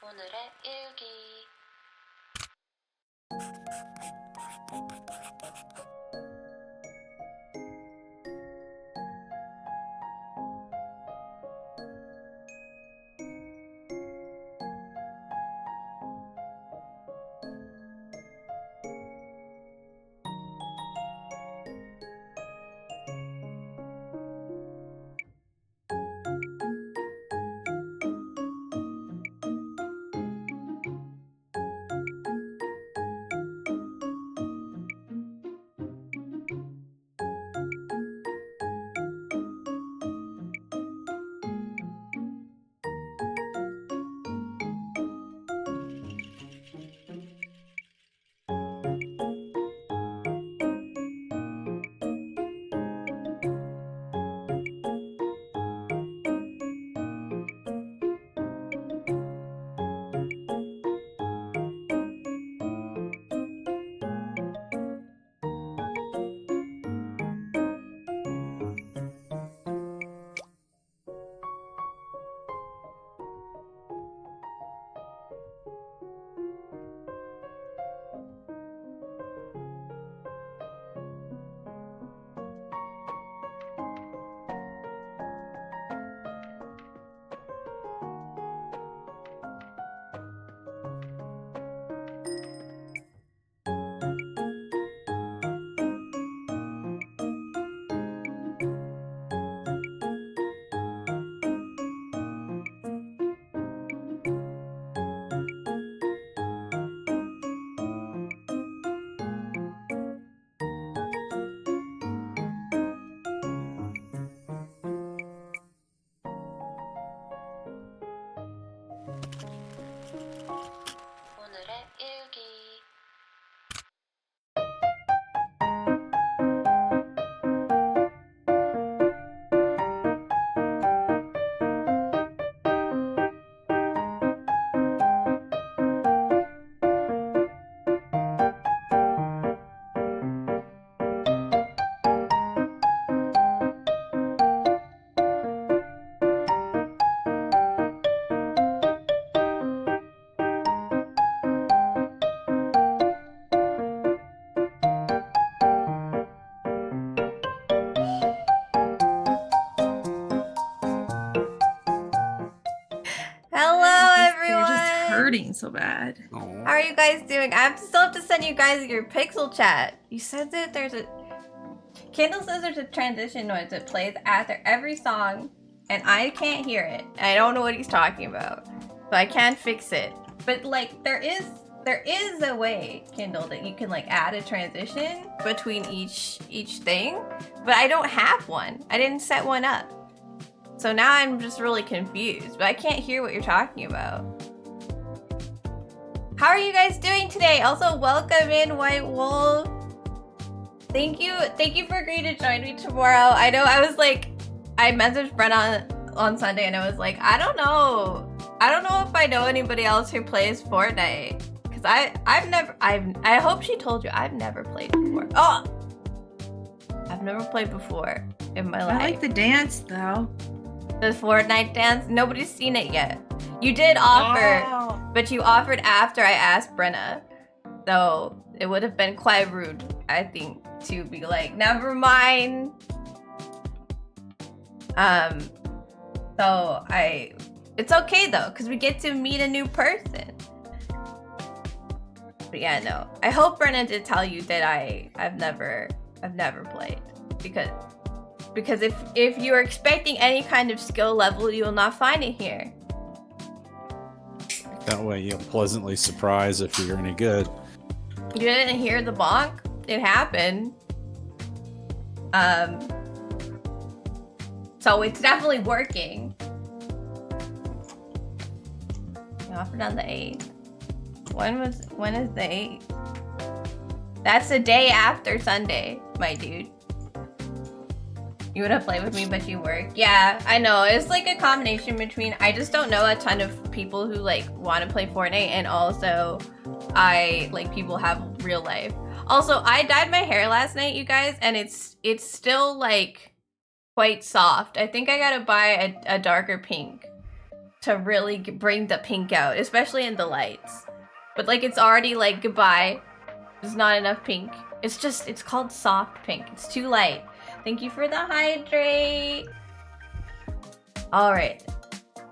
오늘의 일기. 오늘의 일기. Hurting so bad. Aww. How are you guys doing? I still have to send you guys your pixel chat. You said that there's a... Kendall says there's a transition noise that plays after every song, and I can't hear it. I don't know what he's talking about, so I can't fix it. But like, there is a way, Kendall, that you can like add a transition between each thing, but I don't have one. I didn't set one up. So now I'm just really confused, but I can't hear what you're talking about. How are you guys doing today? Also, welcome in, White Wolf. Thank you for agreeing to join me tomorrow. I know I was like, I messaged Brent on Sunday and I was like, I don't know if I know anybody else who plays Fortnite. Cause I hope she told you I've never played before. Oh! I've never played before. in my I life. like the dance though. The Fortnite dance. Nobody's seen it yet. You did offer, but you offered after I asked Brenna. So it would have been quite rude, I think, to be like, never mind. So it's okay though, because we get to meet a new person. But yeah, no. I hope Brenna did tell you that I've never played. Because if you're expecting any kind of skill level, you will not find it here. That way you're pleasantly surprised if you're any good. You didn't hear the bonk? It happened. So it's definitely working. You offered on the 8th. When is the 8th? That's the day after Sunday, my dude. You would have played with me, but you work. Yeah, I know. It's like a combination between I just don't know a ton of people who like want to play Fortnite, and also I like people have real life. Also, I dyed my hair last night, you guys, and it's still like quite soft. I think I gotta buy a darker pink to really bring the pink out, especially in the lights. But like it's already like goodbye. There's not enough pink. It's called soft pink. It's too light. Thank you for the hydrate. All right.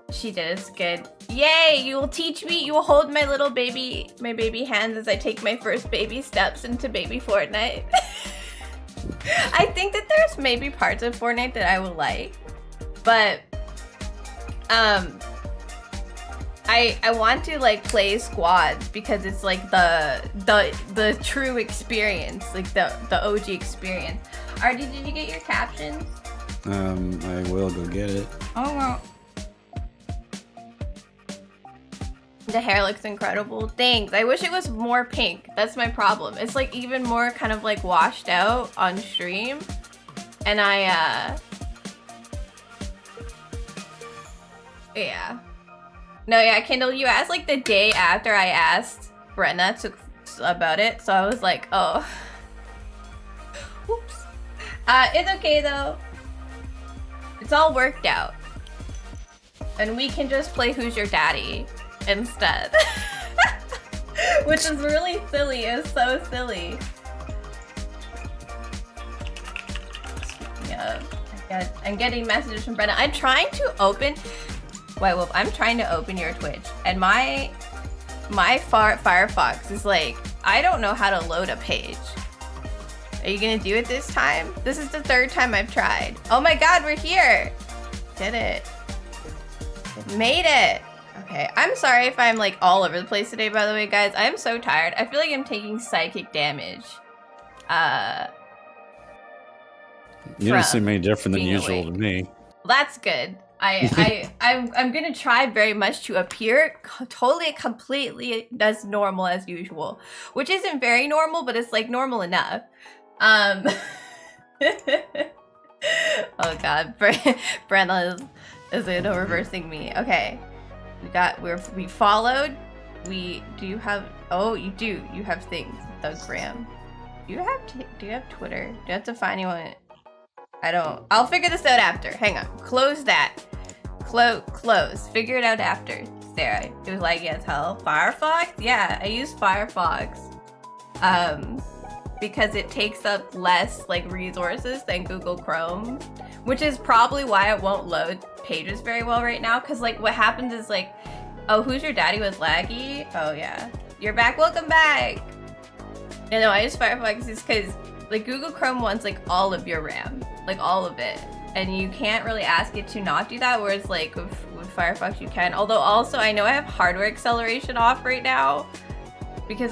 She did. It's good. Yay! You will teach me. You will hold my little baby, my baby hands as I take my first baby steps into baby Fortnite. I think that there's maybe parts of Fortnite that I would like, but I want to like play squads because it's like the true experience, like the OG experience. Artie, did you get your captions? I will go get it. Oh well. The hair looks incredible. Thanks. I wish it was more pink. That's my problem. It's like even more kind of like washed out on stream. And yeah. No, yeah, Kindle, you asked like the day after I asked Brenna about it. So I was like, oh. Oops. It's okay though. It's all worked out. And we can just play Who's Your Daddy instead. Which is really silly. It's so silly. Yeah, I'm getting messages from Brenna. I'm trying to open... Wait, Wolf, I'm trying to open your Twitch. And my Firefox is like, I don't know how to load a page. Are you gonna do it this time? This is the 3rd time I've tried. Oh my god, we're here! Did it. Made it! Okay, I'm sorry if I'm like all over the place today, by the way, guys. I'm so tired. I feel like I'm taking psychic damage. You don't seem any different than usual to me. Well, that's good. I'm gonna try very much to appear totally, completely as normal as usual, which isn't very normal, but it's like normal enough. Oh god, Brenna is reversing me. Okay, we followed. Do you have? Oh, you do. You have things. The gram. Do you have Twitter? Do you have to find anyone? I don't. I'll figure this out after. Hang on. Close that. Close. Figure it out after. Sarah. It was like as hell. Firefox? Yeah, I use Firefox. Because it takes up less like resources than Google Chrome, which is probably why it won't load pages very well right now. Cause like what happens is like, oh, Who's Your Daddy was laggy? Oh yeah. You're back. Welcome back. You know, I use Firefox is because like Google Chrome wants like all of your RAM, like all of it. And you can't really ask it to not do that, whereas like with Firefox you can. Although also I know I have hardware acceleration off right now because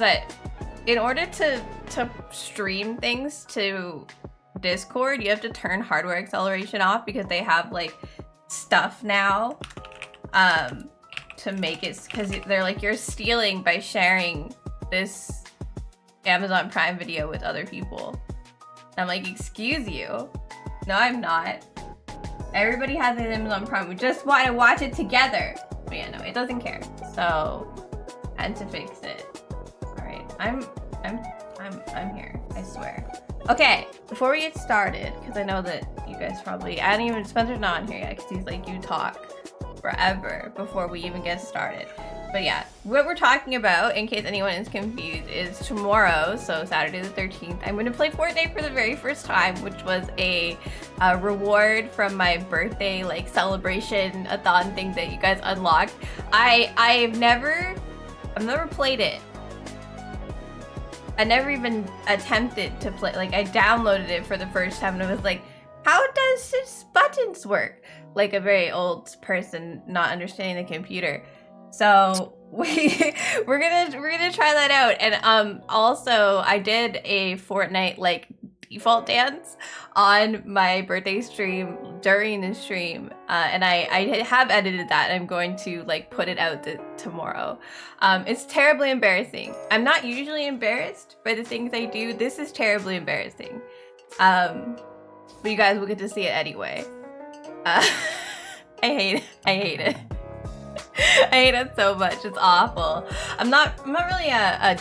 in order to stream things to Discord, you have to turn hardware acceleration off because they have like stuff now to make it, because they're like, you're stealing by sharing this Amazon Prime video with other people. And I'm like, excuse you. No, I'm not. Everybody has an Amazon Prime. We just want to watch it together. But yeah, no, it doesn't care. So, I had to fix it. All right, I'm I'm here. I swear. Okay, before we get started, because I know that you guys probably, I don't even, Spencer's not on here yet because he's like, you talk forever before we even get started. But yeah, what we're talking about, in case anyone is confused, is tomorrow, so Saturday the 13th, I'm going to play Fortnite for the very first time, which was a reward from my birthday, like, celebration-a-thon thing that you guys unlocked. I've never played it. I never even attempted to play, like, I downloaded it for the first time and I was like, how does this buttons work? Like a very old person not understanding the computer. So we're gonna try that out. And also I did a Fortnite like default dance on my birthday stream during the stream, and I have edited that. I'm going to like put it out tomorrow. It's terribly embarrassing. I'm not usually embarrassed by the things I do. This is terribly embarrassing. But you guys will get to see it anyway. I hate it. I hate it so much. It's awful. I'm not really a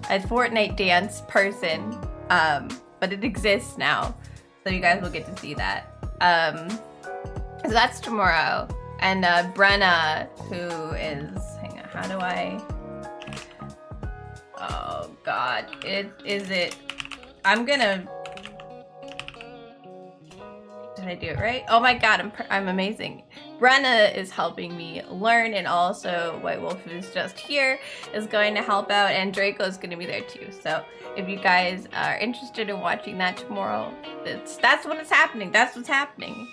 Fortnite dance person, but it exists now, so you guys will get to see that. So that's tomorrow, and Brenna, who is, hang on, how do I? Oh God, I'm gonna. Did I do it right? Oh my God, I'm amazing. Brenna is helping me learn, and also White Wolf, who's just here, is going to help out, and Draco is going to be there too. So if you guys are interested in watching that tomorrow, that's when it's happening. That's what's happening.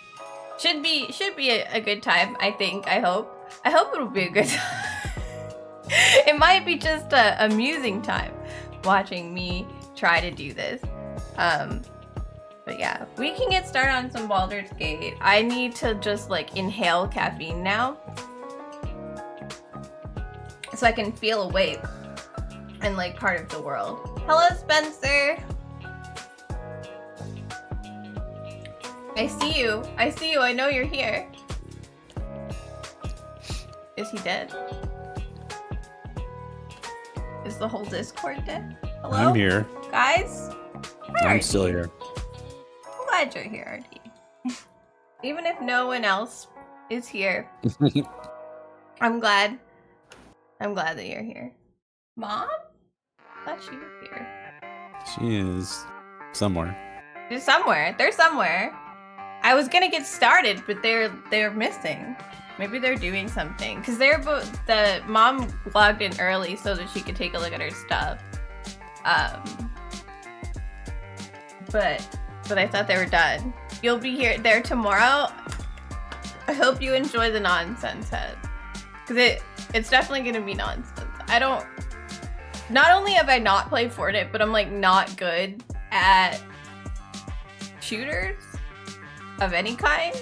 Should be a good time. I think. I hope it'll be a good time. It might be just a amusing time watching me try to do this. But yeah, we can get started on some Baldur's Gate. I need to just like inhale caffeine now, so I can feel awake and like part of the world. Hello, Spencer. I see you. I know you're here. Is he dead? Is the whole Discord dead? Hello? I'm here. Guys? I'm still here. I'm glad you're here, RD. Even if no one else is here, I'm glad that you're here. Mom? I thought she was here. She is somewhere. They're somewhere. I was gonna get started, but they're missing. Maybe they're doing something. Cause the mom logged in early so that she could take a look at her stuff. But I thought they were done. You'll be there tomorrow. I hope you enjoy the nonsense head. Cause it's definitely gonna be nonsense. Not only have I not played Fortnite, but I'm like not good at shooters of any kind.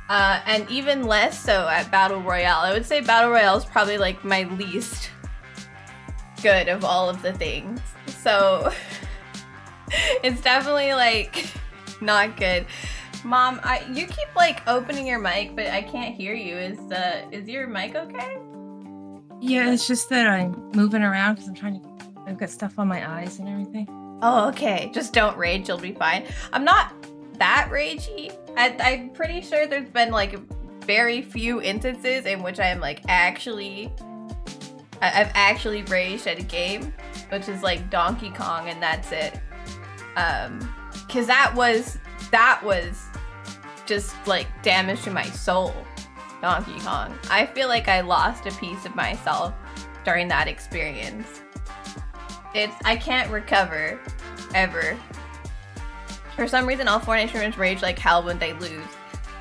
And even less so at Battle Royale. I would say Battle Royale is probably like my least good of all of the things. So it's definitely like not good. Mom, you keep like opening your mic, but I can't hear you. Is your mic okay? Yeah, it's just that I'm moving around because I've got stuff on my eyes and everything. Oh, okay. Just don't rage, you'll be fine. I'm not that ragey. I'm pretty sure there's been like very few instances in which I am like I've actually raged at a game, which is like Donkey Kong, and that's it. Cause that was just like damage to my soul. Donkey Kong. I feel like I lost a piece of myself during that experience. I can't recover ever. For some reason, all Fortnite streamers rage like hell when they lose.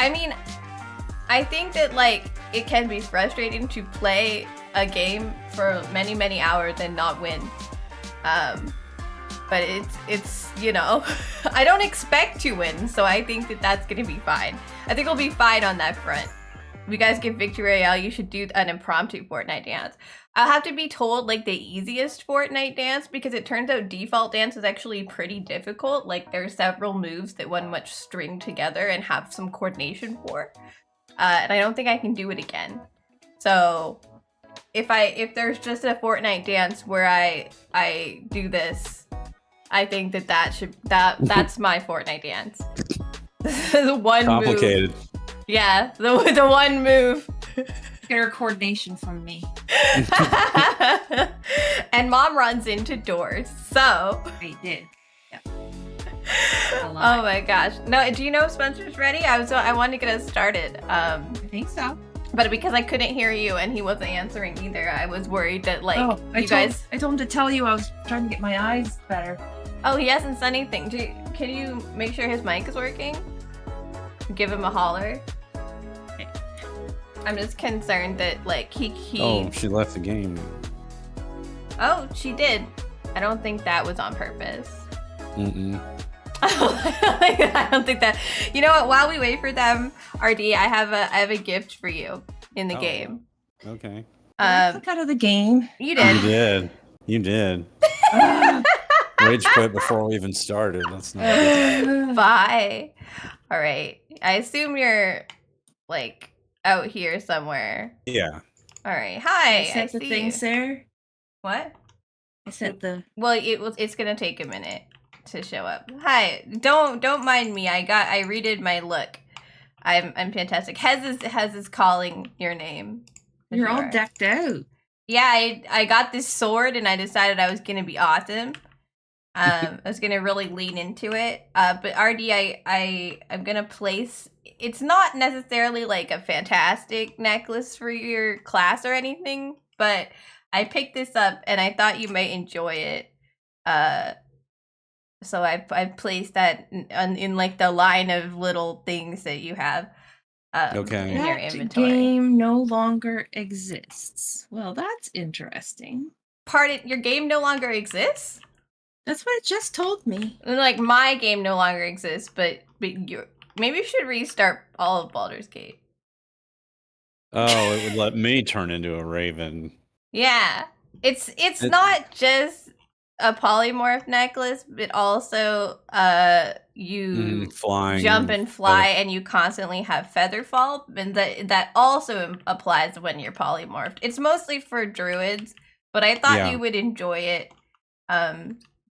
I mean, I think that like it can be frustrating to play a game for many, many hours and not win. But it's you know, I don't expect to win, so I think that that's gonna be fine. I think we'll be fine on that front. If you guys get Victory Royale, you should do an impromptu Fortnite dance. I'll have to be told like the easiest Fortnite dance because it turns out default dance is actually pretty difficult. Like there's several moves that one must string together and have some coordination for. And I don't think I can do it again. So if there's just a Fortnite dance where I do this, I think that's my Fortnite dance. The one Complicated. move. Yeah, the one move. Get her coordination from me. And mom runs into doors. So I did. Yeah. oh my gosh. No, do you know if Spencer's ready? I wanted to get us started. I think so. But because I couldn't hear you and he wasn't answering either, I was worried that like I guys. told him to tell you I was trying to get my eyes better. Oh, he hasn't said anything. Can you make sure his mic is working? Give him a holler. I'm just concerned that like he. Oh, she left the game. Oh, she did. I don't think that was on purpose. Mm-mm. I don't think that. You know what? While we wait for them, RD, I have a gift for you in the game. Okay. Look out of the game. You did. You did. You did. Rage quit before we even started. That's not good. Bye. All right. I assume you're like out here somewhere. Yeah. All right. Hi. I sent the see things you. there. What? I sent the. Well, it's gonna take a minute to show up. Hi. Don't mind me. I redid my look. I'm fantastic. Hez is calling your name. You're all decked out. Yeah, I got this sword and I decided I was gonna be awesome. I was gonna really lean into it. But RD, I'm gonna place. It's not necessarily like a fantastic necklace for your class or anything, but I picked this up and I thought you might enjoy it. So I placed that in like the line of little things that you have. Okay. In your That inventory. game no longer exists. Well, that's interesting. Pardon, your game no longer exists? That's what it just told me. Like my game no longer exists, but maybe you should restart all of Baldur's Gate. Oh, it would let me turn into a raven. Yeah, it's not just a polymorph necklace, but also you Flying. jump and fly, and you constantly have feather fall, and that also applies when you're polymorphed. It's mostly for druids, but I thought you would enjoy it.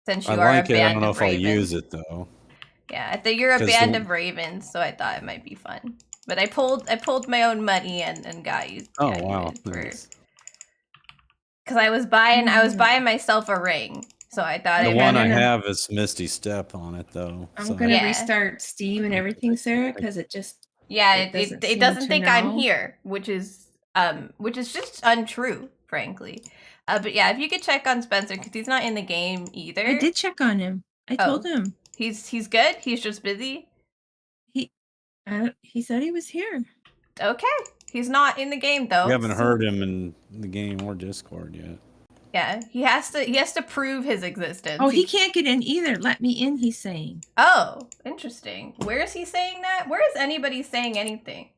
Since you I are like a band it. I don't know of if I'll ravens. use it though. Yeah, I think you're a band of ravens, so I thought it might be fun. But I pulled my own money and got you. Oh got you wow! it for- Nice. Cause I was buying myself a ring, so I thought The it one I rather- have is Misty Step on it though. I'm so- gonna Yeah. restart Steam and everything, Sarah, because it just. Yeah, It it doesn't doesn't seem think to I'm know. here, which is just untrue, frankly. But yeah, if you could check on Spencer, because he's not in the game either. I did check on him. I Oh. told him. He's good. He's just busy. He said he was here. Okay, he's not in the game though. We haven't so- heard him in the game or Discord yet. Yeah, he has to prove his existence. Oh, he can't get in either. Let me in, he's saying. Oh, interesting. Where is he saying that? Where is anybody saying anything?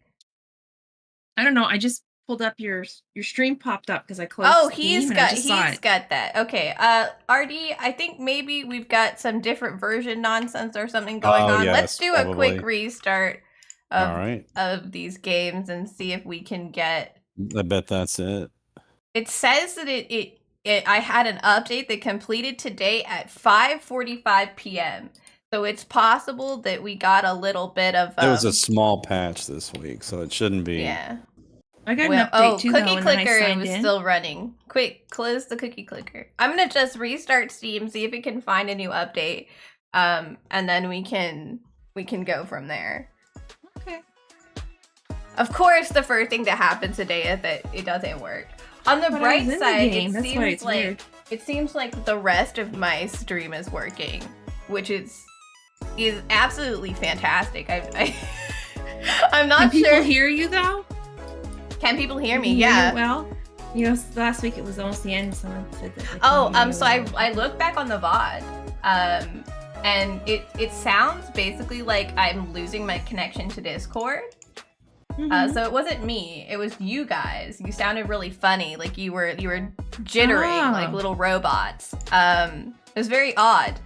I don't know. I just pulled up your stream popped up because I closed. Oh, Steam he's and I got just saw it. that. Okay. RD, I think maybe we've got some different version nonsense or something going on. yes, Let's do a quick probably. restart All right. of these games and see if we can get. I bet that's it. It says that I had an update that completed today at 5:45 p.m. So it's possible that we got a little bit of. It was a small patch this week, so it shouldn't be. Yeah. I got an update too, Cookie though, and then I Clicker signed was in. still running. Quick, close the Cookie Clicker. I'm gonna just restart Steam, see if it can find a new update, and then we can go from there. Okay. Of course, the first thing that happens today is that it doesn't work. On the But I bright was in the side, game, that's why it's weird. it seems like the rest of my stream is working, which is absolutely fantastic. I'm not Can people sure. hear you though? Can people hear me? Can you Yeah. you well, last week it was almost the end. Someone said that. they couldn't Oh, hear you so well. I looked back on the VOD, and it sounds basically like I'm losing my connection to Discord. Mhm. So it wasn't me; it was you guys. You sounded really funny, like you were jittering Oh. like little robots. It was very odd.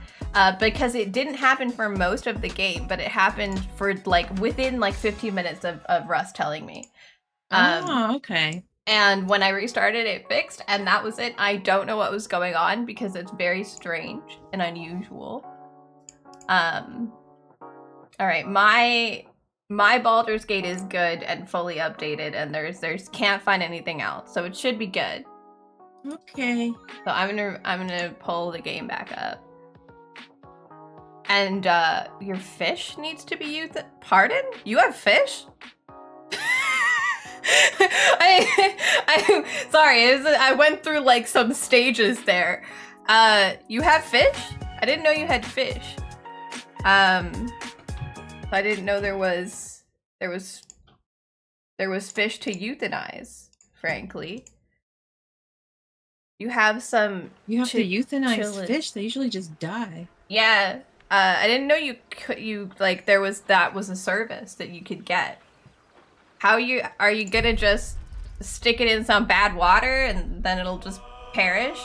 Because it didn't happen for most of the game, but it happened for like within like 15 minutes of Russ telling me. Oh, okay. And when I restarted, it fixed, and that was it. I don't know what was going on because it's very strange and unusual. Alright, my Baldur's Gate is good and fully updated, and there's can't find anything else, so it should be good. Okay. So I'm gonna pull the game back up. And your fish needs to be used. Pardon? You have fish? I'm sorry. I went through like some stages there. You have fish? I didn't know you had fish. I didn't know there was fish to euthanize. Frankly, you have some. You have to euthanize fish. They usually just die. Yeah. I didn't know you like that was a service that you could get. Are you gonna just stick it in some bad water and then it'll just perish?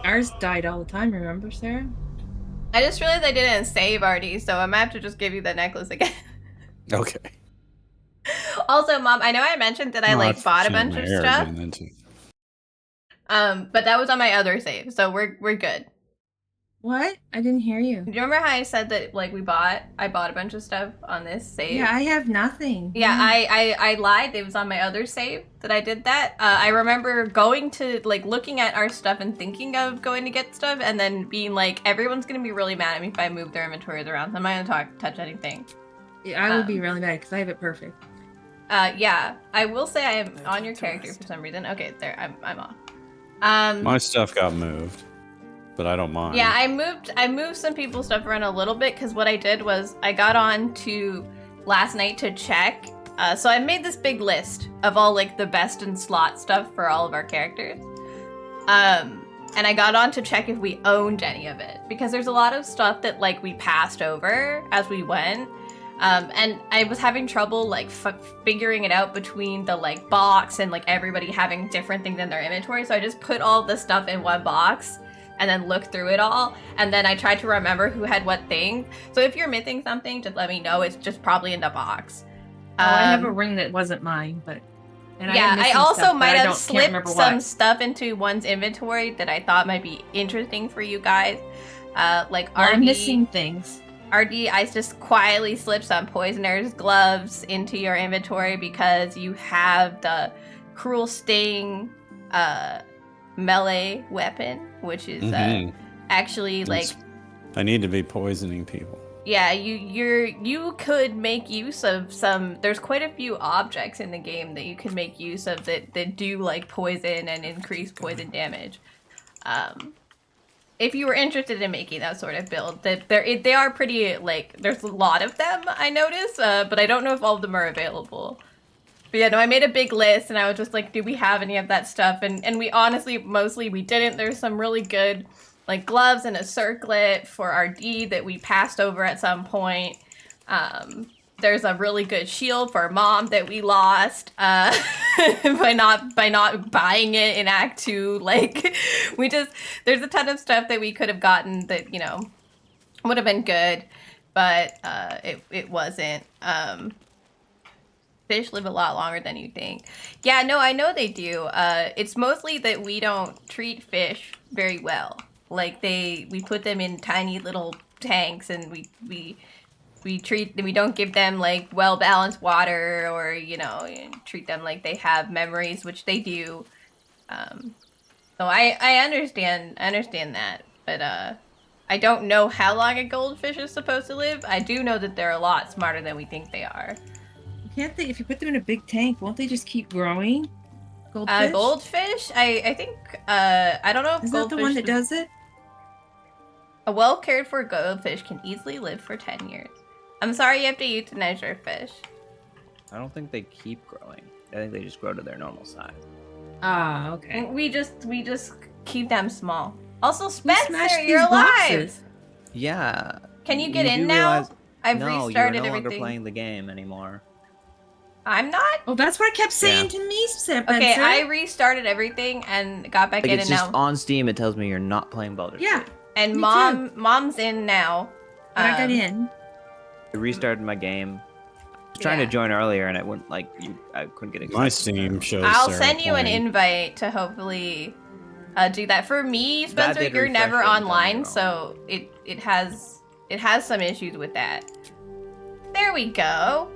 Ours died all the time, remember, Sarah? I just realized I didn't save already, so I might have to just give you the necklace again. Okay. Also, Mom, I know I mentioned that I like bought a bunch of stuff. But that was on my other save, so we're good. What? I didn't hear you. Do you remember how I said that like I bought a bunch of stuff on this save? Yeah, I have nothing. Yeah, I lied. It was on my other save that I did that. I remember going to like looking at our stuff and thinking of going to get stuff, and then being like, everyone's gonna be really mad at me if I move their inventories around. So I'm not gonna touch anything. Yeah, I would be really mad because I have it perfect. Yeah, I will say I am on your character for some reason. Okay, there, I'm off. My stuff got moved. But I don't mind. Yeah, I moved some people's stuff around a little bit because what I did was I got on to last night to check. So I made this big list of all like the best in slot stuff for all of our characters. And I got on to check if we owned any of it because there's a lot of stuff that like we passed over as we went. And I was having trouble like figuring it out between the like box and like everybody having different things in their inventory. So I just put all the stuff in one box and then look through it all, and then I tried to remember who had what thing. So if you're missing something, just let me know. It's just probably in the box. I have a ring that wasn't mine, but yeah, I also might have slipped some stuff into one's inventory that I thought might be interesting for you guys. Like RD, I'm missing things. RD, I just quietly slipped some poisoner's gloves into your inventory because you have the cruel sting melee weapon, which is actually like I need to be poisoning people. Yeah, you could make use of some. There's quite a few objects in the game that you can make use of that do like poison and increase poison damage. If you were interested in making that sort of build, they are pretty like there's a lot of them I noticed, but I don't know if all of them are available. But yeah, no, I made a big list and I was just like, do we have any of that stuff? And we honestly, mostly we didn't. There's some really good like gloves and a circlet for RD that we passed over at some point. There's a really good shield for Mom that we lost by not buying it in Act 2. Like there's a ton of stuff that we could have gotten that, you know, would have been good, but it wasn't. Fish live a lot longer than you think. Yeah, no, I know they do. It's mostly that we don't treat fish very well. Like we put them in tiny little tanks and we don't give them like well balanced water or, you know, treat them like they have memories, which they do. So I understand that, but I don't know how long a goldfish is supposed to live. I do know that they're a lot smarter than we think they are. Can't they, if you put them in a big tank, won't they just keep growing? Goldfish? Goldfish? I think, I don't know if Is that the one that does it? A well cared for goldfish can easily live for 10 years. I'm sorry you have to euthanize your fish. I don't think they keep growing. I think they just grow to their normal size. Ah, okay. We just keep them small. Also, Spencer, these you're alive! boxes? Yeah. Can you get in now? I've no, restarted you're no everything. longer playing the game anymore. I'm not? Oh, that's what I kept saying to me, Spencer. Okay, I restarted everything and got back Like in it's and just now. on Steam, it tells me you're not playing Baldur's Gate. Yeah. And me Mom's in now. But I got in. I restarted my game. trying to Yeah. join earlier, and it wouldn't I couldn't get accepted. My Steam shows. I'll Sarah send you an playing. invite to hopefully do that. For me, Spencer, did you're refresh never it, don't get me online, wrong. so it has some issues with that. There we go.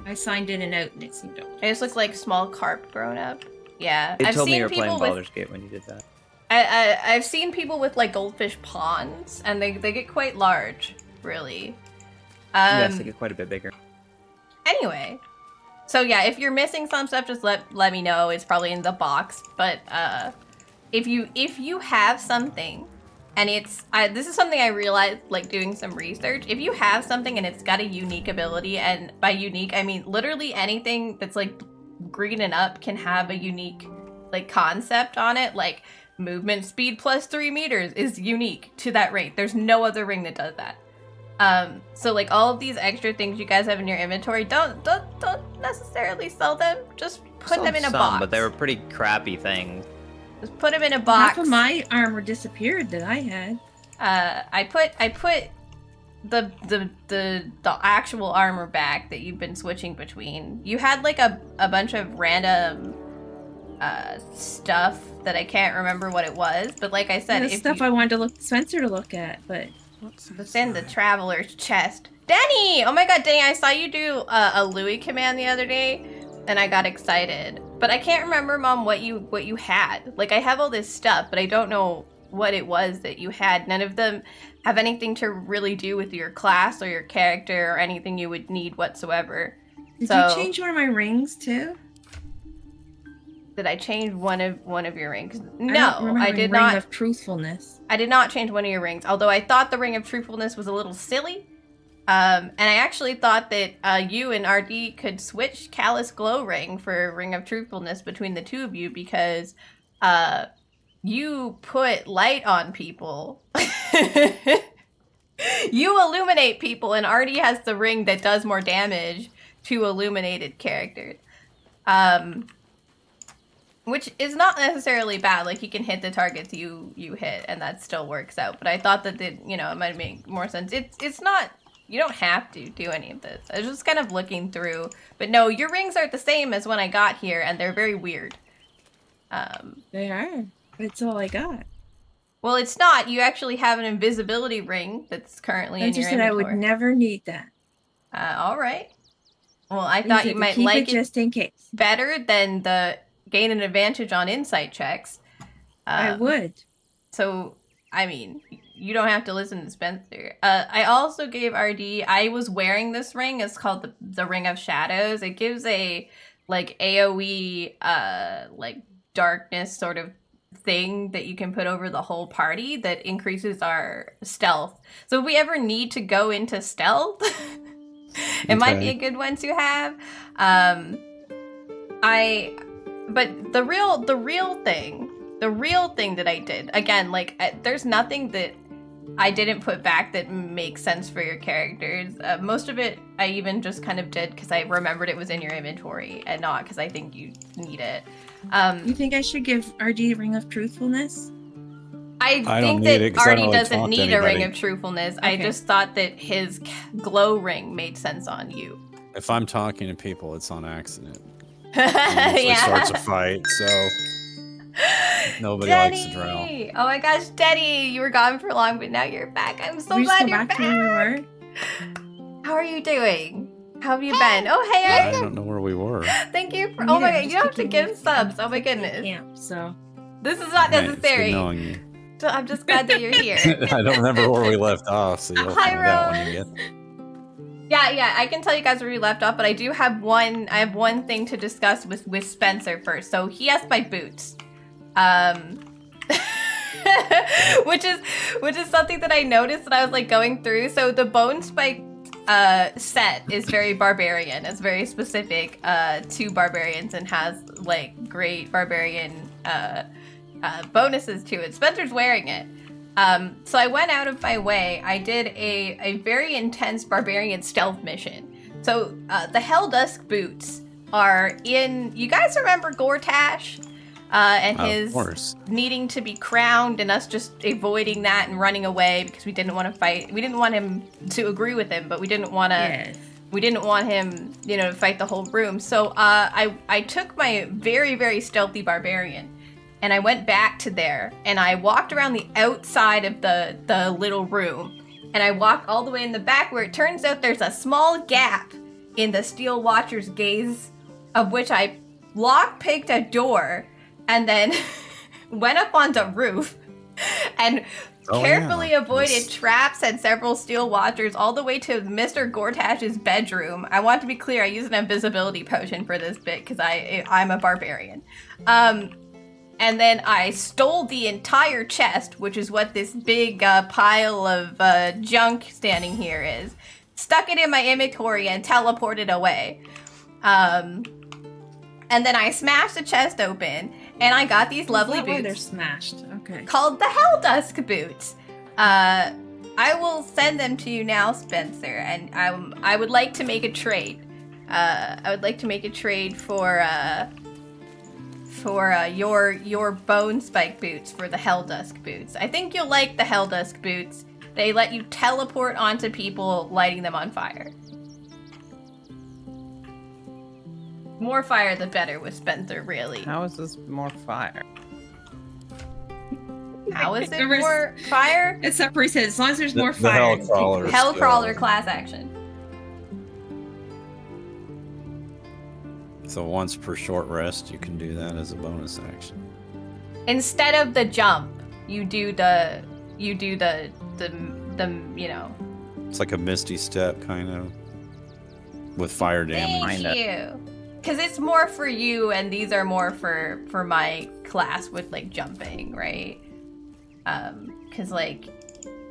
I signed in and out and it seemed to. I just look like small carp grown up. Yeah, It I've told me seen you were playing people with Baldur's Gate when you did that. I've seen people with like goldfish ponds, and they get quite large, really. Yes, they get quite a bit bigger. Anyway, so yeah, if you're missing some stuff, just let me know. It's probably in the box. But if you have something, and this is something I realized like doing some research. If you have something and it's got a unique ability, and by unique I mean literally anything that's like green and up can have a unique like concept on it. Like movement speed plus 3 meters is unique to that rate. There's no other ring that does that. So like all of these extra things you guys have in your inventory, don't necessarily sell them. Just put them in a box. But they were pretty crappy things. Just put them in a box. Half of my armor disappeared that I had. I put the actual armor back that you've been switching between. You had like a bunch of random stuff that I can't remember what it was, but like I said, The if stuff I wanted to Spencer to look at, but it's in the traveler's chest. Denny! Oh my god, Denny, I saw you do a Louis command the other day, and I got excited. But I can't remember, Mom, what you had. Like, I have all this stuff, but I don't know what it was that you had. None of them have anything to really do with your class or your character or anything you would need whatsoever. did So- you change one of my rings too? Did I change one of your rings? I don't No, remember I the did ring not. of truthfulness. I did not change one of your rings, although I thought the Ring of Truthfulness was a little silly. And I actually thought that you and RD could switch Callous Glow Ring for Ring of Truthfulness between the two of you because you put light on people. You illuminate people, and RD has the ring that does more damage to illuminated characters. Which is not necessarily bad. Like, you can hit the targets you hit, and that still works out. But I thought that, it might make more sense. It's not... You don't have to do any of this. I was just kind of looking through. But no, your rings are the same as when I got here, and they're very weird. They are, but it's all I got. Well, it's not. You actually have an invisibility ring that's currently in Spencer your said I inventory. would never need that. All right. Well, I He thought said you to might keep like it just in case. better than the gain an advantage on insight checks. I would. So, I mean, you don't have to listen to Spencer. I also gave RD, I was wearing this ring. It's called the Ring of Shadows. It gives a, like, AoE, like, darkness sort of thing that you can put over the whole party that increases our stealth. So if we ever need to go into stealth, it might be a good one to have. But the real thing that I did, again, like, there's nothing that I didn't put back that makes sense for your characters. Most of it I even just kind of did because I remembered it was in your inventory and not because I think you need it. You think I should give RD Ring of Truthfulness? I don't think need that it 'cause I don't Artie really doesn't talk to need a Ring anybody. of Truthfulness. I Okay. just thought that his glow ring made sense on you. If I'm talking to people, it's on accident. It usually starts a fight, so nobody likes to drown. Denny! Oh my gosh, Denny! You were gone for long, but now you're back. I'm so we just glad go you're back back. to where we were. How are you doing? How have you been? Oh, hey, I Eric! don't know where we were. Thank you for. Me Oh my neither, god, you just don't have to thinking give of- subs. Oh my goodness. Camp, so This is not Hey, it's good necessary. knowing you. So I'm just glad that you're here. I don't remember where we left off, so you'll Hi, find out when you Rose. get. Yeah, I can tell you guys where we left off, but I do have one. I have one thing to discuss with Spencer first. So he asked my boots, which is something that I noticed that I was like going through. So the bone spike set is very barbarian. It's very specific to barbarians and has like great barbarian bonuses to it. Spencer's wearing it. So I went out of my way. I did a very intense barbarian stealth mission. So the Hell Dusk boots are in. You guys remember Gortash and Of his course. needing to be crowned and us just avoiding that and running away because we didn't want to fight. We didn't want him to agree with him, but we didn't want to yes. we didn't want him, to fight the whole room. So I took my very, very stealthy barbarian, and I went back to there, and I walked around the outside of the little room, and I walked all the way in the back where it turns out there's a small gap in the Steel Watcher's gaze, of which I lockpicked a door, and then went up on the roof, and carefully avoided traps and several Steel Watchers all the way to Mr. Gortash's bedroom. I want to be clear, I used an invisibility potion for this bit because I'm a barbarian. And then I stole the entire chest, which is what this big pile of junk standing here is. Stuck it in my inventory and teleported away. And then I smashed the chest open, and I got these lovely boots. They're smashed. Okay. Called the Helldusk boots. I will send them to you now, Spencer, and I would like to make a trade. I would like to make a trade for your bone spike boots for the Helldusk boots. I think you'll like the Helldusk boots. They let you teleport onto people, lighting them on fire. More fire the better with Spencer, really. How is this more fire? How is it more fire? Except for he said, as long as there's more The fire. Hellcrawler. Hellcrawler class action. So once per short rest, you can do that as a bonus action. Instead of the jump, you do the It's like a misty step, kind of, with fire damage. Thank you. Because it's more for you, and these are more for my class with like jumping, right? Because like,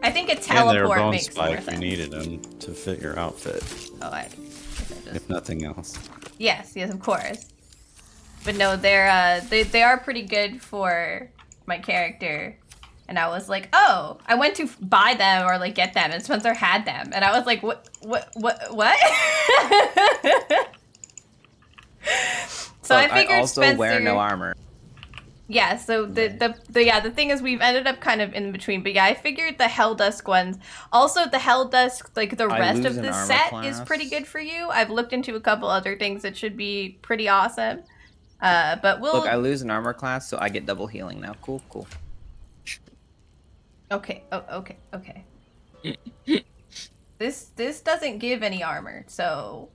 I think a And they're teleport bone makes more spike. sense. You needed them to fit your outfit, Oh, I just... if nothing else. Yes, of course. But no, they are pretty good for my character. And I was like, oh, I went to buy them or like get them, and Spencer had them, and I was like, what? So I figured I also Spencer... wear no armor. Yeah, so the thing is we've ended up kind of in between, but yeah, I figured the Helldusk ones. Also, the Helldusk, like the rest of the set is pretty good for you. I've looked into a couple other things that should be pretty awesome. But we'll... Look, I lose an armor class, so I get double healing now. Cool. Okay, okay. This doesn't give any armor, so...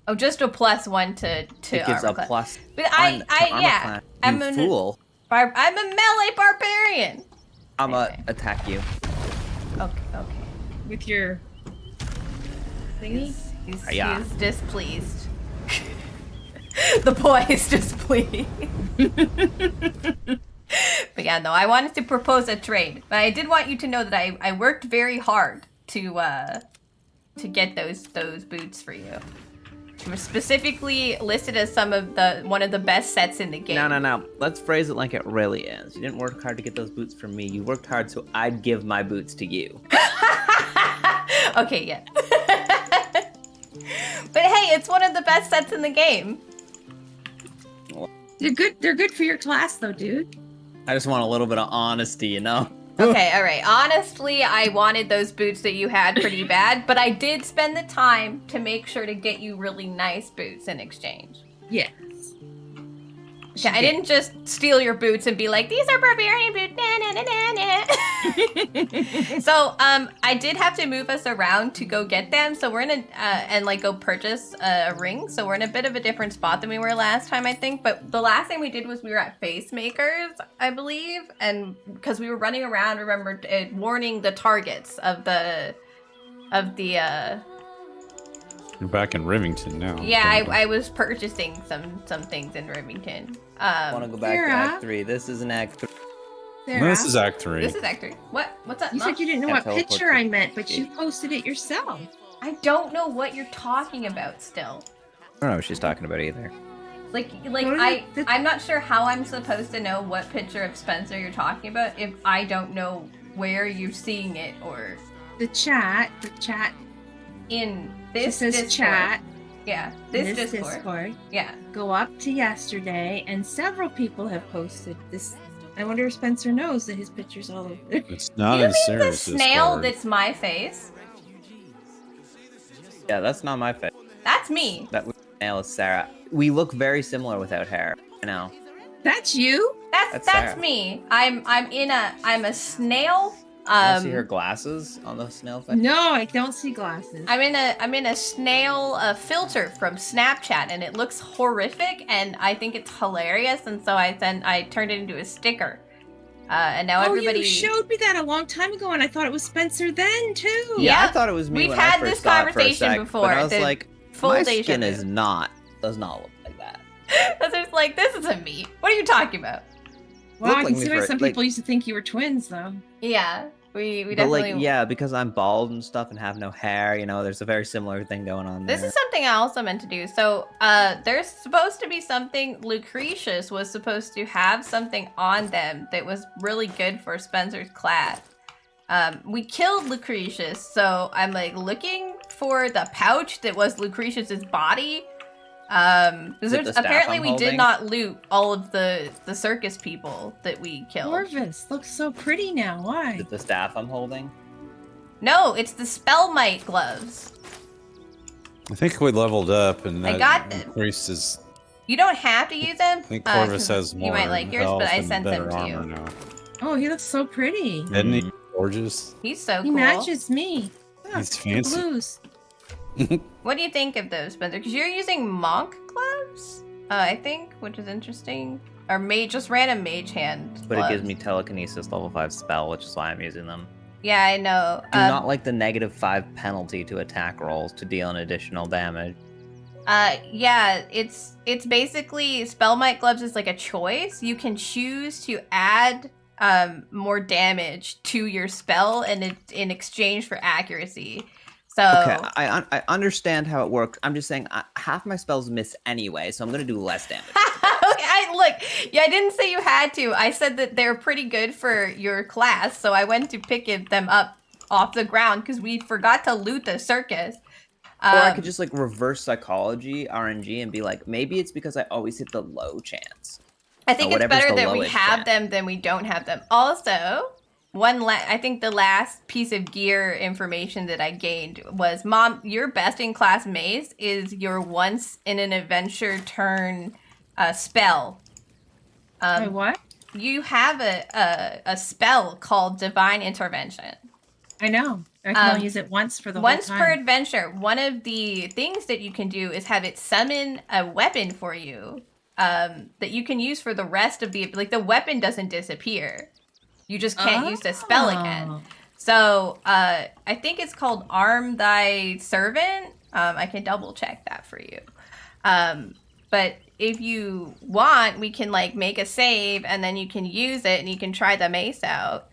Oh, just a +1 to It gives armor a class. plus. But armor yeah, class. You fool. I'm a melee barbarian. I'ma Anyway. attack you. Okay. With your thingy? He's displeased. The boy is displeased. But yeah, no, I wanted to propose a trade. But I did want you to know that I worked very hard to get those boots for you. They were specifically listed as one of the best sets in the game. No. Let's phrase it like it really is. You didn't work hard to get those boots from me. You worked hard so I'd give my boots to you. Okay, yeah. But hey, it's one of the best sets in the game. They're good for your class though, dude. I just want a little bit of honesty, you know? Okay, alright. Honestly, I wanted those boots that you had pretty bad, but I did spend the time to make sure to get you really nice boots in exchange. Yes. Yeah, I didn't just steal your boots and be like, these are barbarian boots, nah. So, I did have to move us around to go get them, so we're in and like go purchase a ring, so we're in a bit of a different spot than we were last time, I think, but the last thing we did was we were at Face Makers, I believe, and because we were running around, remember, warning the targets of the You're back in Rivington now. yeah, I was purchasing some things in Rivington. I want to go back to Act 3. This is an Act 3. No, this is Act 3. This is Act 3. What's up? You Mom? said you didn't know Yeah, what teleport picture to- I meant, but you posted it yourself. I don't know what you're talking about still. I don't know what she's talking about either. Like What is it? I'm not sure how I'm supposed to know what picture of Spencer you're talking about if I don't know where you're seeing it or The chat in it this says Discord. chat. Yeah, in this Discord. Yeah. Go up to yesterday, and several people have posted this. I wonder if Spencer knows that his picture's all over there. It's not You in mean the Sarah's snail Discord. that's my face? Yeah, that's not my face. That's me. That male is Sarah. We look very similar without hair. I know. That's you? That's Sarah. me. I'm a snail. I see her glasses on the snail face. No, I don't see glasses. I'm in a snail filter from Snapchat, and it looks horrific, and I think it's hilarious, and so I turned it into a sticker, and now everybody. You showed me that a long time ago, and I thought it was Spencer then too. Yeah, I thought it was me. We've when had I first this saw it for a conversation sec, before. But I was like, my skin Foldation. does not look like that. I was just like, this isn't me. What are you talking about? Well, I Look like me consider for- some like- people used to think you were twins, though. Yeah, we But definitely. like, yeah, because I'm bald and stuff and have no hair, you know, there's a very similar thing going on there. This is something I also meant to do. So, there's supposed to be something. Lucretius was supposed to have something on them that was really good for Spencer's class. We killed Lucretius, so I'm like looking for the pouch that was Lucretius's body. Is it the staff Apparently I'm we did holding? not loot all of the circus people that we killed. Orvis looks so pretty now. Is Why? it the staff I'm holding? No, it's the Spellmite gloves. I think we leveled up, and I that got them. priest is. You don't have to use them. I think Corvus 'cause has more You might like yours, health but I and sent them better to you. armor now. Oh, he looks so pretty. Isn't he gorgeous? He's so He cool. matches me. Look, He's the fancy. blues. What do you think of those, Spencer? Because you're using monk gloves, I think, which is interesting. Or just random mage hand But it gives gloves. me telekinesis level 5 spell, which is why I'm using them. Yeah, I know. Do not like the -5 penalty to attack rolls to deal an additional damage. Yeah, it's basically Spellmite gloves is like a choice. You can choose to add more damage to your spell, and in exchange for accuracy. So Okay, I understand how it works. I'm just saying half my spells miss anyway, so I'm gonna do less damage. I didn't say you had to. I said that they're pretty good for your class, so I went to pick them up off the ground because we forgot to loot the circus. Or I could just like reverse psychology RNG and be like, maybe it's because I always hit the low chance. I think it's whatever's better the that we lowest have chance. them than we don't have them. Also, I think the last piece of gear information that I gained was, Mom, your best in class maze is your once in an adventure turn spell. Wait, what? You have a spell called Divine Intervention. I know. I can only use it once for the Once whole per time. adventure. One of the things that you can do is have it summon a weapon for you that you can use for the rest of the... Like, the weapon doesn't disappear. You just can't use the spell again. Oh. So, I think it's called Arm Thy Servant. I can double check that for you. But if you want, we can, like, make a save, and then you can use it, and you can try the mace out.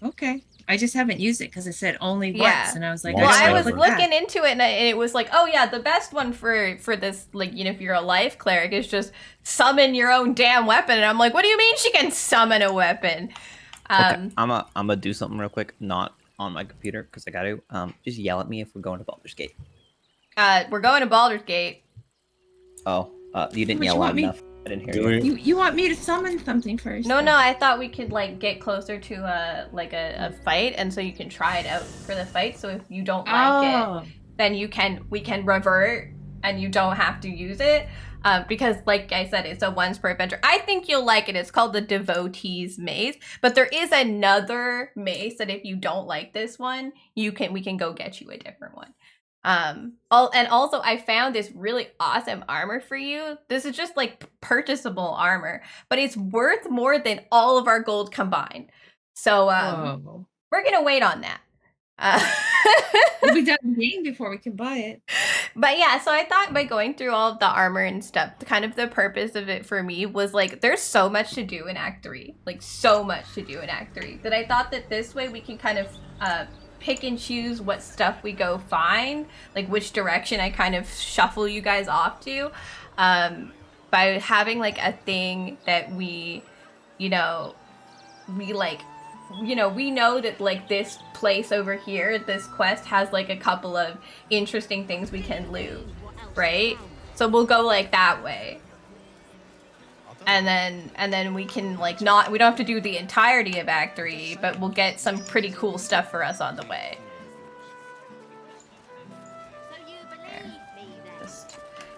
Okay. I just haven't used it because it said only Yeah. once, and I was like, Well, Well, Next I was level. looking into it, and it was like, oh yeah, the best one for this, like, you know, if you're a life cleric, is just summon your own damn weapon. And I'm like, what do you mean she can summon a weapon? Okay, I'm gonna do something real quick, not on my computer because I got to. Just yell at me if we're going to Baldur's Gate. We're going to Baldur's Gate. Oh, you didn't Would yell you loud want me- enough. I didn't hear Do you. we? You want me to summon something first? No, I thought we could, like, get closer to a fight, and so you can try it out for the fight. So if you don't like it, then we can revert, and you don't have to use it. Because, like I said, it's a once per adventure. I think you'll like it. It's called the Devotee's Maze. But there is another maze that if you don't like this one, we can go get you a different one. And also I found this really awesome armor for you. This is just like purchasable armor, but it's worth more than all of our gold combined. So Whoa. we're gonna wait on that. We'll be done the game before we can buy it. But yeah, so I thought by going through all of the armor and stuff, kind of the purpose of it for me was like, there's so much to do in Act 3. Like, so much to do in Act 3. That I thought that this way we can kind of pick and choose what stuff we go find. Like, which direction I kind of shuffle you guys off to. By having, like, a thing that we know that, like, this place over here, this quest has, like, a couple of interesting things we can loot, right? So we'll go, like, that way. And then we can, like, we don't have to do the entirety of Act 3, but we'll get some pretty cool stuff for us on the way.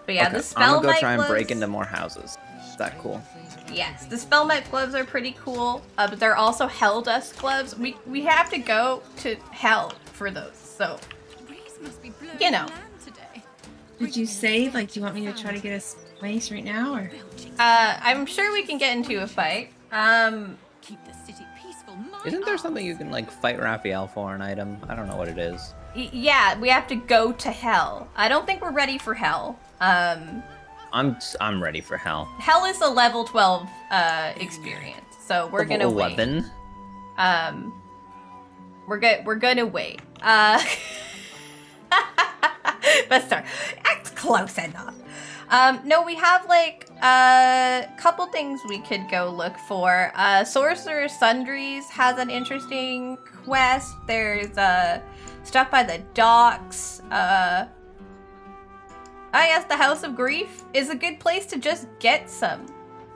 But yeah, Okay, the spell I'm gonna go might try and gloves. break into more houses. Is that cool? Yes, the spell might gloves are pretty cool, but they're also hell dust gloves. We have to go to hell for those, so you know. Did you save? Like, do you want me to try to get a mace right now, or? I'm sure we can get into a fight. Isn't there something you can like fight Raphael for an item? I don't know what it is. Yeah, we have to go to hell. I don't think we're ready for hell. I'm ready for hell. Hell is a level 12 experience, so we're gonna wait. 11. We're gonna wait. But sorry, that's close enough. No, we have like a couple things we could go look for. Sorcerer Sundries has an interesting quest. There's stuff by the docks. I guess the House of Grief is a good place to just get some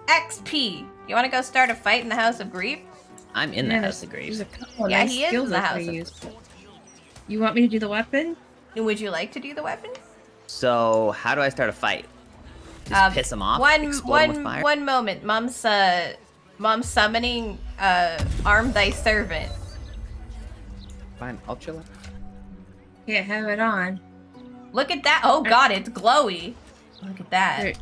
XP. You want to go start a fight in the House of Grief? I'm in the House of There's Grief. a couple of Yeah, nice he is skills in the I House could of use. You want me to do the weapon? Would you like to do the weapon? So how do I start a fight? Just piss him off? Explode him with fire? One moment. Mom's summoning Arm Thy Servant. Fine, I'll chill. Can't have it on. Look at that. Oh god, it's glowy. Look at that.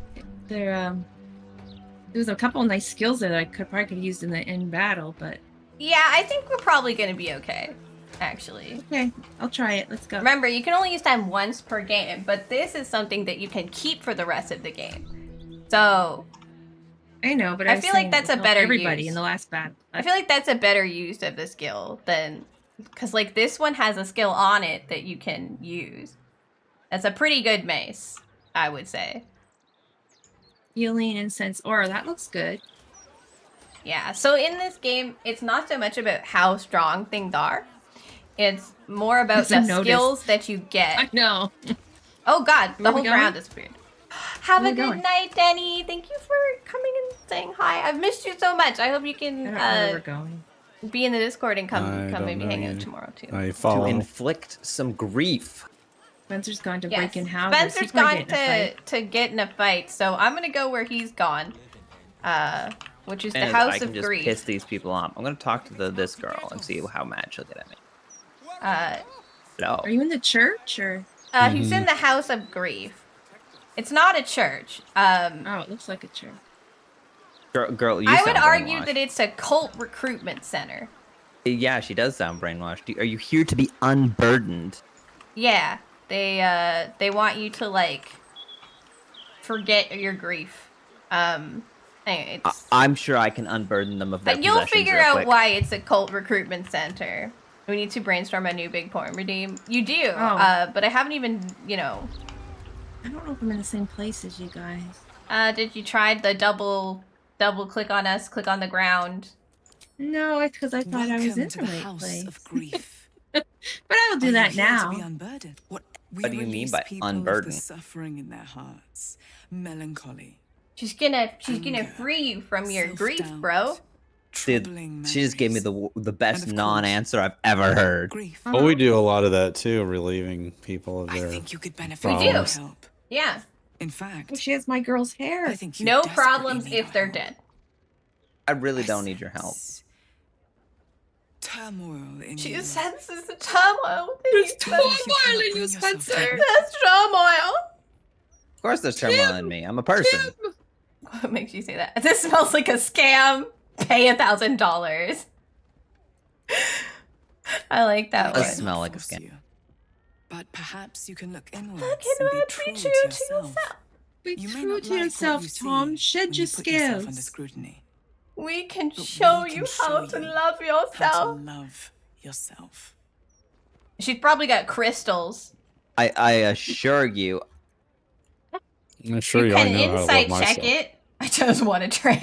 There's a couple of nice skills that I probably could have used in battle, but Yeah, I think we're probably gonna be okay. Actually. okay, I'll try it. Let's go. Remember, you can only use time once per game, but this is something that you can keep for the rest of the game. So I know, but I was feel like saying that's a help better everybody use. in the last battle. I feel like that's a better use of the skill than because like this one has a skill on it that you can use. That's a pretty good mace, I would say. Healing incense aura, that looks good. Yeah, so in this game, it's not so much about how strong things are. It's more about the skills that you get. I know. Oh god, the Where we whole going? ground disappeared. Have Where a we good going? night, Denny. Thank you for coming and saying hi. I've missed you so much. I hope you I don't know can where we're going. be in the Discord and I come don't maybe know hang out you. tomorrow too. I To follow. inflict some grief. Spencer's gone to Yes. break in houses. Spencer's He'd probably gone get in a fight. to get in a fight, so I'm gonna go where he's gone. Which is the And House I can of just Grief. piss these people off. I'm gonna talk to this girl and see how mad she'll get at me. Hello. Are you in the church or? He's in the House of Grief. It's not a church. Oh, it looks like a church. Girl, you I sound would argue brainwashed. that it's a cult recruitment center. Yeah, she does sound brainwashed. Are you here to be unburdened? Yeah, they want you to like forget your grief. Anyway, it's, I'm sure I can unburden them of their but you'll possessions figure real out quick. why it's a cult recruitment center. We need to brainstorm a new big point redeem. You do, Oh. but I haven't even, you know. I don't know if I'm in the same place as you guys. Did you try the double click on us, click on the ground? No, it's because I thought I was in to the the right House place. of Grief. But I will do that now. What do you mean by unburden? Suffering in their hearts, melancholy, She's gonna free you from your grief, self-doubt, bro. troubling She just gave me memories, the best and of non-answer I've ever heard. grief. Well, we do a lot of that too, relieving people of I their. think you could benefit We from do. our help. Yeah, In fact, Oh, she has my girl's hair. I think you no desperately problems need if our they're help. dead. I really don't need your help. Turmoil in She you. senses the turmoil. There's But if you turmoil cannot in bring you, yourself Spencer. to- There's turmoil. Of course there's turmoil in me. I'm a person. What makes you say that? This smells like a scam. Pay $1,000. I like that Does one. smell like a Force scam. you. But perhaps you can look inwards Look and inward, be true, be to true yourself. Be You may true not to like what yourself, you see Tom. Shed when your you put yourself under scales. scrutiny. We can But show we you can how show to you love How to yourself. love yourself. She's probably got crystals. I assure you, I'm sure You y'all can know how to love insight myself. check it. I just want to train.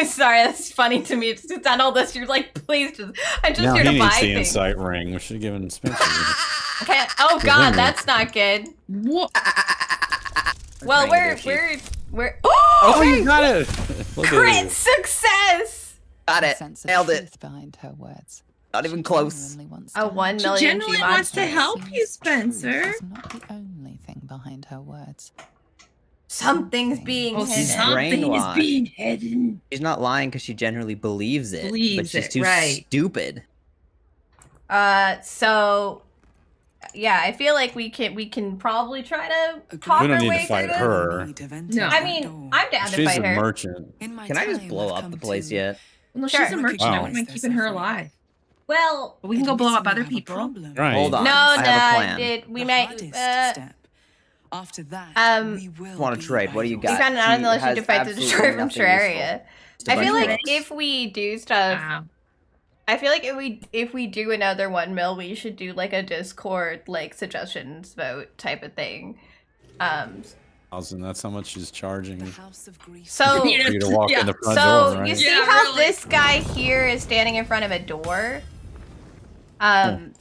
Sorry, that's funny to me. It's done all this. You're like, please just. I'm just Now here he to buy needs the things. insight ring. We should have given Spencer. Okay. Oh Good God, memory. that's not good. What? Well, trying to we're do we're. Oh, you got it! Look Crit at you. success. got it. sense of Nailed it. truth behind her words. Not even close. Genuinely wants A to 1 help. million Genuinely Gmod wants to points. help you, Truth Spencer. is not the only behind her words. Something's being Oh, hidden. something is Brainwashed. being hidden. She's not lying because she generally believes it. But Believes she's it, too right. stupid. So yeah, I feel like we can probably try to Agreed. talk We don't our need to way fight through her. this. No. I mean, I'm down to She's fight a her. merchant. In my Can I just time, blow I've up come the place to yet? Well, no, Sure. she's a merchant. I Wow. wouldn't mind keeping her alive. Well, But we can go blow up admitting other you have a people. problem. Right. Hold on. no, I have a nah, plan. we The might. hardest step. After that, we will Want to be trade? What do you idols. We got? found out She unless you has defeat the absolutely destroyer from nothing Terraria. useful. I feel bunch of like it. if we do stuff, Wow. I feel like if we do another 1 mil, we should do like a Discord like suggestions vote type of thing. That's how much she's charging The House of Grief. So for you to walk in the front so door, right? you see Yeah, how really. this guy here is standing in front of a door?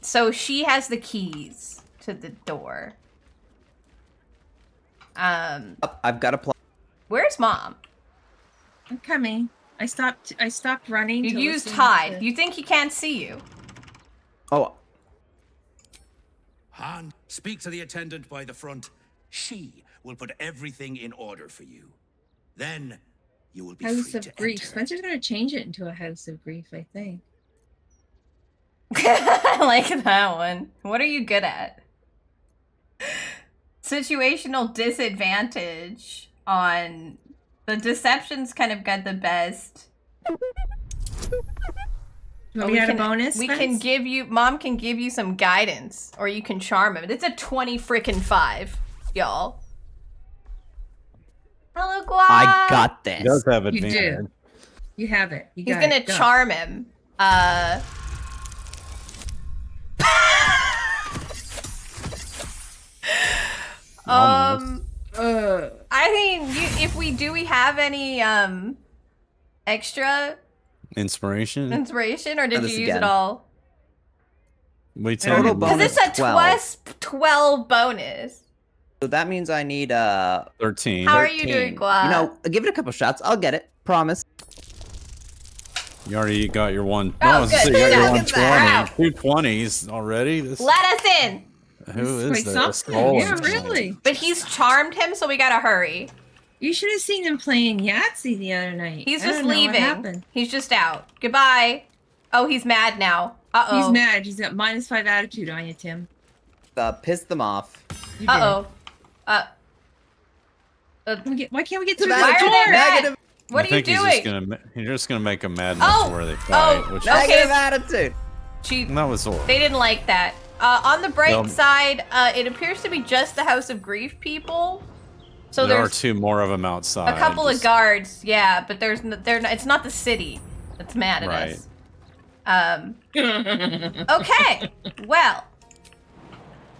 So she has the keys to the door. I've got a plan. Where's mom? I'm coming. I stopped running. You to used listen hide. to- You think he can't see you? Oh, Han, speak to the attendant by the front. She will put everything in order for you. Then you will be House free of to Grief. enter. Spencer's gonna change it into a House of Grief, I think. I like that one. What are you good at? Situational disadvantage on the deception's kind of got the best. You want me to add a bonus? We Spence? can give you, mom can give you some guidance, or you can charm him. It's a 20-5, y'all. Hello, Guap. I got this. He does have You advantage. do. You have it. You He's got gonna it. Go. charm him. Almost. I mean, if we have any extra Inspiration? inspiration, or did Try you this use it again. all? Wait till Total you- Because bonus it's a 12. 12 bonus. So that means I need 13. How are you 13. doing, Guap? You know, give it a couple shots. I'll get it. Promise. You already got your one. Oh, no, I was gonna good. say you got your Look at that. 120. 220s already. This, Let us in. who is Quite this? something. Oh, Yeah, it's- really. But he's charmed him, so we gotta hurry. You should have seen him playing Yahtzee the other night. He's I just don't know what leaving. happened. He's just out. Goodbye. Oh, he's mad now. Uh-oh. He's mad. He's got -5 attitude on you, Tim. Piss them off. You did. Uh-oh. Why can't we get through Why the are door? they mad? Negative, What I are you think doing? He's just gonna make them mad enough Oh! to where they fight. Oh, Which no. Okay. negative attitude. that was horrible. They didn't like that. On the bright Well- side, it appears to be just the House of Grief people. So there are there's 2 more of them outside. a couple of just- guards, yeah, but it's not the city that's mad at Right. us. Okay, well,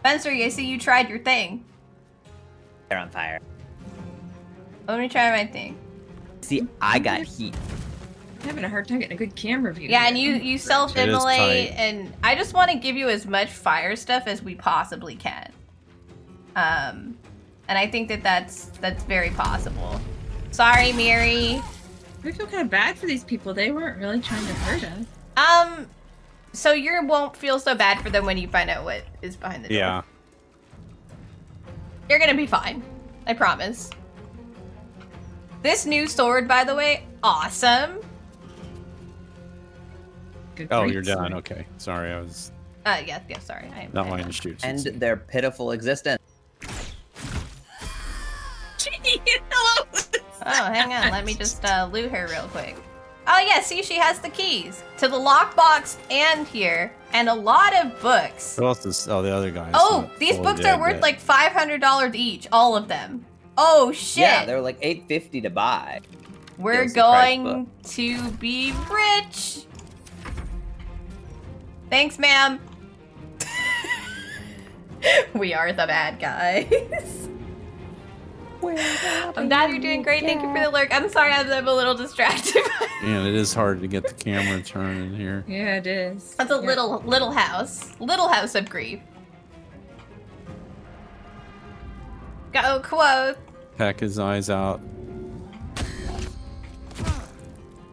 Spencer, I see you tried your thing. They're on fire. Let me try my thing. See, I got heat. I'm having a hard time getting a good camera view. Yeah, and here. you self-immolate, tight. and I just want to give you as much fire stuff as we possibly can. And I think that's very possible. Sorry, Miri. I feel kind of bad for these people. They weren't really trying to hurt us. So you won't feel so bad for them when you find out what is behind the door. Yeah. You're gonna be fine. I promise. This new sword, by the way, awesome. Good Oh, grief. you're done. Okay. Sorry, I was Yeah, sorry. not wanting to shoot. End their pitiful existence. Hello. Oh, hang on. Let me just loot her real quick. Oh, yeah, see, she has the keys to the lockbox and here, and a lot of books. Who else is? Oh, the other guy. Oh, these books are worth like $500 each, all of them. Oh, shit. Yeah, they're like $8.50 to buy. We're Feels the price going to be rich. Thanks, ma'am. We are the bad guys. I'm glad you're doing great. Thank you for the lurk. I'm sorry I'm a little distracted. And it is hard to get the camera turning here. Yeah, it is. That's a Yeah. little house of grief. Go quote. Peck his eyes out.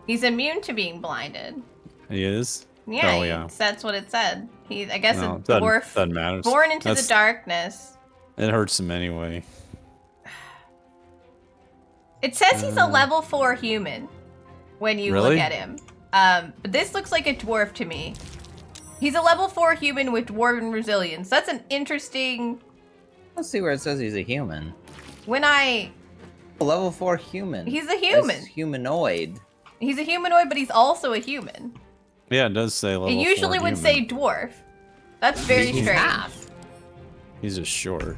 He's immune to being blinded. He is. Yeah, Oh, yeah. that's what it said. He's, I guess, No, a it doesn't dwarf matter. born into the That's- darkness. It hurts him anyway. It says he's a level 4 human when you Really? look at him. But this looks like a dwarf to me. He's a level 4 human with dwarven resilience. That's an interesting... Let's see where it says he's a human. When I... A level 4 human. He's a human. That's humanoid. He's a humanoid, but he's also a human. Yeah, it does say level It usually 4 would human. say dwarf. That's very He's strange. half. He's just short.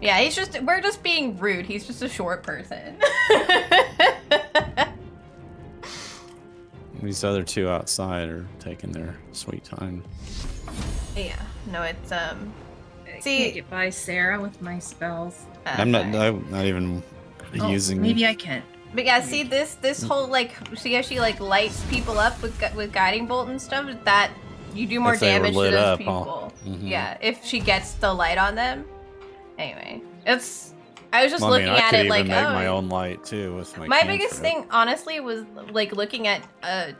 Yeah, we're just being rude. He's just a short person. These other two outside are taking their sweet time. Yeah, no, it's, I see... can't get by Sarah with my spells. I'm not even Oh, using. maybe I can. But yeah, see this whole like, see how she like lights people up with guiding bolt and stuff. That you do more If they were damage to lit those up, huh? people. Mhm. Yeah, if she gets the light on them. Anyway, it's. I was just Well, I mean, looking I at could it even like, make oh. my own light too with my. My biggest cantrip. thing, honestly, was like looking at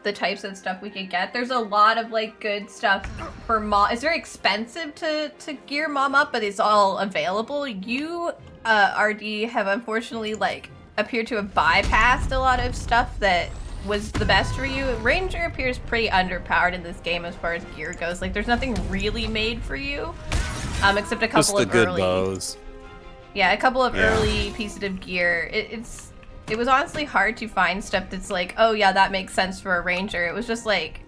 the types of stuff we could get. There's a lot of like good stuff for mom. It's very expensive to gear mom up, but it's all available. You, RD, have unfortunately like appeared to have bypassed a lot of stuff that was the best for you. Ranger appears pretty underpowered in this game as far as gear goes. Like, there's nothing really made for you, except a couple Just the of good early. bows. Yeah, a couple of Yeah. early pieces of gear. It was honestly hard to find stuff that's like, oh yeah, that makes sense for a ranger. It was just like,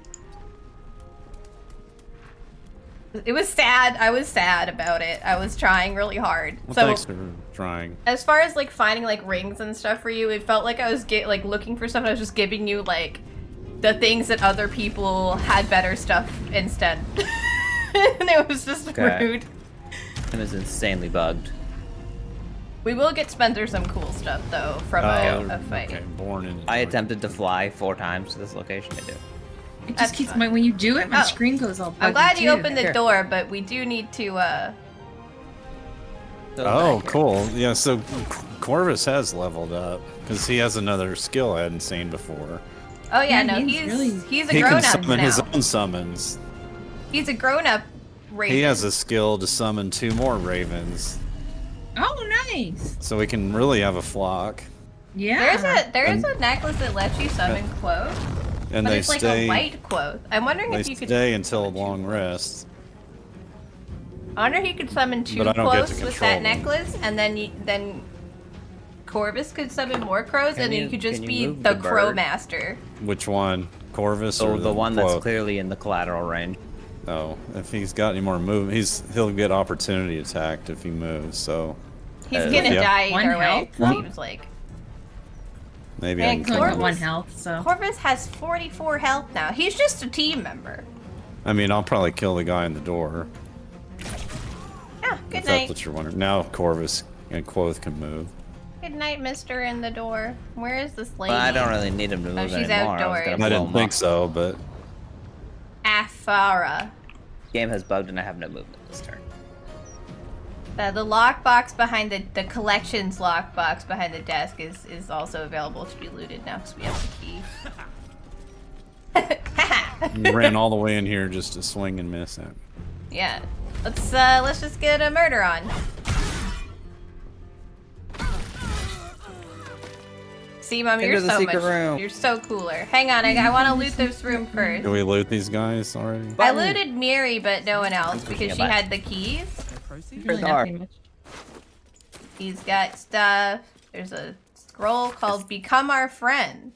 it was sad. I was sad about it. I was trying really hard. Well, So thanks for trying. as far as like finding like rings and stuff for you, it felt like I was like looking for stuff. And I was just giving you like the things that other people had better stuff instead, and it was just Okay. rude. It was insanely bugged. We will get Spencer some cool stuff though from a fight. Okay, born in. I attempted to fly 4 times to this location. I do. It That's just keeps fine. when you do it, my Oh. screen goes all buggy I'm glad you too. opened the Here. door, but we do need to, So Oh, back here. cool. Yeah, so Corvus has leveled up because he has another skill I hadn't seen before. oh yeah, Yeah, no, he's he's really- he's a He can grown-up summon now. his own summons. He's a grown-up raven. He has a skill to summon 2 more ravens, Oh, nice. so we can really have a flock. Yeah. There is And- a necklace that lets you summon quoth, And but they it's like stay. a white quoth. I'm wondering They if you could. stay until long rest. I wonder if you could summon 2 But I don't get to quoths with control that them. necklace, and then Corvus could summon more crows, Can and then you- you could just can be you move the the crow bird? master. Which one? Corvus So or the one that's quote? clearly in the collateral range. Oh, if he's got any more movement, he'll get opportunity attacked if he moves. So He's Uh, gonna yeah. die One either way. health? Seems like maybe Man, I He's can only kill got him. 1 health, so. Corvus has 44 health now. He's just a team member. I mean, I'll probably kill the guy in the door. Yeah. Good If night. that's what you're wondering. Now Corvus and Quoth can move. Good night, Mister in the door. Where is this lady? Well, I don't really need him to move she's anymore. I was outdoors. gonna I blow didn't him think up. so, but Afara. Game has bugged and I have no movement this turn. The lockbox behind the collections lockbox behind the desk is also available to be looted now because we have the key. you ran all the way in here just to swing and miss it. Yeah. Let's just get a murder on. See, Mom, Into you're the so secret much. room. You're so cooler. Hang on, I want to loot this room first. Can we loot these guys already? I looted Miri, but no one else because she Bye. had the keys. Really the door. nothing much. He's got stuff. There's a scroll called Become Our Friend.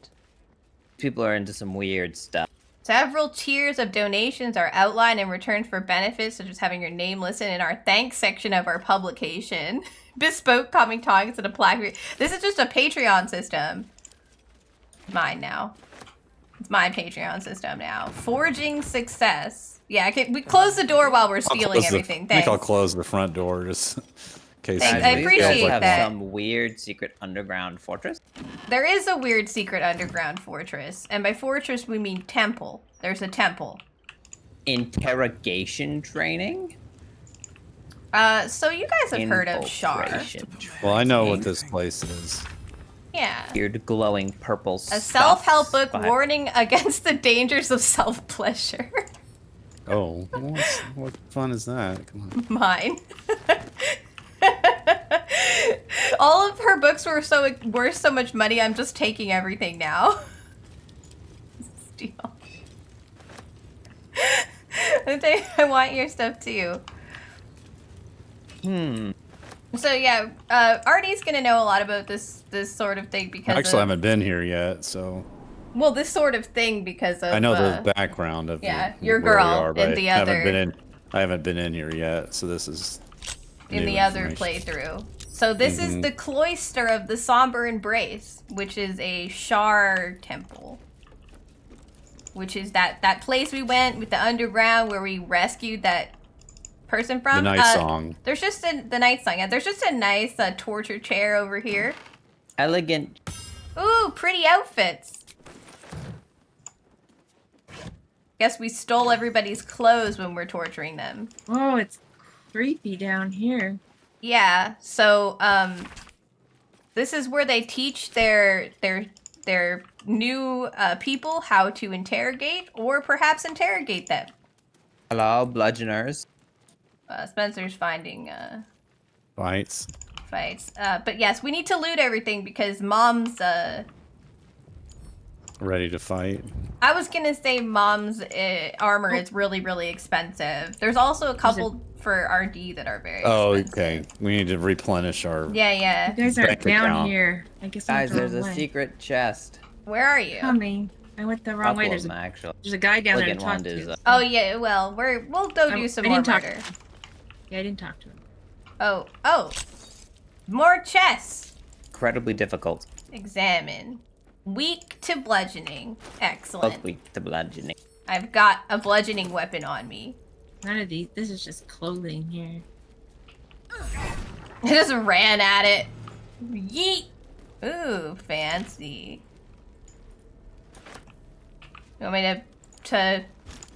People are into some weird stuff. Several tiers of donations are outlined in return for benefits, such as having your name listed in our thanks section of our publication. Bespoke comic talks and a plaque. This is just a Patreon system. Mine now. It's my Patreon system now. Forging success. Yeah, we close the door while we're stealing everything. I think I'll Thanks. close the front door just in case. Thanks. somebody I appreciate feels like that. Some weird secret underground fortress. There is a weird secret underground fortress, and by fortress we mean temple. There's a temple. Interrogation training. So you guys have heard of Shar. Infiltration Well, I know what training. this place is. Yeah. Weird glowing purple A stuff self-help book behind- warning against the dangers of self-pleasure. Oh, what fun is that? Come on. Mine. All of her books were worth so much money. I'm just taking everything now. Steal. I want your stuff too. So yeah, Artie's gonna know a lot about this sort of thing because Actually, I haven't been here yet, so. Well, this sort of thing because of I know the background of your where we girl are, but in the I other haven't been in here yet, so this is in new the other information. playthrough. So this is the cloister of the Somber Embrace, which is a Shar temple. Which is that place we went with the underground where we rescued that person from. The night song. There's just the night song. Yeah, there's just a nice torture chair over here. Elegant. Ooh, pretty outfits. Guess we stole everybody's clothes when we're torturing them. Oh, it's creepy down here. Yeah, so this is where they teach their new people how to interrogate or perhaps interrogate them. Hello, bludgeoners. Spencer's finding Fights. fights. But yes, we need to loot everything because Mom's Ready to fight. I was gonna say Mom's armor is really, really expensive. There's also a couple for RD that are very expensive. Okay. We need to replenish our. Yeah. You guys are Bank down account. here. I guess Guys, I'm there's a way. secret chest. Where are you? Coming. I went the wrong way. Couple There's of them, a, actually. there's a guy down there to Elegant talk one is, to. Oh yeah, well, we'll go do some I more didn't talk murder. Yeah, I didn't talk to him. Oh. More chests. Incredibly difficult. Examine. Weak to bludgeoning. Both Excellent. weak to bludgeoning. I've got a bludgeoning weapon on me. None of these. This is just clothing here. I just ran at it. Yeet. Ooh, fancy. You want me to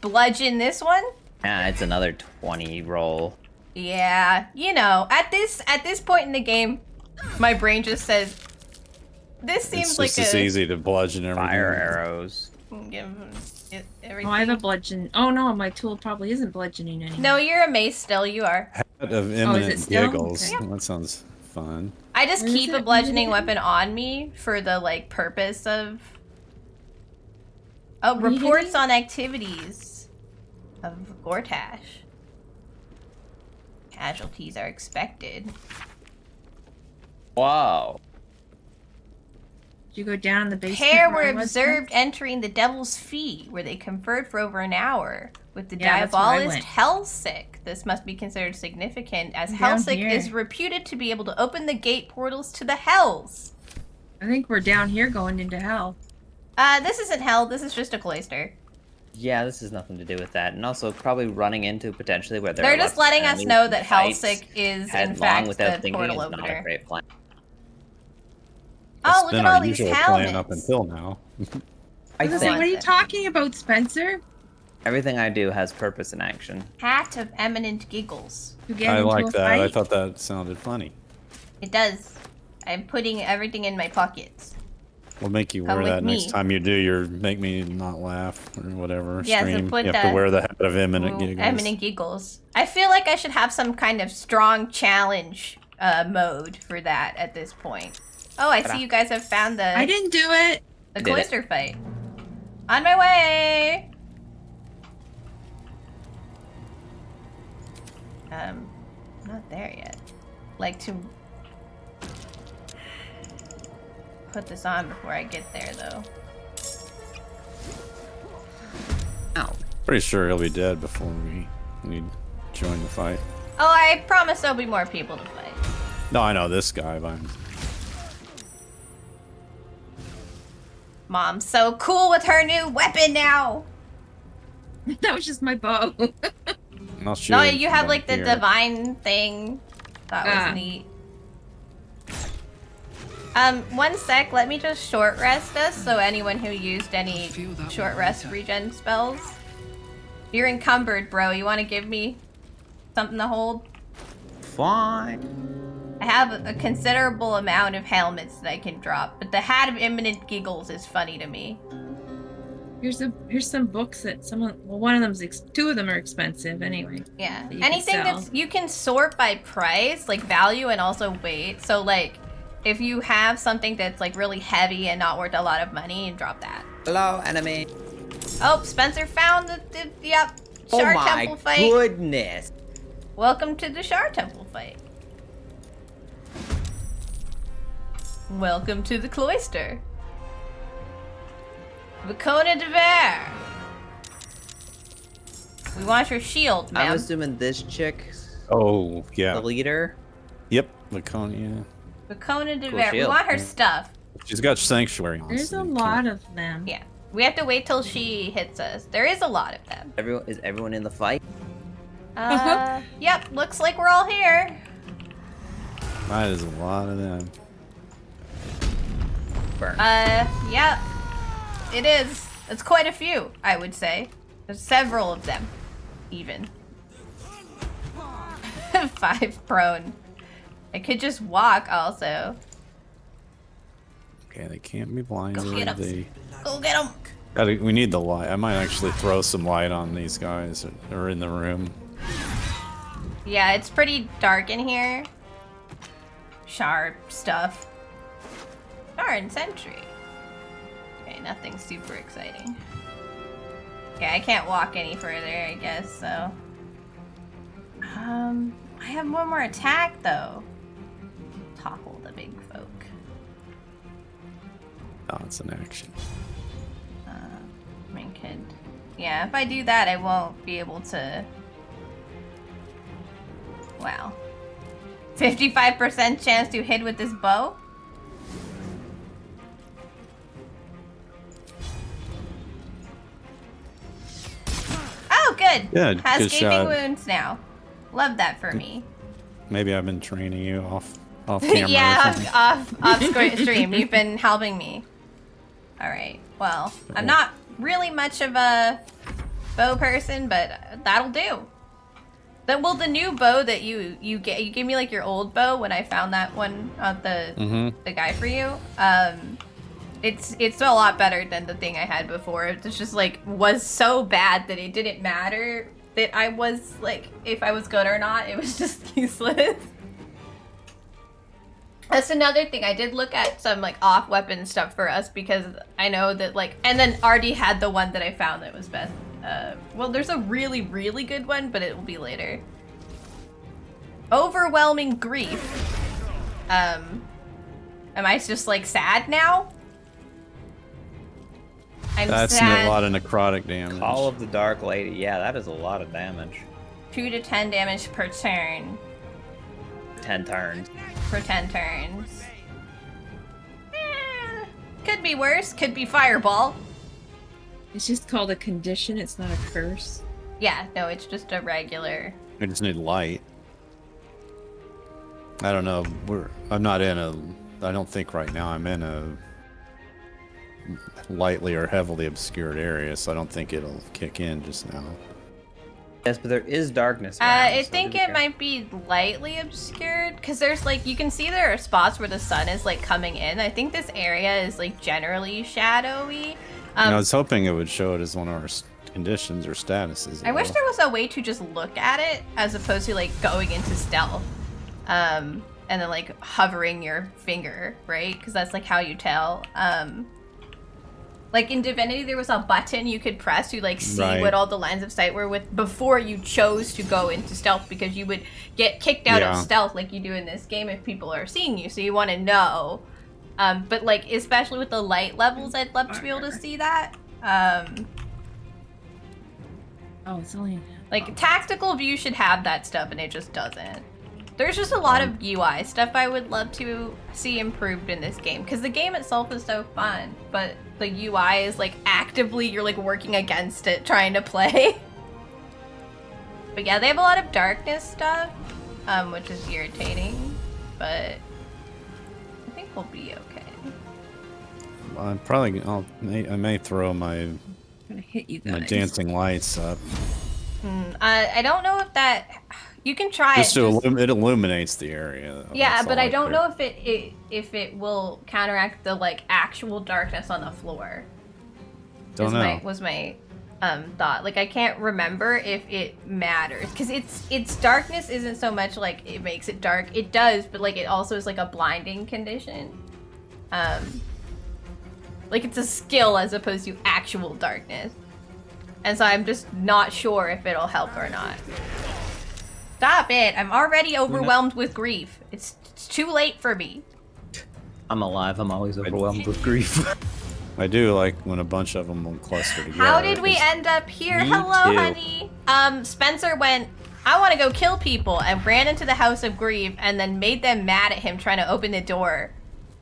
bludgeon this one? Yeah, it's another 20 roll. Yeah, you know, at this point in the game, my brain just says, this seems It's like just as easy to bludgeon everything. Fire arrows. everything. Oh, I have a bludgeon. Oh no, my tool probably isn't bludgeoning anymore. No, you're a mace still, you are. Of imminent still? giggles. Okay. That sounds fun. I just Where is keep a it? bludgeoning weapon on me for the, like, purpose of... Oh, What are you reports hitting? on activities of Gortash. Casualties are expected. Whoa. Did you go down in the basement? Pair where were I was observed entering the Devil's Fee, where they conferred for over an hour with the Yeah, that's where I diabolist went. Hellsick. This must be considered significant, as Down Hellsick here. is reputed to be able to open the gate portals to the Hells. I think we're down here going into hell. This isn't hell, this is just a cloister. Yeah, this has nothing to do with that. And also probably running into potentially where there They're are just lots of letting us enemies know and that fights Hellsick is, in headlong fact, without the thinking portal is not a opener. great plan. Oh, That's look been at our all these usual plan helmets. up until now. I What think are you talking about, Spencer? everything I do has purpose and action. Hat of Eminent Giggles. You get I into like a that. I fight? thought that sounded funny. It does. I'm putting everything in my pockets. We'll make you Come wear with that me. next time you do your make me not laugh or whatever Yeah, so stream. put You have to the- wear the hat of imminent Ooh, giggles. Eminent Giggles. I feel like I should have some kind of strong challenge mode for that at this point. Oh, I see you guys have found the I didn't do it. the Did it. cloister fight. On my way. Not there yet. Like to put this on before I get there, though. Ow. Pretty sure he'll be dead before we join the fight. Oh, I promise there'll be more people to fight. No, I know this guy, but I'm- Mom's so cool with her new weapon now. That was just my bow. I'll shoot No, him you from have back like the here. divine thing. That was Ah. neat. One sec. Let me just short rest us. So anyone who used any short rest regen spells, you're encumbered, bro. You want to give me something to hold? Fine. I have a considerable amount of helmets that I can drop, but the Hat of Imminent Giggles is funny to me. Here's some books that one of them's two of them are expensive anyway. Yeah. That you can Anything sell. that's you can sort by price, like value and also weight. So like if you have something that's like really heavy and not worth a lot of money, drop that. Hello, enemy. Oh, Spencer found the yep, Oh Shard my Temple fight. goodness. Welcome to the Shard Temple fight. Welcome to the cloister. Vicona de Ver. We want your shield, I'm ma'am. assuming this chick, Oh, yeah. the leader. Yep, Laconia. Vicona de Cool Ver. We shield. want her stuff. She's got Sanctuary on. There's so a you lot can't- of them. Yeah. We have to wait till she hits us. There is a lot of them. Is everyone in the fight? Yep, looks like we're all here. That is a lot of them. Burn. Yep. It is. It's quite a few, I would say. There's several of them, even. 5 prone. I could just walk also. Okay, they can't be blinded. Go get 'em. They... Go get them. We need the light. I might actually throw some light on these guys that are in the room. Yeah, it's pretty dark in here. Sharp stuff. Darn sentry. Okay, nothing super exciting. Okay, I can't walk any further, I guess, so. I have one more attack though. Topple the big folk. Oh, it's an action. I mean, yeah, if I do that, I won't be able to. Wow. 55% chance to hit with this bow? Oh, good. Good, Has good gaping shot. wounds now. Love that for me. Maybe I've been training you off camera. Or Yeah, something. off stream. You've been helping me. Alright, well, I'm not really much of a bow person, but that'll do. The new bow that you gave me like your old bow when I found that one the guy for you. It's a lot better than the thing I had before. It's just like was so bad that it didn't matter that I was like if I was good or not. It was just useless. That's another thing. I did look at some like off weapon stuff for us because I know that like, and then Artie had the one that I found that was best. Well, there's a really, really good one, but it will be later. Overwhelming grief. Am I just like sad now? I'm That's sad. a lot of necrotic damage. Call of the Dark Lady. Yeah, that is a lot of damage. 2 to 10 damage per turn. 10 turns. For 10 turns. Could be worse. Could be fireball. It's just called a condition, it's not a curse. Yeah, no, it's just a regular. I just need light. I don't know. I'm not in a. I don't think right now I'm in a lightly or heavily obscured area, so I don't think it'll kick in just now. Yes, but there is darkness around, I so think be it careful. might be lightly obscured because there's like you can see there are spots where the sun is like coming in. I think this area is like generally shadowy. I was hoping it would show it as one of our conditions or statuses. I wish there was a way to just look at it as opposed to like going into stealth, and then like hovering your finger, right? Because that's like how you tell. Like in Divinity, there was a button you could press to like see Right. what all the lines of sight were with before you chose to go into stealth because you would get kicked out of Yeah. stealth like you do in this game if people are seeing you. So you want to know. But like especially with the light levels, I'd love to be able to see that. Oh, it's only... Like tactical view should have that stuff and it just doesn't. There's just a lot of UI stuff I would love to see improved in this game because the game itself is so fun, but the UI is like actively you're like working against it trying to play. But yeah, they have a lot of darkness stuff, which is irritating, but I think we'll be okay. I'm probably. I may throw my I'm gonna hit you guys. my dancing lights up. I don't know if that you can try Just it. to it illuminates the area. Though. Yeah, That's but all I don't care. know if it will counteract the like actual darkness on the floor. Don't know. Was my thought. Like, I can't remember if it matters, because its darkness isn't so much like it makes it dark. It does, but like it also is like a blinding condition. Like it's a skill as opposed to actual darkness. And so I'm just not sure if it'll help or not. Stop it! I'm already overwhelmed with grief. It's too late for me. I'm alive. I'm always overwhelmed with grief. I do like when a bunch of them will cluster together. How did we end up here? Me Hello, too. honey. Spencer went, I want to go kill people, and ran into the House of Grief, and then made them mad at him trying to open the door.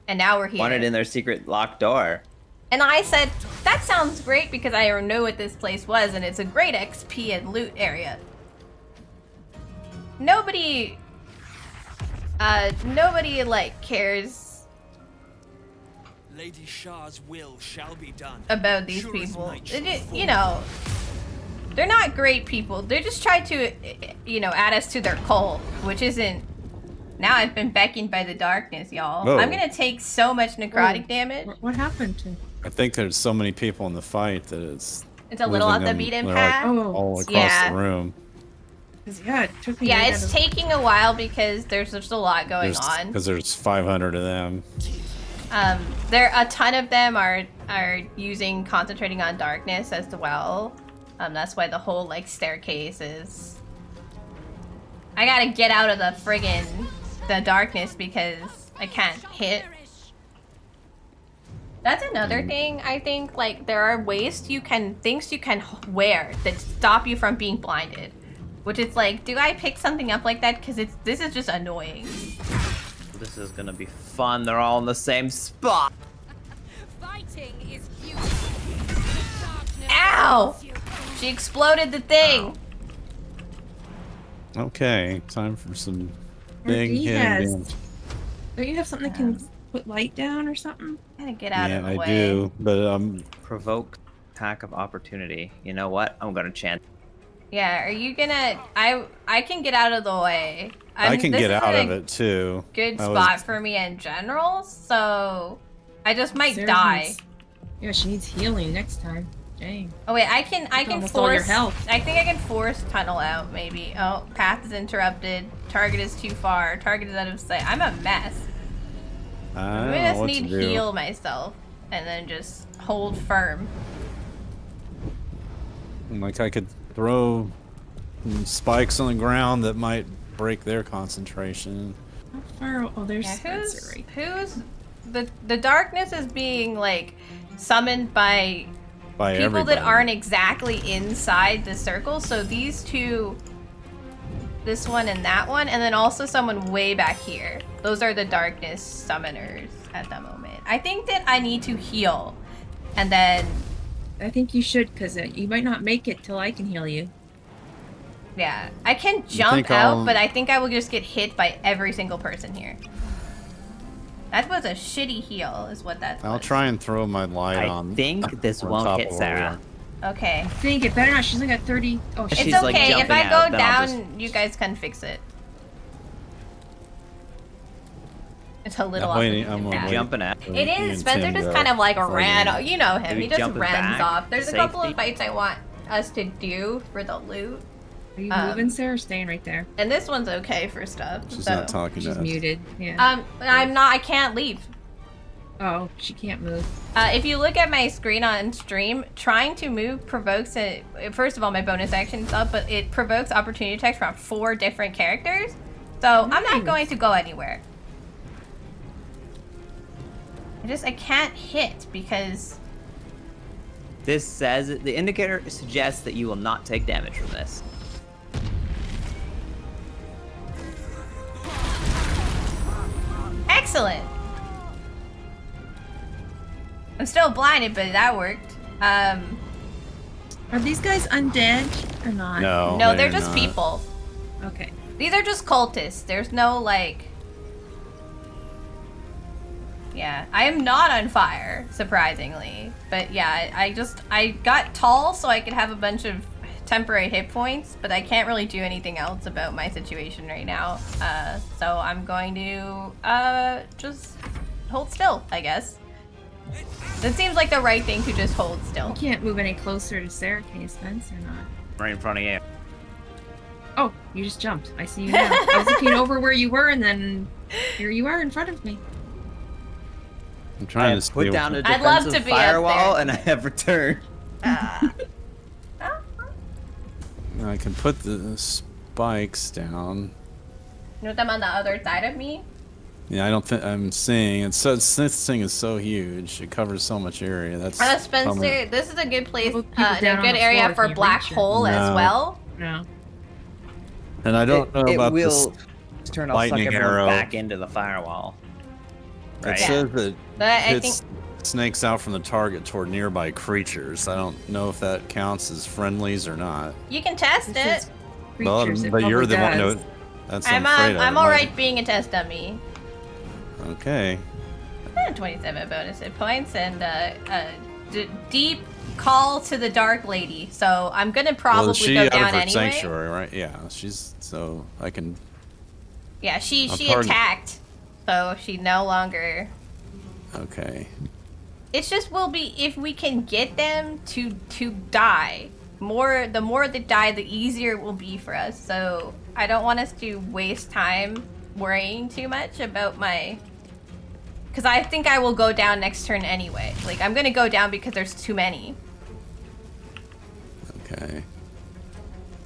And now we're here. Wanted in their secret locked door. And I said, that sounds great because I know what this place was, and it's a great XP and loot area. Nobody, like, cares Lady Shah's will shall be done. about these Sure as people. might They shall just, fall. you know, they're not great people. They just try to, you know, add us to their cult, which isn't. Now I've been beckoned by the darkness, y'all. Whoa. I'm gonna take so much necrotic damage. What happened to? I think there's so many people in the fight that it's It's a little off losing the them. beaten They're, path. like, Oh, all across yeah. the room. 'Cause, yeah, it took me. Yeah, right it's out of- taking a while because there's just a lot going on. Because there's 500 of them. There a ton of them are using concentrating on darkness as well. That's why the whole like staircase is. I gotta get out of the the darkness because I can't hit. That's another thing. I think like there are things you can wear that stop you from being blinded. Which is like, do I pick something up like that? Because this is just annoying. This is gonna be fun. They're all in the same spot. Fighting is beautiful. Ow! She exploded the thing. Okay, time for some big He hidden has- damage. Don't you have something that can put light down or something? Gotta get out of Yeah, the I way. do, but Provoke attack of opportunity. You know what? I'm gonna chant. Yeah, are you gonna? I can get out of the way. I can this get isn't out a of it too. Good I spot was- for me in general, so I just might Sarah die. needs- Yeah, she needs healing next time. Dang. Oh wait, I can almost all your force. health. I think I can force tunnel out maybe. Oh, path is interrupted. Target is too far. Target is out of sight. I'm a mess. I I don't know just what need to do. heal myself and then just hold firm. Like I could throw spikes on the ground that might break their concentration. How far? Oh, there's Yeah, Spencer right who's the darkness is being like summoned by By people everybody. that aren't exactly inside the circle. So these two, this one and that one, and then also someone way back here. Those are the darkness summoners at the moment. I think that I need to heal, and then I think you should, because you might not make it till I can heal you. yeah, I can jump think out, I'll- but I think I will just get hit by every single person here. That was a shitty heal, is what that I'll was. try and throw my light I on. think this on won't top hit of Sarah. Okay. I think it better not. She's only got 30. Oh, She's shit. It's like okay. If jumping I out, go then I'll down, you guys can fix it. It's a little I'm off. waiting- the I'm beaten path. waiting. Jumping at. It is. Spencer just kind of like ran. You know him. Maybe He just jumping runs back, off. There's a couple of safety. fights I want us to do for the loot, Are you moving, Sarah? Or staying right there? and this one's okay for stuff. She's so. not talking to She's us. muted. Yeah. I'm not. I can't leave. Oh, she can't move. If you look at my screen on stream, trying to move provokes a. First of all, my bonus action's up, but it provokes opportunity attacks from 4 different characters. So I'm not Nice. going to go anywhere. I can't hit because This says the indicator suggests that you will not take damage from this. excellent. I'm still blinded, but that worked. Are these guys undead or not? No. No, they're they're just not. people. Okay. These are just cultists. There's no like. Yeah, I am not on fire, surprisingly. But yeah, I got tall so I could have a bunch of temporary hit points, but I can't really do anything else about my situation right now. So I'm going to just hold still, I guess. That seems like the right thing to just hold still. You can't move any closer to Sarah, can you, Spence, or not? Right in front of you. Oh, you just jumped. I see you now. I was looking over where you were, and then here you are in front of me. I'm trying to put down a I'd love defensive to be up firewall, there. and I have returned. I can put the spikes down. You know them on the other side of me? Yeah, I don't think I'm seeing. It's so this thing is so huge. It covers so much area. That's Spencer, probably- this is a good place, People down a on good the area floor, for can you black reach it? hole as No. well. No. And I don't know it about will this. turn. I'll suck lightning everyone arrow. back into the firewall. It Right. says that But I hits think snakes out from the target toward nearby creatures. I don't know if that counts as friendlies or not. you can test This it. is creatures. It but you're the probably one does. who. That's I'm afraid of. I'm It might- alright being a test dummy. Okay. 27 bonus hit points and deep call to the dark lady. So I'm gonna probably Well, she go out down of her anyway. sanctuary, right? Yeah, she's so I can. Yeah, she I'll she target- attacked, so she no longer. Okay. It's just will be if we can get them to die. The more they die, the easier it will be for us. So I don't want us to waste time worrying too much about my. Because I think I will go down next turn anyway. Like I'm gonna go down because there's too many. Okay.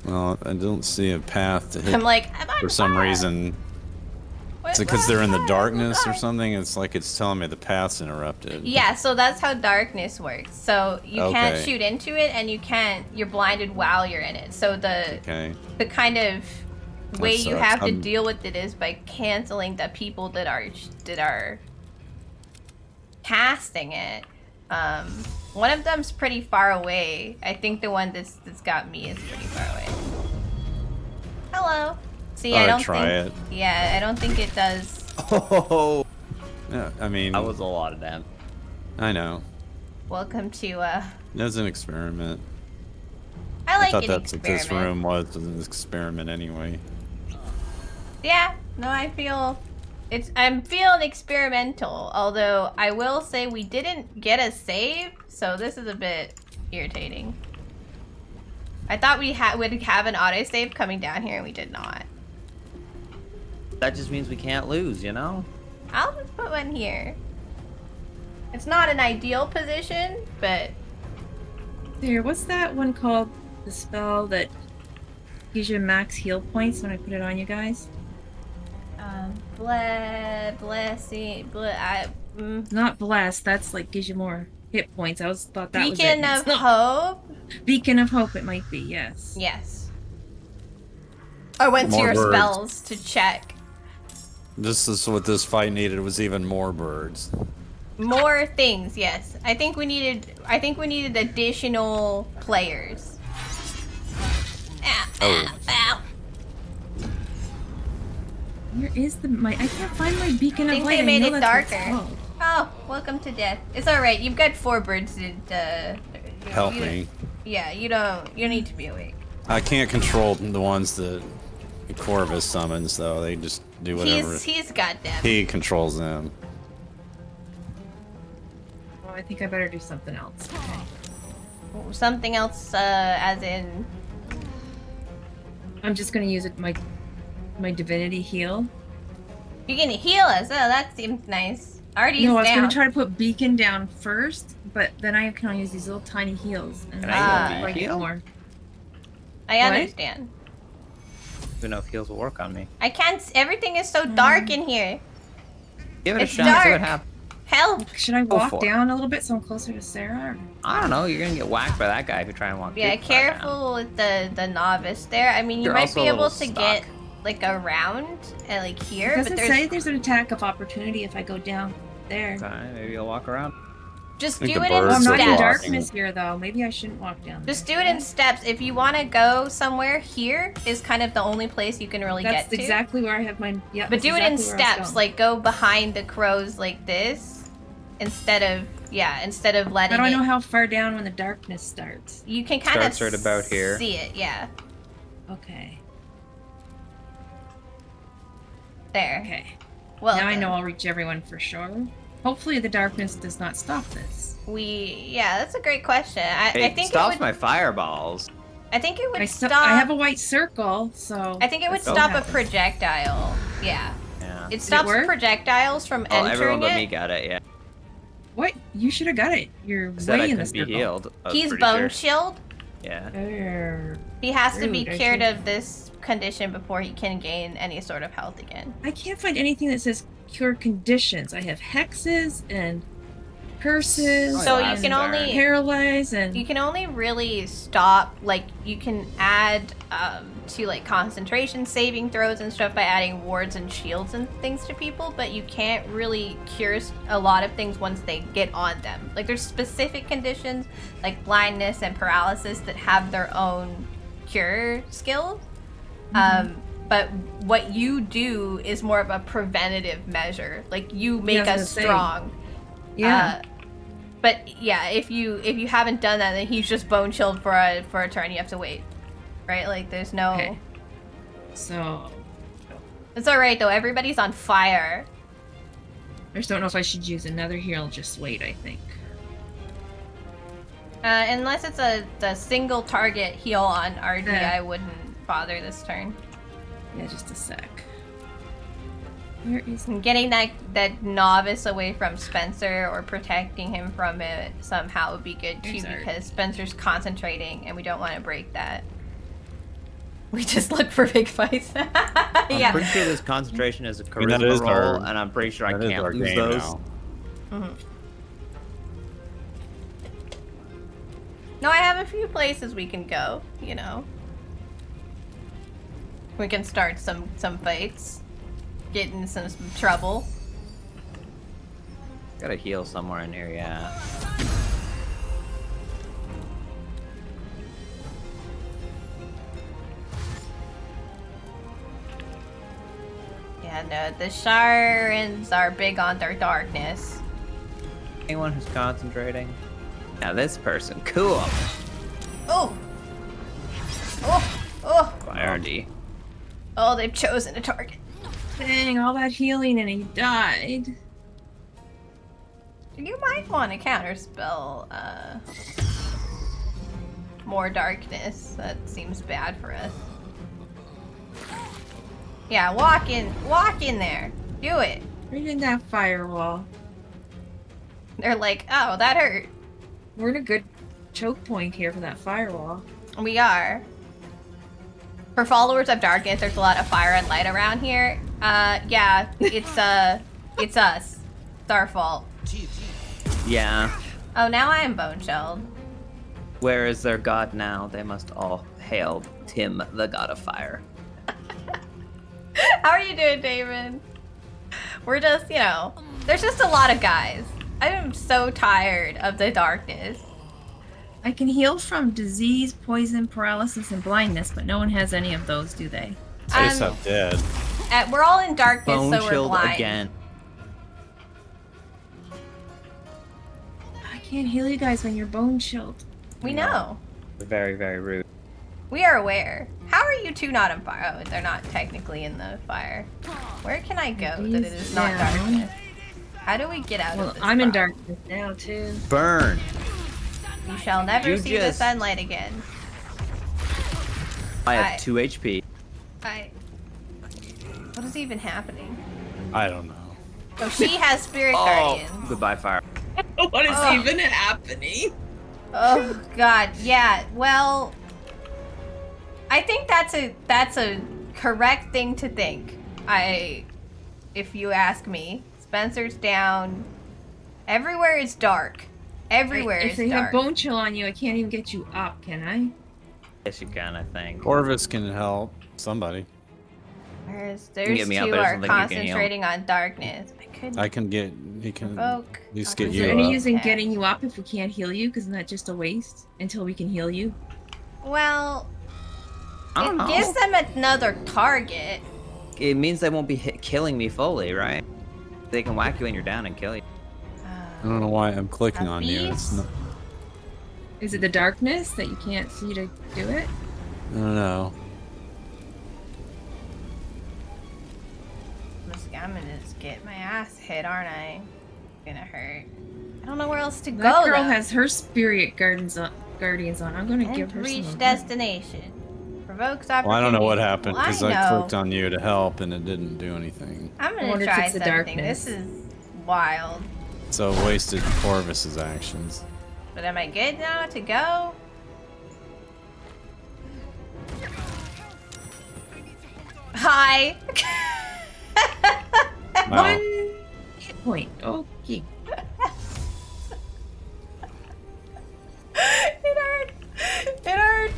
Well, I don't see a path to hit I'm like I'm on for some fire. reason. Is it because they're in the darkness or something? It's like it's telling me the path's interrupted. Yeah, so that's how darkness works. So you can't Okay. shoot into it, and you're blinded while you're in it. So the Okay. kind of way you sucks. have to I'm- deal with it is by canceling the people that are casting it. One of them's pretty far away. I think the one that's got me is pretty far away. Hello. See, I I'd don't try think. Yeah, I don't think it does. Oh, Yeah, I mean, that was a lot of them. I know. Welcome to. That's an experiment. I like I thought an that's what this experiment. room was an experiment anyway. Yeah, no, I'm feeling experimental, although I will say we didn't get a save, so this is a bit irritating. I thought we'd have an autosave coming down here and we did not. That just means we can't lose, you know? I'll just put one here. It's not an ideal position, but Here, what's that one called? The spell that gives you max heal points when I put it on you guys? Not blast. That's like gives you more hit points. I thought that was it. Beacon It's of not. Hope? Beacon of Hope. It might be. Yes. Yes. I went to More your birds. spells to check. This is what this fight needed was even more birds. More things, yes. I think we needed additional players. Ow, Oh. ow, ow. Where is I can't find my beacon I of think light. they made know it that's what it's darker. called. Oh, welcome to death. It's alright, you've got 4 birds to Help you- me. Yeah, you don't need to be awake. I can't control the ones that Corvus summons, though. They just do whatever. He's got them. He controls them. Well, I think I better do something else. Okay. Something else, as in I'm just gonna use it my divinity heal. you're gonna heal us. Oh, that seems nice. Artie's No, I was down. gonna try to put beacon down first, but then I can only use these little tiny heals. And Can then I if I get heal? more. I What? understand. Who knows if heals will work on me. I can't. Everything is so dark in here. Give it It's a shot, see dark. what happens. Help! Should I Go walk for it. down a little bit so I'm closer to Sarah? Or... I don't know, you're gonna get whacked by that guy if you try and walk Yeah, too far down. careful with the novice there. I mean, you You're might also be a able little to stuck. get like around and like here, It but doesn't there's say there's an attack of opportunity if I go down there. Okay, maybe you'll walk around. just I think do the it in Oh, birds I'm not in blocking. steps. darkness here though. Maybe I shouldn't walk down. Just do there. it in steps. If you want to go somewhere, here is kind of the only place you can really That's get to. exactly where I have my. Yeah. But that's do it in exactly where I was steps. going. Like go behind the crows like this, instead of letting How do I it. know how far down when the darkness starts? You can kind of Starts right about here. see it. Yeah, Okay. there. Okay. Well, now I know I'll reach everyone for sure. Hopefully the darkness does not stop this. Yeah, that's a great question. I It think stops it would, my fireballs. I think it would stop. I have a white circle, so... I think it would that's what stop a happens. projectile. Yeah. Yeah. It stops work? projectiles from Oh, everyone entering but it. me got it, yeah. What? You should have got it. You're Said I way in the couldn't be circle. healed. I was He's pretty bone sure. chilled. Yeah. He has to be Rude, I cured think. of this condition before he can gain any sort of health again. I can't find anything that says cure conditions. I have hexes and curses. So you and can only paralyze and you can only really stop, like, you can add to like concentration saving throws and stuff by adding wards and shields and things to people, but you can't really cure a lot of things once they get on them. Like, there's specific conditions like blindness and paralysis that have their own cure skills. But what you do is more of a preventative measure. Like, you make Yeah, I was us gonna say. strong. yeah. But yeah, if you haven't done that, then he's just bone chilled for a turn. You have to wait, right? Like, there's no. Okay. So It's all right though. Everybody's on fire. I just don't know if I should use another heal. Just wait. I think. Unless it's the single target heal on RD, Yeah. I wouldn't bother this turn. Yeah, just a sec. Where is? And getting that novice away from Spencer or protecting him from it somehow would be good too, Here's our- because Spencer's concentrating and we don't want to break that. We just look for big fights. I'm Yeah. pretty sure this concentration is a mean, that charisma is roll, our- and I'm pretty sure I That is our can't lose game those. now. No, I have a few places we can go, you know. We can start some fights. Get in some trouble. Gotta heal somewhere in here, yeah. Yeah, no, the Sharans are big on their darkness. Anyone who's concentrating? Now this person, cool. Oh! Oh! Oh! By RD. Oh, they've chosen a target. Dang, all that healing and he died. You might want to counterspell, more darkness. That seems bad for us. Yeah, walk in there. Do it. Right in that firewall. They're like, oh, that hurt. We're in a good choke point here for that firewall. We are. For followers of darkness, there's a lot of fire and light around here. Yeah, it's us. It's our fault. Yeah. Oh, now I am bone shelled. Where is their god now? They must all hail Tim, the god of fire. How are you doing, David? We're just, you know, there's just a lot of guys. I am so tired of the darkness. I can heal from disease, poison, paralysis, and blindness, but no one has any of those, do they? I just have dead. We're all in darkness, Bone so we're chilled blind. again. I can't heal you guys when you're bone chilled. We know. Very, very rude. We are aware. How are you two not on fire? Oh, they're not technically in the fire. Where can I go that it is not down. darkness? How do we get out Well, of this I'm in spot? darkness now, too. Burn. You shall never You see the just- sunlight again. I have Hi. 2 HP. What is even happening? I don't know. Oh, she has spirit Oh, guardians. goodbye, fire. What is Ugh. even happening? Oh God, yeah. Well, I think that's a correct thing to think. If you ask me, Spencer's down. Everywhere is dark. Everywhere If is they dark. have bone chill on you, I can't even get you up, can I? Yes, you can, I think. Corvus can help somebody. There's get me up, two but I are don't think you can heal. concentrating on darkness. I could I can get. He can invoke. at least get Is you there any up. use in Okay. getting you up if we can't heal you? Because isn't that just a waste until we can heal you? Well, I don't it know. gives them another target. It means they won't be killing me fully, right? They can whack you when you're down and kill you. I don't know why I'm clicking A on you. It's beast? not, Is it the darkness that you can't see to do it? I don't know. I'm gonna just get my ass hit, aren't I? Gonna hurt. I don't know where else to That go. girl though. has her spirit guardians on. I'm gonna give her Reach some. of mine. destination. Provokes opportunity. Well, I don't know what happened Well, because I I know. clicked on you to help and it didn't do anything. I'm I gonna wonder if try it's the something. darkness. This is wild. So it wasted Corvus's actions. But am I good now to go? Hi. Wow. 1 hit point. Okay. It hurt. It hurt.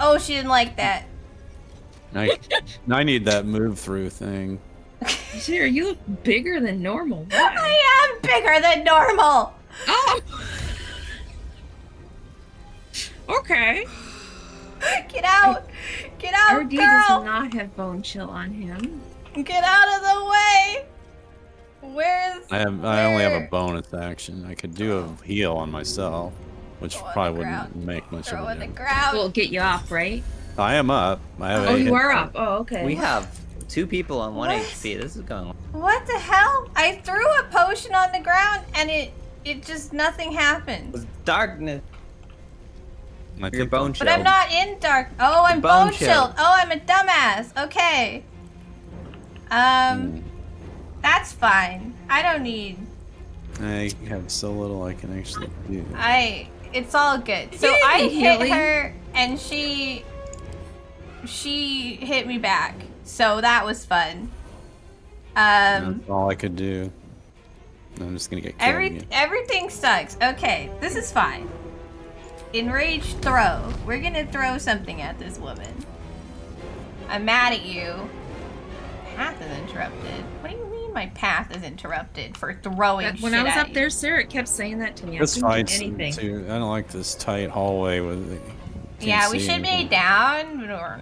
Oh, she didn't like that. I need that move through thing. Sarah, you look bigger than normal. Why? I am bigger than normal. Oh. Okay. Get out. Get out, RD does girl. not have bone chill on him. Get out of the way. Where's... I only have a where? bonus action. I could do a heal on myself, which Throw on probably the wouldn't ground. make much Throw of a on the difference. ground. Will get you off, right? I am up. I have Oh, a you hit are point. up. Oh, okay. We have 2 people on 1 What? HP. This is going. What the hell? I threw a potion on the ground and it just nothing happened. It was darkness. I Your think bone that- But I'm not in dark. Oh, I'm Bone bone chill. chilled. Oh, I'm a dumbass. Okay. That's fine. I don't need. I have so little I can actually do. It's all good. So Yay, I hit healing. her and she hit me back. So that was fun. That's all I could do. I'm just gonna get killed again. Everything sucks. Okay, this is fine. Enraged throw. We're gonna throw something at this woman. I'm mad at you. Path is interrupted. What do you mean my path is interrupted for throwing shit When I was at up there, Sarah kept saying that to me. I This couldn't do fight's anything. too. I don't like this tight hallway with. Yeah, we should be down, but we're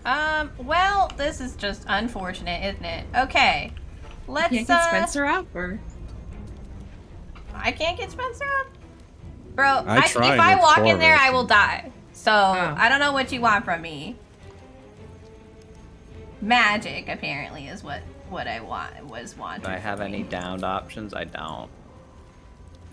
not. Well, this is just unfortunate, isn't it? Okay. Let's, Can't get Spencer up, or I can't get Spencer up? Bro, I tried if I with walk in there, Corvus. I will die. So, Oh. I don't know what you want from me. Magic, apparently, is what I was wanting. Do I have from any me. downed options? I don't.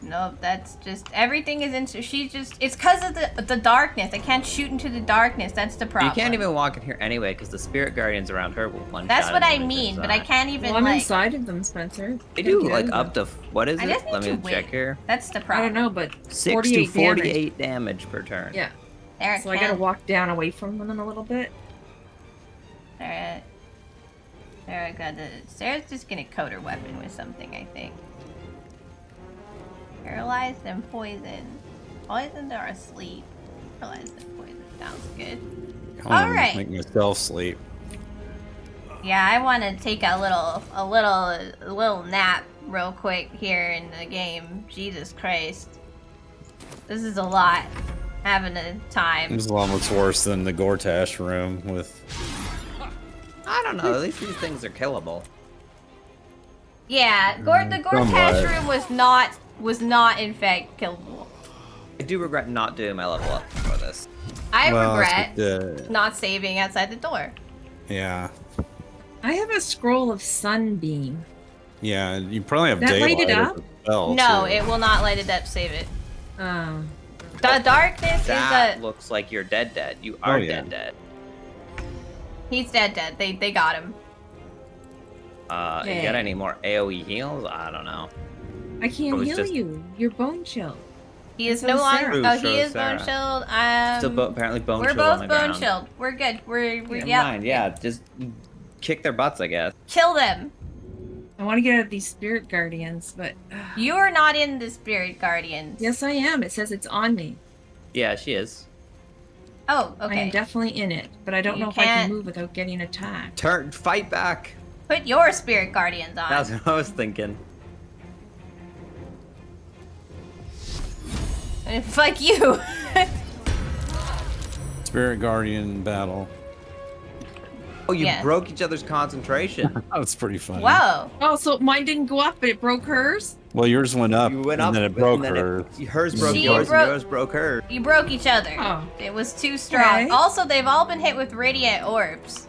Nope, that's just everything is into. It's because of the darkness. I can't shoot into the darkness. That's the problem. You can't even walk in here anyway because the spirit guardians around her will one That's shot what I enemies mean, but I inside. can't even well, I'm like. inside of them, Spencer. They do Can't like get up over. to what is I it? just need Let to me wait. check here. That's the I problem. don't know, but 6 to 48 damage. 48 damage per turn. Yeah. There it So I gotta walk down away from them a little bit. There I got the. Sarah's just gonna coat her weapon with something, I think. Paralyzed and poisoned. Poisoned or asleep. Paralyzed and poisoned. Sounds good. All right. Make myself sleep. Yeah, I want to take a little nap real quick here in the game. Jesus Christ, this is a lot. Having a time. This is almost worse than the Gortash room with. I don't know. At least these things are killable. Yeah, the Gortash somewhat. room was not in fact killable. I do regret not doing my level up for this. I Well, regret that's what not saving outside the door. yeah. I have a scroll of sunbeam. Yeah, you probably have That daylight lighted as up? a spell, No, too. it will not light it up. Save it. Oh. The darkness That is looks like you're dead. You are yeah. dead. he's dead. They got him. You Okay. got any more AoE heals? I don't know. I can't Oh, it's heal just- you. You're bone chill. He is So no is longer. Sarah. Oh, So he is is bone Sarah. chilled. Still apparently bone We're chill on both the bone ground. chilled. We're good. We're Never yeah. mind. Yeah, just kick their butts, I guess. Kill them. I want to get out of these spirit guardians, but You are not in the spirit guardians. yes, I am. It says it's on me. Yeah, she is. Oh, I am okay. definitely in it, but I don't You know if I can't- can move without getting attacked. Fight back. Put your spirit guardians on. That's what I was thinking. Fuck you. Spirit Guardian battle. Oh, you Yeah. broke each other's concentration. That's pretty funny. Whoa. Oh, so mine didn't go up, but it broke hers? Well, yours went up, You went and up, then it broke and then her. Hers broke She yours, broke- and yours broke her. You broke each other. Oh. It was too strong. Okay. Also, they've all been hit with radiant orbs.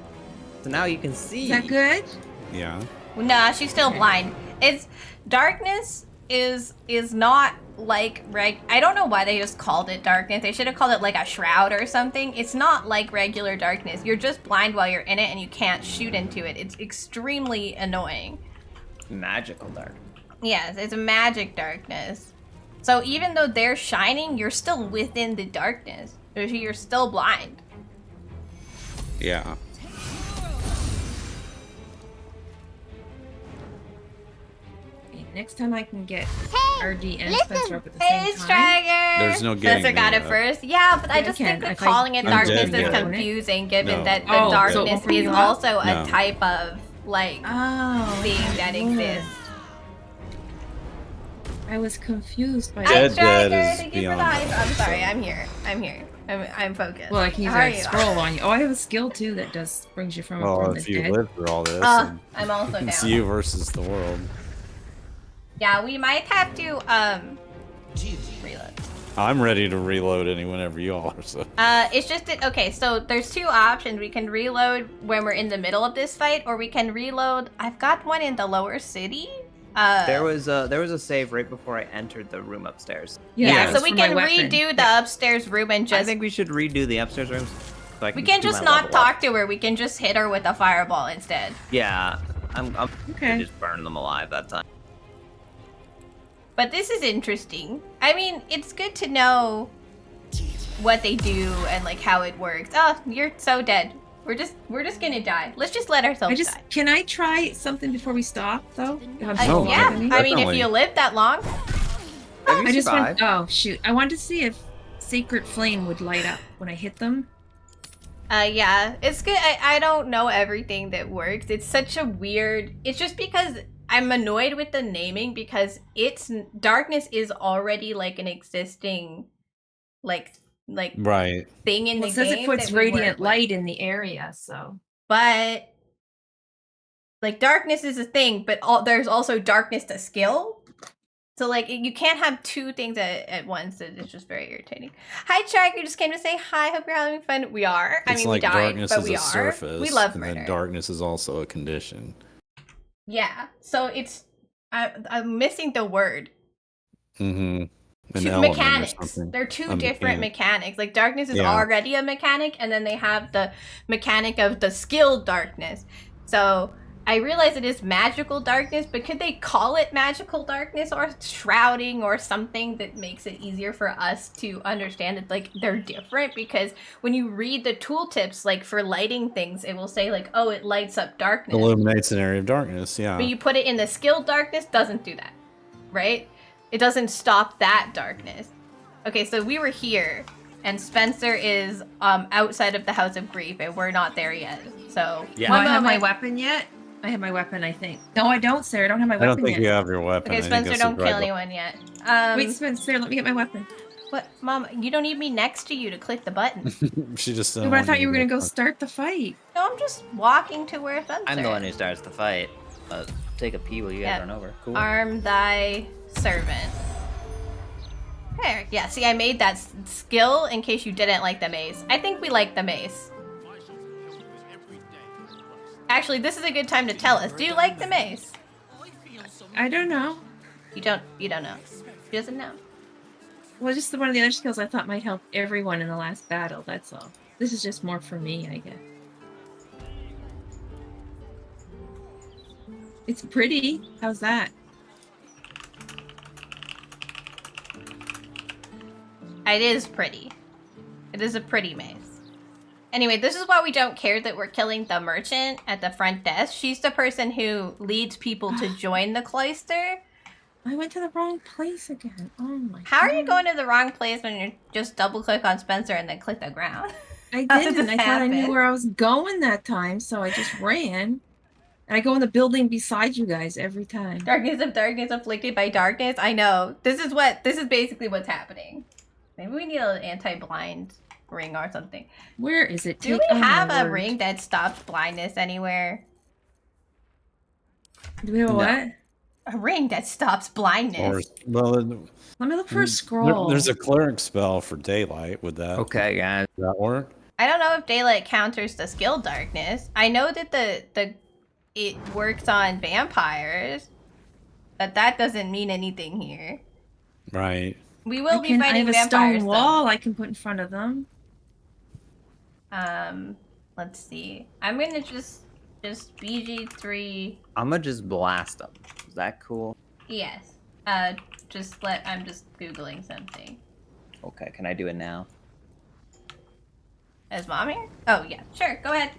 So now you can see. Is that good? Yeah. Nah, she's still blind. It's darkness is not like I don't know why they just called it darkness. They should have called it like a shroud or something. It's not like regular darkness. You're just blind while you're in it and you can't shoot into it. It's extremely annoying. Magical dark. Yes, it's magic darkness. So even though they're shining, you're still within the darkness. So you're still blind. Yeah. Okay, next time I can get RD and Spencer up at the Hey, same time. Striker! There's no getting Spencer got me it up. first. Yeah, but I Yeah, just I think can. that If I- calling it I'm darkness dead is now. confusing, given No. that the Oh, so it darkness won't bring is you up? also a No. type of, like, Oh, thing okay, that good. exists. I was confused by Dead, that. dead Striker, is thank you for beyond life. that, I'm sorry, so. I'm here. I'm focused. Well, I can use How are that you? scroll on you. Oh, I have a skill too that does brings you from Well, the if you dead. live through all this, I'm also down. it's you versus the world. Yeah, we might have to, reload. I'm ready to reload any whenever you are. So. It's just that, okay, so there's two options. We can reload when we're in the middle of this fight, or we can reload. I've got one in the lower city. There was a save right before I entered the room upstairs. Yeah, it's so we for my can weapon. redo the upstairs room and I just. think we should redo the upstairs rooms. So I We can can do just my not level up. talk to her. We can just hit her with a fireball instead. Yeah, I'm Okay. gonna just burn them alive that time. But this is interesting. I mean, it's good to know what they do and like how it works. Oh, you're so dead. We're just gonna die. Let's just let ourselves die. Can I try something before we stop though? If I'm No, still Yeah, alive, I mean? I mean, if Definitely. you live that long. Have you I just survived? want. Oh shoot! I wanted to see if Sacred Flame would light up when I hit them. Yeah, it's good. I don't know everything that works. It's such a weird. It's just because I'm annoyed with the naming because darkness is already like an existing, like Right. thing in Well, the it says game. it puts that we work radiant with. light in the area, so. But like darkness is a thing, but there's also darkness to skill. So like you can't have two things at once. It's just very irritating. Hi, Shark. You just came to say hi. Hope you're having fun. We are. I It's mean, like we died, darkness but is we a are. surface, We love and murder. then darkness is also a condition. Yeah. So it's I'm missing the word. Mm-hmm. An Two element or mechanics. something. They're two A different mechanics. Like darkness is Yeah. already a mechanic, and then they have the mechanic of the skilled darkness. So I realize it is magical darkness, but could they call it magical darkness or shrouding or something that makes it easier for us to understand it? Like they're different because when you read the tooltips, like for lighting things, it will say like, oh, it lights up darkness. Illuminates an area of darkness, yeah. But you put it in the skilled darkness, doesn't do that, right? It doesn't stop that darkness. Okay, so we were here, and Spencer is outside of the House of Grief, and we're not there yet. So Yeah. Do one I have my moment- weapon yet? I have my weapon, I think. No, I don't, Sarah. I don't have my I don't weapon think yet. you have your weapon. Okay, I think Spencer, that's don't the kill right anyone yet. Wait, Spencer, let me get my weapon. What, Mom? You don't need me next to you to click the button. button. She just. No, but I thought you were gonna go start the fight. No, I'm just walking to where Spencer. I'm the one who starts the fight. Take a pee while you guys Yeah. run over. Cool. Arm thy servant. There. Yeah. See, I made that skill in case you didn't like the mace. I think we like the mace. Actually, this is a good time to tell us. Do you like the mace? I don't know. You don't know. She doesn't know. Well, just one of the other skills I thought might help everyone in the last battle, that's all. This is just more for me, I guess. It's pretty. How's that? It is pretty. It is a pretty mace. Anyway, this is why we don't care that we're killing the merchant at the front desk. She's the person who leads people to join the cloister. I went to the wrong place again. Oh my How are you God. going to the wrong place when you just double click on Spencer and then click the ground? I How did didn't. this I thought I knew happen? where I was going that time, so I just ran. And I go in the building beside you guys every time. Darkness of darkness afflicted by darkness. I know. This is basically what's happening. Maybe we need an anti-blind ring or something. Where is it? Do we oh my have a word. ring that stops blindness anywhere? Do we have a No. what? A ring that stops Or, blindness. well, Let me look for a scroll. there's a cleric spell for daylight. Would that Okay, guys. would that work? I don't know if daylight counters the skill darkness. I know that it works on vampires, but that doesn't mean anything here. Right. We will be I fighting have a vampires stone wall I can put in front of them. though. Let's see. I'm gonna just BG3. I'm gonna just blast them. Is that cool? Yes. I'm just googling something. Okay, can I do it now? Is Mom here? Oh yeah, sure. Go ahead.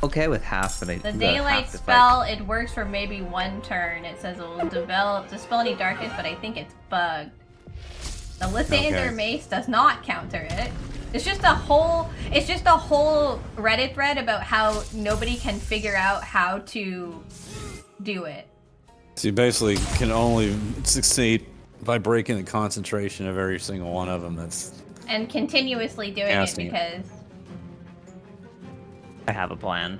Okay with half, but The daylight spell, it works for maybe 1 turn. It says it will dispel any darkness, but I think it's bugged. The Lysander Mace does not counter it. It's just a whole Reddit thread about how nobody can figure out how to do it. So you basically can only succeed by breaking the concentration of every single one of them. And continuously doing it because... I have a plan.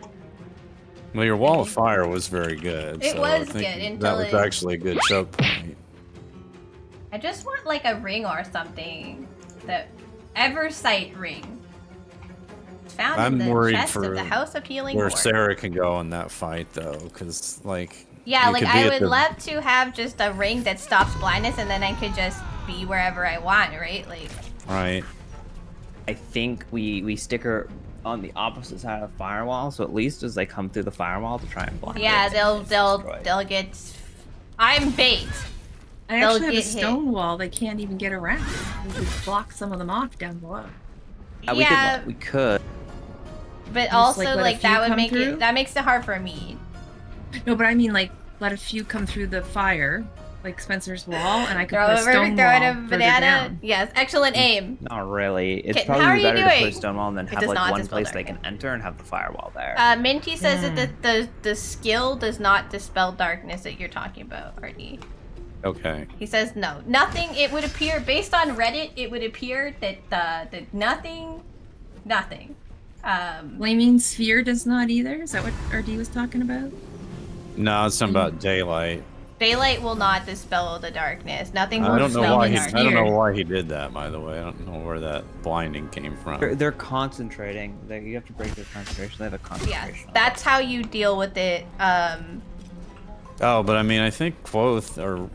Well, your wall of fire was very good. It so was I think good until that was actually a good choke point. I just want like a ring or something. The Eversight ring. It's found in the chest of the House of Healing where Ward. Sarah can go in that fight though, because like yeah, like I would love to have just a ring that stops blindness, and then I could just be wherever I want, right? Like. Right. I think we stick her on the opposite side of the firewall, so at least as they come through the firewall to try and block. Yeah, they'll get. I'm bait. I actually have a stone wall they can't even get around. We could block some of them off down below. Yeah, we could. But just, also, like that would make it. That makes it hard for me. No, but I mean, like, let a few come through the fire, like Spencer's wall, and I could throw put a stone wall a banana. down. Yes, excellent aim. Not really. It's How are probably you better to put a doing? stone wall and then It have does like not one dispel place they darkness. can enter and have the firewall there. Minty says that the skill does not dispel darkness that you're talking about, RD. Okay. He says no. Nothing. It would appear based on Reddit. It would appear that nothing. Flaming sphere does not either. Is that what RD was talking about? No, it's something about daylight. Daylight will not dispel the darkness. Nothing will I don't know dispel why the he. darkness. I don't know why he did that. By the way, I don't know where that blinding came from. They're concentrating. You have to break their concentration. They have a concentration. Yes, that's how you deal with it. Oh, but I mean, I think Quoth or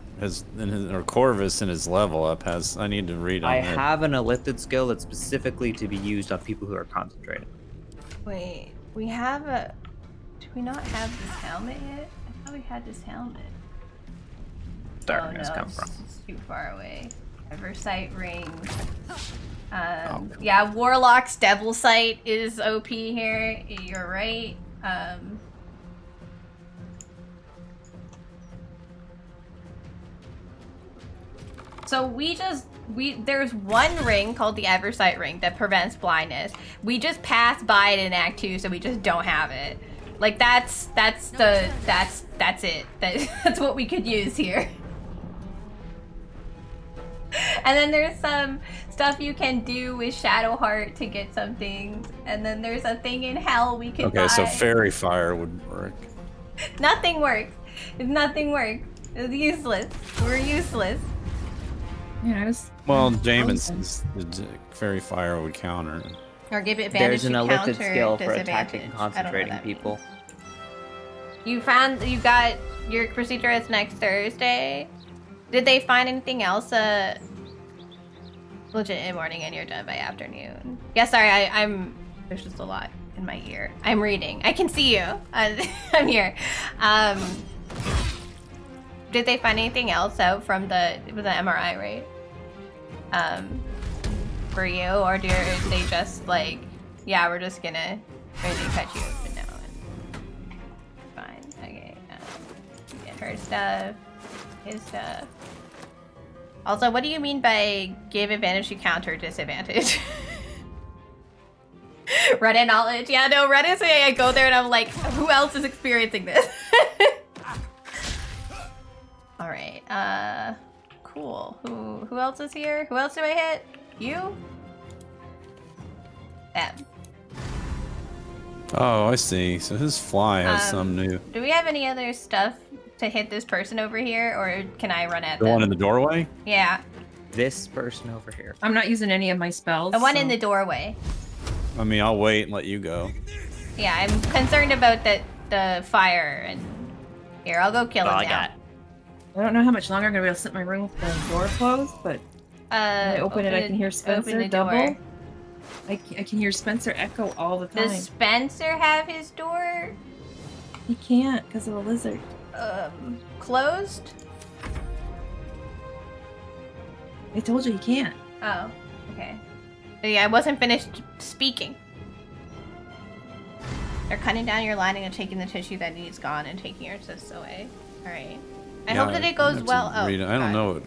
Corvus in his level up has. I need to read on I that. have an ellipted skill that's specifically to be used on people who are concentrating. Wait, we have a. Do we not have this helmet yet? I thought we had this helmet. Darkness oh, no, come from? It's too far away. Eversight ring. Yeah, Warlock's Devil Sight is OP here. You're right. So there's one ring called the Eversight ring that prevents blindness. We just passed by it in Act 2, so we just don't have it. Like that's it. That's what we could use here. And then there's some stuff you can do with Shadowheart to get some things. And then there's a thing in Hell we can buy. Okay, so fairy fire would work. Nothing works. Nothing works. It's useless. We're useless. Yeah, Well, Jameson's the fairy fire would counter. Or give it advantage There's an to ellipted counter skill for disadvantage. attacking and I don't know what concentrating that people. means. You got your procedure is next Thursday. Did they find anything else legit in morning and you're done by afternoon? Yeah, sorry, I'm there's just a lot in my ear. I'm reading. I can see you. I'm here. Did they find anything else out from it was an MRI, right? For you, or do they just like, yeah, we're just gonna ready to cut you open now and fine. Okay. Get her stuff, his stuff. Also, what do you mean by give advantage to counter disadvantage? Reddit knowledge. Yeah, no, Reddit say I go there and I'm like, who else is experiencing this? Alright, cool. Who else is here? Who else do I hit? You? Them. Oh, I see. So his fly has some new. Do we have any other stuff to hit this person over here, or can I run at The them? one in the doorway? Yeah, This person over here. I'm not using any of my spells. the one in so- the doorway. I mean, I'll wait and let you go. Yeah, I'm concerned about the fire. And here, I'll go kill That's him all I now. got. I don't know how much longer I'm gonna be able to sit in my room with the door closed, but when I open it, I can hear Spencer open the double. door. I can hear Spencer echo all the time. Does Spencer have his door He can't because of a lizard. closed? I told you he can't. Oh, okay. Yeah, I wasn't finished speaking. They're cutting down your lining and taking the tissue that needs gone and taking your cysts away. Alright. I hope that it goes well. Oh, I don't know. At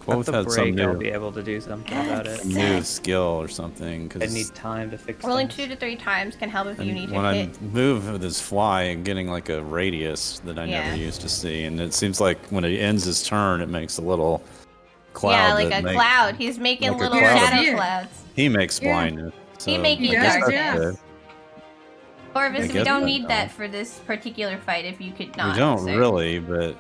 Quoth the had some break, I'll new, be able to do something about it. new skill or something. I Cause need time to fix rolling things. 2 to 3 times can help if you need when to I hit. move with his fly and getting like a radius that I Yeah. never used to see, and it seems like when it ends his turn, it makes a little cloud. Yeah, like that a make- cloud. He's making like a little cloud. shadow Yeah. clouds. He makes Yeah. blindness. He so make I you guess that's darkness. good. Corvus, we guess don't I need don't. that for this particular fight if you could not. We don't sir. really, but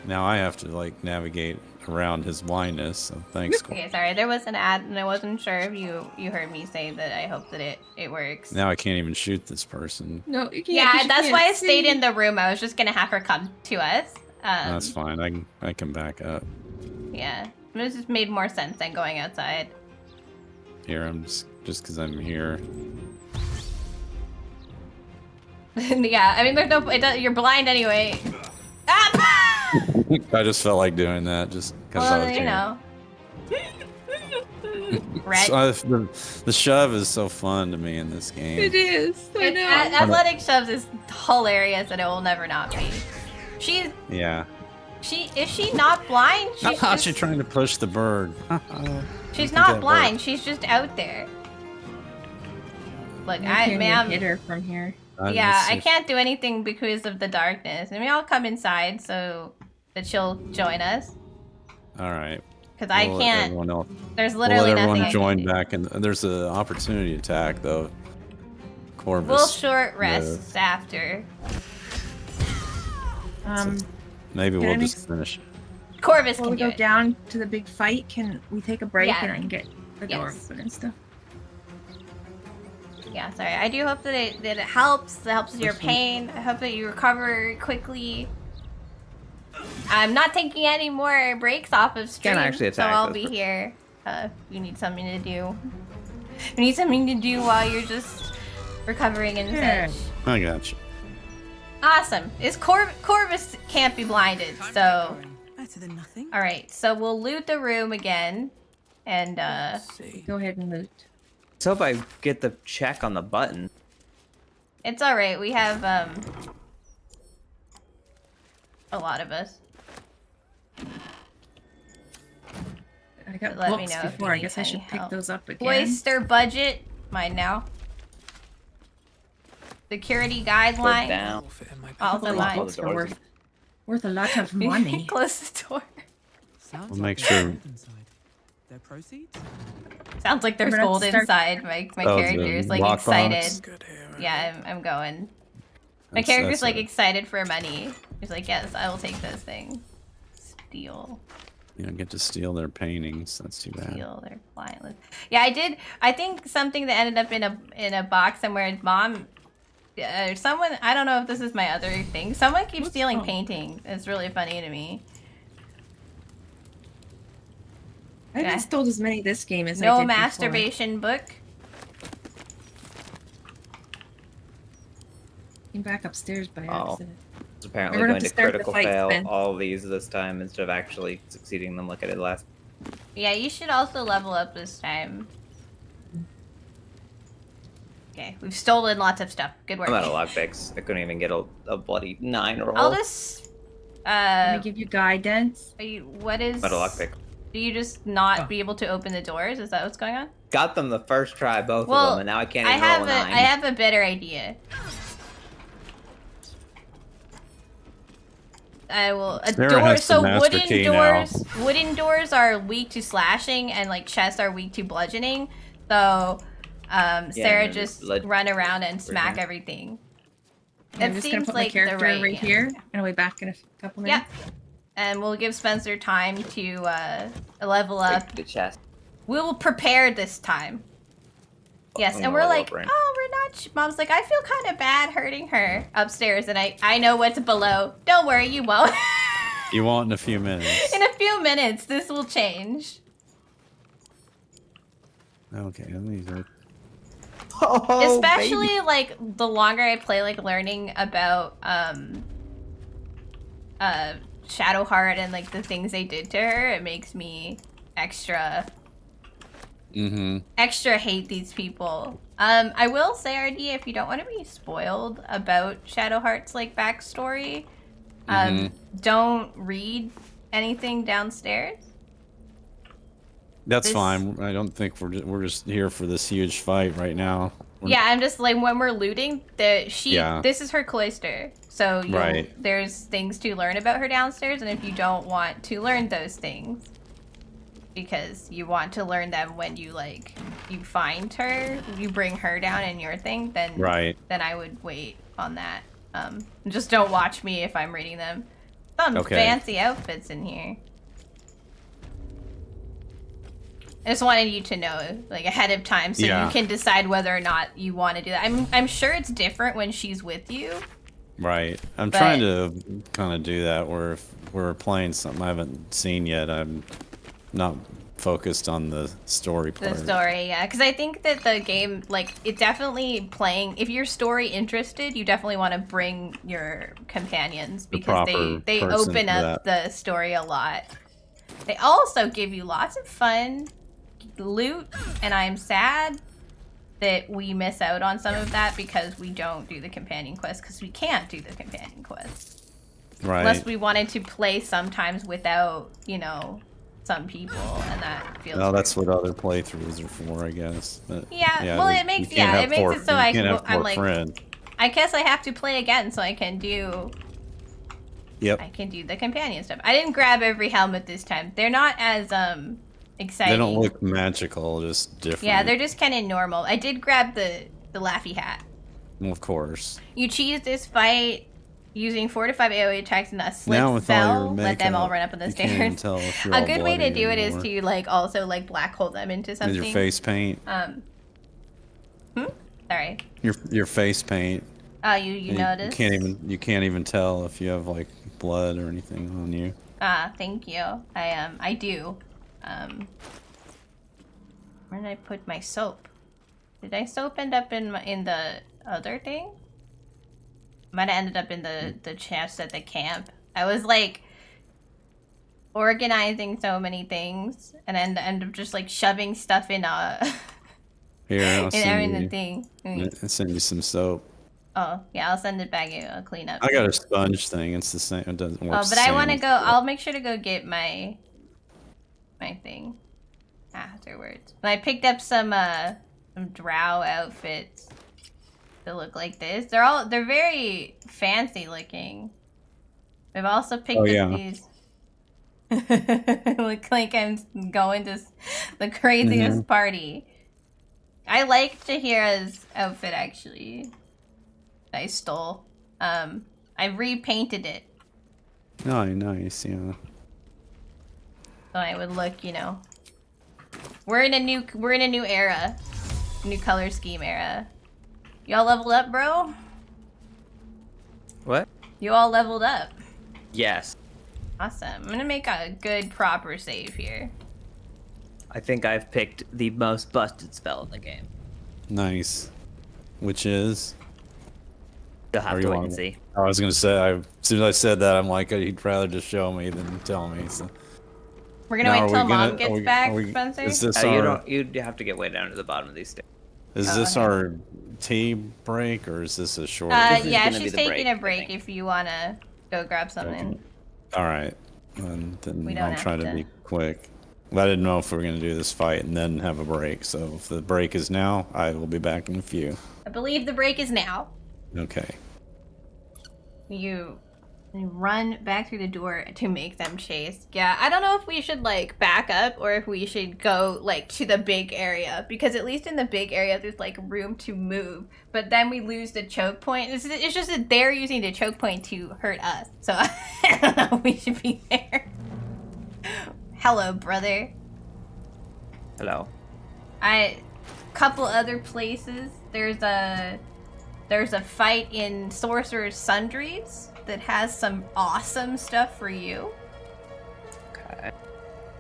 now I have to like navigate around his blindness. So thanks. Cor- Okay, sorry. There was an ad and I wasn't sure if you heard me say that I hope that it works. Now I can't even shoot this person. No, you can't. 'cause Yeah, you that's can't why I stayed see. in the room. I was just gonna have her come to us. That's fine. I can back up. Yeah, this just made more sense than going outside. Here, I'm just because I'm here. Yeah, I mean, there's no. You're blind anyway. Ah! I just felt like doing that just because I Well, was you here. know. Red. The shove is so fun to me in this game. It is. I know. Athletic shoves is hilarious, and it will never not be. She's Yeah. is she not blind? She's How's just, she trying to push the bird? she's think not that blind. works. She's just out there. Look, I can't even ma'am. hit her from here. Yeah, I can't do anything because of the darkness. I mean, I'll come inside so that she'll join us. All right. Because I We'll let can't. everyone else- There's We'll literally let nothing everyone I join can do. back, and there's an opportunity attack though. Corvus. We'll short rests after. Maybe Can I we'll make just finish. Corvus Before can we do go it. down to the big fight, can we take a break Yeah. and I can get the door Yes. open and stuff? Yeah, sorry. I do hope that it helps. That helps with your pain. I hope that you recover quickly. I'm not taking any more breaks off of stream, actually so attack I'll this be person. here. You need something to do. You need something to do while you're just recovering and Yeah. such. I got you. Awesome. Corvus can't be blinded, so Better than nothing. all right. So we'll loot the room again, and Go ahead and loot. So if I get the check on the button, it's all right. We have a lot of us. I got Let me books know if you before. I need guess I should any pick help. those up again. Oyster budget, mine now. Security put guidelines, down. also Close mine. the Books are doors. worth a lot of money. Close the door. Sounds We'll make there's sure- gold inside. Their proceeds? Sounds like there's We're gonna gold start- inside. My Oh, character the is like lockbox. excited. Good hair. Yeah, I'm going. My That's- character's that's like a- excited for money. He's like, yes, I will take this thing. Steal. You don't get to steal their paintings. That's too bad. Steal their client list. Yeah, I did. I think something that ended up in a box somewhere. Mom, someone. I don't know if this is my other thing. Someone keeps What's stealing wrong? paintings. It's really funny to me. I haven't stole as many this game as I No did masturbation book. Came back upstairs by Oh. accident. It's apparently We're gonna going have to to start the critical fight, fail Spin. all of these this time instead of actually succeeding them like I did last. Yeah, you should also level up this time. Okay, we've stolen lots of stuff. Good work. I'm out of lockpicks. I couldn't even get a bloody 9 roll. I'll just. Let me give you guidance. What is? I'm out of lockpick. Do you just not be able to open the doors? Is that what's going on? Got them the first try, both Well, of them, and now I can't I even have roll a a 9. I have a better idea. I will a Sarah door. has the So master key now. wooden doors are weak to slashing, and like chests are weak to bludgeoning. So, Sarah and just blood- run around and smack Yeah. everything. I'm just gonna seems put like my character the right right here, and I'll be back in a couple minutes. Yep. And we'll give Spencer time to level up. Take the chest. We will prepare this time. Yes, I'm and gonna we're level like, up right oh, we're not. Mom's like, I feel kind of bad hurting her upstairs, and I know what's below. Don't worry, you won't. You won't in a few minutes. In a few minutes, this will change. Okay, let me look. Oh, Especially baby. like the longer I play, like learning about Shadowheart and like the things they did to her, it makes me extra hate these people. I will say, RD, if you don't want to be spoiled about Shadowheart's like backstory, don't read anything downstairs. That's fine. I don't think we're just here for this huge fight right now. Yeah, I'm just like when we're looting, this is her cloister, so there's things to learn about her downstairs, and if you don't want to learn those things, because you want to learn them when you find her, you bring her down in your thing, then I would wait on that. Just don't watch me if I'm reading them. Some fancy outfits in here. I just wanted you to know, like, ahead of time, so you can decide whether or not you want to do that. I'm sure it's different when she's with you. Right. I'm trying to kind of do that where if we're playing something I haven't seen yet, I'm not focused on the story part. The story, yeah. Because I think that the game, like, it definitely playing... If you're story interested, you definitely want to bring your companions, because they open up the story a lot. They also give you lots of fun loot, and I'm sad that we miss out on some of that because we don't do the companion quest, because we can't do the companion quest. Right. Unless we wanted to play sometimes without, some people, and that feels Well, weird. that's what other playthroughs are for, I guess. But, well, it makes it so I'm like, friend. I guess I have to play again so I can do Yep. I can do the companion stuff. I didn't grab every helmet this time. They're not as exciting. They don't look magical, just different. Yeah, they're just kind of normal. I did grab the laffy hat. Well, of course. You cheese this fight using 4 to 5 AoE attacks and a slip spell. Let them all run up on the stairs. A good way to do it is to also black hole them into something. With your face paint. Sorry. Your face paint. Oh, you noticed? You can't even tell if you have blood or anything on you. Thank you. I do. Where did I put my soap? Did my soap end up in the other thing? Might have ended up in the chest at the camp. I was organizing so many things, and then end up just shoving stuff in Here, I'll the thing. I'll send you some soap. Oh yeah, I'll send it back. I'll clean up. I got a sponge thing. It's the same. It doesn't work. Oh, but I want to go. I'll make sure to go get my thing afterwards. And I picked up some drow outfits that look like this. They're very fancy looking. I've also picked up these. Look like I'm going to the craziest party. I like Jahira's outfit actually. I stole. I repainted it. Oh, nice, yeah. So I would look, We're in a new era. New color scheme era. Y'all leveled up, bro? What? You all leveled up. Yes. Awesome. I'm gonna make a good proper save here. I think I've picked the most busted spell in the game. Nice. Which is? You'll have to wait and see. I was gonna say, as soon as I said that, I'm like, he'd rather just show me than tell me. So. We're gonna wait till Mom gets back, Spencer? Is this you'd have to get way down to the bottom of these stairs. Is this our tea break, or is this a short? Yeah, she's taking a break if you wanna go grab something. Okay. All right, and then I'll try to be quick. I didn't know if we were gonna do this fight and then have a break. So if the break is now, I will be back in a few. I believe the break is now. Okay. You And run back through the door to make them chase. Yeah, I don't know if we should like back up or if we should go like to the big area, because at least in the big area there's like room to move, but then we lose the choke point. It's just that they're using the choke point to hurt us, so I don't know if we should be there. Hello, brother. Hello. Couple other places. There's a fight in Sorcerer's Sundries that has some awesome stuff for you. Okay.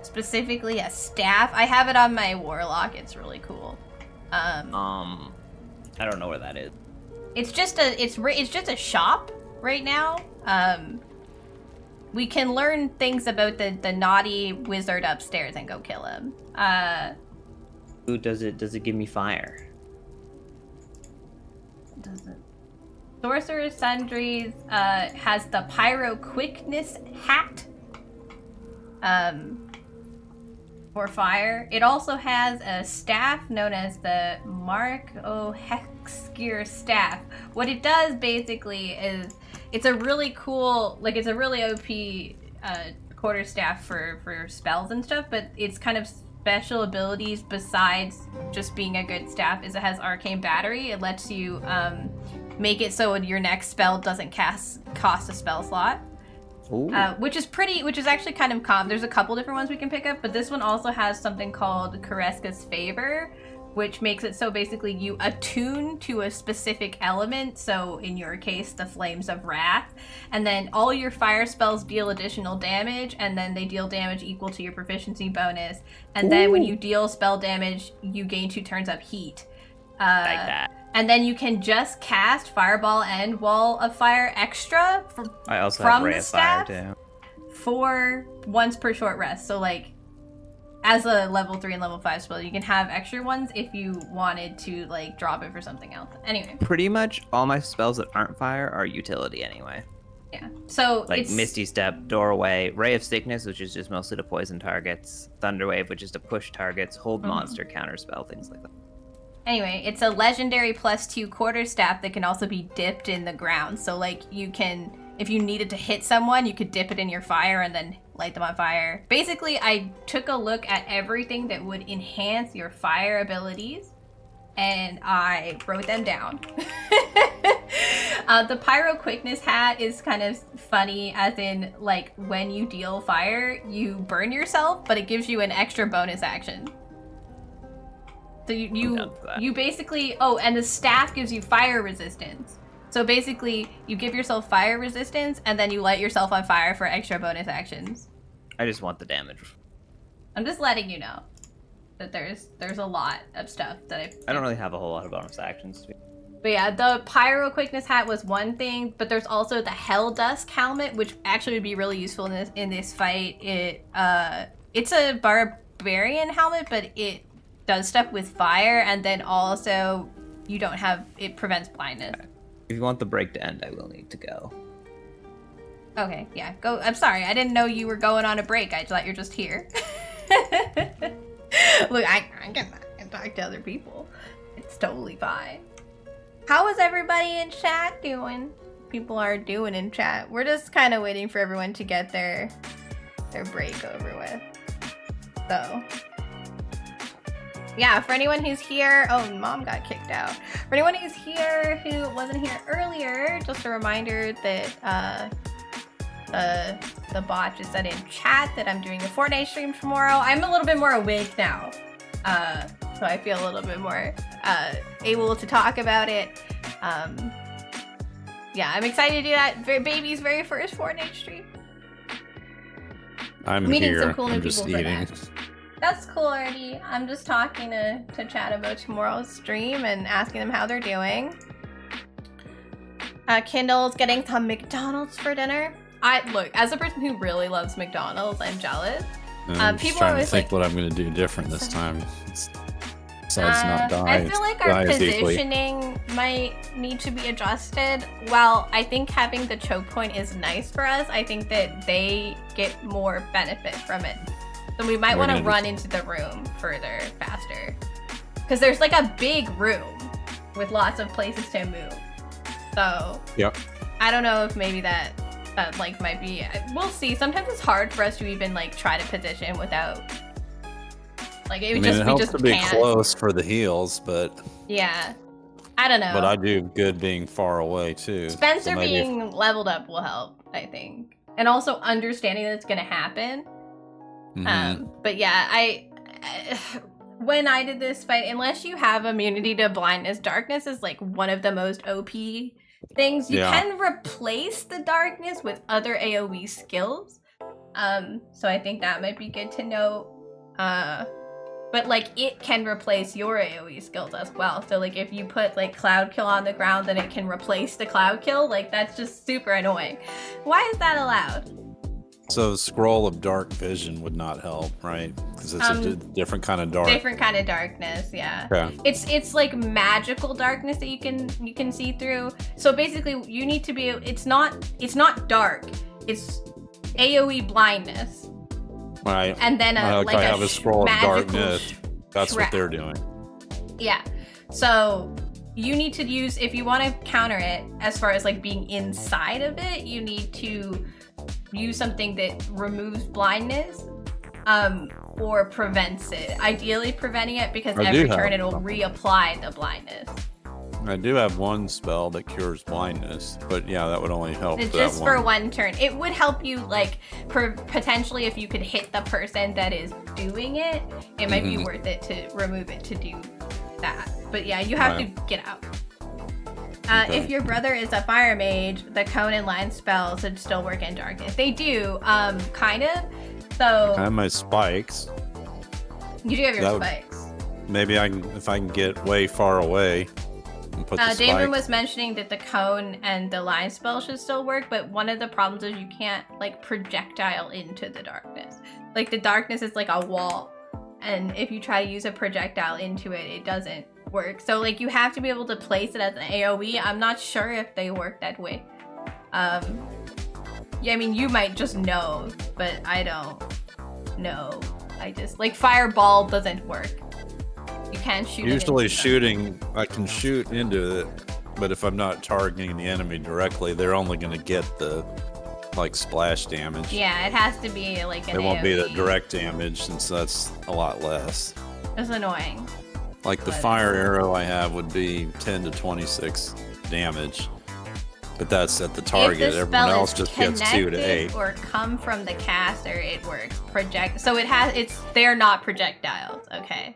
Specifically a staff. I have it on my warlock. It's really cool. I don't know where that is. It's just a shop right now. We can learn things about the naughty wizard upstairs and go kill him. Ooh, does it give me fire? Does it? Sorcerer's Sundries has the Pyro Quickness hat for fire. It also has a staff known as the Mark O'Hexgear staff. What it does basically is it's a really cool, like it's a really OP quarterstaff for spells and stuff, but it's kind of special abilities besides just being a good staff is it has arcane battery. It lets you make it so your next spell doesn't cost a spell slot. Which is actually kind of common. There's a couple different ones we can pick up, but this one also has something called Kareska's Favor, which makes it so basically you attune to a specific element, so in your case, the Flames of Wrath, and then all your fire spells deal additional damage, and then they deal damage equal to your proficiency bonus, and then when you deal spell damage, you gain 2 turns of heat. Like that. And then you can just cast Fireball and Wall of Fire extra I also from have Ray the of Fire staff too. for once per short rest. So like, as a level 3 and level 5 spell, you can have extra ones if you wanted to like drop it for something else. Anyway. Pretty much all my spells that aren't fire are utility anyway. Yeah. So like it's Misty Step, Doorway, Ray of Sickness, which is just mostly to poison targets, Thunderwave, which is to push targets, hold monster, counterspell, things like that. Anyway, it's a legendary +2 quarterstaff that can also be dipped in the ground. So like you can, if you needed to hit someone, you could dip it in your fire and then light them on fire. Basically, I took a look at everything that would enhance your fire abilities and I wrote them down. The Pyro Quickness hat is kind of funny, as in like when you deal fire, you burn yourself, but it gives you an extra bonus action. So you basically, and the staff gives you fire resistance. So basically, you give yourself fire resistance, and then you light yourself on fire for extra bonus actions. I just want the damage. I'm just letting you know that there's a lot of stuff that I don't really have a whole lot of bonus actions. But yeah, the Pyro Quickness hat was one thing, but there's also the Hell Dusk helmet, which actually would be really useful in this fight. It's a barbarian helmet, but it does stuff with fire, and then also it prevents blindness. Okay. If you want the break to end, I will need to go. Okay, yeah, go. I'm sorry, I didn't know you were going on a break. I thought you're just here. Look, I can talk to other people. It's totally fine. How is everybody in chat doing? People are doing in chat. We're just kind of waiting for everyone to get their break over with. So yeah, for anyone who's here, Mom got kicked out. For anyone who's here who wasn't here earlier, just a reminder that the bot just said in chat that I'm doing a Fortnite stream tomorrow. I'm a little bit more awake now, so I feel a little bit more able to talk about it. Yeah, I'm excited to do that. Baby's very first Fortnite stream. I'm Meeting here. some cool new I'm just people for eating. that. That's cool, Artie. I'm just talking to chat about tomorrow's stream and asking them how they're doing. Kindle's getting some McDonald's for dinner. Look, as a person who really loves McDonald's, I'm jealous. I'm just People trying are to always think like, what I'm going to do different this time. Besides not die. I feel like our positioning might need to be adjusted. While I think having the choke point is nice for us, I think that they get more benefit from it. So we might want to run into the room further, faster. Because there's like a big room with lots of places to move. So yep. I don't know if maybe that that like might be. We'll see. Sometimes it's hard for us to even like try to position without. Like it would it we helps just to be can't. close for the heals, but Yeah, I don't know. but I do good being far away too. Spencer So maybe if- being leveled up will help, I think, and also understanding that it's gonna happen. But yeah, when I did this fight, unless you have immunity to blindness, darkness is like one of the most OP things. You can replace the darkness with other AoE skills. So I think that might be good to know. But like it can replace your AoE skills as well. So like if you put like Cloud Kill on the ground, then it can replace the Cloud Kill. Like that's just super annoying. Why is that allowed? So Scroll of Dark Vision would not help, right? Because it's a different kind of dark. Different kind of darkness, yeah. Yeah. It's like magical darkness that you can see through. So basically, you need to be. It's not dark. It's AOE blindness. Right. And then I have a Scroll of Darkness. That's trap. what they're doing. Yeah. So you need to use, if you want to counter it, as far as like being inside of it, you need to use something that removes blindness or prevents it. Ideally preventing it, because every turn it'll reapply the blindness. I do have one spell that cures blindness, but yeah, that would only help It's for just that for one. one turn. It would help you, like, potentially if you could hit the person that is doing it, it might be worth it to remove it to do that. But yeah, you have to get out. If your brother is a fire mage, the cone and line spells would still work in darkness. They do, kind of. So I have my spikes. you do have your That would- spikes. Maybe if I can get way far away and put the Damon spikes. was mentioning that the cone and the line spell should still work, but one of the problems is you can't like projectile into the darkness. Like the darkness is like a wall, and if you try to use a projectile into it, it doesn't work. So like you have to be able to place it as an AoE. I'm not sure if they work that way. Yeah, I mean you might just know, but I don't know. I just like fireball doesn't work. You can't shoot. Usually shooting, I can shoot into it, but if I'm not targeting the enemy directly, they're only going to get the like splash damage. Yeah, it has to be like an It won't be the AoE. direct damage, since that's a lot less. It's annoying. Like the fire arrow I have would be 10 to 26 damage, but that's at the target. If the Everyone spell else is just gets 2 to 8. or come from the caster, it works. So they're not projectiles, okay?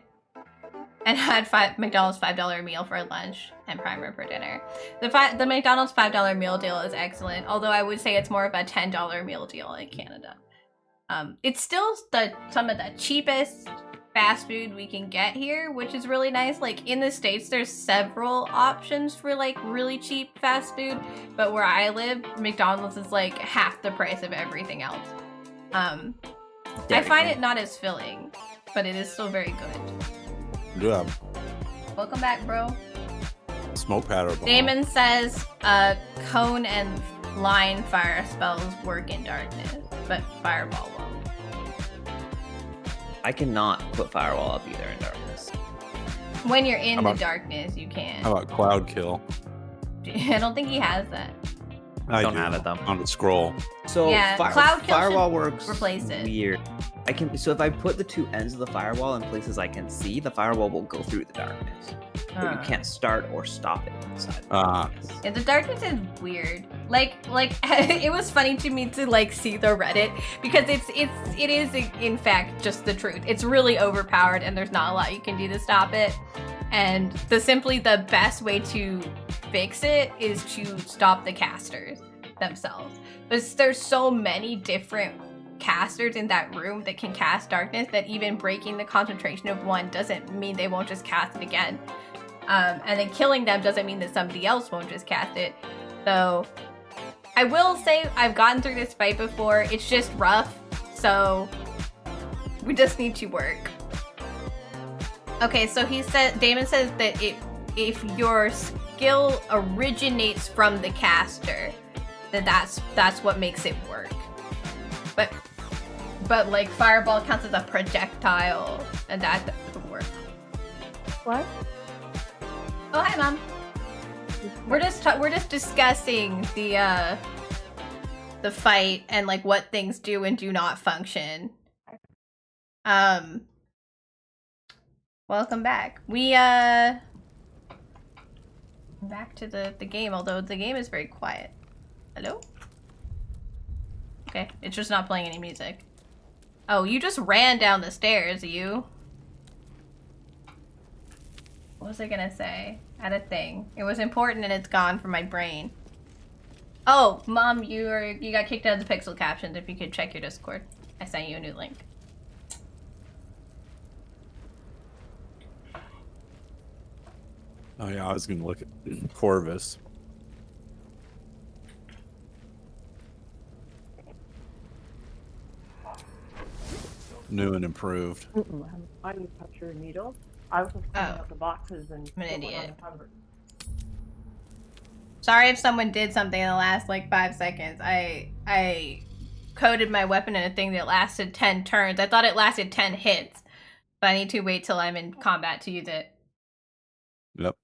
And had McDonald's $5 meal for lunch and primer for dinner. The McDonald's $5 meal deal is excellent, although I would say it's more of a $10 meal deal in Canada. It's still some of the cheapest fast food we can get here, which is really nice. Like in the States, there's several options for like really cheap fast food, but where I live, McDonald's is like half the price of everything else. I find it not as filling, but it is still very good. Yeah. Welcome back, bro. Smoke powder bomb. Damon says cone and line fire spells work in darkness, but fireball won't. I cannot put firewall up either in darkness. When you're in the darkness, you can. How about Cloud Kill? I don't think he has that. I Don't do, have it, though. on the scroll. So Yeah, Cloud Kill firewall should works replace it. weird. So if I put the two ends of the firewall in places I can see, the firewall will go through the darkness. But you can't start or stop it inside the darkness. Yeah, the darkness is weird. Like it was funny to me to like see the Reddit, because it is in fact just the truth. It's really overpowered and there's not a lot you can do to stop it. And the best way to fix it is to stop the casters themselves. But there's so many different casters in that room that can cast darkness that even breaking the concentration of one doesn't mean they won't just cast it again. And then killing them doesn't mean that somebody else won't just cast it. So I will say I've gotten through this fight before. It's just rough. So we just need to work. Okay, so Damon says that if your skill originates from the caster, then that's what makes it work. But like fireball counts as a projectile, and that doesn't work. What? Oh, hi, Mom. We're just discussing the the fight and like what things do and do not function. Welcome back. We back to the game, although the game is very quiet. Hello? Okay, it's just not playing any music. Oh, you just ran down the stairs, you. What was I gonna say? I had a thing. It was important and it's gone from my brain. Oh, Mom, you got kicked out of the Pixel captions. If you could check your Discord. I sent you a new link. Oh yeah, I was gonna look at Corvus. New and improved. I didn't touch your needle. I was just cleaning out the boxes and I'm an idiot. on the Sorry if someone did something in the last like 5 seconds. I coded my weapon in a thing that lasted 10 turns. I thought it lasted 10 hits, but I need to wait till I'm in combat to use it. Yep.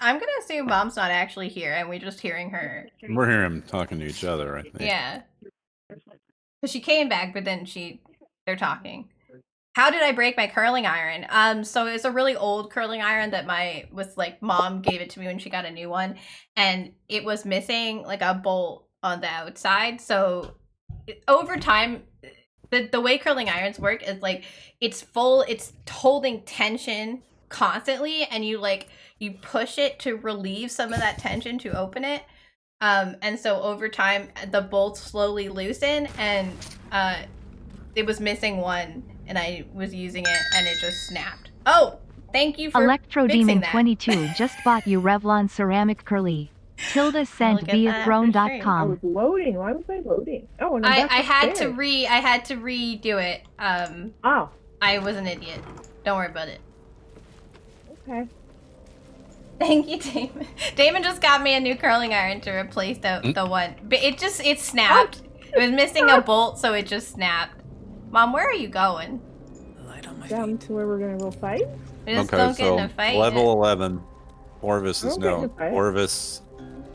I'm gonna assume Mom's not actually here and we're just hearing her. We're hearing them talking to each other, I think. Yeah. Because she came back, but then they're talking. How did I break my curling iron? So it's a really old curling iron that Mom gave it to me when she got a new one, and it was missing like a bolt on the outside. So over time, the way curling irons work is like it's holding tension constantly, and you push it to relieve some of that tension to open it. And so over time, the bolts slowly loosen, and it was missing one, and I was using it, and it just snapped. Oh, thank you for fixing that. ElectroDemon22 just bought you Revlon ceramic curly. Tilda sent via throne.com. I was loading. Why was I loading? Oh, and I had to redo it. Oh. I was an idiot. Don't worry about it. Okay. Thank you, Damon. Damon just got me a new curling iron to replace the one. But it snapped. It was missing a bolt, so it just snapped. Mom, where are you going? Down to where we're gonna go fight? We just don't get in a fight. Level 11. Corvus is Okay, no fight. Corvus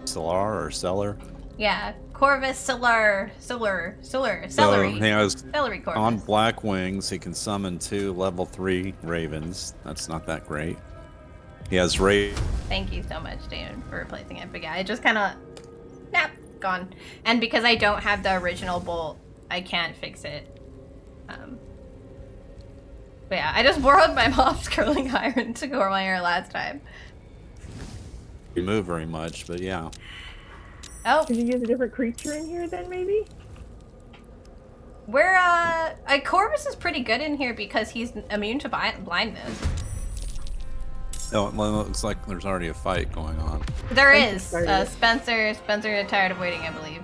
Solar or Cellar. Yeah. Corvus Celery. So he has Celery Corvus. on black wings, he can summon 2 level 3 ravens. That's not that great. He has Thank you so much, Damon, for replacing it. But yeah, it just kind of gone. And because I don't have the original bolt, I can't fix it. But yeah, I just borrowed my mom's curling iron to curl my hair last time. move very much, but yeah. Oh. Can you use a different creature in here then, maybe? We're, Corvus is pretty good in here because he's immune to blindness. Oh, it looks like there's already a fight going on. There is. Spencer is tired of waiting, I believe.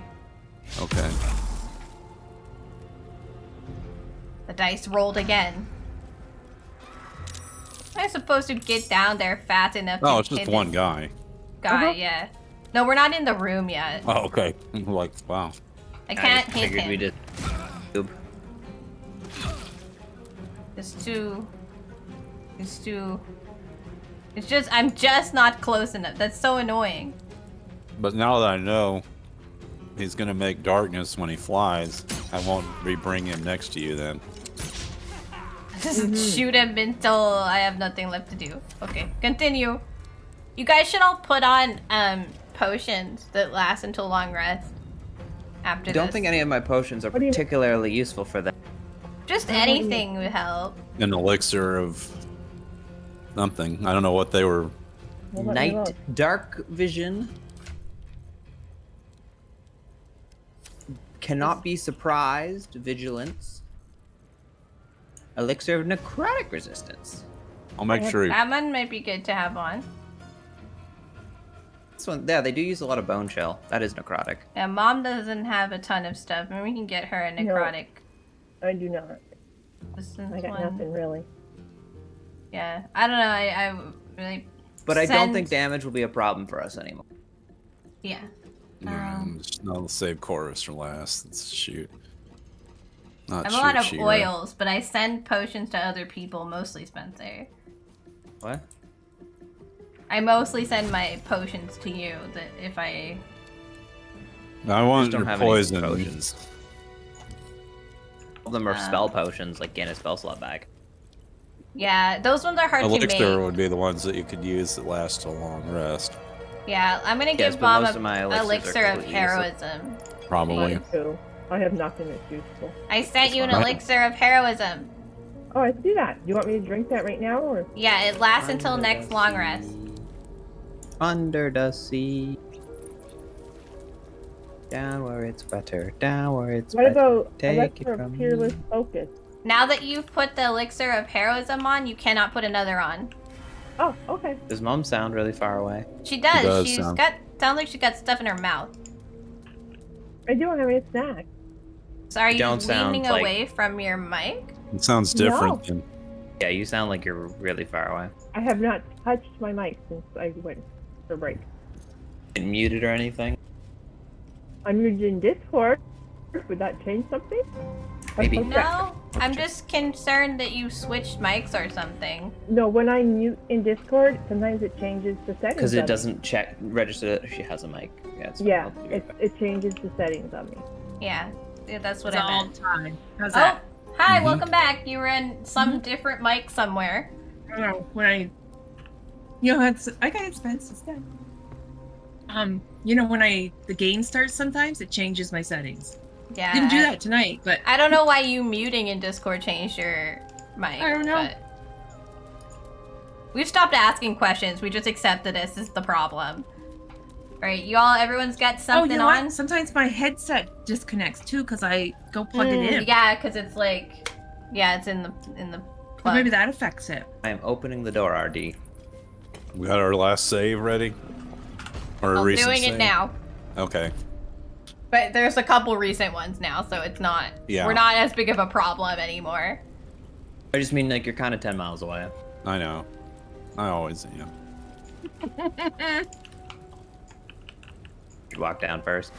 Okay. The dice rolled again. I'm supposed to get down there fast enough to it's just one guy. Yeah. No, we're not in the room yet. Oh, okay. Like, wow. I can't hit him. We did. It's just, I'm just not close enough. That's so annoying. But now that I know he's gonna make darkness when he flies, I won't re-bring him next to you then. Just shoot him until I have nothing left to do. Okay, continue. You guys should all put on potions that last until long rest. After I don't think any of my potions are particularly useful for that. Just anything would help. An elixir of something. I don't know what they were. Night dark vision. Cannot be surprised. Vigilance. Elixir of necrotic resistance. I'll make sure. That one might be good to have on. This one, yeah, they do use a lot of bone shell. That is necrotic. Yeah, Mom doesn't have a ton of stuff. Maybe we can get her a necrotic. No, I do not. I got nothing really. Yeah, I don't know. I really. But I don't think damage will be a problem for us anymore. Yeah. I'll save Chorus for last. Let's shoot. I have a lot of oils, but I send potions to other people, mostly Spencer. What? I mostly send my potions to you. That if I want don't your have any poison. potions. All of them are spell potions, like gain a spell slot back. yeah, those ones are hard to Elixir make. would be the ones that you could use that last a long rest. Yeah, I'm gonna Yes, give but Mom most of my a elixirs are elixir of completely useless. heroism. Probably. Mine too. I have nothing that's useful. I sent you an fine. elixir of heroism. Oh, I see that. Do you want me to drink that right now, or? Yeah, it lasts until Under next the long sea. rest. Under the sea. Down where it's wetter, down where it's What wetter. about Take Elixir it of from Peerless me. Focus? Now that you've put the elixir of heroism on, you cannot put another on. Oh, okay. Does Mom sound really far away? She does. does She's sound- sounds like she's got stuff in her mouth. I don't have any snacks. So are you don't sound leaning like- away from your mic? It sounds different than Yeah, you sound like you're really far away. I have not touched my mic since I went for break. Been muted or anything? I'm using Discord. Would that change something? Maybe. Okay. No, I'm just concerned that you switched mics or something. No, when I mute in Discord, sometimes it changes the settings. Because of it doesn't register that she has a mic. Yeah, it's fine. Yeah, I'll be right back. it changes the settings on me. Yeah, that's what It's I all meant. the time. How's Oh, that? hi, Mhm. welcome back. You were in some different mic somewhere. I don't know when I, I got expenses then. When the game starts, sometimes it changes my settings. Yeah. Didn't do that tonight, but I don't know why you muting in Discord changed your mic. I don't know. But we've stopped asking questions. We just accept that this is the problem. Right, everyone's got something you know on? what? Sometimes my headset disconnects too because I go plug it in. Yeah, because it's like, it's in the Or plug. maybe that affects it. I am opening the door, RD. we got our last save ready? Or a I'm recent doing save? it now. Okay. But there's a couple recent ones now, so it's not. Yeah. We're not as big of a problem anymore. I just mean like you're kind of 10 miles away. I know. I always am. You walk down first.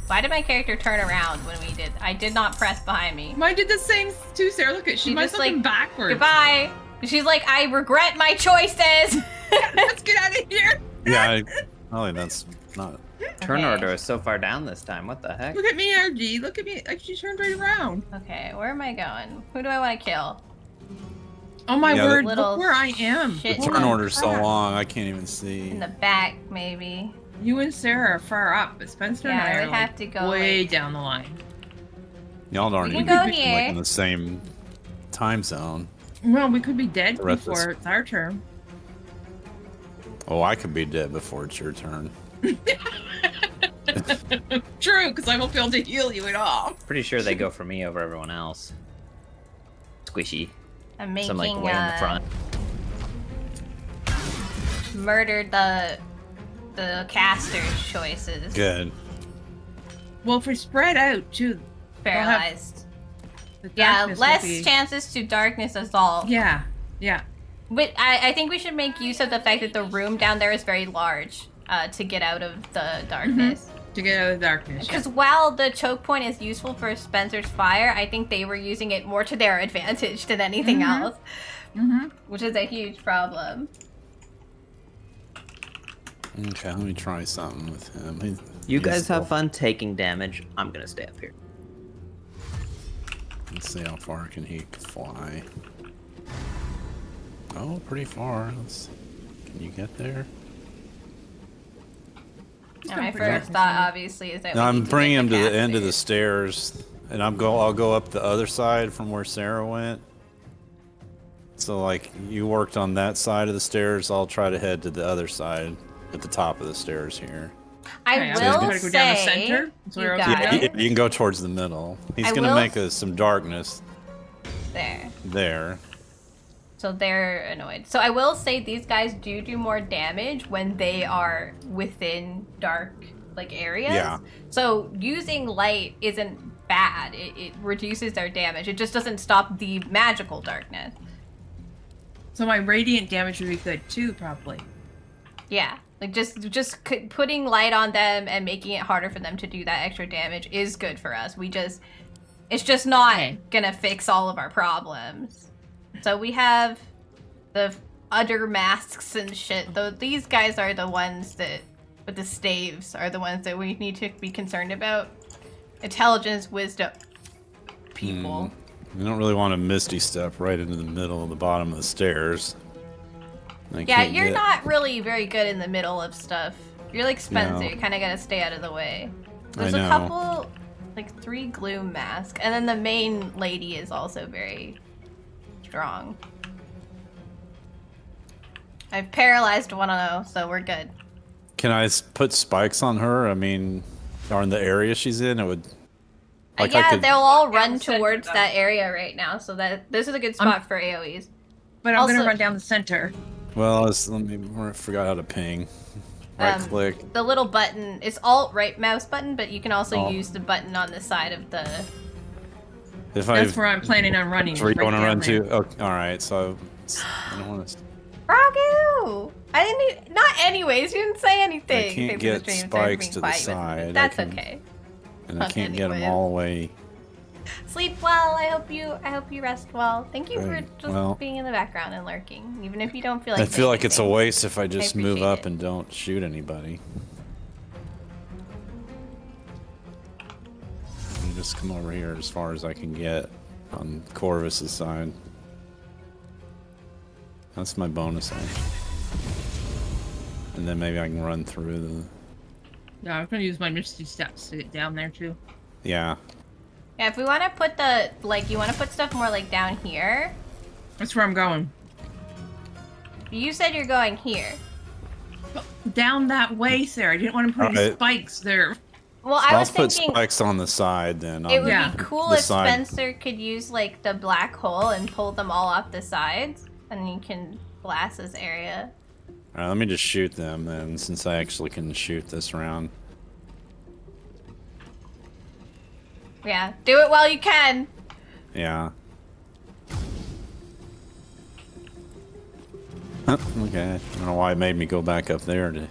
Why did my character turn around when we did? I did not press behind me. Mine did the same too, Sarah. Look at she You must just, have been like, backwards. Goodbye. She's like, I regret my choices. Let's get out of here. Yeah, that's not... Turn Okay. order is so far down this time. What the heck? Look at me, RG. Look at me. She turned right around. Okay, where am I going? Who do I want to kill? Oh my Yeah, word! Little Look where I am. shit. Turn order's so long, I can't even see. In the back, maybe. You and Sarah are far up, but Spencer and Yeah, I I are would have to go, way like- down the line. Y'all aren't We even can go like here. in the same time zone. Well, we could be dead The rest before is- it's our turn. Oh, I could be dead before it's your turn. True, because I won't be able to heal you at all. Pretty sure they go for me over everyone else. Squishy. I'm So making I'm like way in the front. murdered the caster's choices. Good. Well, if we spread out too, Paralyzed. the Yeah, darkness will less be- chances to darkness assault. Yeah, yeah. But I think we should make use of the fact that the room down there is very large to get out of the darkness. To get out of the darkness. Because while the choke point is useful for Spencer's fire, I think they were using it more to their advantage than anything else. Which is a huge problem. Okay, let me try something with him. You he's guys still- have fun taking damage. I'm gonna stay up here. Let's see how far can he fly. Oh, pretty far. Can you get there? And my first thought, obviously, is that No, we I'm need to bringing get him to the end of the casters. stairs, and I'll go up the other side from where Sarah went. So like you worked on that side of the stairs, I'll try to head to the other side at the top of the stairs here. I Okay, will gotta go down the say, center? That's where you I was got going. it. You can go towards the middle. He's I gonna will- make some darkness There. there. So they're annoyed. So I will say these guys do more damage when they are within dark areas. Yeah. So using light isn't bad. It reduces their damage. It just doesn't stop the magical darkness. So my radiant damage would be good too, probably. Yeah. Putting light on them and making it harder for them to do that extra damage is good for us. It's just not Okay. gonna fix all of our problems. So we have the other masks and shit. Though these guys are the ones that, with the staves, are the ones that we need to be concerned about. Intelligence, wisdom, people. You don't really want to misty step right into the middle of the bottom of the stairs. Yeah, you're not really very good in the middle of stuff. You're like Spencer, you kind of gotta stay out of the way. There's a couple, like 3 gloom masks, and then the main lady is also very strong. I've paralyzed one of those, so we're good. Can I put spikes on her? I mean, or in the area she's in, it would... Like yeah, they'll all run towards that area right now, so that this is a good spot for AoEs. But I'm gonna run down the center. Well, I forgot how to ping. Right click. The little button, it's alt right mouse button, but you can also use the button on the side of the... That's where I'm planning on running. Where you want to run to? Oh, alright, so... I don't want to... Ragu! I didn't not anyways, you didn't say anything. I can't get spikes to the side. That's okay. And I can't get them all the way. Sleep well. I hope you rest well. Thank you for just being in the background and lurking, even if you don't feel like. I feel like it's a waste if I just move up and don't shoot anybody. Let me just come over here as far as I can get on Corvus's side. That's my bonus action. And then maybe I can run through the... Yeah, I'm gonna use my Misty Steps to get down there too. Yeah. Yeah, if we want to put the, like, you want to put stuff more, like, down here? That's where I'm going. You said you're going here. Down that way, Sarah. I didn't want to put any spikes there. Well, I was thinking... I'll put spikes on the side, then. It would be cool if Spencer could use, like, the black hole and pull them all off the sides, and you can blast this area. Alright, let me just shoot them, then, since I actually can shoot this round. Yeah, do it while you can. Yeah. Okay, I don't know why it made me go back up there to...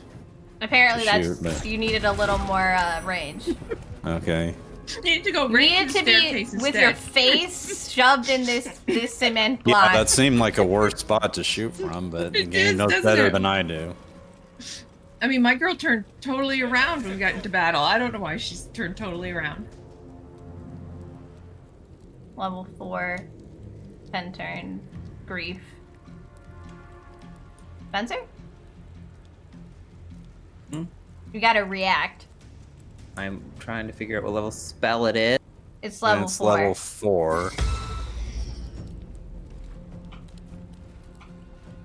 Apparently that's... You needed a little more range. Okay. You need to go right to be with your face shoved in this cement block. Yeah, that seemed like a worse spot to shoot from, but the game knows better than I do. I mean, my girl turned totally around when we got into battle. I don't know why she's turned totally around. Level 4, 10 turn, grief. Spencer? You gotta react. I'm trying to figure out what level spell it is. It's level 4. It's level 4.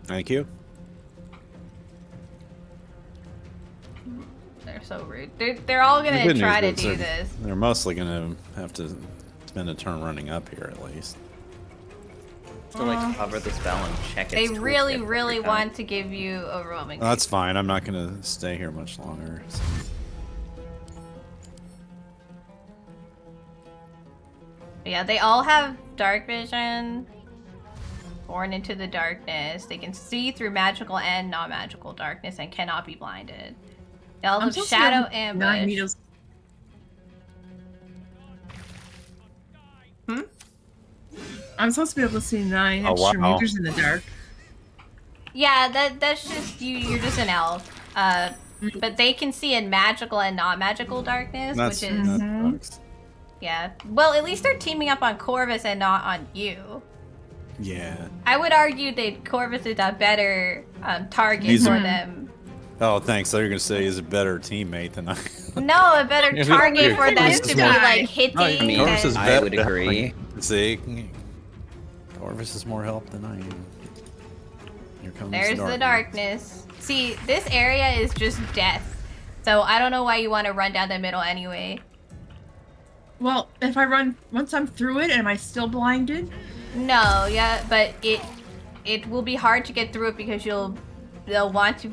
Thank you. They're so rude. They're all gonna try to do this. They're mostly gonna have to spend a turn running up here at least. To like cover the spell and check it. They really want to give you a roaming. That's fine. I'm not gonna stay here much longer. So. Yeah, they all have dark vision. Born into the darkness. They can see through magical and non-magical darkness and cannot be blinded. They all have shadow ambush. I'm supposed to be able to see 9 extra meters in the dark. Yeah, that's just you. You're just an elf. But they can see in magical and non-magical darkness, which is yeah. Well, at least they're teaming up on Corvus and not on you. Yeah. I would argue that Corvus is a better target for them. Oh, thanks. I thought you were gonna say he's a better teammate than I. No, a better target for them to be like hitting. I mean, I would agree. See, Corvus is more help than I am. Here comes There's the darkness. See, this area is just death. So I don't know why you want to run down the middle anyway. Well, if I run once I'm through it, am I still blinded? No, yeah, but it will be hard to get through it because they'll want to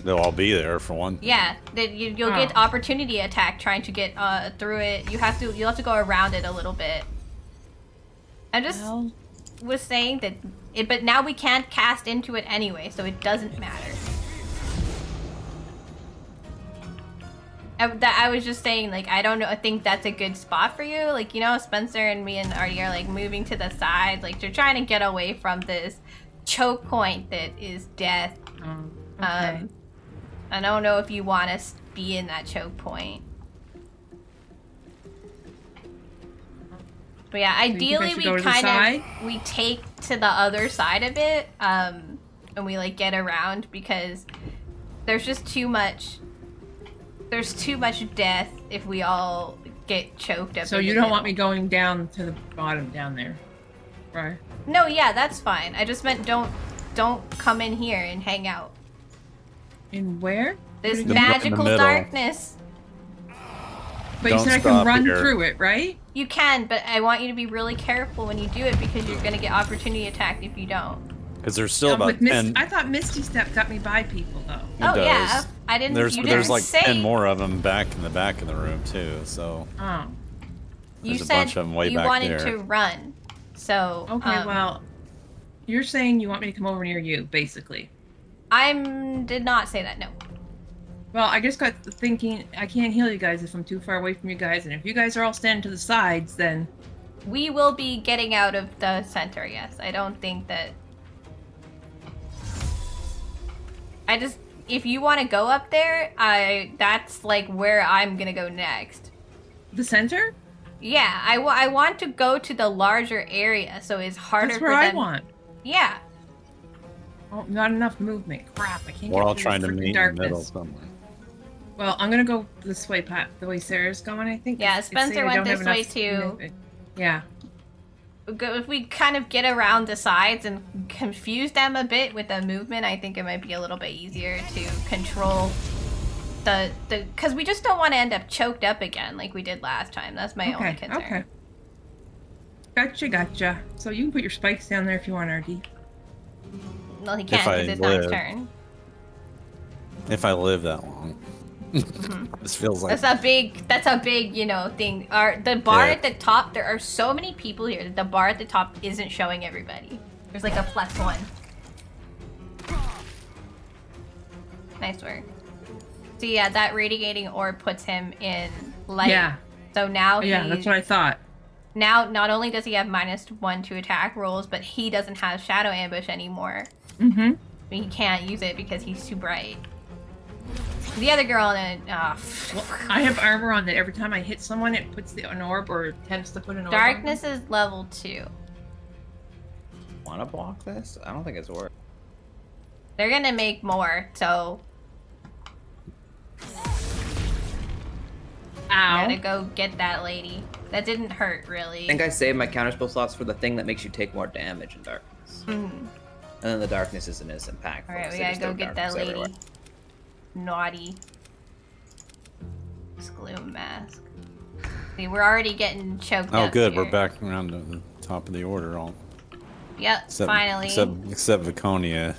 They'll all be there for one. Yeah, you'll get opportunity attack trying to get through it. You'll have to go around it a little bit. I just was saying that but now we can't cast into it anyway, so it doesn't matter. I was just saying, like, I don't know, I think that's a good spot for you. Like, you know, Spencer and me and Artie are like moving to the side, like they're trying to get away from this choke point that is death. Okay. I don't know if you want to be in that choke point. But yeah, ideally we we take to the other side of it, and we like get around because there's just too much. There's too much death if we all get choked up. So you don't want me going down to the bottom down there, right? No, yeah, that's fine. I just meant don't come in here and hang out. In where? This magical darkness. But you said I can run through it, right? You can, but I want you to be really careful when you do it because you're gonna get opportunity attacked if you don't. Because there's still about 10. I thought Misty Step got me by people though. Oh yeah, I didn't. There's like 10 more of them back in the back of the room too. So. Oh. You said a bunch of them way you back wanted there. to run, so. Okay, well, you're saying you want me to come over near you, basically. Did not say that. No. Well, I just got thinking I can't heal you guys if I'm too far away from you guys, and if you guys are all standing to the sides, then we will be getting out of the center. Yes, I don't think that. If you want to go up there, that's like where I'm gonna go next. The center? Yeah, I want to go to the larger area, so it's harder That's where for them. I want. Yeah. Oh, not enough movement. Crap, I can't We're get all through trying this to freaking meet in the darkness. middle somewhere. Well, I'm gonna go this way, Pat. The way Sarah's going, I think. Yeah, It's Spencer saying I went don't this have way enough too. movement. Yeah. If we kind of get around the sides and confuse them a bit with the movement, I think it might be a little bit easier to control because we just don't want to end up choked up again like we did last time. That's my only concern. Okay. Gotcha. So you can put your spikes down there if you want, RD. No, he can't because it's not his turn. If I live that long. This feels like That's a big, thing. The bar at the top, there are so many people here that the bar at the top isn't showing everybody. There's like a +1. Nice work. So yeah, that radiating orb puts him in light. Yeah. So now that's what I thought. Now, not only does he have -1 to attack rolls, but he doesn't have shadow ambush anymore. Mm-hmm. He can't use it because he's too bright. The other girl in well, I have armor on that every time I hit someone, it puts an orb or attempts to put an orb. Darkness is level 2. Wanna block this? I don't think it's worth. They're gonna make more, so. Ow. Gotta go get that lady. That didn't hurt, really. I think I saved my counterspell slots for the thing that makes you take more damage in darkness. Mm-hmm. And then the darkness isn't as impactful. Alright, we gotta go get that lady. Everywhere. Naughty. Gloom mask. See, we're already getting choked up. Oh, good. Here. We're back around to the top of the order. Yep, finally. Except Viconia.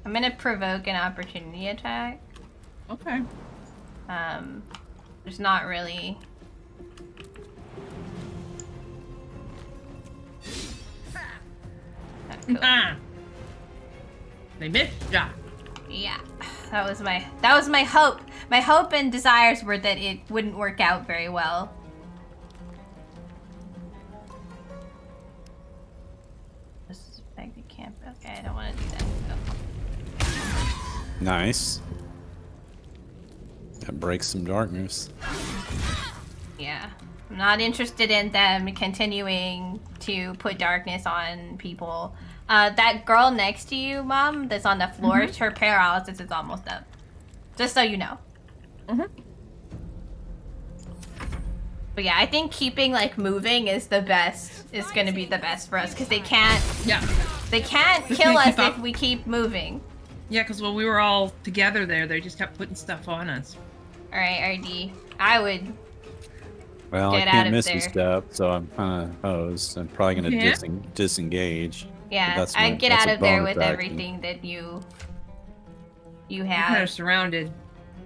I'm gonna provoke an opportunity attack. Okay. There's not really. Cool. They missed ya. Yeah, that was my hope. My hope and desires were that it wouldn't work out very well. Just back to camp. Okay, I don't want to do that. Oh. Nice. That breaks some darkness. Yeah. I'm not interested in them continuing to put darkness on people. That girl next to you, Mom, that's on the floor, her paralysis is almost up. Just so you know. But yeah, I think keeping moving is the best. Is going to be the best for us because they can't. Yeah. They can't kill us if we keep moving. Yeah, because when we were all together there, they just kept putting stuff on us. All right, RD. I would. Well, get I can't out of miss there. a step, so I'm kind of hosed. I'm probably going to disengage. Yeah, I'd get out of there with everything that you You're have. kind of surrounded.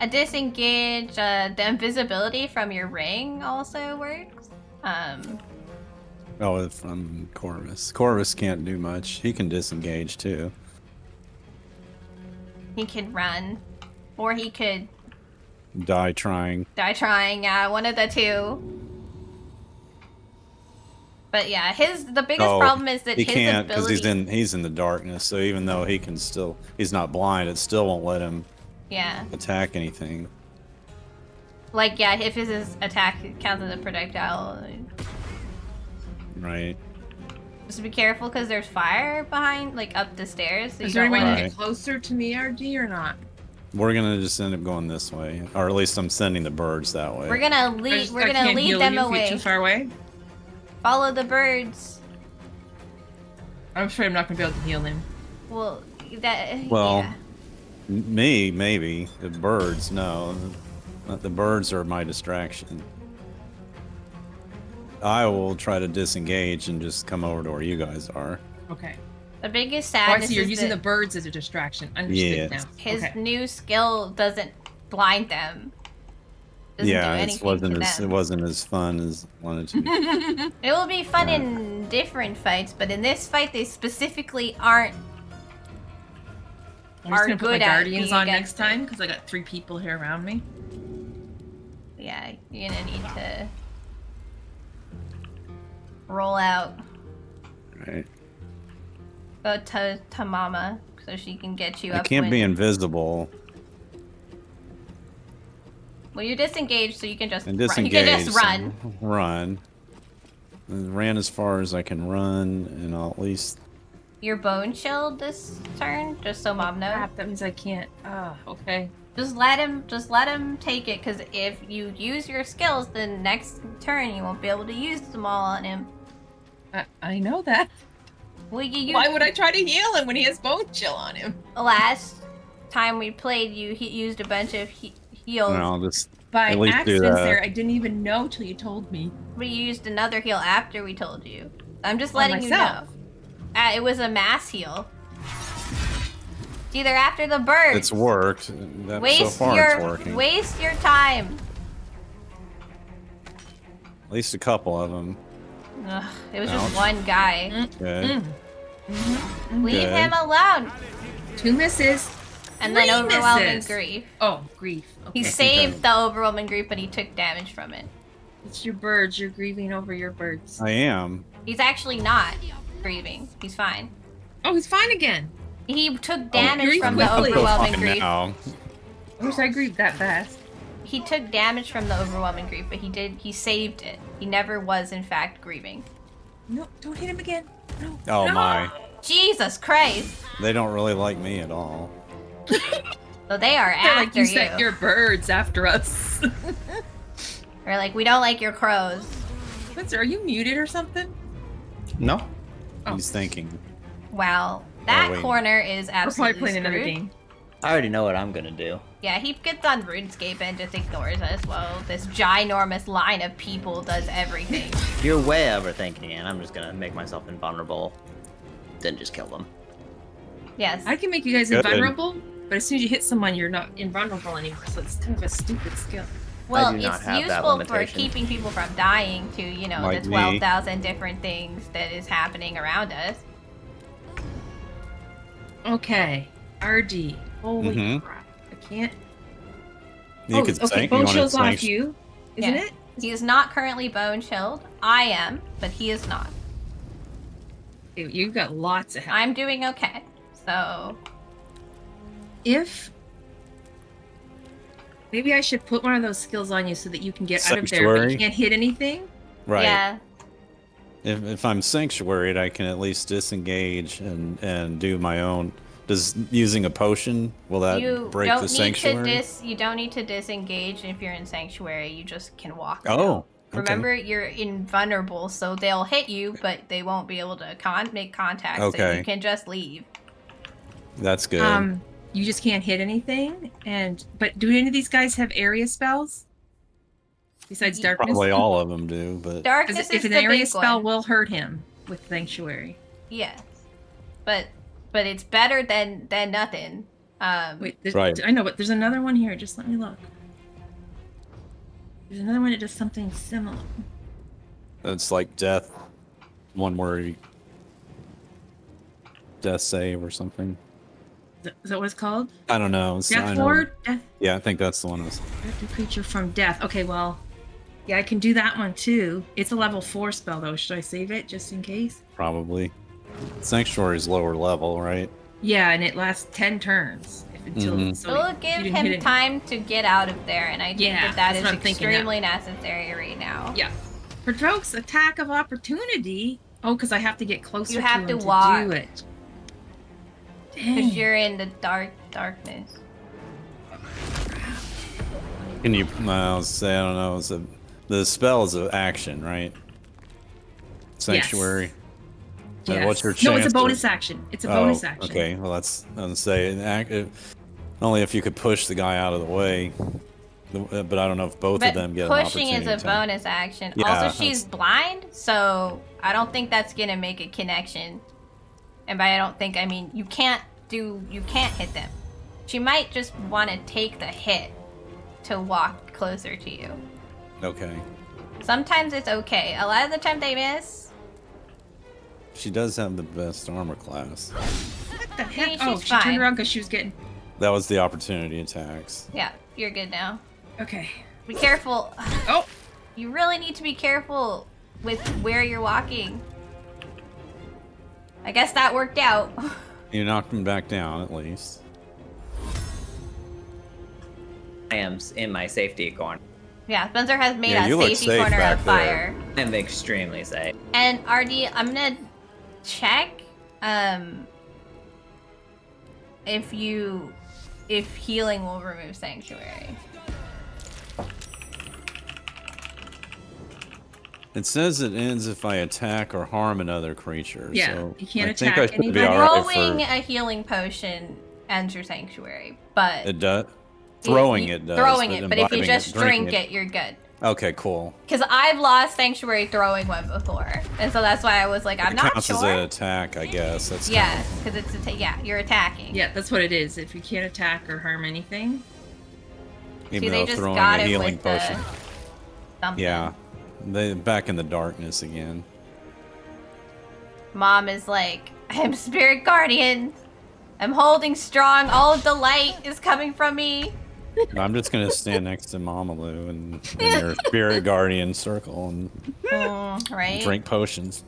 A disengage, the invisibility from your ring also works. Oh, from Corvus. Corvus can't do much. He can disengage too. He could run, or he could Die trying. die trying. One of the two. But yeah, the biggest problem is that he his can't because ability. he's in the darkness. So even though he's not blind, it still won't let him attack anything. Like if his attack counts as a projectile. Right. Just be careful because there's fire behind, like up the stairs. So Is you there don't any way want to to get closer to me, RG, or not? We're gonna just end up going this way, or at least I'm sending the birds that way. We're gonna lead. We're gonna lead them away. Too far away. Follow the birds. I'm sure I'm not gonna be able to heal him. Well, me maybe. The birds, no. The birds are my distraction. I will try to disengage and just come over to where you guys are. Okay. The biggest Oh, I sadness see. You're is using the that birds as a distraction. Understood now. his Okay. new skill doesn't blind them. Doesn't do anything to it them. wasn't as fun as I wanted to be. It will be fun in different fights, but in this fight, they specifically aren't. I'm just gonna put my good at guardians being on against next time because I got 3 people here around me. Yeah, you're gonna need to roll out. Right. Go to Mama so she can get you I up. can't be invisible. Well, you're disengaged, so you can just And run. disengage. You can just run. Run. And ran as far as I can run, and I'll at least. Your bone shield this turn, just so Mom knows. Crap, that means I can't. Okay. Just let him take it, because if you use your skills, then next turn you won't be able to use them all on him. I know that. Well, Why would I try to heal him when he has bone chill on him? Last time we played, he used a bunch of heals. No, I'll just By at least do accident, that. Sarah, I didn't even know till you told me. We used another heal after we told you. I'm just On letting you know. myself. It was a mass heal. It's either after the bird. It's worked. So far, it's working. Waste your time. At least a couple of them. Ugh, it was Ouch. just one guy. Good. Leave Good. him alone. 2 misses. And 3 then overwhelming misses. grief. Oh, grief. Okay. He saved the overwhelming grief, but he took damage from it. It's your birds. You're grieving over your birds. I am. He's actually not grieving. He's fine. Oh, he's fine again. He took damage grief from the quickly. overwhelming Fine grief. now. I wish I grieved that fast. He took damage from the overwhelming grief, but he saved it. He never was in fact grieving. No, don't hit him again. No. Oh no. my. Jesus Christ. They don't really like me at all. So they are They're after like, you sent your birds after us. They're like, we don't like your crows. Spencer, are you muted or something? No. He's thinking. Wow. That wait. corner is We're absolutely probably playing another screwed. game. I already know what I'm gonna do. Yeah, he gets on RuneScape and just ignores us while this ginormous line of people does everything. You're way overthinking it. I'm just gonna make myself invulnerable, then just kill them. Yes. I can make you guys Good. invulnerable, but as soon as you hit someone, you're not invulnerable anymore. So it's kind of a stupid skill. Well, do not it's have that useful for limitation. keeping people from dying to, you know, Like the me. 12,000 different things that is happening around us. Okay, RD. Holy Mhm. crap! I can't. You could okay. sank. Bone You shield's want off to you, isn't Yeah. it? He is not currently bone chilled. I am, but he is not. Ew, you've got lots of help. I'm doing okay. So, If maybe I should put one of those skills on you so that you can get out of there, but Sanctuary? you can't hit anything. Right. yeah. If I'm sanctuaried, I can at least disengage and do my own. Does using a potion will that You break don't the need sanctuary? you don't need to disengage if you're in sanctuary. You just can walk. Oh. Okay. Remember, you're invulnerable, so they'll hit you, but they won't be able to make contact. So Okay. you can just leave. That's good. You just can't hit anything. But do any of these guys have area spells besides darkness? Probably all of them do, but Darkness Because is if an the area big spell one. will hurt him with sanctuary. Yes, but it's better than nothing. Wait, Right. I know, but there's another one here. Just let me look. There's another one that does something similar. it's like death. One where you death save or something. Is that what it's called? I don't know. I Death know. Ward? Death Yeah, I think that's the one. the creature from death. Okay, well, Yeah, I can do that one too. It's a level 4 spell though. Should I save it just in case? Probably. Sanctuary's lower level, right? Yeah, and it lasts 10 turns. Until So it'll give him time to get out of there, and I think that that's is what I'm thinking extremely necessary right now. Yeah. Provokes attack of opportunity. Oh, because I have to get closer You have to him walk. to do it. Because you're in the darkness. Can you? I'll say I don't know. The spell is an action, right? Sanctuary. Yes. What's your chance? No, it's a bonus action. It's a bonus action. Okay, well that's I'm gonna say only if you could push the guy out of the way. But I don't know if both of them get an opportunity. Pushing is a bonus action. Yeah, also, she's blind, so I don't think that's gonna make a connection. And by I don't think, I mean you can't hit them. She might just want to take the hit to walk closer to you. Okay. Sometimes it's okay. A lot of the time they miss. She does have the best armor class. What the heck? She's Oh, she fine. turned around because she was getting... That was the opportunity attacks. Yeah, you're good now. Okay. Be careful. Oh! You really need to be careful with where you're walking. I guess that worked out. You knocked him back down at least. I am in my safety corner. Yeah, Spencer has made Yeah, a you look safety safe corner back of fire. I'm extremely safe. And RD, I'm gonna check if healing will remove sanctuary. It says it ends if I attack or harm another creature. Yeah, so you can't I think attack I should be anybody. all right Throwing for a healing potion ends your sanctuary, but it does. Throwing it does. Throwing it, but if you imbibing just drinking drink it, you're good. Okay, cool. Because I've lost sanctuary throwing one before, and so that's why I was like, I'm It not counts sure. as an attack, I guess. That's Yeah, because you're attacking. Yeah, that's what it is. If you can't attack or harm anything. Even See, they though just throwing got a him healing with the potion. something. Yeah, they back in the darkness again. Mom is like, I am spirit guardian. I'm holding strong. All of the light is coming from me. I'm just gonna stand next to MommaLou and in your spirit guardian circle and Right? drink potions.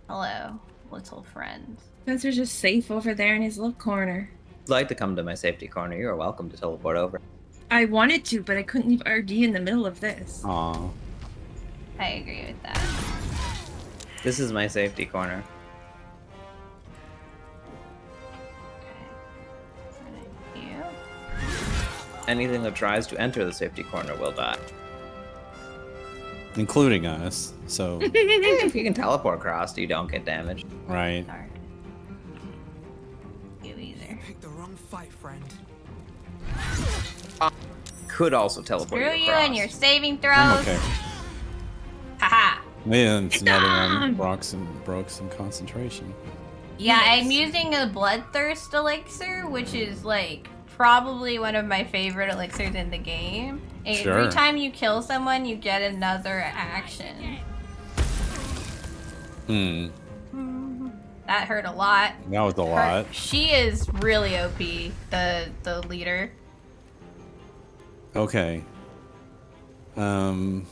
Hello, little friend. Spencer's just safe over there in his little corner. If you'd like to come to my safety corner, you are welcome to teleport over. I wanted to, but I couldn't leave RD in the middle of this. Aw. I agree with that. This is my safety corner. You? Anything that tries to enter the safety corner will die. Including us, so If you can teleport across, you don't get damaged. right. Dark. You either. Picked the wrong fight, friend. Could also teleport Screw you you across. and your saving throws. I'm okay. Haha. Man, it's another one broke some concentration. Yeah, I'm using a bloodthirst elixir, which is like probably one of my favorite elixirs in the game. Sure. Every time you kill someone, you get another action. That hurt a lot. That was a lot. She is really OP, the leader. Okay. I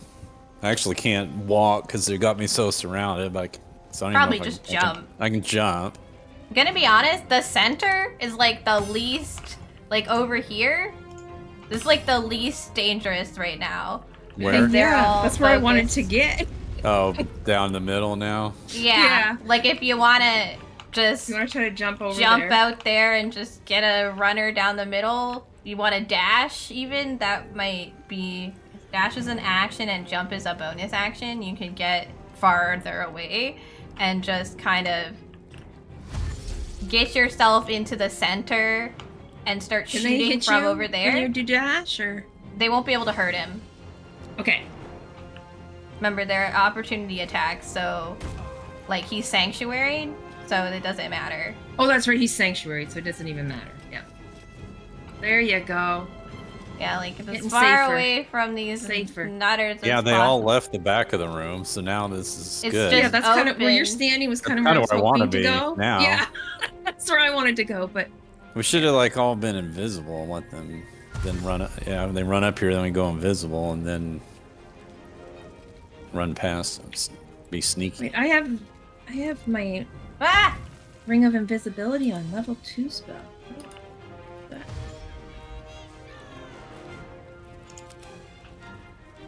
actually can't walk because they got me so surrounded. Like, so I don't Probably even know if just I can- jump. I can jump. I'm gonna be honest, the center is like the least, like over here. This is like the least dangerous right now. Where? Because they're all That's where I wanted focused. to get. Oh, down the middle now. Yeah. Like if you wanna just You want to try to jump over jump there? out there and just get a runner down the middle. You want to dash even? That might be... Dash is an action and jump is a bonus action. You can get farther away and just kind of get yourself into the center and start Can they shooting hit from you over there. when you do dash, or? They won't be able to hurt him. Okay. Remember, they're opportunity attacks, so... Like, he's sanctuaried, so it doesn't matter. Oh, that's right. He's sanctuary, so it doesn't even matter. Yeah. There you go. Yeah, like, if it's Getting far safer. away from these Safer. nutters as Yeah, they all possible. left the back of the room, so now this is It's good. just- Yeah, that's kind of where you're open. standing was kind of That's where I was kinda where I hoping wanna to be go. now. Yeah, that's where I wanted to go, but We should have like all been invisible and let them then run up. Yeah, when they run up here, then we go invisible and then run past them. Be sneaky. Wait, I have my Ah! Ring of Invisibility on level 2 spell.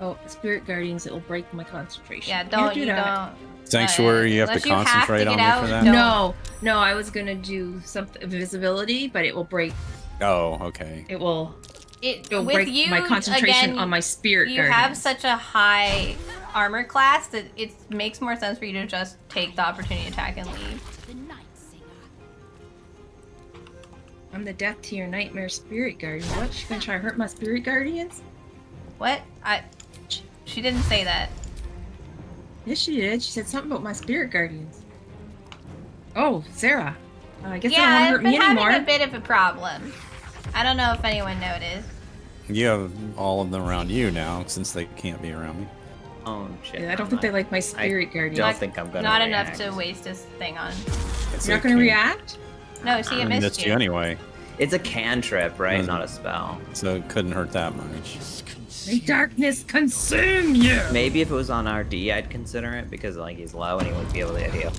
Oh, Spirit Guardians, it will break my concentration. Yeah, Can't don't do you that. don't. Sanctuary, you have to unless you have to concentrate get on me out, for that? don't. No, I was gonna do something invisibility, but it will break. Oh, okay. It'll With break you, my concentration again, on my Spirit You Guardians. have such a high armor class that it makes more sense for you to just take the opportunity attack and leave. I'm the death to your nightmare Spirit Guardian. What? She gonna try to hurt my Spirit Guardians? What? She didn't say that. Yes, she did. She said something about my Spirit Guardians. Oh, Sarah. I guess Yeah, I don't want to I've hurt been me having anymore. a bit of a problem. I don't know if anyone noticed. You have all of them around you now, since they can't be around me. Oh shit. Yeah, I don't think they like my Spirit Guardians. Don't think I'm gonna. Not react. enough to waste this thing on. You're not gonna react? No, see, I missed Missed you. you anyway. It's a cantrip, right? Doesn't- Not a spell. So it couldn't hurt that much. May darkness consume you! Maybe if it was on RD, I'd consider it because like he's low and he wouldn't be able to hit you.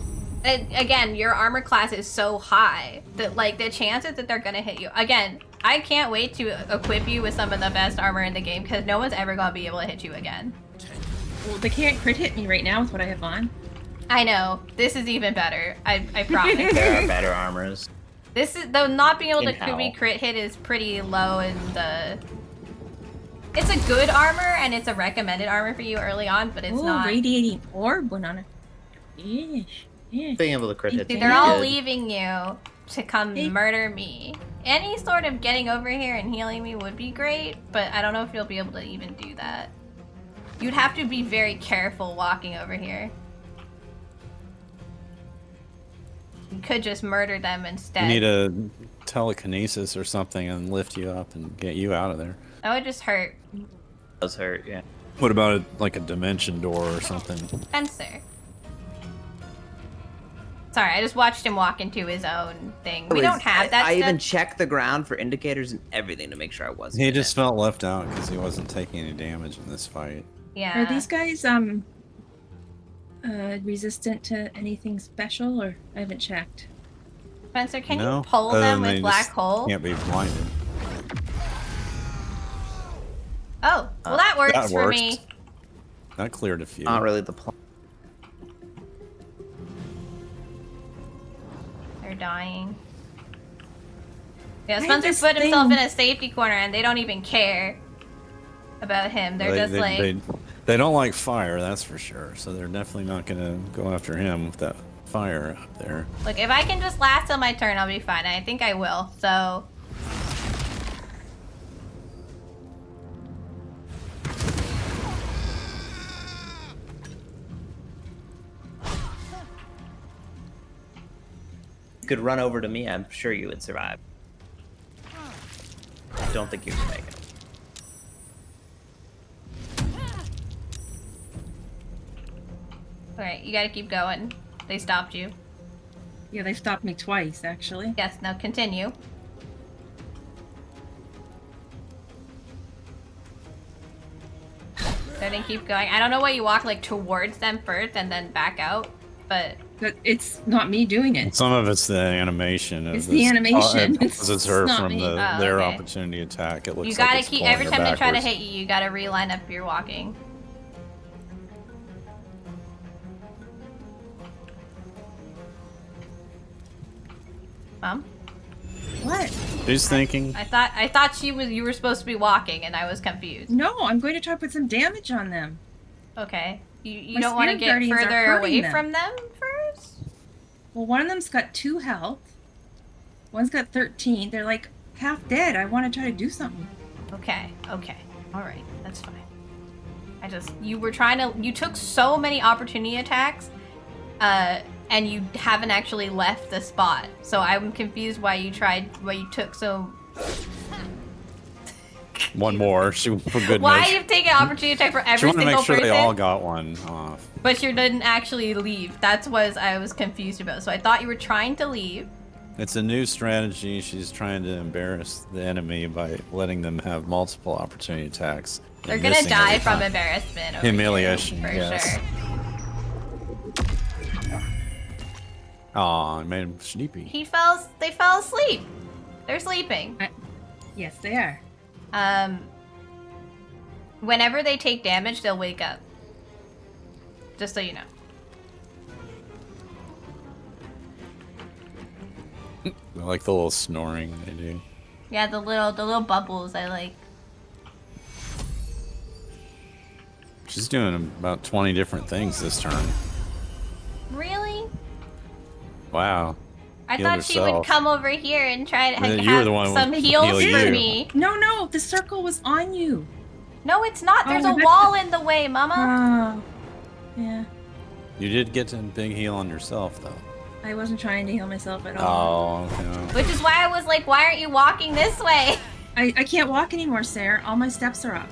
Again, your armor class is so high that like the chances that they're gonna hit you. Again, I can't wait to equip you with some of the best armor in the game because no one's ever gonna be able to hit you again. Well, they can't crit hit me right now with what I have on. I know. This is even better. I promise. There are better armors. This is though not being able In to hell. be crit hit is pretty low in the. It's a good armor and it's a recommended armor for you early on, but it's Ooh, not. radiating orb went on it. Yeesh. Yeesh. Being able to crit hit. See, is they're all good. leaving you to come murder me. Any sort of getting over here and healing me would be great, but I don't know if you'll be able to even do that. You'd have to be very careful walking over here. You could just murder them instead. You need a telekinesis or something and lift you up and get you out of there. That would just hurt. Does hurt, yeah. What about like a dimension door or something? Spencer. Sorry, I just watched him walk into his own thing. We Anyways, don't have that I stuff. even checked the ground for indicators and everything to make sure I wasn't. He in just it. felt left out because he wasn't taking any damage in this fight. Yeah. Are these guys resistant to anything special, or I haven't checked? Spencer, can No, you pull other them than with they black just hole? Can't be blinded. Oh, well that works That for works. me. That cleared a few. Not really the plan. They're dying. Yeah, I have Spencer this put himself thing- in a safety corner and they don't even care about him. They're just like... They don't like fire, that's for sure. So they're definitely not gonna go after him with that fire up there. Look, if I can just last till my turn, I'll be fine. I think I will, so... You could run over to me, I'm sure you would survive. I don't think you would make it. Alright, you gotta keep going. They stopped you. Yeah, they stopped me twice, actually. Yes, now continue. So then keep going. I don't know why you walk like towards them first and then back out, but But it's not me doing it. Some of it's the animation. Of It's the animation. Because it's her It's not from me. their okay. opportunity attack. It looks you like gotta it's keep pulling every her time they try to backwards. hit you, you gotta reline up your walking. Mom? What? She's thinking. I thought you were supposed to be walking and I was confused. No, I'm going to try to put some damage on them. Okay. You My don't want to spirit get guardians are further hurting away them. from them first? Well, one of them's got 2 health. One's got 13. They're like half dead. I want to try to do something. Okay. Alright, that's fine. You took so many opportunity attacks, and you haven't actually left the spot. So I'm confused why you took so... One more. She for good Why measure. you've taken opportunity attack for She every wanted to single make sure person, they all got one off. but you didn't actually leave. That's what I was confused about. So I thought you were trying to leave, It's a new strategy. She's trying to embarrass the enemy by letting them have multiple opportunity attacks. and They're gonna missing die every from time. embarrassment. Over Humiliation, here, for yes. sure. Aw, I made him sleepy. They fell asleep. They're sleeping. Yes, they are. Whenever they take damage, they'll wake up. Just so you know. I like the little snoring they do. Yeah, the little bubbles I like. She's doing about 20 different things this turn. Really? Wow. I Healed thought she would herself. come over here and try to Yeah, you were have the one who some would heals heal for you. me. No, the circle was on you. No, it's not. There's Oh, a we wall in the way, Mama. Oh, yeah. You did get a big heal on yourself, though. I wasn't trying to heal myself at all. Oh, okay. Which is why I was like, why aren't you walking this way? I can't walk anymore, Sarah. All my steps are up.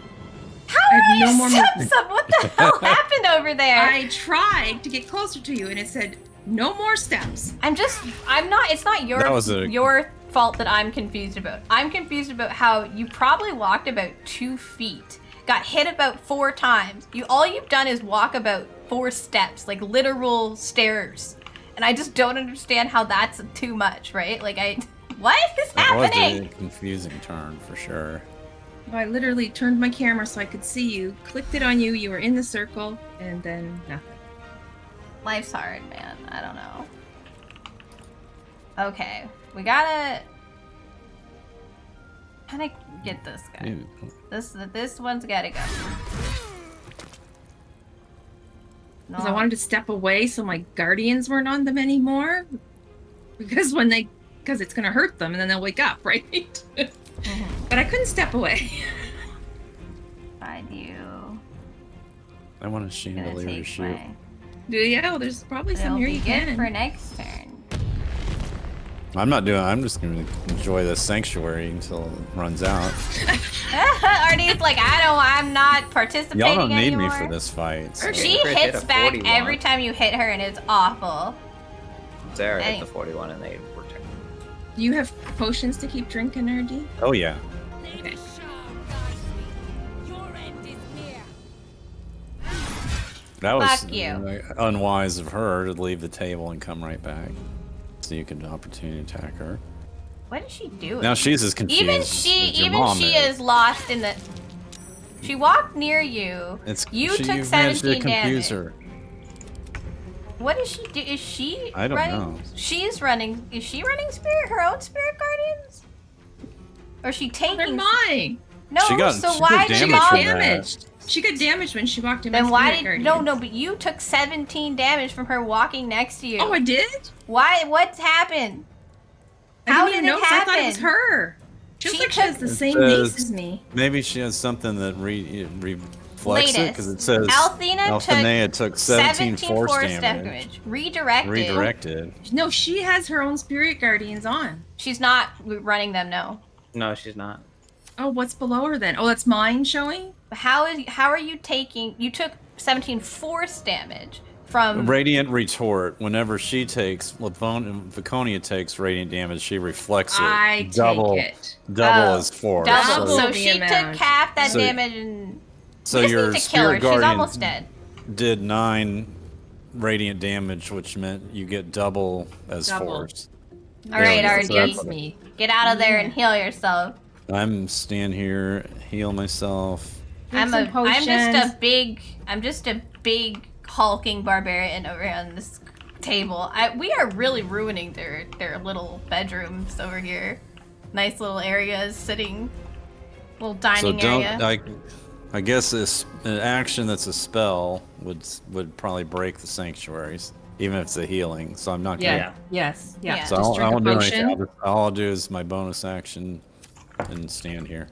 How I are have your no more steps movement. up? What the hell happened over there? I tried to get closer to you, and it said no more steps. It's not your fault that I'm confused about. I'm confused about how you probably walked about 2 feet, got hit about 4 times. All you've done is walk about 4 steps, like literal stairs. And I just don't understand how that's too much, right? What is happening? It was a confusing turn, for sure. I literally turned my camera so I could see you, clicked it on you, you were in the circle, and then nothing. Life's hard, man. I don't know. Okay, we gotta kind of get this guy. This one's gotta go. Because I wanted to step away so my guardians weren't on them anymore. Because it's gonna hurt them and then they'll wake up, right? But I couldn't step away. Find you. I want a chandelier shoot. Do you? Oh, there's probably some It'll here be you good can. for next turn. I'm just gonna enjoy the sanctuary until it runs out. Artie's like, I'm not participating Y'all don't need anymore. me for this fight. so- She hits back every time you hit her, and it's awful. Sarah hit the 41 and they were turning. Do you have potions to keep drinking, RD? Oh, yeah. Okay. That was Fuck you. unwise of her to leave the table and come right back. So you could opportunity attack her. What is she doing? Now she's as confused Even as your she mom is lost in the. She walked near you. You took you managed to 17 confuse damage. her. What does she do? Is she I don't running? know. She's running. Is she running her own spirit guardians? Or is she taking? They're mine. No. She got- so she why got did She damage got from mom? that. damaged. She got damaged when she walked in my Then why spirit did guardian. no? But you took 17 damage from her walking next to you. Oh, I did? Why? What happened? How I didn't did even it notice. I thought it was happen? her. She looks She like she has took- the same says- base as me. Maybe she has something that reflects it because it says Althea took 17 force damage. Redirected. Redirected. No, she has her own spirit guardians on. She's not running them. No. No, she's not. Oh, what's below her then? Oh, that's mine showing? How are you taking? You took 17 force damage from. Radiant retort. Whenever she takes, Viconia takes radiant damage, she reflects it. I double, take it. double as force. Double. So So the she amount. took half that So- damage and. So we just your need to kill her. spirit She's guardian almost dead. did 9 radiant damage, which meant you get double as Double. force. All right, Yeah, RD. so that's- Me. Get out of there and heal yourself. I'm stand here, heal myself. Drink some I'm just a big hulking barbarian over here on this table. We are really ruining their little bedrooms over here. Nice little areas, sitting, little dining area. I guess this an action that's a spell would probably break the sanctuaries, even if it's a healing. So I'm not gonna. Yeah. Yes. Yeah. Yeah. So Just I drink a won't do potion. anything. All I'll do is my bonus action and stand here.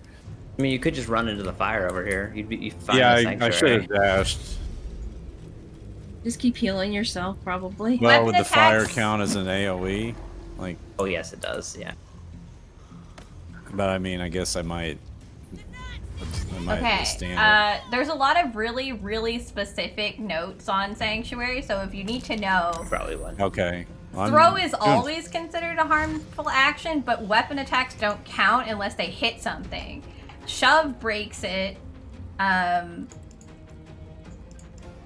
I mean, you could just run into the fire over here. You'd find Yeah, the I sanctuary. should have dashed. Just keep healing yourself, probably. Well, would the Weapon fire attacks. count as an AOE? Like, Oh yes, it does. Yeah. but I mean, I guess I might. Okay. Stand There's a lot of really specific notes on Sanctuary, so if you need to know, Probably one. Okay. Throw is always considered a harmful action, but weapon attacks don't count unless they hit something. Shove breaks it.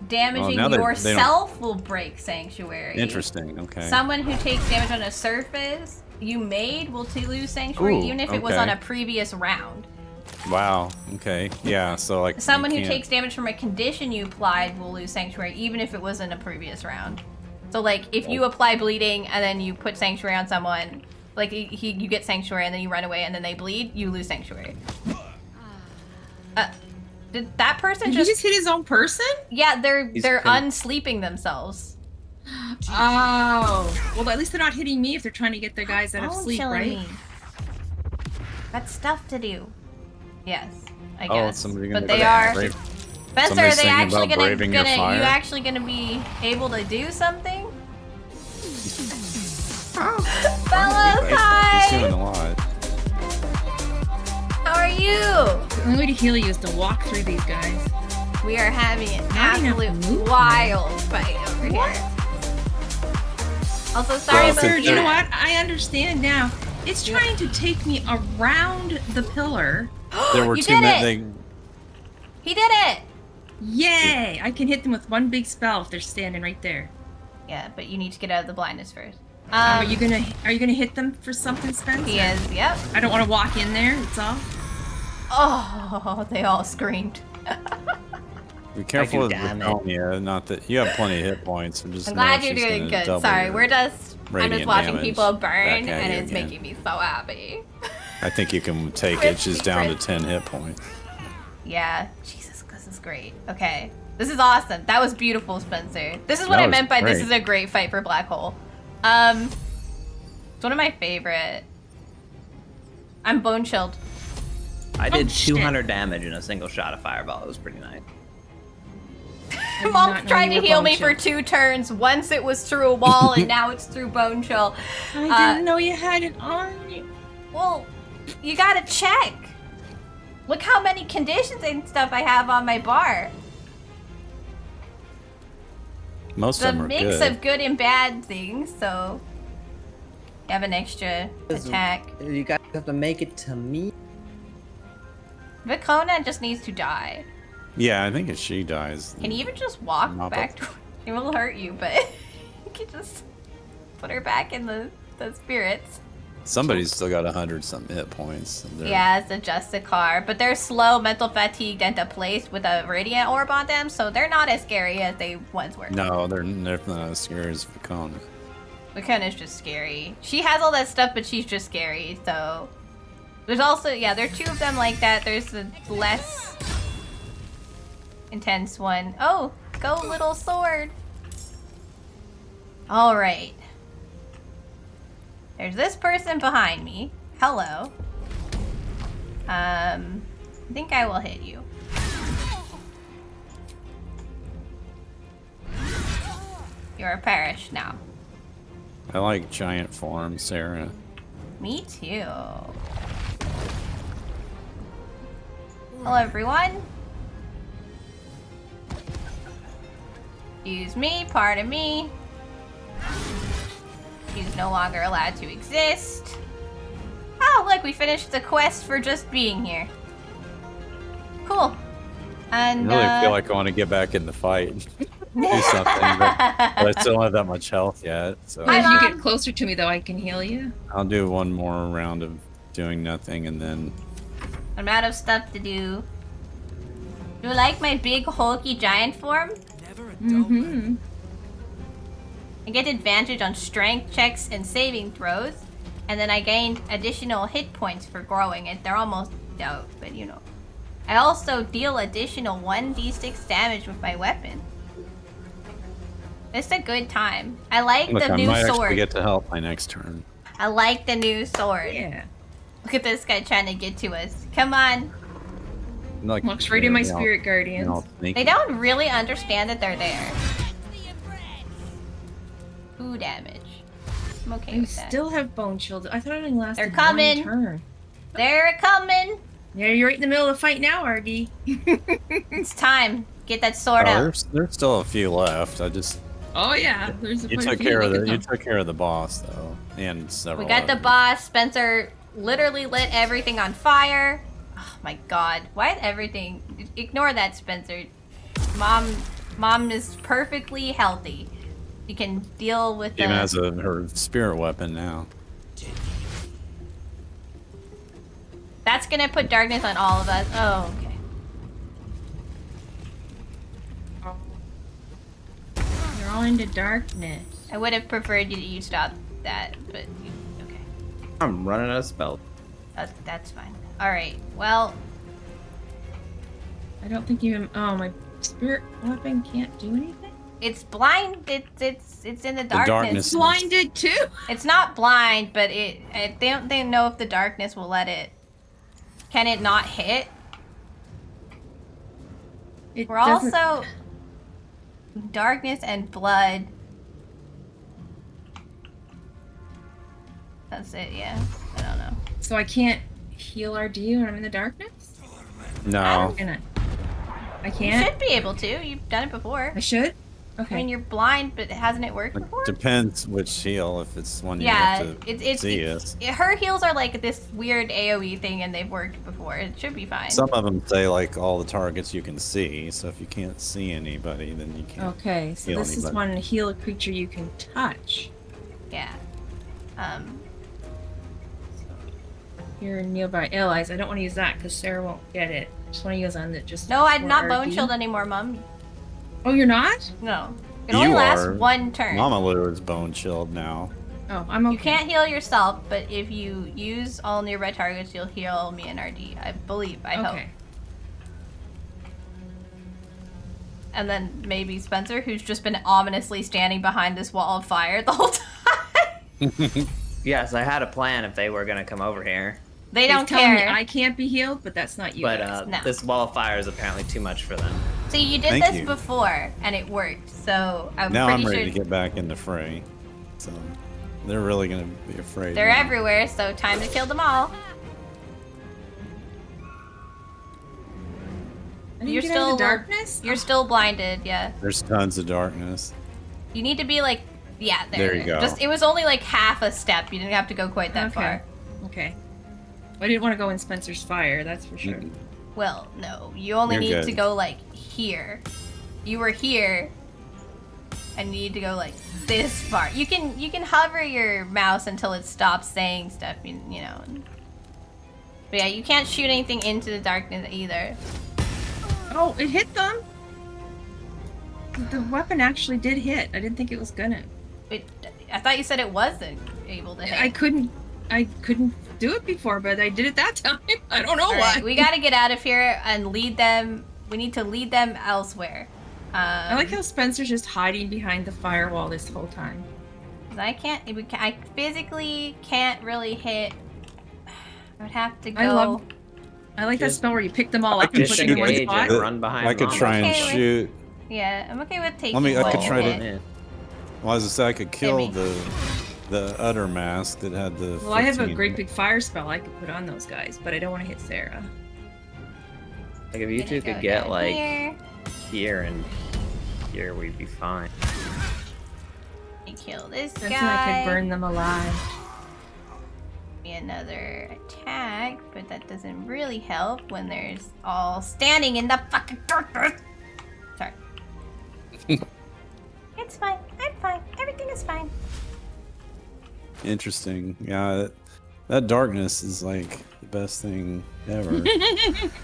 Damaging yourself will break Sanctuary. Interesting, okay. Someone who takes damage on a surface you made will lose Sanctuary, even if it was on a previous round. Wow, okay. Yeah, so like... Someone who takes damage from a condition you applied will lose Sanctuary, even if it was in a previous round. So like, if you apply bleeding and then you put Sanctuary on someone, like you get Sanctuary and then you run away and then they bleed, you lose Sanctuary. Did that person Did he just hit his own person? Yeah, they're unsleeping themselves. Oh. Well, at least they're not hitting me if they're trying to get their guys out of sleep, right? Me. Got stuff to do. Yes, I Oh, guess. somebody gonna But they are... Spencer, are they actually gonna you actually gonna be able to do something? Fellas, hi! He's doing a lot. How are you? The only way to heal you is to walk through these guys. We are having an absolute wild fight over here. Also, sorry about you know what? I understand now. It's trying to take me around the pillar. There were You two did men. He did it! Yay! I can hit them with one big spell if they're standing right there. Yeah, but you need to get out of the blindness first. Are you gonna hit them for something, Spence? He is, yep. I don't want to walk in there, it's all. Oh, they all screamed. Be careful with Draconia, not that you have plenty of hit points. I'm glad you're doing good. Sorry, I'm just watching people burn and it's making me so happy. I think you can take it. She's down to 10 hit points. Yeah, Jesus, this is great. Okay, this is awesome. That was beautiful, Spencer. This is what I meant by this is a great fight for Black Hole. It's one of my favorite. I'm bone chilled. I did 200 damage in a single shot of fireball. It was pretty nice. Mom tried to heal me for 2 turns. Once it was through a wall, and now it's through bone chill. I didn't know you had it on you. Well, you gotta check. Look how many conditions and stuff I have on my bar. Most of them are good. The mix of good and bad things, so you have an extra attack. You guys have to make it to me. Vicona just needs to die. Yeah, I think if she dies. Can you even just walk back to it will hurt you, but you can just put her back in the spirits. Somebody's still got 100-something hit points. Yeah, it's a Justicar, but they're slow, mental fatigued, and displaced with a radiant orb on them, so they're not as scary as they once were. No, they're definitely not as scary as Vicona. Vicona's just scary. She has all that stuff, but she's just scary, so... There's also, yeah, there are 2 of them like that. There's the less intense one. Oh, go little sword. All right. There's this person behind me. Hello. I think I will hit you. You're perished now. I like giant form, Sarah. Me too. Hello, everyone. Excuse me, pardon me. She's no longer allowed to exist. Oh, look, we finished the quest for just being here. Cool. And I really feel like I want to get back in the fight and do something, but I still don't have that much health yet. So if you get closer to me, though, I can heal you. I'll do one more round of doing nothing, and then... I'm out of stuff to do. Do you like my big, hulky giant form? Mm-hmm. I get advantage on strength checks and saving throws, and then I gained additional hit points for growing it. They're almost out, but you know. I also deal additional 1d6 damage with my weapon. It's a good time. I like the new sword. I might sword. actually get to help my next turn. I like the new sword. Yeah. Look at this guy trying to get to us. Come on. Like, walks right in my spirit guardians. They don't really understand that they're there. 2 damage. I'm okay with that. Still have bone shield. I thought it only lasted They're coming. 1 turn. They're coming. Yeah, you're right in the middle of the fight now, Argy. It's time. Get that sword out. There's still a few left. I just Oh yeah, there's a You quite a took few. care of Look at the you them. took care of the boss though, and several. We got the others. boss. Spencer literally lit everything on fire. Oh my god. Why is everything... Ignore that, Spencer. Mom is perfectly healthy. You can deal with Even the... has her spirit weapon now. That's gonna put darkness on all of us. Oh, okay. You're all into darkness. I would have preferred you stop that, but okay. I'm running out of spells. That's fine. Alright, well... I don't think even. Oh, my spirit weapon can't do anything. It's blind. It's in the darkness. The darkness. Blinded too. It's not blind, but they don't know if the darkness will let it. Can it not hit? We're also darkness and blood. That's it, yeah. I don't know. So I can't heal RD when I'm in the darkness? No. I You can't? should be able to. You've done it before. I should? Okay. I mean, you're blind, but hasn't it worked before? Depends which heal. If it's one you Yeah, have to see it. her heals are like this weird AoE thing, and they've worked before. It should be fine. Some of them say like all the targets you can see. So if you can't see anybody, then you can't. Okay, so heal this is anybody. one heal a creature you can touch. Yeah. You're nearby allies. I don't want to use that because Sarah won't get it. I just want to use on that just. No, I'm for not RD. bone shield anymore, Mom. Oh, you're not? No. It only lasts one turn. MommaLou is bone chilled now. Oh, I'm okay. You can't heal yourself, but if you use all nearby targets, you'll heal me and RD. I believe. I hope. Okay. And then maybe Spencer, who's just been ominously standing behind this wall of fire the whole time. Yes, I had a plan if they were gonna come over here. They don't He's telling me care. I can't be healed, but that's not you. But guys. No. this wall of fire is apparently too much for them. See, you did Thank this you. before, and it worked. So I'm Now pretty I'm ready sure to get back in the fray. So they're really gonna be afraid. they're now. everywhere. So time to kill them all. I didn't You're get out of still the darkness. You're still blinded. Yeah. There's tons of darkness. You need to be like, yeah, There you go. Just it was only like half a step. You didn't have to go quite that far. Okay. I didn't want to go in Spencer's fire. That's for sure. Well, no, you only You're need good. to go like here. You were here, and you need to go like this far. You can hover your mouse until it stops saying stuff. You know. But yeah, you can't shoot anything into the darkness either. Oh, it hit them. The weapon actually did hit. I didn't think it was gonna. I thought you said it wasn't able to hit. I couldn't do it before, but I did it that time. I don't know All why. right, we gotta get out of here and lead them. We need to lead them elsewhere. I like how Spencer's just hiding behind the firewall this whole time. I physically can't really hit. I would have to go. I like that Just- spell where you pick them all up and put them in one Disengage spot. and run behind I could Mom. try and Okay with- shoot. Yeah, I'm okay with taking. I could one try to- hit. Yeah. Well, as I said, I could kill me. the utter mask that had the. Well, I have a 15. great big fire spell I could put on those guys, but I don't want to hit Sarah. Like if you Gonna two go could get down like here. here and here, we'd be fine. And kill this That's guy. when I could burn them alive. Be another attack, but that doesn't really help when there's all standing in the fucking darkness. Sorry. It's fine. I'm fine. Everything is fine. Interesting. Yeah, that darkness is like the best thing ever.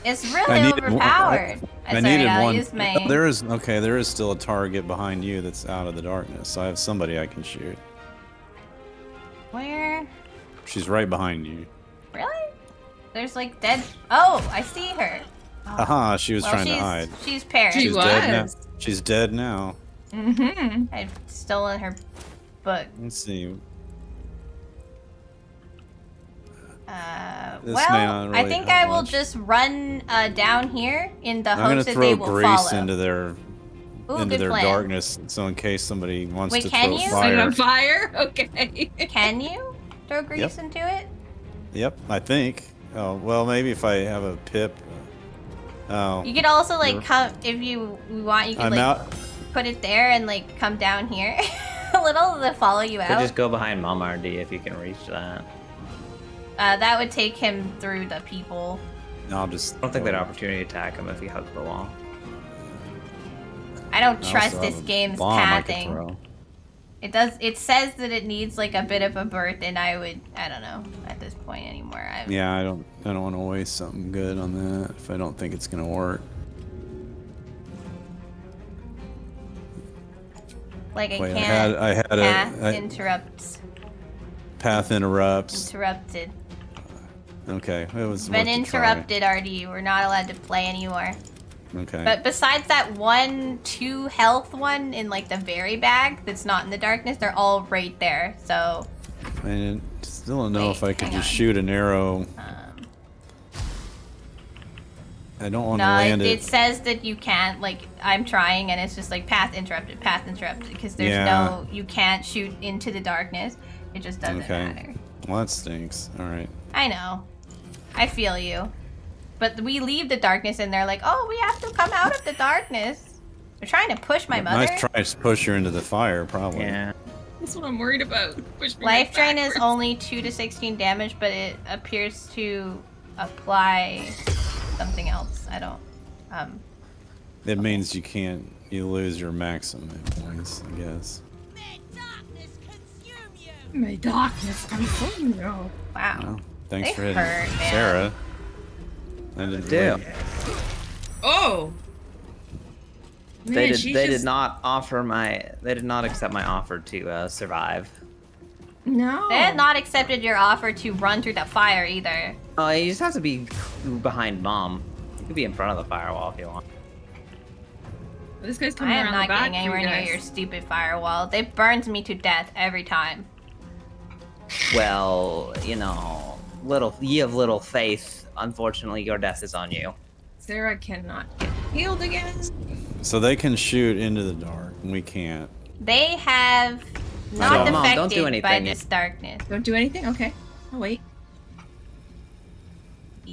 It's really I needed overpowered. I needed one. Use my... Oh, there is still a target behind you that's out of the darkness. So I have somebody I can shoot. Where? She's right behind you. Really? There's like dead. Oh, I see her. Haha, she was Well, trying to she's- hide. She's perished. She She's dead now. was. She's dead now. Mm-hmm. I've stolen her book. Let's see. This may Well, not I really think help I will much. just run down here in the I'm gonna hopes that they throw will grease follow. into their Ooh, good plan. darkness, so in case somebody wants Wait, to can throw you? Set it fire. on fire? Okay. Can you throw grease Yep. into it? Yep, I think. Oh well, maybe if I have a pip. Oh, You could also like You're- come if you want. You could I'm like out. put it there and like come down here a little to follow you Could out? just go behind Mom RD if you can reach that. That would take him through the people. I'll just. I don't think that opportunity attack him if he hugs the wall. I don't I trust also this have a game's bomb I could pathing. throw. It does. It says that it needs like a bit of a birth, and I don't know at this point anymore. Yeah, I don't want to waste something good on that if I don't think it's gonna work. Like Wait, I can't. I had path a interrupts. path interrupts. Interrupted. Okay, it was Been worth a try. interrupted, RD. We're not allowed to play anymore. Okay. But besides that 1-2 health one in like the very bag that's not in the darkness, they're all right there. So. I still don't know if I could hang just on. shoot an arrow. I don't want to No, land it says that you can't. Like I'm trying, and it's just like path interrupted, because there's no. You can't shoot into the darkness. It just doesn't matter. Well, that stinks. All right. I know. I feel you. But we leave the darkness and they're like, oh, we have to come out of the darkness. They're trying to push my mother. Nice try to push her into the fire, probably. Yeah. That's what I'm worried about. Push me Life right drain is backwards. only 2 to 16 damage, but it appears to apply something else. I don't. It means you lose your maximum hit points, I guess. May darkness consume you. Wow. Well, thanks They for hitting hurt, man. Sarah. I didn't do. Oh. They Man, did. she's They just- did not offer my. They did not accept my offer to survive. No. They had not accepted your offer to run through the fire either. Oh, you just have to be behind Mom. You could be in front of the firewall if you want. This guy's coming I am around not the back getting anywhere for you near guys. your stupid firewall. They burns me to death every time. Well, you know, ye of little faith. Unfortunately, your death is on you. Sarah cannot get healed again. So they can shoot into the dark, and we can't. They have not So, Mom, affected don't do by anything. this darkness. Don't do anything? Okay. I'll wait.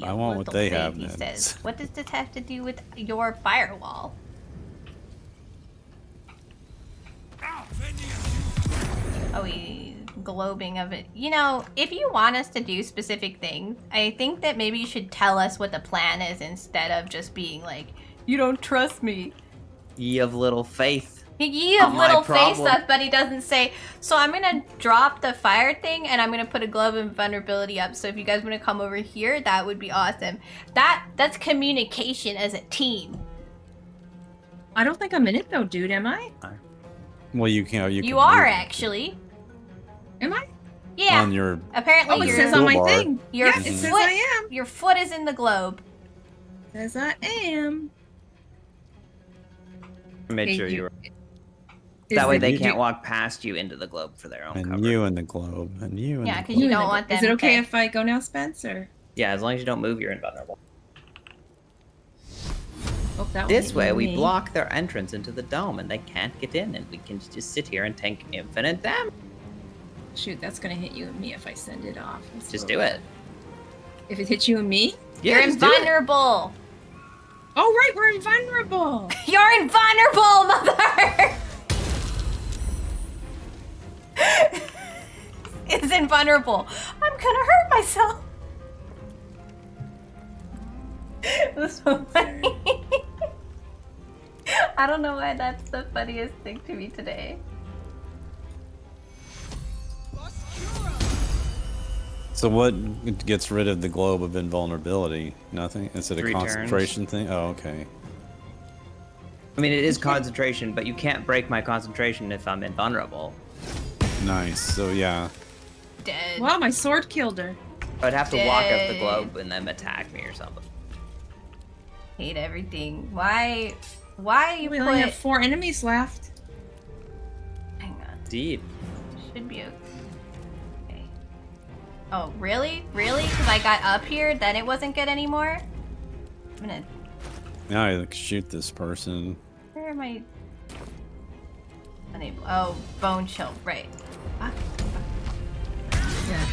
I want what Little they thing, have he then. says. What does this have to do with your firewall? Oh, he's globing of it. You know, if you want us to do specific things, I think that maybe you should tell us what the plan is instead of just being like, you don't trust me. Ye of little faith. Ye of Not my little face problem. stuff, but he doesn't say, so I'm gonna drop the fire thing and I'm gonna put a glove of invulnerability up. So if you guys wanna come over here, that would be awesome. That's communication as a team. I don't think I'm in it though, dude, am I? Well, you can. You You can are move actually. Am I? Yeah. on your. Apparently Oh, it your says on my toolbar. thing. Your Yeah, it says foot- I am. your foot is in the globe. Says I am. Made Okay, sure you you- were. Is That way it- they you can't do- walk past you into the globe for their own And cover. you in the globe, and you in Yeah, the 'cause globe. you don't want Is them it okay to- if I go now, Spencer? Yeah, as long as you don't move, you're invulnerable. Oh, that will This hit way, you we and me. block their entrance into the dome, and they can't get in, and we can just sit here and tank infinite damage. Shoot, that's gonna hit you and me if I send it off. Let's Just go do with it. that. If it hits you and me? You're just do it. invulnerable. Oh, right, we're invulnerable. You're invulnerable, mother. It's invulnerable. I'm gonna hurt myself. It was so funny. I don't know why that's the funniest thing to me today. So what gets rid of the globe of invulnerability? Nothing? Is it a 3 turns. concentration thing? Oh, okay. I mean, it is concentration, but you can't break my concentration if I'm invulnerable. Nice. So yeah. Dead. Wow, my sword killed her. I'd have to walk up the Dead. globe and then attack me or something. Hate everything. Why you We put... only have 4 enemies left. Hang on. Indeed. Should be okay. Oh, really? Really? Because I got up here, then it wasn't good anymore? I'm gonna... Now I like, shoot this person. Where am I? Unable. Oh, bone chill. Right. Fuck. Yeah.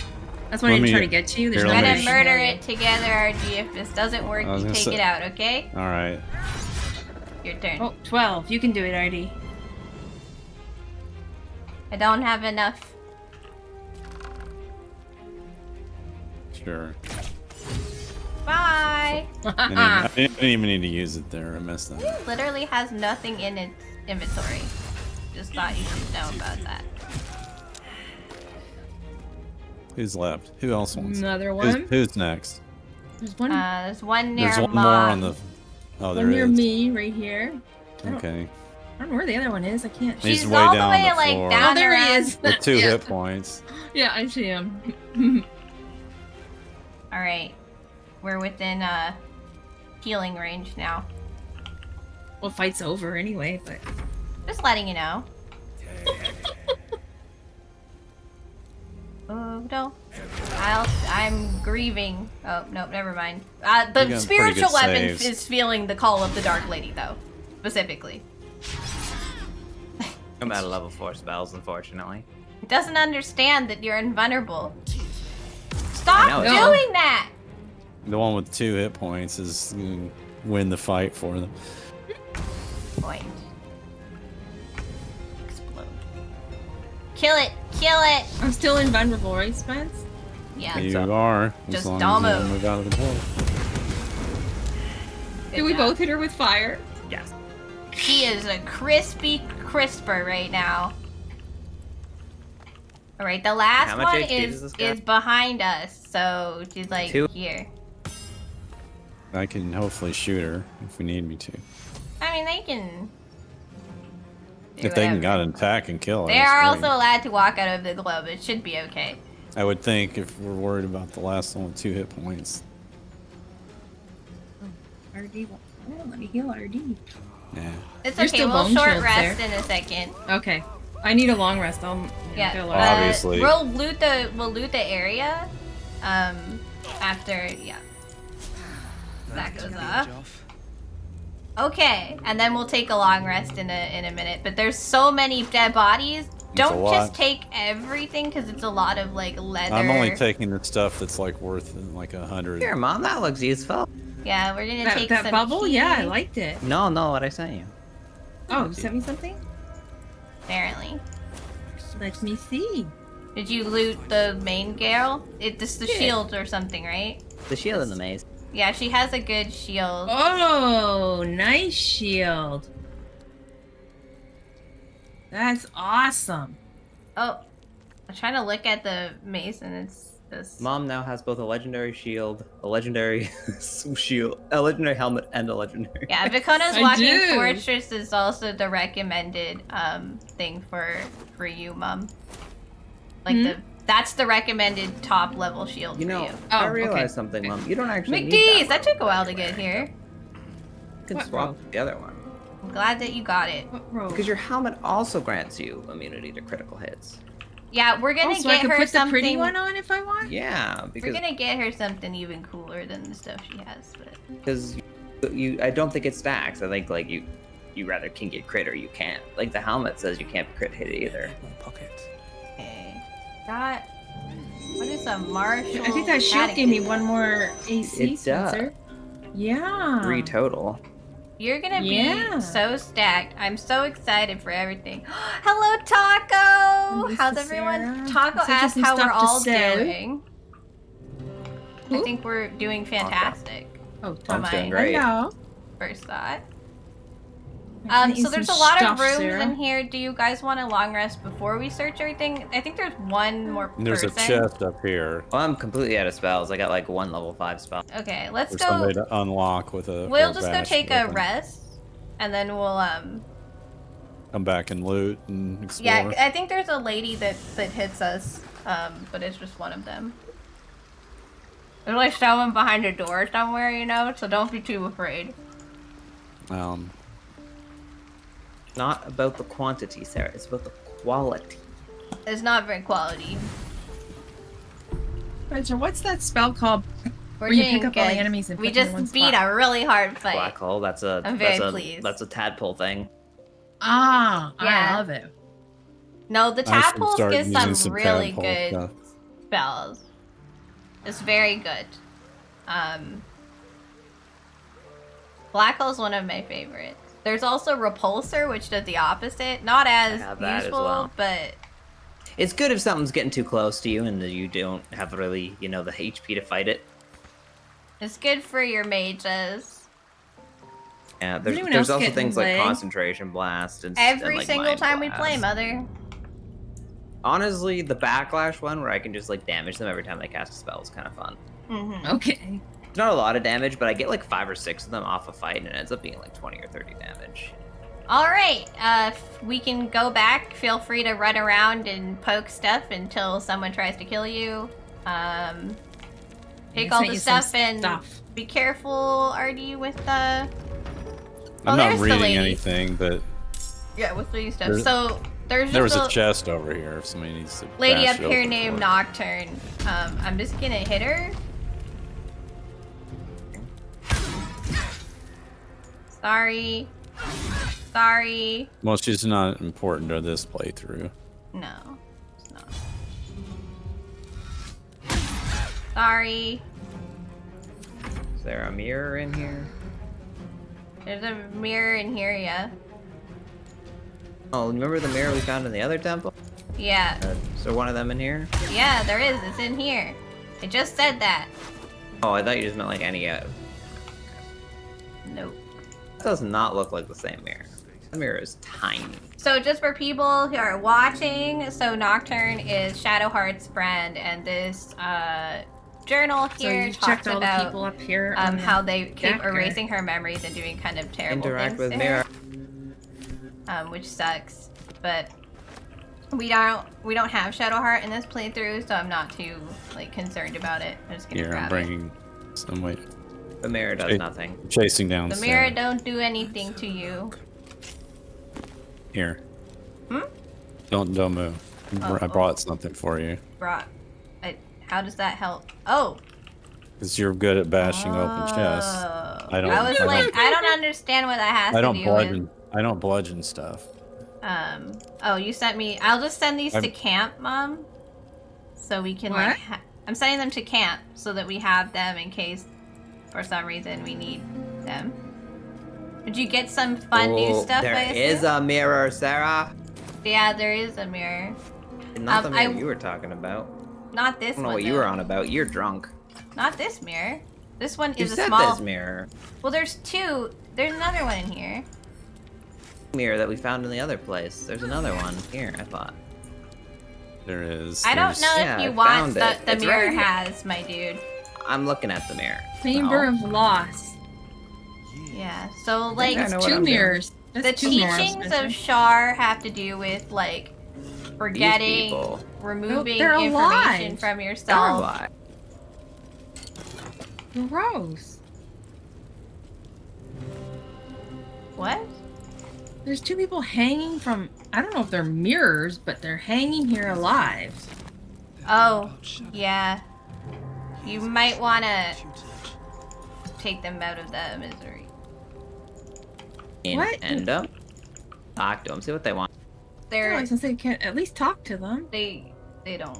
That's what I Let didn't me- try to get to you. There's here, no let We're me- gonna murder it together, RG. If this doesn't work, I was you gonna take say- it out, okay? All right. Your turn. Oh, 12. You can do it, RD. I don't have enough. Sure. Bye! I didn't even need to use it there. I messed that up. Literally has nothing in its inventory. Just thought you should know about that. Who's left? Who else wants? Another one. Who's next? There's one. There's one near There's one Mom. more on the. Oh, there One near is. me, right here. Okay. I don't know where the other one is. I can't. He's She's way all down the way the like floor. down Oh, there he around- is. With 2 Yeah. hit points. Yeah, I see him. All right, we're within healing range now. Well, fight's over anyway, but Just letting you know. Oh no, I'm grieving. Oh no, never mind. You got The pretty spiritual good weapon saves. is feeling the call of the Dark Lady, though, specifically. I'm out of level 4 spells, unfortunately. It doesn't understand that you're invulnerable. Stop I know, it's- doing that! The one with 2 hit points is gonna win the fight for them. Point. Explode. Kill it! Kill it! I'm still invulnerable, right, Spence? Yeah. You so. are. Just as long don't as you move. don't move out of the door. Good Did we job. both hit her with fire? Yes. She is a crispy crisper right now. Alright, the last How much one HP does this guy? is behind us, so she's like 2. here. I can hopefully shoot her if we need me to. I mean, they can. do If they can whatever. got an attack and kill her. They that's are great. also allowed to walk out of the globe. It should be okay. I would think if we're worried about the last one with 2 hit points. RD. Oh, let me heal RD. Yeah. It's You're okay. still We'll bone short shield rest there. in a second. Okay. I need a long rest. I'll Yeah. heal Well, RD. obviously. We'll loot the area. After that goes off. Okay, and then we'll take a long rest in a minute. But there's so many dead bodies. Don't lot. just take everything because it's a lot of like leather. I'm only taking the stuff that's like worth like 100. Here, Mom, that looks useful. Yeah, we're gonna take That some bubble? keys. Yeah, I liked it. No, what I sent you. Oh, you sent me something? Apparently. Let me see. Did you loot the main girl? It's the Yeah. shield or something, right? The shield in the maze. Yeah, she has a good shield. Oh, nice shield. That's awesome. Oh, I'm trying to look at the mace and it's this. Mom now has both a legendary shield, a legendary shield, a legendary helmet, and a legendary. Yeah, Vicona's I Walking do. Fortress is also the recommended thing for you, Mom. Like that's the recommended top level shield You know, for you. I Oh, realized okay. something, Mom. You don't actually need McDee's! that. That took a while to get here. You can What swap roll? the other one. I'm glad that you got it. What roll? Because your helmet also grants you immunity to critical hits. Yeah, we're gonna Oh, so I get can her put something. the pretty one on if I want? Yeah, We're because gonna get her something even cooler than the stuff she has. But you I don't think it stacks. I think like you rather can get crit or you can't. Like the helmet says you can't crit hit either. Pocket. okay, got. What is a martial? I think that shield gave me one more AC, It does. Spencer. Yeah. 3 total. You're gonna Yeah. be so stacked. I'm so excited for everything. Hello, Taco! This How's is everyone? Sarah. Taco Sent you asked some how we're stuff to all sell. doing. I Who? think we're doing fantastic. Oh, Tom, Tom's doing I- great. Hello. First thought. I sent you So there's a some lot of stuff, rooms Sarah. in here. Do you guys want a long rest before we search everything? I think there's one more person. There's a chest up here Well, I'm completely out of spells. I got like 1 level 5 spell. Okay, let's for go. somebody to unlock with a. We'll or just go bash take a weapon. rest, and then we'll Come back and loot and explore. Yeah, I think there's a lady that hits us, but it's just one of them. There's like someone behind a door somewhere, you know, so don't be too afraid. Not about the quantity, Sarah. It's about the quality. It's not very quality. Spencer, what's that spell called? We're Where you doing pick up all the good. enemies and we put them in just one beat spot. a really hard fight. Black hole. That's a. I'm very that's a, pleased. That's a tadpole thing. Ah, Yeah. I love it. No, the I should tadpoles start get using some really tadpole good stuff. spells. It's very good. Black hole's one of my favorites. There's also repulsor, which does the opposite. Not as have that as useful, well. but It's good if something's getting too close to you and you don't have really, you know, the HP to fight it. It's good for your mages. Yeah, anyone there's else also getting things like leg? concentration blast and Every like, single mind time we blast. play, Mother. Honestly, the backlash one where I can just like damage them every time they cast a spell is kind of fun. Okay. It's not a lot of damage, but I get like 5 or 6 of them off a fight, and it ends up being like 20 or 30 damage. All right, if we can go back. Feel free to run around and poke stuff until someone tries to kill you. Pick all the stuff and be careful, RD, with the. I'm not there's the reading lady. anything, but Yeah, with reading stuff. So there's there was just a chest over here if somebody needs to. lady bash up it here open named for it. Nocturne. I'm just gonna hit her. Sorry. Sorry. Well, she's not important to this playthrough. No, it's not. Sorry. Is there a mirror in here? There's a mirror in here, yeah. Oh, remember the mirror we found in the other temple? Yeah. Is there one of them in here? Yeah, there is. It's in here. I just said that. Oh, I thought you just meant like any. Nope. That does not look like the same mirror. The mirror is tiny. So just for people who are watching, so Nocturne is Shadowheart's friend, and this journal So here you talks checked all the about people up here. on how the they keep deck, or- erasing her memories and doing kind of terrible Interact things with to mirror. her, which sucks. But we don't have Shadowheart in this playthrough, so I'm not too like concerned about it. I'm just gonna Here, I'm grab it. bringing some weight. The mirror does nothing. Chasing down. The mirror Sarah. don't do anything to you. Here. Hmm? Don't move. I brought something for you. How does that help? Oh. Because you're good at bashing open chests. I don't. I was like, I don't understand what that has I to don't do bludgeon. with. I don't bludgeon stuff. Oh, you sent me. I'll just send these to camp, Mom. So we can like. I'm sending them to camp so that we have them in case, for some reason, we need them. Did you get some fun new stuff? There is a mirror, Sarah. Yeah, there is a mirror. Not the mirror you were talking about. Not this I don't know one. what you were on about. You're drunk. Not this mirror. This one You is a said small. this mirror. Well, there's two. There's another one in here. Mirror that we found in the other place. There's another one here, I thought. There is. I don't know if you want the It's mirror right here. has, my dude. I'm looking at the mirror. Chamber No. of Loss. Yeah, so like I know what Two I'm mirrors. the That's two mirrors, teachings Spencer. of Shar have to do with like forgetting, people. removing they're information alive. from They're yourself. alive. Gross. What? There's two people hanging from. I don't know if they're mirrors, but they're hanging here alive. Oh, yeah. You might want to take them out of the misery. What? End up. Talk to them. See what they want. I was gonna say, can't at least talk to them. They don't.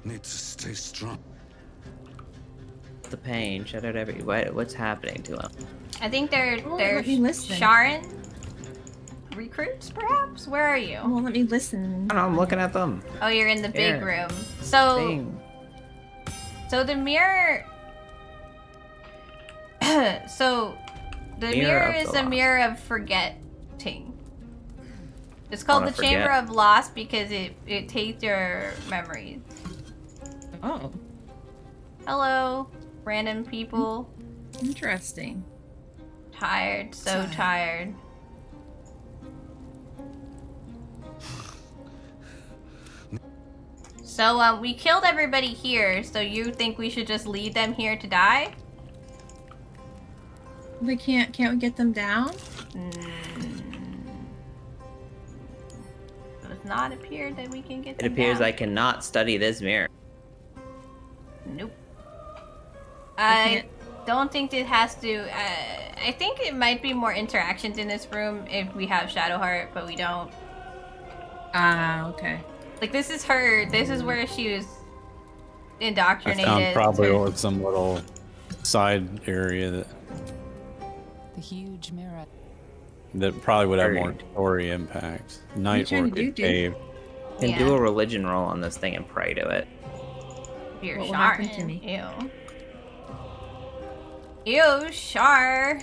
Need to stay strong. The pain. Shut out every. What's happening to them? I think they're let me listen. Sharon recruits, perhaps. Where are you? Well, let me listen. I don't know. I'm looking at them. Oh, you're in the big Here. room. So, Thing. so the mirror. So, the Mirror mirror of is the a lost. mirror of forgetting. It's called Wanna the Chamber forget. of Loss because it takes your memories. Oh, Hello, random people. interesting. Tired, so tired. So, we killed everybody here, so you think we should just leave them here to die? They can't. Can't we get them down? Does not appear that we can get It them appears down. I cannot study this mirror. Nope. I don't think it has to. I think it might be more interactions in this room if we have Shadowheart, but we don't. Ah, okay. Like, this is her. This is where she was I indoctrinated. found probably to- some little side area that. The huge mirror. that probably would have more Agreed. story impact. you Night trying Orc to do, and dude? Cave. And Yeah. do a religion roll on this thing and pray to it. You're What will happen to Sharon. me? Ew. Ew, Shar.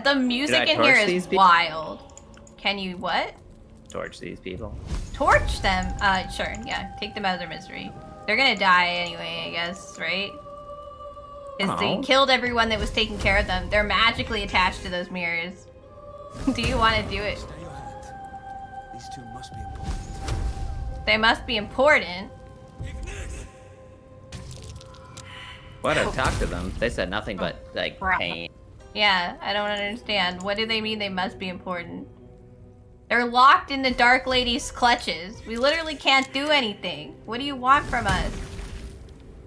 The music I in here torch is these people? wild. Can you what? Torch these people. Torch them? Sure, yeah. Take them out of their misery. They're gonna die anyway, I guess, right? Because they Oh. killed everyone that was taking care of them. They're magically attached to those mirrors. Do you want to do it? Stay your hand. These two must be important. They must be important. What? I've talked to them. They said nothing but, like, Crap. pain. Yeah, I don't understand. What do they mean they must be important? They're locked in the Dark Lady's clutches. We literally can't do anything. What do you want from us?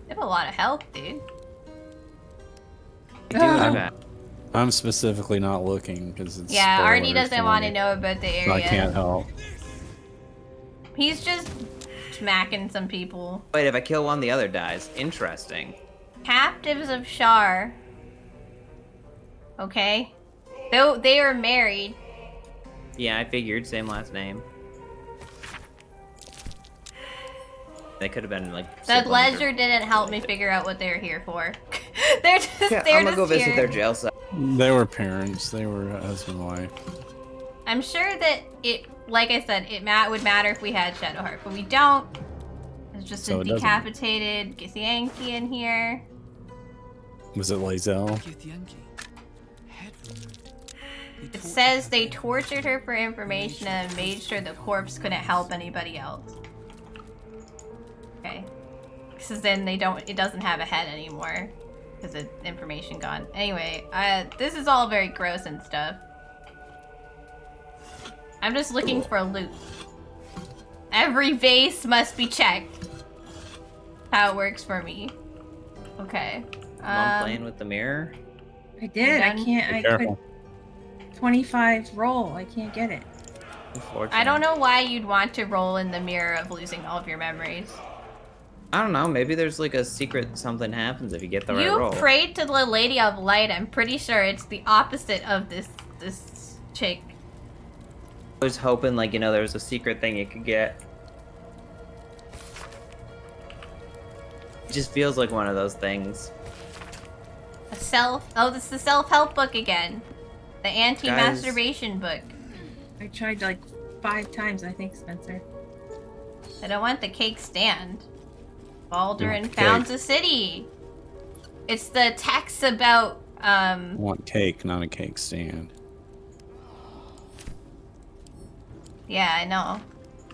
They have a lot of health, dude. I do have that. I'm specifically not looking because it's. Yeah, Artie spoilers doesn't for want to me. know about the So area. I can't help. He's just smacking some people. Wait, if I kill one, the other dies. Interesting. Captives of Shar. Okay. Though they are married. Yeah, I figured. Same last name. They could have been, like, The siblings or- ledger didn't help me figure out what they were here for. they're just Yeah, they're I'm gonna just go visit here. their jail cell. They were parents. They were husband and wife. I'm sure that it, like I said, would matter if we had Shadowheart, but we don't. There's just So a it doesn't. decapitated Githyanki in here. Was it Lazelle? Githyanki. Head removed. They It tortured says her they for tortured her for information and made sure the corpse couldn't help anybody else. Okay. Because then it doesn't have a head anymore. Because the information gone. Anyway, this is all very gross and stuff. I'm just looking for loot. Every vase must be checked. How it works for me. Okay. Mom playing with the mirror. I did. I done? can't. I Careful. could. 25 roll. I can't get it. Unfortunately. I don't know why you'd want to roll in the mirror of losing all of your memories. I don't know. Maybe there's like a secret something happens if you get the right You roll. prayed to the Lady of Light. I'm pretty sure it's the opposite of this chick. I was hoping, like, you know, there was a secret thing you could get. It just feels like one of those things. Oh, this is the self-help book again. The anti-masturbation book. I tried like 5 times, I think, Spencer. I don't want the cake stand. Baldwin want founds cake. a city. It's the text about I want cake, not a cake stand. yeah, I know.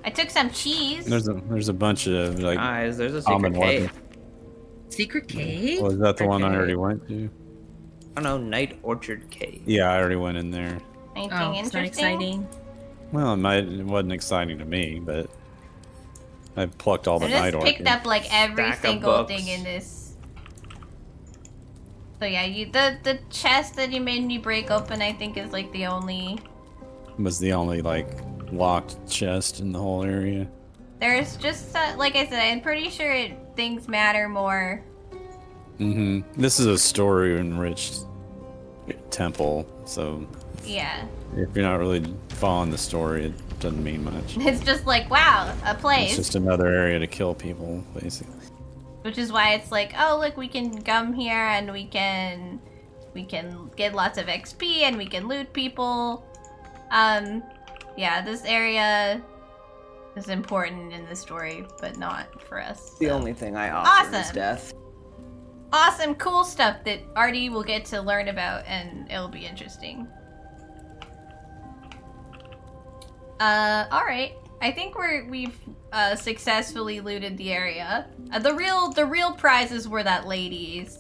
I took some cheese. There's a bunch of like. Guys, there's a secret almond cave. weapons. Secret cave? Was that the one I Okay. already went to? I don't know, Night Orchard Cave. Yeah, I already went in there. Anything Oh, it's not interesting? exciting. Well, it wasn't exciting to me, but I plucked all the I night just orchids. picked up like every Stack of single books. thing in this. So yeah, the chest that you made me break open, I think, is like the only. Was the only like locked chest in the whole area. There's just like I said, I'm pretty sure things matter more. This is a story-enriched temple, so Yeah, if you're not really following the story, it doesn't mean much. it's just like wow, a It's place, just another area to kill people, basically. which is why it's like, oh look, we can come here and we can get lots of XP and we can loot people. Yeah, this area is important in the story, but not for us. The so. only thing I offer is Awesome. death. Awesome, cool stuff that Artie will get to learn about, and it'll be interesting. All right. I think we've successfully looted the area. The real prizes were that lady's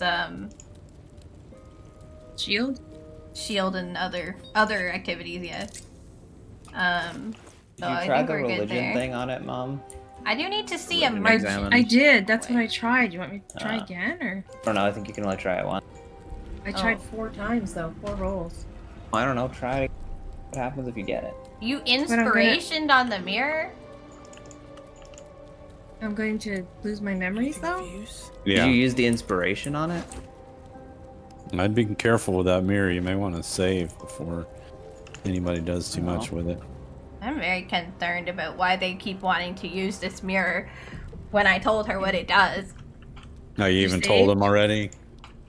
shield and other activities. Yeah. Did So you I try think the we're good religion there. thing on it, Mom? I do need to see a Religion merchant. examine. I did. That's what I tried. You want me to try again, or? I don't know. I think you can only try it once. I tried 4 times though. 4 rolls. I don't know. Try it. What happens if you get it? You gonna- inspirationed on the mirror? I'm going to lose my memories though. Yeah, Did you use the inspiration on it? I'd be careful with that mirror. You may want to save before. anybody does too much with it. I'm very concerned about why they keep wanting to use this mirror when I told her what it does. No, you even told them already?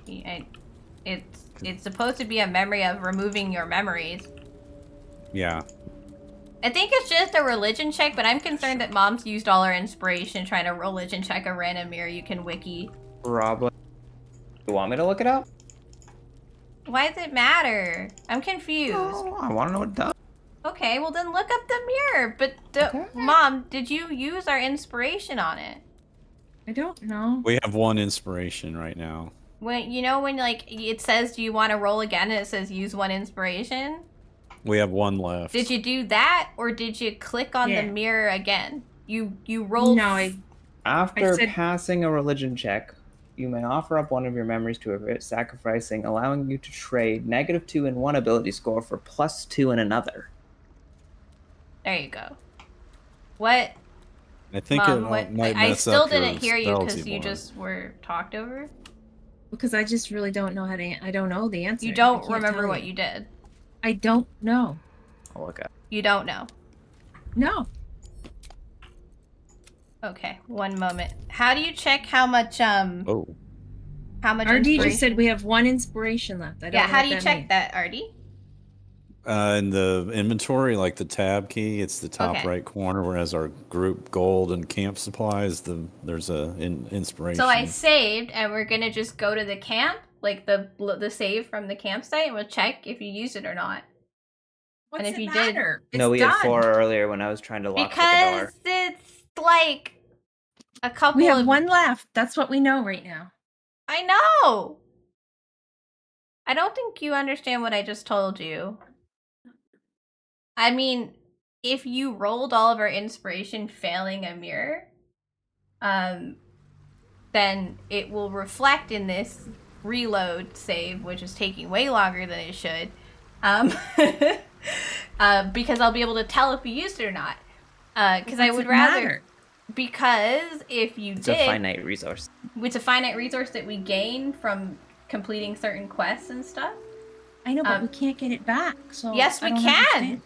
It's supposed to be a memory of removing your memories. Yeah. I think it's just a religion check, but I'm concerned that Mom's used all her inspiration trying to religion check a random mirror you can wiki. Probably. You want me to look it up? Why does it matter? I'm confused. Oh, I want to know what it does. Okay, well then look up the mirror. But Mom, did you use our inspiration on it? I don't know. We have 1 inspiration right now. When you know when like it says do you want to roll again and it says use 1 inspiration? We have 1 left. Did you do that or did you click on the mirror again? You rolled. No, After passing a religion check, you may offer up one of your memories to it, sacrificing, allowing you to trade -2 in one ability score for +2 in another. There you go. What? I think Mom, it might I mess still up your didn't hear you because spells you more. just were talked over. Because I just really don't know how to. I don't know the answer. You I don't can't remember tell what you did. I don't know. I'll look at. You don't know. No. Okay, 1 moment. How do you check how much Oh. How much RD inspiration? just said we have 1 inspiration left. I don't know how what do you that check means. that, RD? In the inventory, like the tab key, it's the top Okay. right corner, whereas our group gold and camp supplies, there's a inspiration. So I saved, and we're gonna just go to the camp, like the save from the campsite, and we'll check if you used it or not. What's and if it you matter? did, No, we done. had 4 earlier when I was trying to lock the because door. it's like a couple. We have of 1 left. That's what we know right now. I know. I don't think you understand what I just told you. I mean, if you rolled all of our inspiration failing a mirror, then it will reflect in this reload save, which is taking way longer than it should. Because I'll be able to tell if you used it or not. Because I would rather. Matter? Because if you It's did, a finite resource. it's a finite resource that we gain from completing certain quests and stuff. I know, but we can't get it back. So Yes, I we don't can. understand.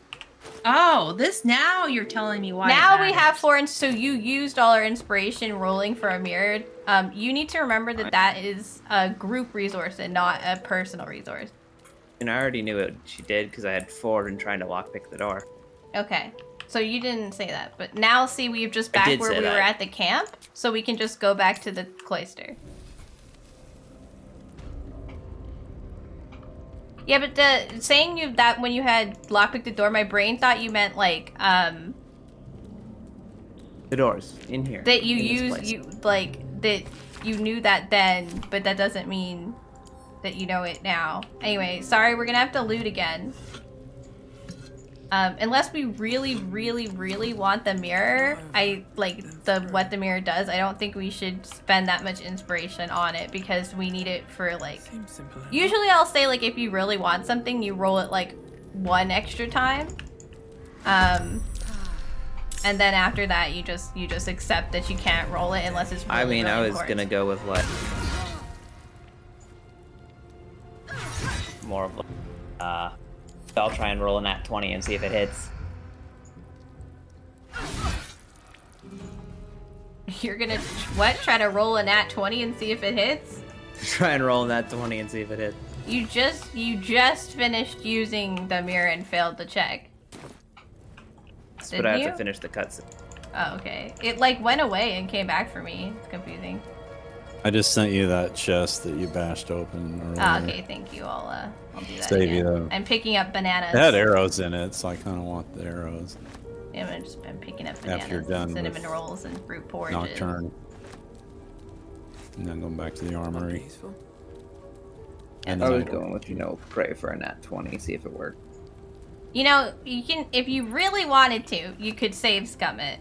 Oh, this now you're telling me why. Now it we matters. have 4, and so you used all our inspiration rolling for a mirror. You need to remember that that is a group resource and not a personal resource. And I already knew it. She did because I had 4 and trying to lockpick the door. Okay, so you didn't say that, but now see we've just I back did where say we that. were at the camp, so we can just go back to the cloister. Yeah, but saying you that when you had lockpicked the door, my brain thought you meant like The doors in here. that you in this used place. you like that you knew that then, but that doesn't mean that you know it now. Anyway, sorry, we're gonna have to loot again. Unless we really, really, really want the mirror, what the mirror does, I don't think we should spend that much inspiration on it because we need it for like. Usually, I'll say like if you really want something, you roll it like 1 extra time, and then after that, you just accept that you can't roll it unless it's. Really, I mean, really I was important. gonna go with what? More of I'll try and roll a nat 20 and see if it hits. You're gonna what? Try to roll a nat 20 and see if it hits? Try and roll a nat 20 and see if it hits. You just finished using the mirror and failed the check. But I have you? to finish the cutscene. Oh, okay. It like went away and came back for me. It's confusing. I just sent you that chest that you bashed open earlier. Oh, okay, thank you. I'll do that Save again. you though. I'm picking up bananas. It had arrows in it, so I kind of want the arrows. Yeah, I'm picking up bananas, After you're done and cinnamon with rolls, and fruit porridges. Nocturne. And then going back to the armory. And I then was going with, pray for a nat 20, see if it worked. You know, you can if you really wanted to, you could save scum it.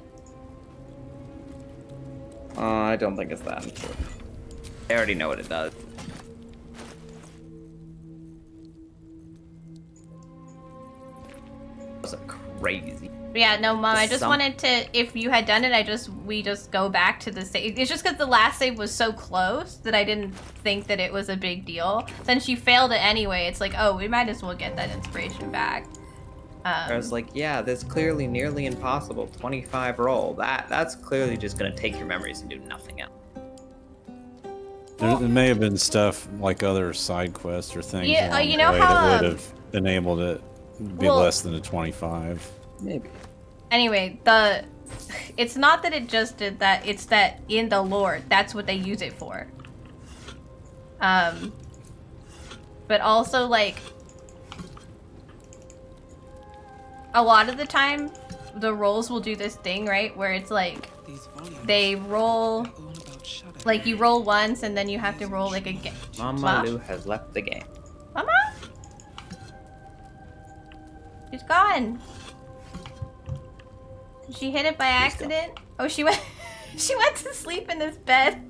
I don't think it's that important. I already know what it does. That was crazy. But yeah, no, Mom, I just Some- wanted to, if you had done it, we just go back to the save. It's just because the last save was so close that I didn't think that it was a big deal. Since you failed it anyway, it's like, oh, we might as well get that inspiration back. I was like, yeah, this clearly nearly impossible 25 roll. That's clearly just gonna take your memories and do nothing else. There may have been stuff like other side quests or things Yeah, along you the know way how, that would have enabled it to be well- less than a 25. Maybe. Anyway, it's not that it just did that, it's that in the lore, that's what they use it for. But also, like, a lot of the time, the rolls will do this thing, right? Where it's like, they roll, like, you roll once and then you have to roll, like, again. MommaLou has left the game. Mama? She's gone. Did she hit it by accident? Oh, she went she went to sleep in this bed.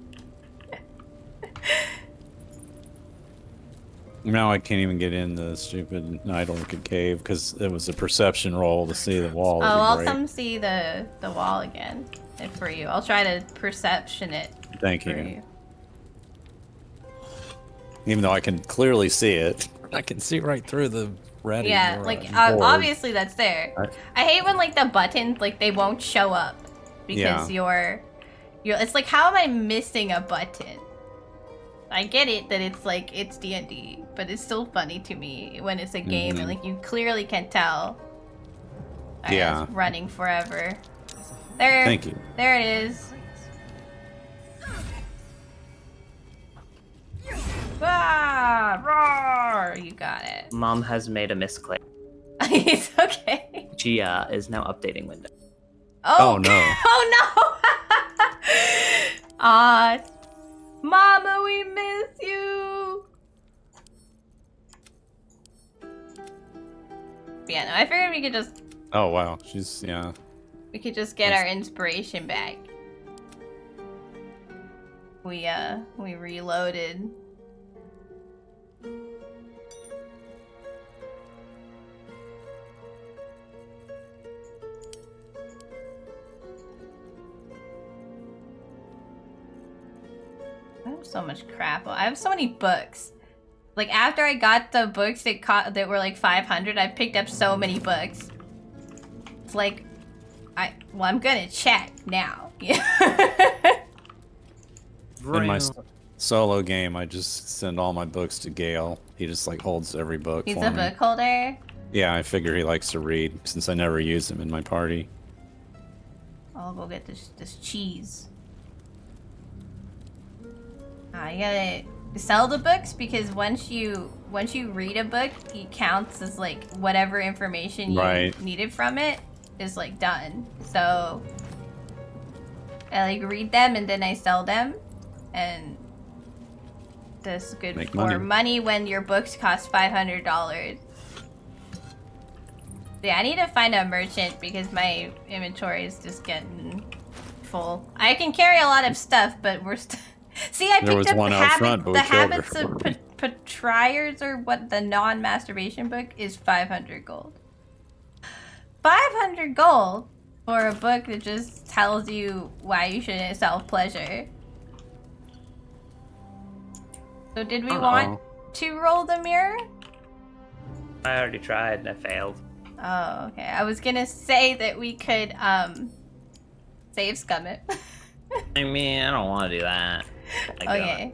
Now I can't even get in the stupid Night Orchid cave because it was a perception roll to see the wall. Oh, I'll come see the wall again for you. I'll try to perception it. Thank you. Even though I can clearly see it, I can see right through the red. Yeah, like obviously that's there. I hate when like the buttons like they won't show up because you're. It's like, how am I missing a button? I get it that it's like it's D&D, but it's still funny to me when it's a game and like you clearly can tell. Yeah. It's running forever. There. Thank you. There it is. Ah, roar! You got it. Mom has made a misclick. It's okay. She is now updating Windows. Oh no. Oh no! Mama, we miss you! Yeah, no, I figured we could just... Oh wow, she's, yeah. We could just get our inspiration back. We reloaded. I have so much crap. I have so many books. Like, after I got the books that were like 500, I picked up so many books. It's like, I'm gonna check now. Yeah. In my solo game, I just send all my books to Gale. He just like holds every book He's for a me. book holder? Yeah, I figure he likes to read since I never use him in my party. I'll go get this cheese. You gotta sell the books because once you read a book, it counts as like whatever information you needed from it is like done. So I like read them and then I sell them, and that's good Make for money when your books cost $500. Yeah, I need to find a merchant because my inventory is just getting full. I can carry a lot of stuff, but we're see, I picked up the Habits of Patriars, or what, the non-masturbation book is 500 gold. 500 gold for a book that just tells you why you shouldn't self-pleasure. So did we want to roll the mirror? I already tried and I failed. Oh, okay. I was gonna say that we could save Scummit. I mean, I don't want to do that. Okay.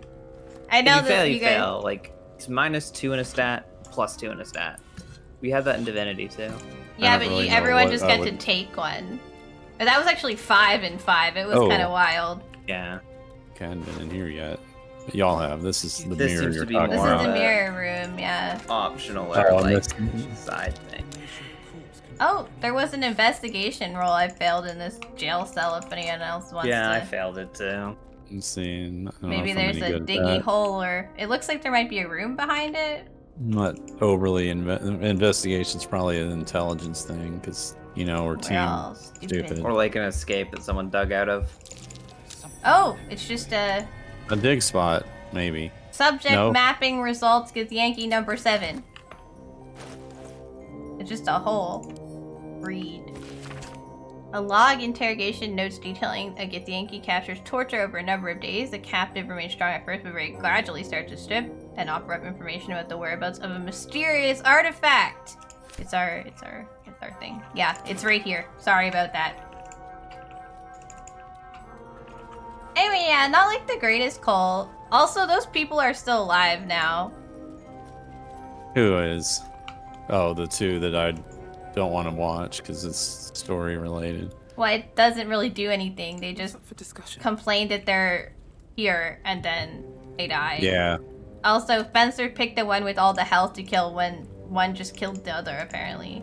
I know that you guys... fail. Like, it's -2 in a stat, +2 in a stat. We have that in Divinity too. Yeah, but everyone just got to take one. But that was actually 5 and 5. It was kind of wild. Yeah. I haven't been in here yet. But y'all have. This is the This mirror seems you're to be talking This about. is the mirror room, yeah. Optional or like side thing. Oh, there was an investigation roll I failed in this jail cell if anyone else wants to... Yeah, I failed it too. I'm seeing. Maybe there's a diggy hole, or... It looks like there might be a room behind it. Not overly investigation's probably an intelligence thing because you know we're team stupid. Or like an escape that someone dug out of. Oh, it's just a dig spot maybe. Subject mapping results gets Yankee number 7. It's just a hole. Read. A log interrogation notes detailing a Githyanki captures torture over a number of days. The captive remains strong at first, but very gradually starts to strip and offer up information about the whereabouts of a mysterious artifact. It's our color thing. Yeah, it's right here. Sorry about that. Anyway, yeah, not like the greatest cult. Also, those people are still alive now. Who is? Oh, the two that I don't want to watch because it's story related. Well, it doesn't really do anything. They just complain that they're here and then they die. Yeah. Also, Spencer picked the one with all the health to kill when one just killed the other, apparently.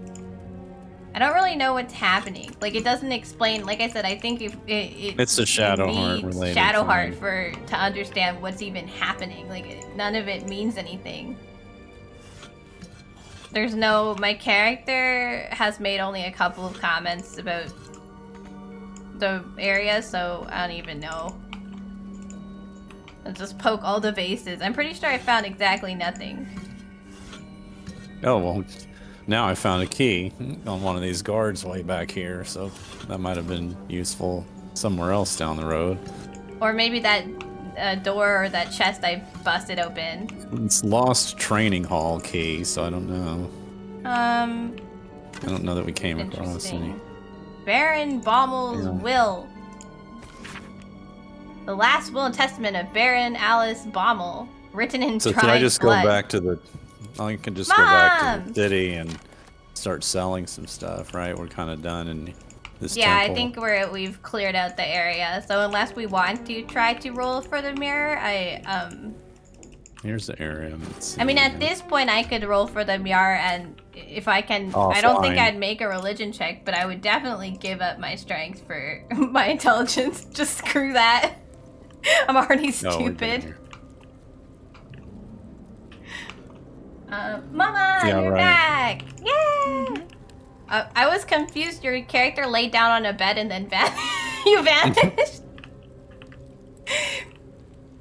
I don't really know what's happening. Like, it doesn't explain. Like I said, I think if it's a Shadowheart related. Shadowheart to understand what's even happening. Like, none of it means anything. There's no... My character has made only a couple of comments about the area, so I don't even know. I'll just poke all the bases. I'm pretty sure I found exactly nothing. Oh, well, now I found a key on one of these guards way back here, so that might have been useful somewhere else down the road. Or maybe that door or that chest I busted open. It's lost training hall key, so I don't know. I don't know that we came across any. Baron Bommel's will. The last will and testament of Baron Alice Bommel, written in So dried can I just blood. go back to the... I can just go back to the city and start selling some stuff, right? We're kind of done in this Yeah, temple. I think we've cleared out the area. So unless we want to try to roll for the mirror, Here's the area. I mean, at this point, I could roll for the mirror, and if I can... I don't think I'd make a religion check, but I would definitely give up my strength for my intelligence. Just screw that. I'm already stupid. Mama, you're back! Yay! I was confused. Your character laid down on a bed and then you vanished.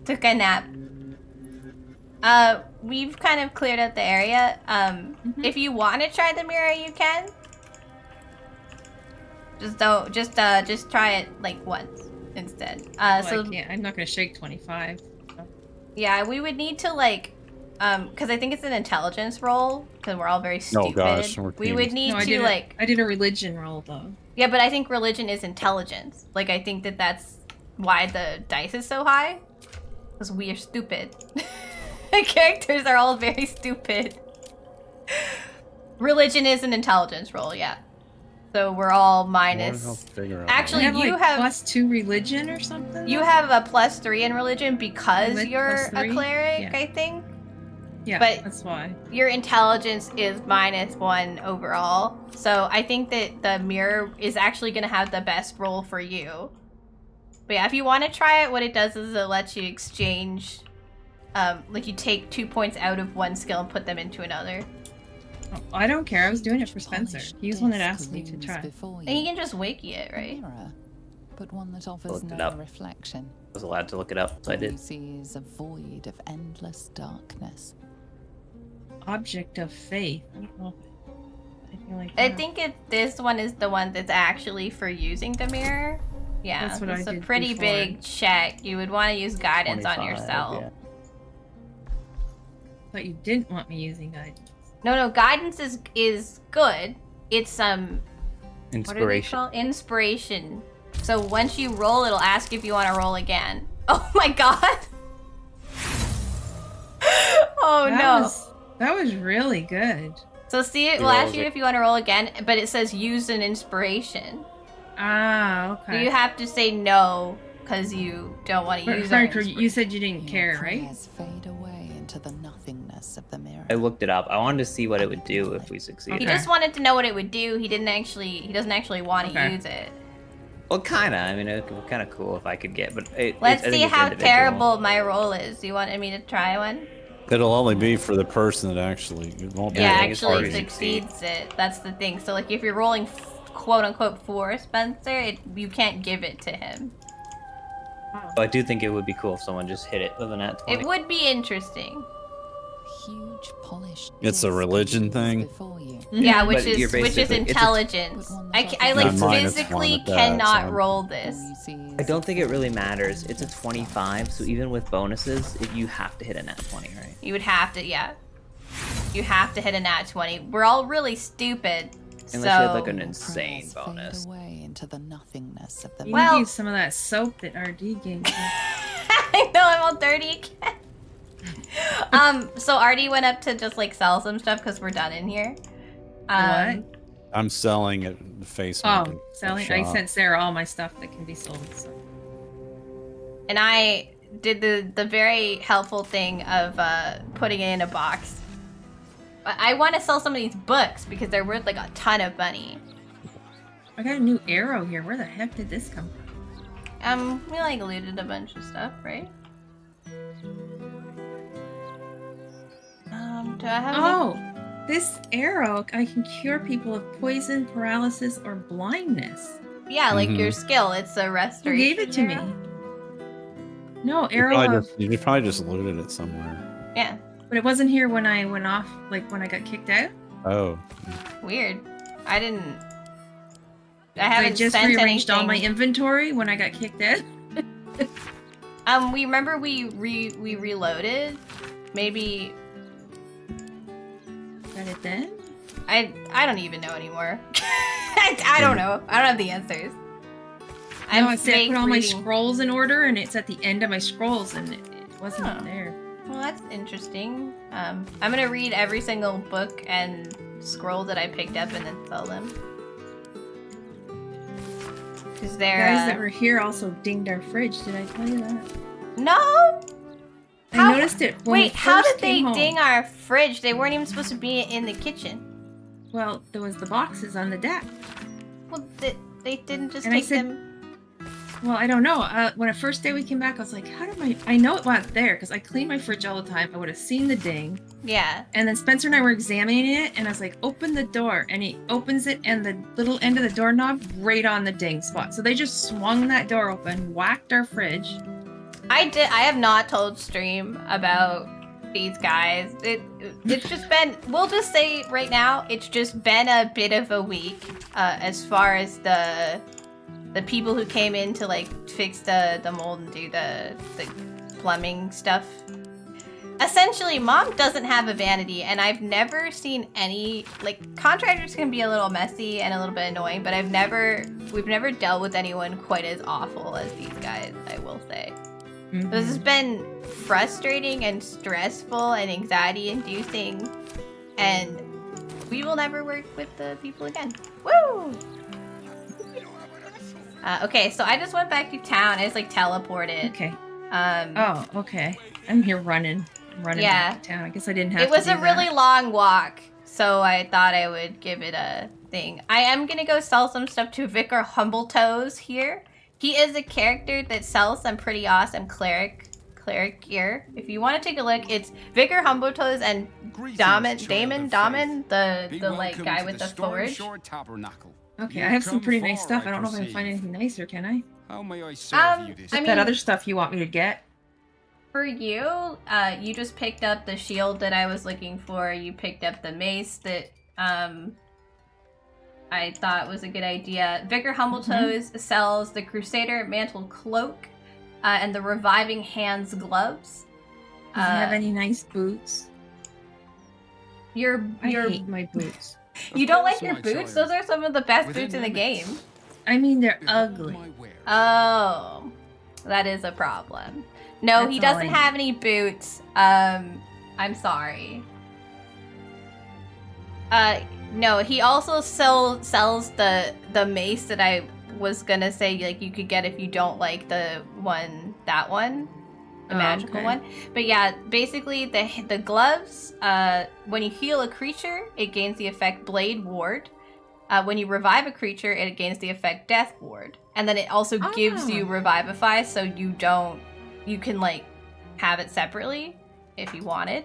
Took a nap. We've kind of cleared out the area. If you want to try the mirror, you can. Just try it like once instead. So yeah, I'm not gonna shake 25. So. Yeah, we would need to like, because I think it's an intelligence roll. Because we're all very stupid. Oh gosh, we would need to like. I did a religion roll though. Yeah, but I think religion is intelligence. Like I think that's why the dice is so high. Because we are stupid. The characters are all very stupid. Religion is an intelligence roll, yeah. So we're all minus. Actually, you have +2 religion or something. You have a +3 in religion because you're a cleric, yeah. I think. Yeah, but that's why. Your intelligence is -1 overall. So I think that the mirror is actually going to have the best roll for you. But yeah, if you want to try it, what it does is it lets you exchange. Like you take 2 points out of one skill and put them into another. Oh, I don't care. I was doing it for Spencer. He's one that asked me to try. And you can just wiki it, right? But one that offers no reflection. I was allowed to look it up, so I did. All you see is a void of endless darkness. Object of faith. I think this one is the one that's actually for using the mirror. Yeah, that's what it's I a did pretty before. big check. You would want to use guidance on yourself. Yeah. But you didn't want me using guidance. No, guidance is good. It's inspiration. What are they called? Inspiration. So once you roll, it'll ask if you want to roll again. Oh my god! Oh no! That was really good. So see, it will ask you if you want to roll again, but it says use an inspiration. Ah, okay. So you have to say no because you don't want to use it. You said you didn't care, right? Fade away into the nothingness of the mirror. I looked it up. I wanted to see what it would do if we succeeded. He just wanted to know what it would do. He doesn't actually want to use it. Well, kinda. I mean, it would be kind of cool if I could get, but let's see how terrible my roll is. You want me to try one? It'll only be for the person that actually it won't be. Yeah, actually succeeds it. That's the thing. So like, if you're rolling quote unquote for Spencer, you can't give it to him. But I do think it would be cool if someone just hit it with a nat 20. It would be interesting. Huge polished. It's a religion thing. Yeah, which is intelligence. I like physically cannot roll this. I don't think it really matters. It's a 25, so even with bonuses, you have to hit a nat 20, right? You would have to, yeah. You have to hit a nat 20. We're all really stupid. Unless you had like an insane bonus. Away into the nothingness of the You can use some of that soap that RD gave me. I know, I'm all dirty again. So Artie went up to just like sell some stuff because we're done in here. What? I'm selling at the face. Oh, selling. I sent Sarah all my stuff that can be sold. So. And I did the very helpful thing of putting it in a box. I want to sell some of these books because they're worth like a ton of money. I got a new arrow here. Where the heck did this come from? We like looted a bunch of stuff, right? Do I have this arrow, I can cure people of poison, paralysis, or blindness. Yeah, like your skill. It's a restoration. Who gave it to arrow? me? No, arrow You probably just looted it somewhere. Yeah. But it wasn't here when I went off, like when I got kicked out. Oh. Weird. I haven't just sent rearranged all my anything. inventory when I got kicked out. We remember we reloaded. Maybe. Got it then? I don't even know anymore. I don't know. I don't have the answers. No, I put all my scrolls in order, and it's at the end of my scrolls, and it wasn't there. Well, that's interesting. I'm gonna read every single book and scroll that I picked up and then sell them. Because they're guys that were here also dinged our fridge. Did I tell you that? No. I noticed it. When Wait, we how first did they came home. ding our fridge? They weren't even supposed to be in the kitchen. Well, there was the boxes on the deck. Well, they didn't just And I take said- them. Well, I don't know. When the first day we came back, I was like, how did I know it wasn't there because I clean my fridge all the time. I would have seen the ding. Yeah. And then Spencer and I were examining it, and I was like, open the door. And he opens it, and the little end of the doorknob right on the ding spot. So they just swung that door open, whacked our fridge. I have not told stream about these guys. It's just been, we'll just say right now, it's just been a bit of a week as far as the people who came in to like fix the mold and do the plumbing stuff. Essentially, Mom doesn't have a vanity, and I've never seen any, like, contractors can be a little messy and a little bit annoying, but we've never dealt with anyone quite as awful as these guys, I will say. Mm-hmm. This has been frustrating and stressful and anxiety-inducing, and we will never work with the people again. Woo! Okay, so I just went back to town. I just like teleported. Okay. Okay. I'm here running back to town. I guess I didn't have to It was do a really that. long walk, so I thought I would give it a thing. I am gonna go sell some stuff to Vicar Humbletoes here. He is a character that sells some pretty awesome cleric gear. If you want to take a look, it's Vicar Humbletoes and Damon, the like guy with the forge. Okay, I have some pretty nice stuff. I don't know if I can find anything nicer, can I? How may I serve you this? I mean, that other stuff you want me to get? For you, you just picked up the shield that I was looking for. You picked up the mace that I thought was a good idea. Vicar Humbletoes sells the Crusader Mantle Cloak and the Reviving Hands Gloves. Does it have any nice boots? I hate my boots. You don't like your boots? Those are some of the best boots in the game. I mean, they're ugly. Oh, that is a problem. No, That's he all doesn't I have any boots. I'm sorry. No, he also sells the mace that I was gonna say like you could get if you don't like the magical one. But yeah, basically the gloves, when you heal a creature, it gains the effect Blade Ward. When you revive a creature, it gains the effect Death Ward. And then it also gives you Revivify, so you can like have it separately if you wanted.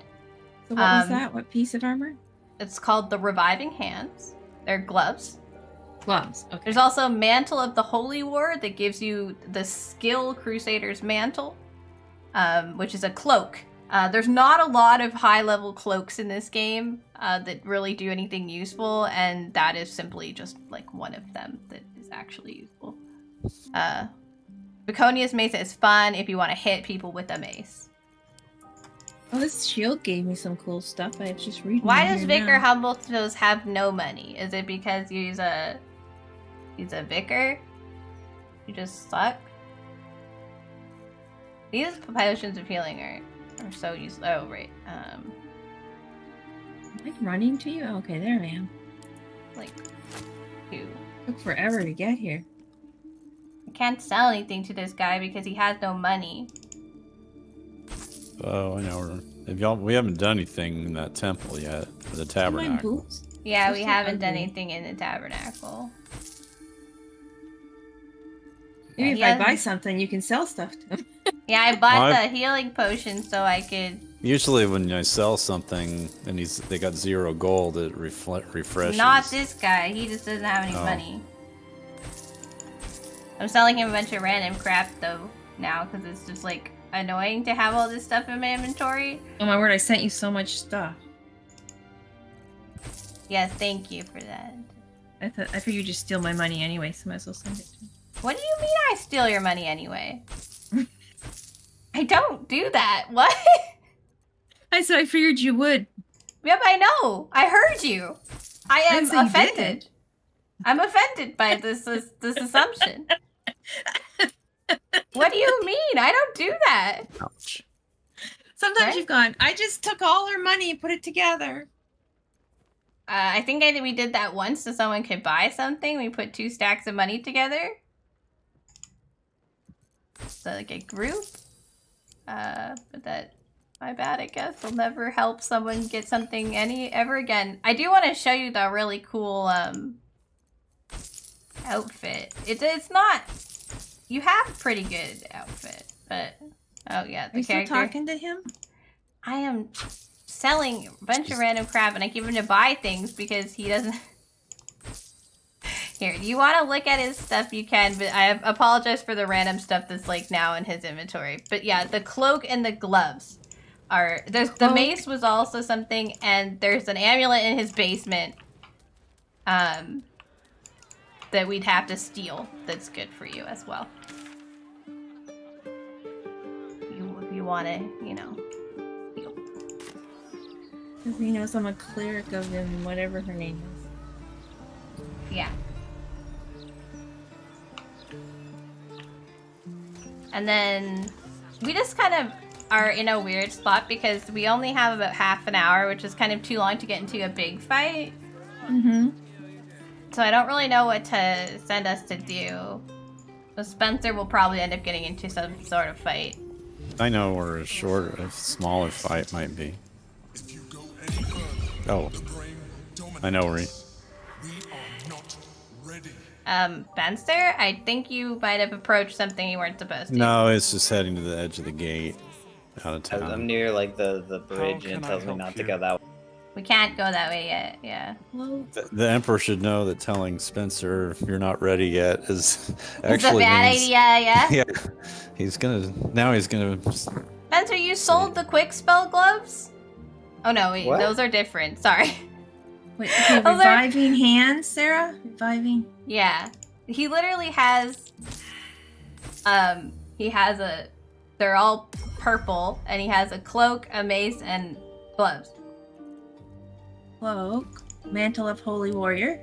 So what was that? What piece of armor? It's called the Reviving Hands. They're gloves. Gloves. Okay. There's also Mantle of the Holy Ward that gives you the Skill Crusader's Mantle, which is a cloak. There's not a lot of high-level cloaks in this game that really do anything useful, and that is simply just like one of them that is actually useful. Baconia's Mace is fun if you want to hit people with a mace. Oh, this shield gave me some cool stuff. I was just reading. Why it does here Vicar now. Humbletoes have no money? Is it because he's a vicar? You just suck? These potions of healing are so useful. Oh, right. Am I running to you? Okay, there I am. Like, you. Took forever to get here. I can't sell anything to this guy because he has no money. Oh, I know. We haven't done anything in that temple yet. The tabernacle. Yeah, Those we are haven't done ugly. anything in the tabernacle. Maybe Yeah, if I buy something, you can sell stuff to them. Yeah, I bought I've- the healing potion so I could... Usually when I sell something and they got 0 gold, it refreshes. Not this guy. He just doesn't have any Oh. money. I'm selling him a bunch of random crap though now because it's just like annoying to have all this stuff in my inventory. Oh my word! I sent you so much stuff. Yes, thank you for that. I figured you'd just steal my money anyway, so I might as well send it to you. What do you mean I steal your money anyway? I don't do that. What? I said I figured you would. Yep, I know. I heard you. I am didn't say you offended. did. I'm offended by this assumption. What do you mean? I don't do that. Ouch. Sometimes What? you've gone, I just took all her money and put it together. I think we did that once so someone could buy something. We put 2 stacks of money together. So like a group. But that, my bad, I guess. Will never help someone get something ever again. I do want to show you the really cool outfit. It's not, you have a pretty good outfit, but oh yeah, Are the you still character. talking to him? I am selling a bunch of random crap and I keep him to buy things because he doesn't... Here, you want to look at his stuff, you can, but I apologize for the random stuff that's like now in his inventory. But yeah, the cloak and the gloves are... The mace was also something, and there's an amulet in his basement that we'd have to steal that's good for you as well. If you want to, you know... Because he knows I'm a cleric of him, whatever her name is. Yeah. And then we just kind of are in a weird spot because we only have about half an hour, which is kind of too long to get into a big fight. Mm-hmm. So I don't really know what to send us to do. So Spencer will probably end up getting into some sort of fight. I know where a smaller fight might be. Oh, I know where. Spencer, I think you might have approached something you weren't supposed to. No, it's just heading to the edge of the gate, out of town. I'm near like the bridge and it tells me not to go that way. We can't go that way yet, yeah. The Emperor should know that telling Spencer you're not ready yet is actually It's a bad means- idea, yeah? Yeah, he's gonna Spencer, you sold the quick spell gloves? Oh no, wait, What? those are different. Sorry. Wait, okay, Those are- reviving hands, Sarah? Reviving? Yeah. He literally has they're all purple and he has a cloak, a mace, and gloves. Cloak. Mantle of Holy Warrior.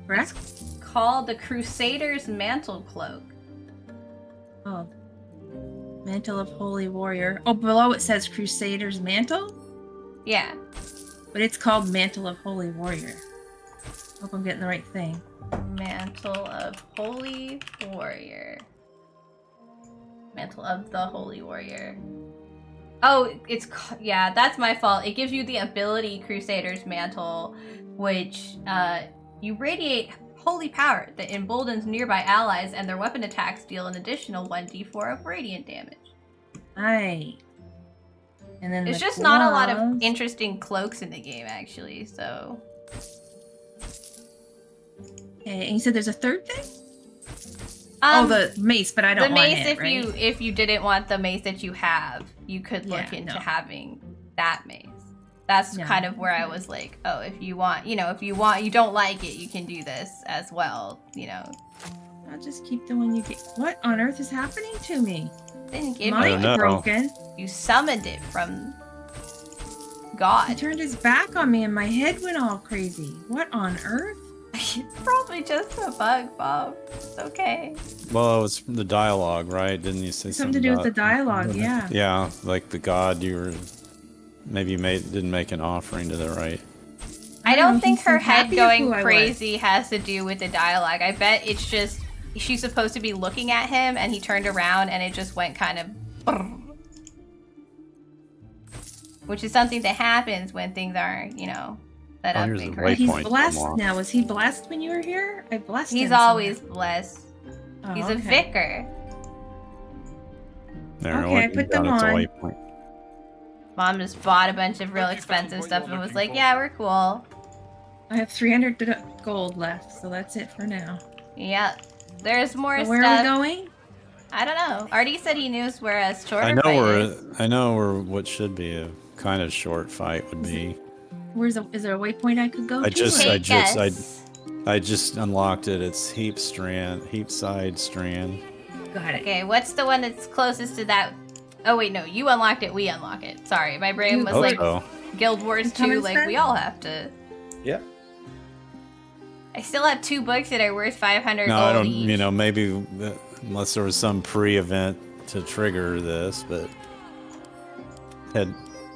Correct? Called the Crusader's Mantle Cloak. Oh. Mantle of Holy Warrior. Oh, below it says Crusader's Mantle? Yeah. But it's called Mantle of Holy Warrior. Hope I'm getting the right thing. Mantle of Holy Warrior. Mantle of the Holy Warrior. Oh, yeah, that's my fault. It gives you the ability Crusader's Mantle, which you radiate holy power that emboldens nearby allies and their weapon attacks deal an additional 1d4 of radiant damage. Right. And then There's the just not a lot of gloves. interesting cloaks in the game, actually, so... Okay, and you said there's a third thing? Oh, the mace, but I don't the want mace, it, right? if you didn't want the mace that you have, you could look Yeah, into no. having that mace. That's No. kind of where I was like, oh, if you don't like it, you can do this as well, you know. I'll just keep the one you get. What on earth is happening to me? Didn't give Mine you. broken. You summoned it from He God. turned his back on me and my head went all crazy. What on earth? It's probably just a bug, Bob. It's okay. Well, it was from the dialogue, right? Didn't you say Something to do with the dialogue, yeah. Yeah, like the god you were. Maybe you didn't make an offering to the right. I don't think he her seemed head happy going who I was. crazy has to do with the dialogue. I bet it's just she's supposed to be looking at him and he turned around and it just went kind of. Which is something that happens when things aren't, set up here's the incorrectly. He's blessed now. Was he blessed when you were here? I blessed him. He's always blessed. Oh, He's a okay. vicar. There, Okay, I put them on. Waypoint. Mom just bought a bunch of real expensive stuff and was like, yeah, we're cool. I have 300 gold left, so that's it for now. Yeah. There's more So stuff. where are we going? I don't know. Artie said he knows where a shorter I know fight where is. what should be a kind of short fight would be. Is there a waypoint I could go I to? just unlocked it. It's heap side strand. Got it. Okay, what's the one that's closest to that? Oh wait, no, you unlocked it, we unlock it. Sorry, my brain was like Guild Wars 2, like we all have to. Yep. I still have 2 books that are worth 500 No, gold I don't. each. Maybe unless there was some pre-event to trigger this, but head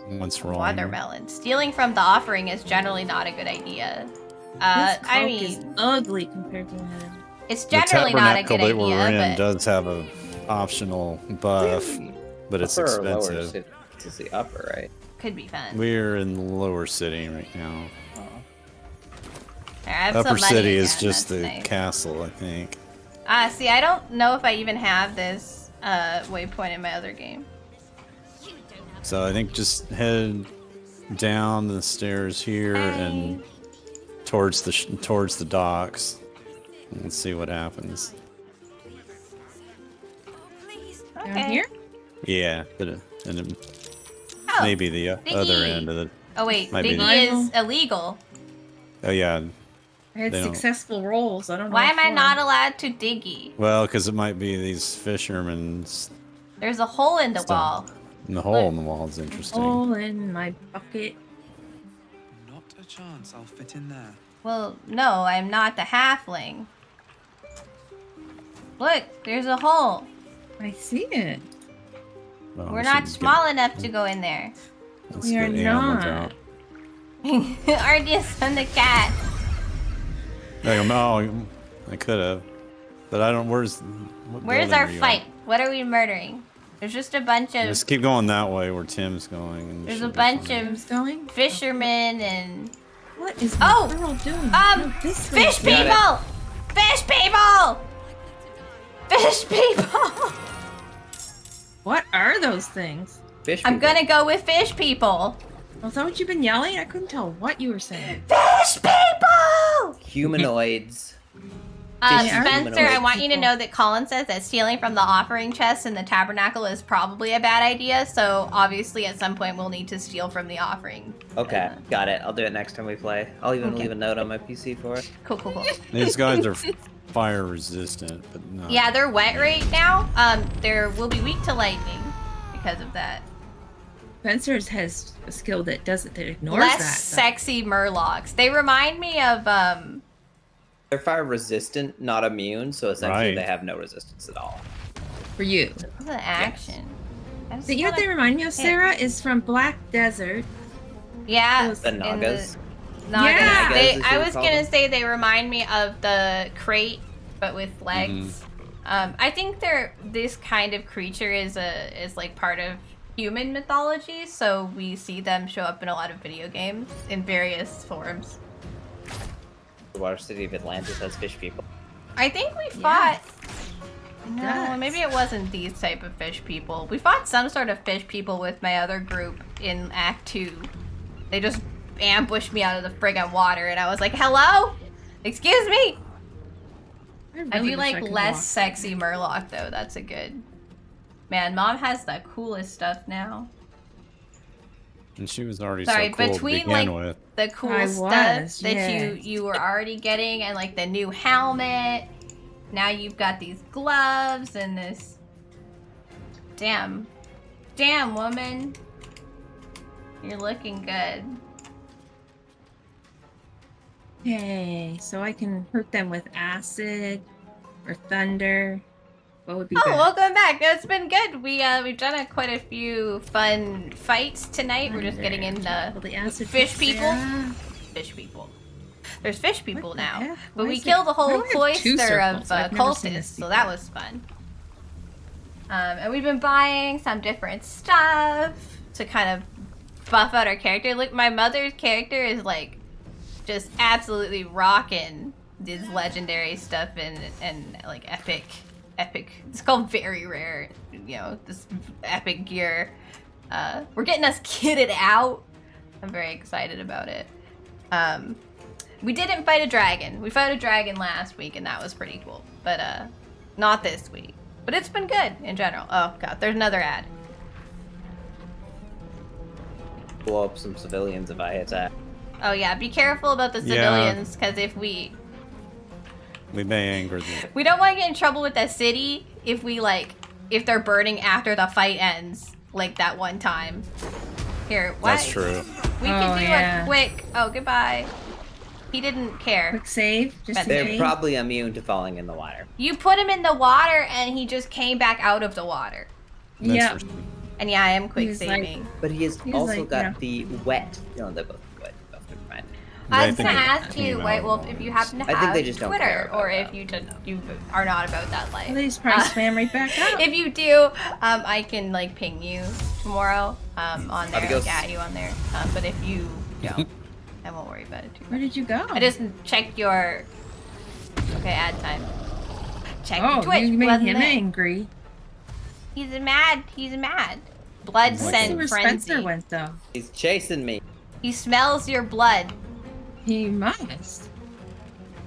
once wrong. Watermelon. Stealing from the offering is generally not a good idea. This I cloak mean, is ugly compared to him. it's generally not a The good tabernacle that we're idea, in but does have a optional buff, but it's Upper or lower expensive. city? It's the upper, right? could be fun. We're in the lower city right now. I have Upper some money city is again, just that's the nice. castle, I think. See, I don't know if I even have this waypoint in my other game. So I think just head down the stairs here and towards the docks and see what happens. Okay. Down here? Yeah, and then Oh, maybe the other end of the. Oh wait, might be Diggy is illegal. Oh yeah. I had They don't- successful rolls. I don't know. Why what am I for. not allowed to Diggy? Well, because it might be these fishermen's. There's a hole in the Stuff. wall. And the hole in the wall is interesting. Hole in my bucket. Not a chance I'll fit in there. Well, no, I'm not the halfling. Look, there's a hole. I see it. Well, We're we not should small enough to go in there. let's We are get animals not. out. Ardius and the cat. There you go. Oh, I could have, but I don't. Where's Where's our fight? What are we murdering? There's just a bunch of. Just keep going that way where Tim's going. And There's should a be bunch fine. of going? fishermen and. What is Oh! my girl doing? No, this way. Fish people! Fish people! Fish people! What are those things? Fish. I'm people. gonna go with fish people. Oh, is that what you've been yelling? I couldn't tell what you were saying. Fish people! Humanoids. Spencer, humanoid I want you to people. know that Colin says that stealing from the offering chest in the tabernacle is probably a bad idea, so obviously at some point we'll need to steal from the offering. Okay, got it. I'll do it next time we play. I'll even Okay. leave a note on my PC for it. Cool, cool, cool. These guys are fire resistant, but not. Yeah, they're wet right now. They will be weak to lightning because of that. Spencer's has a skill that ignores Less that. sexy murlocs. They remind me of They're fire resistant, not immune, so essentially Right. they have no resistance at all. For you. the action. I just So you know what they wanna- remind me of, Sarah? Is from Black Desert. Yeah, Those- The in Nagas. Yeah. Nagas. Nagas, They, as you I would was call gonna them. say they remind me of the crate, but with legs. I think this kind of creature is like part of human mythology, so we see them show up in a lot of video games in various forms. The Water City of Atlantis has fish people. I think we fought. No, does. maybe it wasn't these type of fish people. We fought some sort of fish people with my other group in Act 2. They just ambushed me out of the friggin' water, and I was like, "Hello, excuse me." I really do wish like could less walk. sexy Murloc though. That's a good. Man, Mom has the coolest stuff now. And she was already Sorry, so cool to between begin like with. the cool I stuff was, that yes. you were already getting, and like the new helmet. Now you've got these gloves and this damn. Damn, woman. You're looking good. Okay, so I can hurt them with acid or thunder. What would be Oh, best? welcome back. It's been good. We've done quite a few fun fights tonight. We're just getting into The acid fish for people. Sarah. Fish people. There's fish people What the now. heck? But Why we is killed a it- why whole do I have two cloister of circles? I've never seen cultists, this so that was fun. And we've been buying some different stuff to kind of buff out our character. Look, my mother's character is like just absolutely rocking this legendary stuff and like epic. It's called very rare, you know, this epic gear. We're getting us kitted out. I'm very excited about it. We didn't fight a dragon. We fought a dragon last week and that was pretty cool, but not this week. But it's been good in general. Oh god, there's another ad. Blow up some civilians if I attack. Oh yeah, be careful about the civilians, because if we may anger them. we don't want to get in trouble with the city if if they're burning after the fight ends, like that one time. Here, what? That's true. We can do a quick. Oh, goodbye. He didn't care. Quick save. Just They're probably immune to falling in the water. You put him in the water and he just came back out of the water. Yeah. And yeah, I am quick He's saving. But he has He's also like, got the wet. No, they're both wet. Oh, never mind. I was gonna ask you, White Wolf, if you happen to have I think they just don't care Twitter, about or if you are not about that life. Well, they just probably swam right back up. If you do, I can like ping you tomorrow on there, Adios. like add you on there. But if you don't, I won't worry about it too much. Where did you go? I just checked your. Okay, ad time. Check Oh, your Twitch. you made wasn't him it? angry. He's mad. He's mad. Blood Let's see scent where frenzy. Spencer went though. He's chasing me. He smells your blood. He must.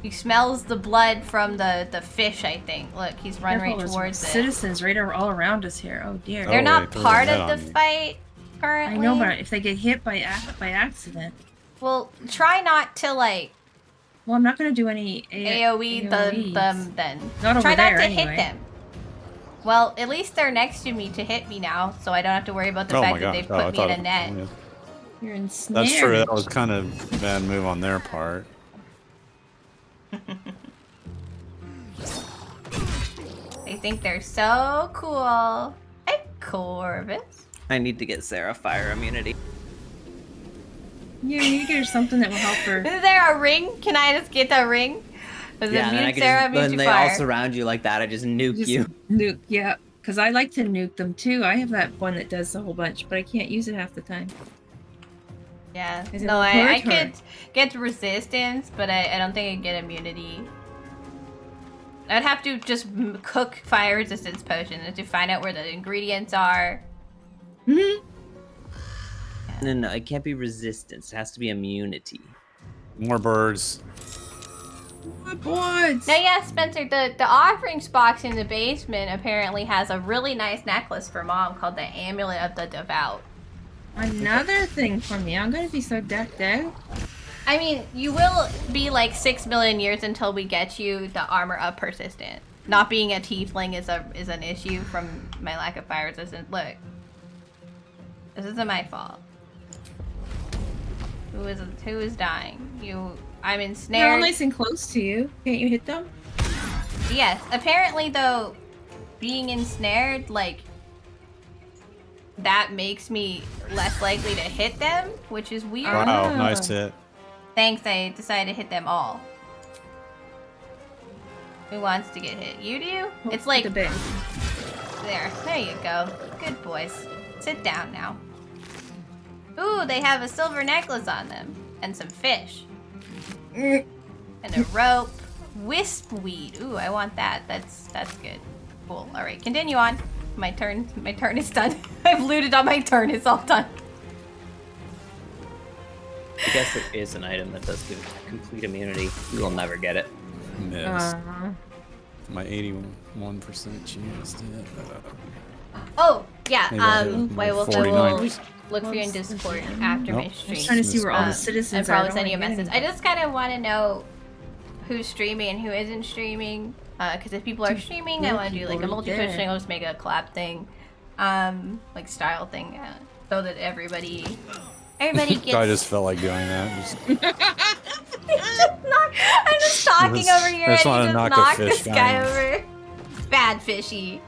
He smells the blood from the fish, I think. Look, he's run Careful, right there's towards it. citizens right all around us here. Oh dear. They're not threw part their of head the on me. fight currently. I know, but if they get hit by accident. Well, try not to like Well, I'm not gonna do any AOE them then. Not over try there, not to anyway. hit them. Well, at least they're next to me to hit me now, so I don't have to worry about the Oh fact my that god. they've Oh, I put me thought in a net. yeah. You're ensnared. That's true. That was kind of a bad move on their part. They think they're so cool. Hey, Corvus. I need to get Sarah fire immunity. Yeah, you need to get her something that will help her. Is there a ring? Can I just get the ring? Does Yeah, it and then I mute can Sarah, just, mute when you they fire? all surround you like that, I just nuke Just you. nuke, yeah. Because I like to nuke them too. I have that one that does a whole bunch, but I can't use it half the time. Yeah. Is it No, I hurt or- could get resistance, but I don't think I'd get immunity. I'd have to just cook fire resistance potions to find out where the ingredients are. Mm-hmm. No, it can't be resistance. It has to be immunity. More birds. What boys? Now, yeah, Spencer, the offerings box in the basement apparently has a really nice necklace for Mom called the Amulet of the Devout. Another thing for me. I'm gonna be so decked out. I mean, you will be like 6 million years until we get you the armor of persistent. Not being a tiefling is an issue from my lack of fire resistance. Look, this isn't my fault. Who is dying? I'm They're all ensnared. nice and close to you. Can't you hit them? Yes. Apparently, though, being ensnared, like, that makes me less likely to hit them, which is weird. Wow, nice hit. Thanks, I decided to hit them all. Who wants to get hit? You do? It's like... The bit. There you go. Good boys. Sit down now. Ooh, they have a silver necklace on them. And some fish. And a rope. Wispweed. Ooh, I want that. That's good. Cool. Alright, continue on. My turn is done. I've looted on my turn. It's all done. I guess there is an item that does give complete immunity. We will never get it. Miss. My 81% chance to hit. Oh, yeah. Maybe I'll hit White Wolf, I 49. will look for you in Discord after my Nope. stream. I was trying to see where all the citizens I'd probably are. send you a Don't message. wanna I get just kind of want to know who's streaming and who isn't streaming. Because if people are streaming, I want to do like a People multi-Twitch there. thing. I'll just make a collab thing. like style thing, so that everybody gets. I just felt like doing that. Just, I'm just talking over here I just and wanna you just knock a knock fish this guy down. over. Bad fishy.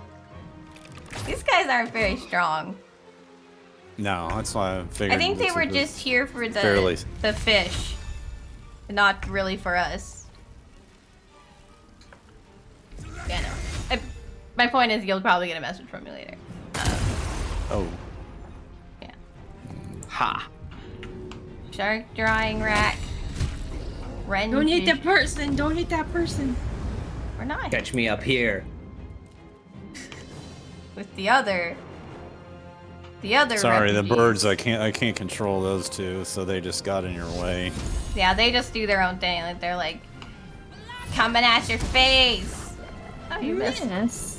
These guys aren't very strong. no, that's why I figured. I think they this were was just here for fairly. the fish, not really for us. Yeah, no. My point is, you'll probably get a message from me later. Oh. Yeah. Ha. Shark drying rack. Wren Don't hit fish. that person. Don't hit that person. We're not Catch me up here. with the other. Sorry, the refugees. birds. I can't control those two, so they just got in your way. Yeah, they just do their own thing. Like they're like coming at your face. Oh, you missed. Miss.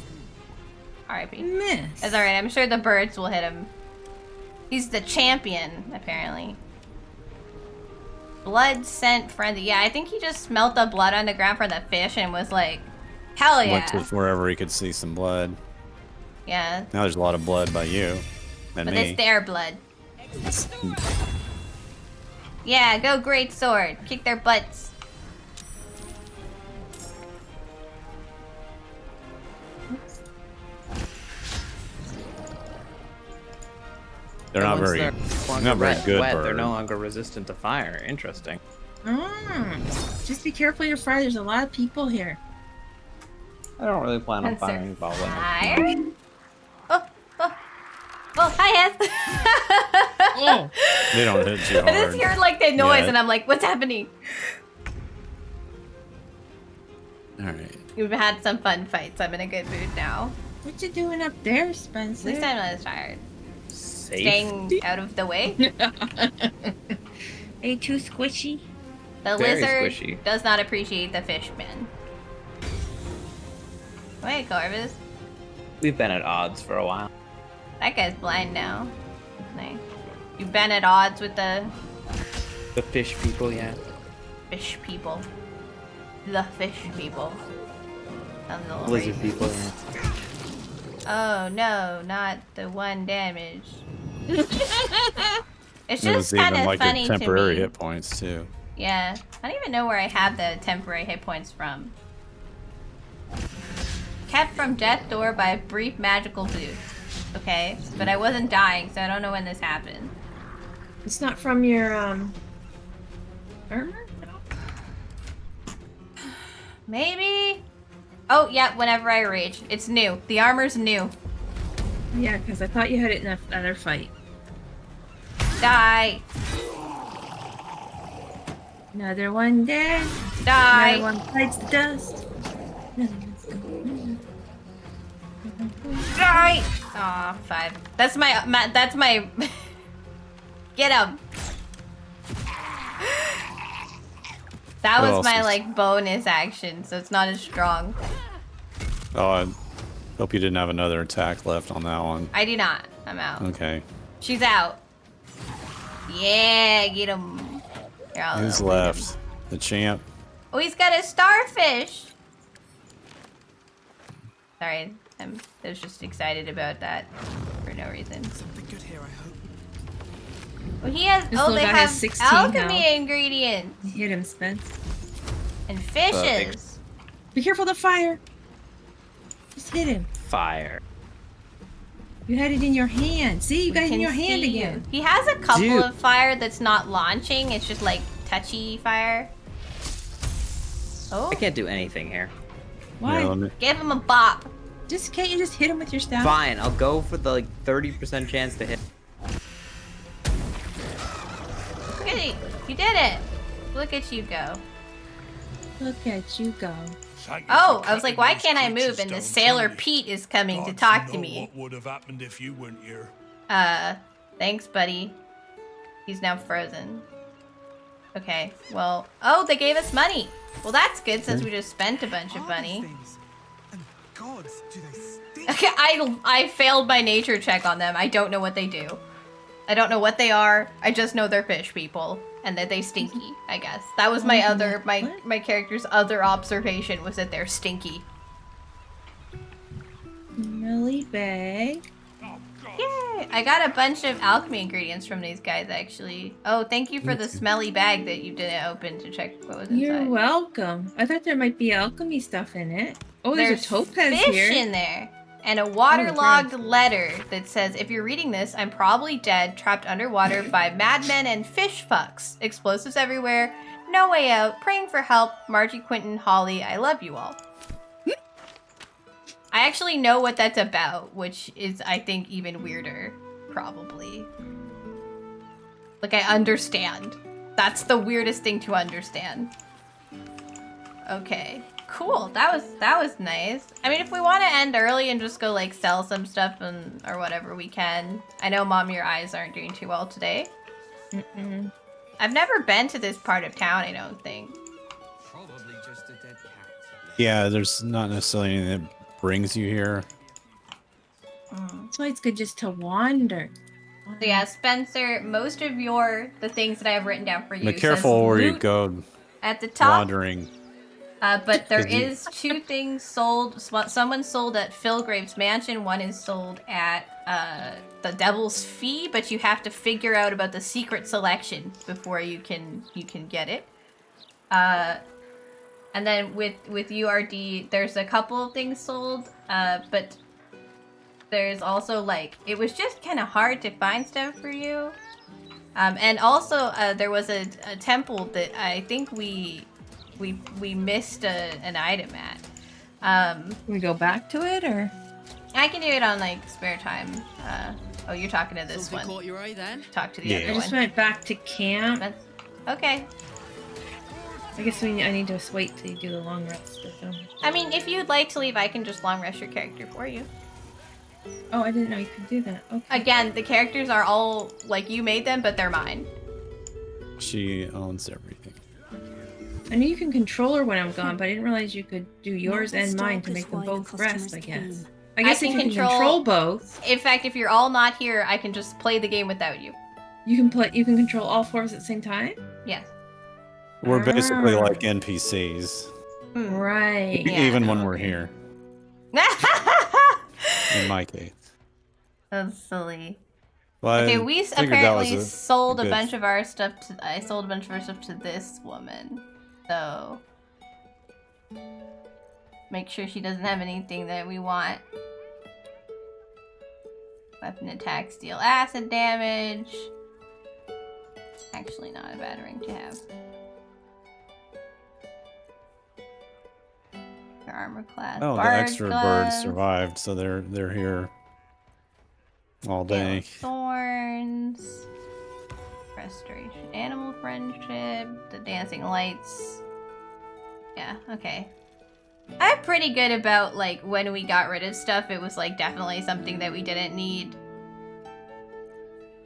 R.I.P. Miss. It's alright. I'm sure the birds will hit him. He's the champion, apparently. Blood scent frenzy. Yeah, I think he just smelt the blood on the ground for the fish and was like, hell yeah. Went to wherever he could see some blood. Yeah, Now there's a lot of blood by you and but me. it's their blood. Yeah, go great sword. Kick their butts. They're not Once very, they're not very good wet, bird. they're no longer resistant to fire. Interesting. Just be careful your fire. There's a lot of people here. I don't really plan on That's their firing goblin. fire. Oh, hi, Hess. Oh. They don't hit you I just hard. heard like the noise Yeah. and I'm like, what's happening? All right. We've had some fun fights. I'm in a good mood now. What you doing up there, At Spencer? least I'm not as tired. Safe. Staying out of the way. Are you too squishy? The Very lizard squishy. does not appreciate the fishman. Wait, Corvus. We've been at odds for a while. That guy's blind now. Nice. You've been at odds with the The fish people, yeah. fish people. The fish people. Sounds a little Lizard racist. people, yeah. Oh no, not the one damage. It's It was just kind even of like funny your temporary to me. hit points too. Yeah, I don't even know where I have the temporary hit points from. Kept from death door by a brief magical boost. Okay, but I wasn't dying, so I don't know when this happened. It's not from your armor? No. Maybe? Oh, yeah, whenever I rage. It's new. The armor's new. Yeah, because I thought you had it in another fight. Die. Another one dead. Die. Another one bites the dust. Another one's gone. Die. Aw, 5. That's my that's my... Get him. That What was else my, is- like, bonus action, so it's not as strong. Oh, I hope you didn't have another attack left on that one. I do not. I'm out. Okay. She's out. Yeah, get him. Here, I'll Who's open left? him. The champ. Oh, he's got a starfish. Sorry, I was just excited about that for no reason. Something good here, I hope. Well, he has. This Oh, little they guy have has 16 alchemy now. ingredients Hit him, Spence. and fishes. Be careful of the fire. Just hit him. Fire. You had it in your hand. See, you We got it in can your hand see again. you. He has a couple Dude. of fire that's not launching. It's just like touchy fire. Oh, I can't do anything here. Why? Yeah, let me- give him a bop. Just can't you just hit him with your staff? Fine, I'll go for the like 30% chance to hit. Look at you. You did it. Look at you go. Look at you go. Oh, I was like, why can't I move? And the sailor Pete is coming to talk to me. What would have happened if you weren't here? Thanks, buddy. He's now frozen. Okay, well, oh, they gave us money. Well, that's good since we just spent a bunch of money. Things. And gods, do they stink? Okay, I failed my nature check on them. I don't know what they do. I don't know what they are. I just know they're fish people and that they stinky, I guess. That was my other, my character's other observation was that they're stinky. Really big. I got a bunch of alchemy ingredients from these guys, actually. Oh, thank you for the smelly bag that you didn't open to check what was inside. You're welcome. I thought there might be alchemy stuff in it. Oh, there's a topaz fish here. in there. And a waterlogged letter that says, if you're reading this, I'm probably dead, trapped underwater by madmen and fish fucks. Explosives everywhere. No way out. Praying for help. Margie, Quentin, Holly, I love you all. I actually know what that's about, which is, I think, even weirder, probably. Like, I understand. That's the weirdest thing to understand. Okay. Cool. That was nice. I mean, if we want to end early and just go, like, sell some stuff and or whatever, we can. I know, Mom, your eyes aren't doing too well today. Mm-mm. I've never been to this part of town, I don't think. Probably just a dead cat. Yeah, there's not necessarily anything that brings you here. That's why it's good just to wander. So yeah, Spencer, most of the things that I have written down for you. Be careful where you go at the top. wandering. But there is 2 things sold. Someone sold at Philgrave's mansion. One is sold at the Devil's Fee, but you have to figure out about the secret selection before you can get it. And then with URD, there's a couple of things sold, but there's also, like, it was just kind of hard to find stuff for you. And also, there was a temple that I think we missed an item at. Can we go back to it, or? I can do it on, like, spare time. Oh, you're talking to this Something one. caught your eye then? Talk to the other I one. just went back to camp. Okay. I guess I need to wait till you do the long rest with them. I mean, if you'd like to leave, I can just long rest your character for you. Oh, I didn't know you could do that. Okay. Again, the characters are all, like, you made them, but they're mine. She owns everything. I knew you can control her when I'm gone, but I didn't realize you could do yours and mine to make them both rest, I guess. I guess if you can control both. In fact, if you're all not here, I can just play the game without you. You can control all 4 at the same time? Yes. We're basically like NPCs. Right. Yeah. Even when we're here. In my case. That's silly. Well, okay, I we figured that apparently was sold a good- bunch of our stuff to. I sold a bunch of our stuff to this woman. So make sure she doesn't have anything that we want. Weapon attack, steal acid damage. Actually, not a bad ring to have. Your armor class. Oh, the Bard's extra gloves, birds survived, so they're here all day. Thorns. Restoration. Animal friendship. The dancing lights. Yeah, okay. I'm pretty good about, like, when we got rid of stuff, it was, like, definitely something that we didn't need.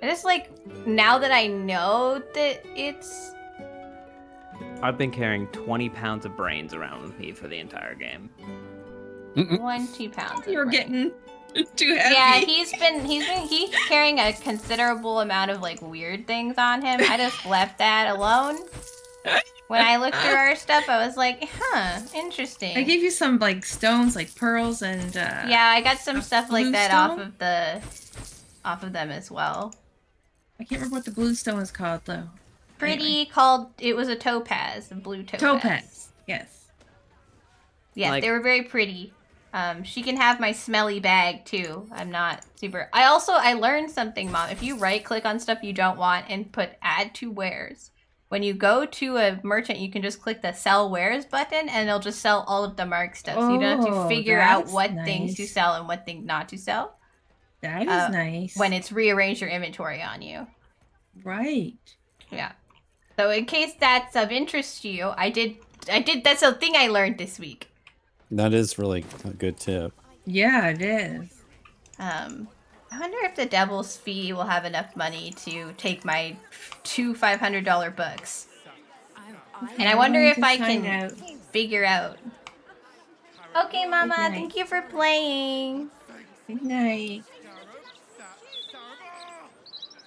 I just, like, now that I know that it's... I've been carrying 20 pounds of brains around with me for the entire game. 2 pounds. You're getting too heavy. Yeah, he's carrying a considerable amount of, like, weird things on him. I just left that alone. When I looked through our stuff, I was like, huh, interesting. I gave you some, like, stones, like pearls and, yeah, I got some stuff like that stone? off of them as well. I can't remember what the blue stone is called, though. Pretty called, it was a topaz, a blue topaz. Topaz, yes. Yes, Like- they were very pretty. She can have my smelly bag, too. I'm not super... I learned something, Mom. If you right-click on stuff you don't want and put add to wares, when you go to a merchant, you can just click the sell wares button and it'll just sell all of the mark stuff. So you don't have to figure out what things to sell and what things not to sell. That is nice. When it's rearranged your inventory on you. Right. Yeah. So in case that's of interest to you, I did that's a thing I learned this week. That is really a good tip. Yeah, it is. I wonder if the Devil's Fee will have enough money to take my 2 $500 books. And I wonder if I can figure out. Okay, Mama, thank you for playing. Good night.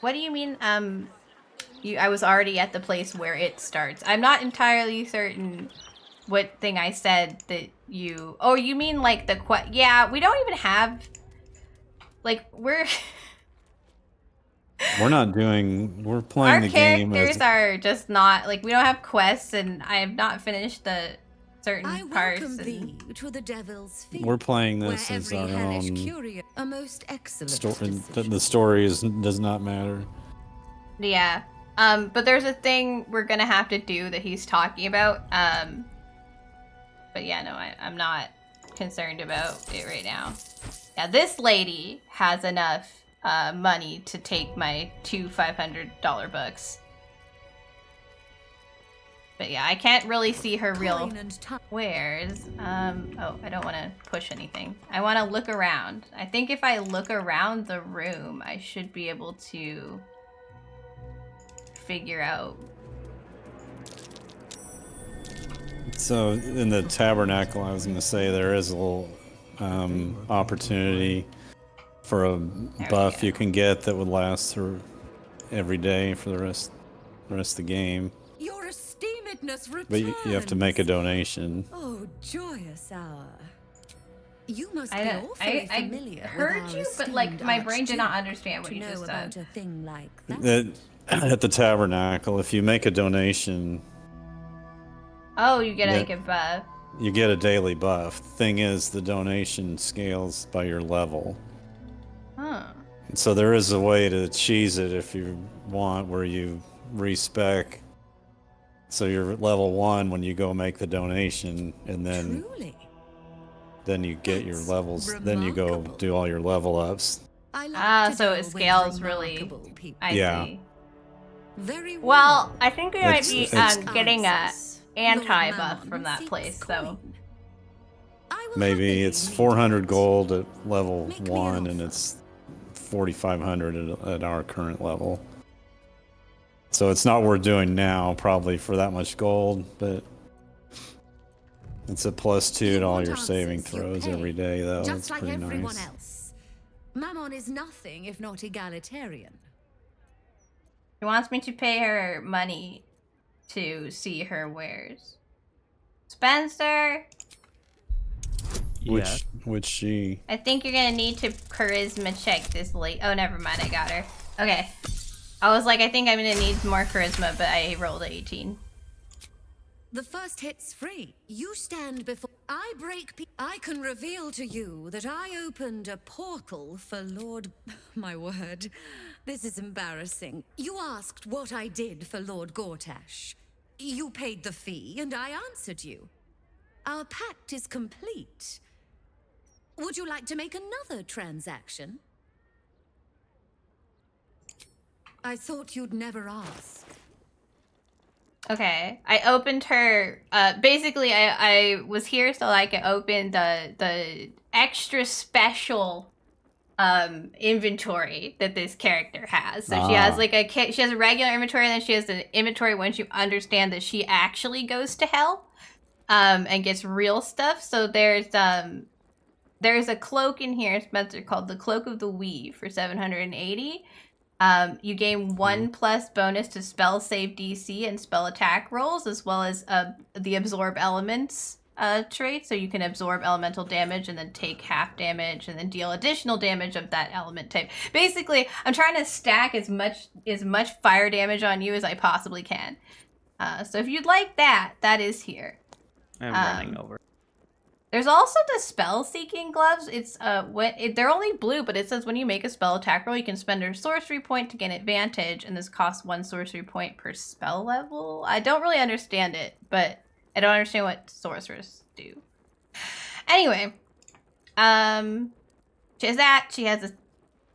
What do you mean, I was already at the place where it starts. I'm not entirely certain what thing I said that you... Oh, you mean like the... Yeah, we don't even have... Like, we're... We're not doing. We're Our playing the game characters as are just not like we don't have quests, and I have not finished the certain I parts. welcome And... thee to the Devil's Field. we're playing where this as every our hellish own curio, a most excellent story. decision. The story does not matter. Yeah. But there's a thing we're gonna have to do that he's talking about. But yeah, no, I'm not concerned about it right now. Yeah, this lady has enough money to take my two $500 books. But yeah, I can't really see her real wares. Oh, I don't want to push anything. I want to look around. I think if I look around the room, I should be able to figure out. So in the tabernacle, I was going to say there is a little opportunity for a buff you can get that would last through every day for the rest of the game. Your esteemedness returns. But you have to make a donation. Oh, joyous hour. You must be I awfully familiar heard with you, our but like esteemed my brain did not archduke understand what to you know just about said. a thing like that. At the tabernacle, if you make a donation, Oh, you get like a buff. you get a daily buff. Thing is, the donation scales by your level. Huh. So there is a way to cheese it if you want, where you respec. So you're level 1 when you go make the donation, and then Truly. then you get your levels. Then you go do all your level ups. So it scales really. I see. Very Well, I think we might be It's- getting a anti-buff from that place, so. Maybe it's 400 gold at level 1, and it's 4,500 at our current level. So it's not worth doing now, probably for that much gold, but it's a +2 to all your saving throws every day, though. Just It's like pretty everyone nice. else. Mammon is nothing if not egalitarian. She wants me to pay her money to see her wares. Spencer, Which she. I think you're gonna need to charisma check this late. Oh, never mind, I got her. Okay. I was like, I think I'm gonna need more charisma, but I rolled a 18. The first hit's free. You stand before I break. I can reveal to you that I opened a portal for Lord. My word, this is embarrassing. You asked what I did for Lord Gortash. You paid the fee, and I answered you. Our pact is complete. Would you like to make another transaction? I thought you'd never ask. Okay, I opened her. Basically, I was here so I could open the extra special inventory that this character has. So she has like she has a regular inventory, and then she has an inventory once you understand that she actually goes to hell, and gets real stuff. So there's a cloak in here, Spencer, called the Cloak of the Weave for 780. You gain 1+ bonus to spell save DC and spell attack rolls, as well as the absorb elements trait. So you can absorb elemental damage and then take half damage and then deal additional damage of that element type. Basically, I'm trying to stack as much fire damage on you as I possibly can. So if you'd like that, that is here. I'm running over. There's also the spell seeking gloves. It's they're only blue, but it says when you make a spell attack roll, you can spend a sorcery point to gain advantage, and this costs 1 sorcery point per spell level. I don't really understand it, but I don't understand what sorcerers do. Anyway, she has that. She has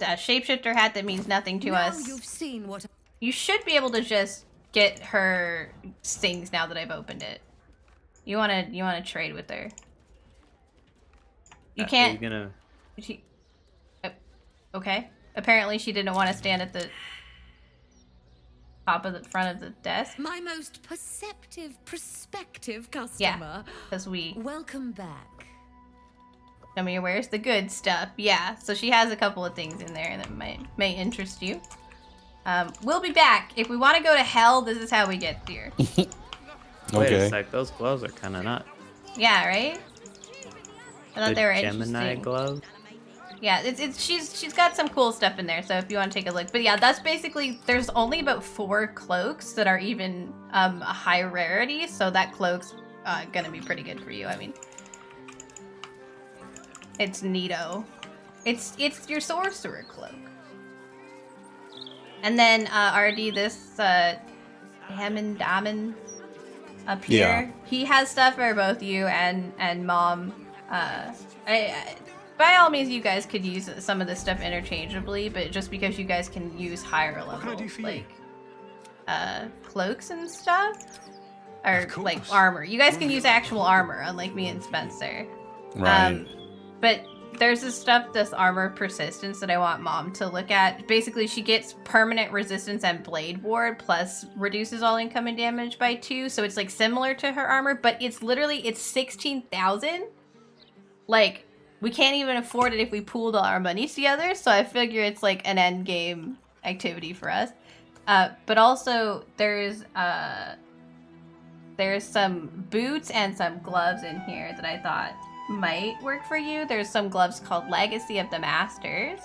a shapeshifter hat that means nothing to us. You've seen what You should be able to just get her things now that I've opened it. You wanna trade with her. You can't. Are you gonna... She, okay. Apparently, she didn't want to stand at the top of the front of the desk. My most prospective customer. Yeah, because Welcome back. I mean, where's the good stuff? Yeah, so she has a couple of things in there that may interest you. We'll be back. If we want to go to hell, this is how we get there. Wait Okay. a sec, those gloves are kind of nuts. Yeah, right? I thought they were Gemini interesting. gloves? Yeah, she's got some cool stuff in there, so if you want to take a look. But yeah, that's basically, there's only about 4 cloaks that are even a high rarity, so that cloak's gonna be pretty good for you. I mean, it's neato. It's your sorcerer cloak. And then RD, this Hammond Damon up here, he has stuff for both you and Mom. By all means, you guys could use some of this stuff interchangeably, but just because you guys can use higher level, like, cloaks and stuff, or, like, armor. You guys can use actual armor, unlike me and Spencer. Right. But there's this stuff, this armor persistence that I want Mom to look at. Basically, she gets permanent resistance and blade ward, plus reduces all incoming damage by 2, so it's, like, similar to her armor, but it's literally, it's 16,000. Like, we can't even afford it if we pooled all our money together, so I figure it's like an end game activity for us. But also, there's some boots and some gloves in here that I thought might work for you. There's some gloves called Legacy of the Masters,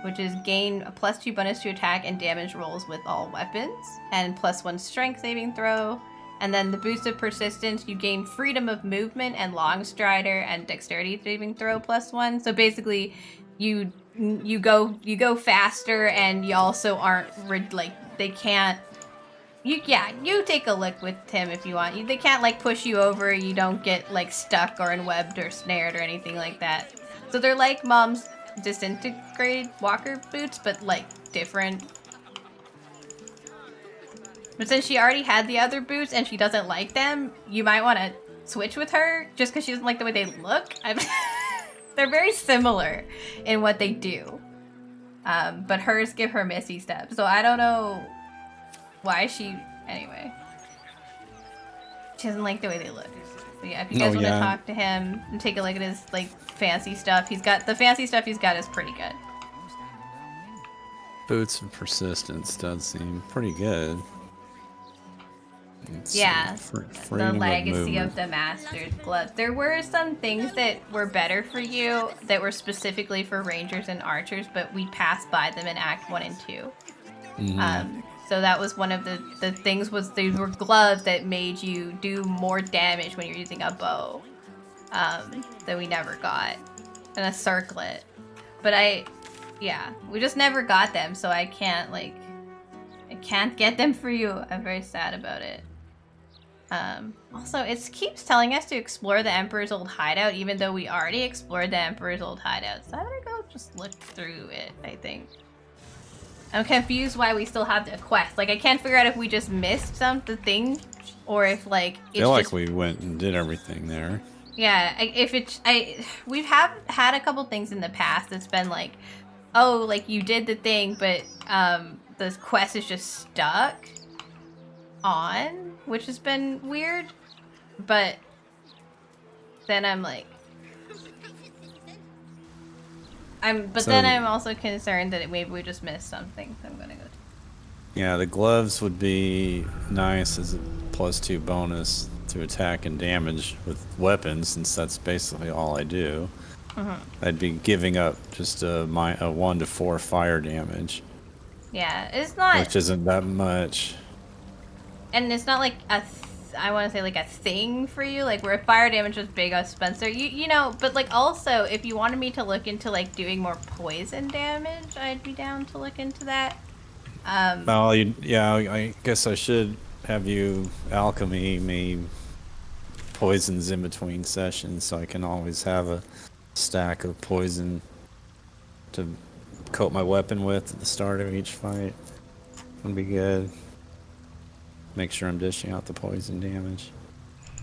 which is gain a +2 bonus to attack and damage rolls with all weapons, and +1 strength saving throw. And then the boost of persistence, you gain freedom of movement and long strider and dexterity saving throw +1. So basically, you go faster, and you also aren't like they can't. You take a look with Tim if you want. They can't like push you over. You don't get like stuck or enwebbed or snared or anything like that. So they're like Mom's disintegrated walker boots, but like different. But since she already had the other boots and she doesn't like them, you might want to switch with her just because she doesn't like the way they look. They're very similar in what they do. But hers give her missy step. So I don't know why she... Anyway. She doesn't like the way they look. So yeah, if you guys want to talk to him and take a look at his like fancy stuff, the fancy stuff he's got is pretty good. Boots of persistence does seem pretty good. The Legacy of the Master's gloves. There were some things that were better for you that were specifically for rangers and archers, but we passed by them in Act 1 and 2. Mm-hmm. So that was one of the things, was they were gloves that made you do more damage when you're using a bow, that we never got, and a circlet. But we just never got them, so I can't get them for you. I'm very sad about it. Also, it keeps telling us to explore the Emperor's old hideout, even though we already explored the Emperor's old hideout. So I'm gonna go just look through it, I think. I'm confused why we still have the quest. Like, I can't figure out if we just missed the thing, or if, like, it's I feel like we went and did everything there. Yeah, we've had a couple things in the past that's been like, oh, like, you did the thing, but, the quest is just stuck on, which has been weird, but then I'm like, then I'm also concerned that maybe we just missed something, so I'm gonna go. Yeah, the gloves would be nice as a +2 bonus to attack and damage with weapons, since that's basically all I do. I'd be giving up just a 1 to 4 fire damage. Yeah, it's not... Which isn't that much. And it's not like I want to say like a thing for you, like where fire damage was big on Spencer. You know, but like also, if you wanted me to look into like doing more poison damage, I'd be down to look into that. Well, I guess I should have you alchemy me poisons in between sessions, so I can always have a stack of poison to coat my weapon with at the start of each fight. Would be good. Make sure I'm dishing out the poison damage.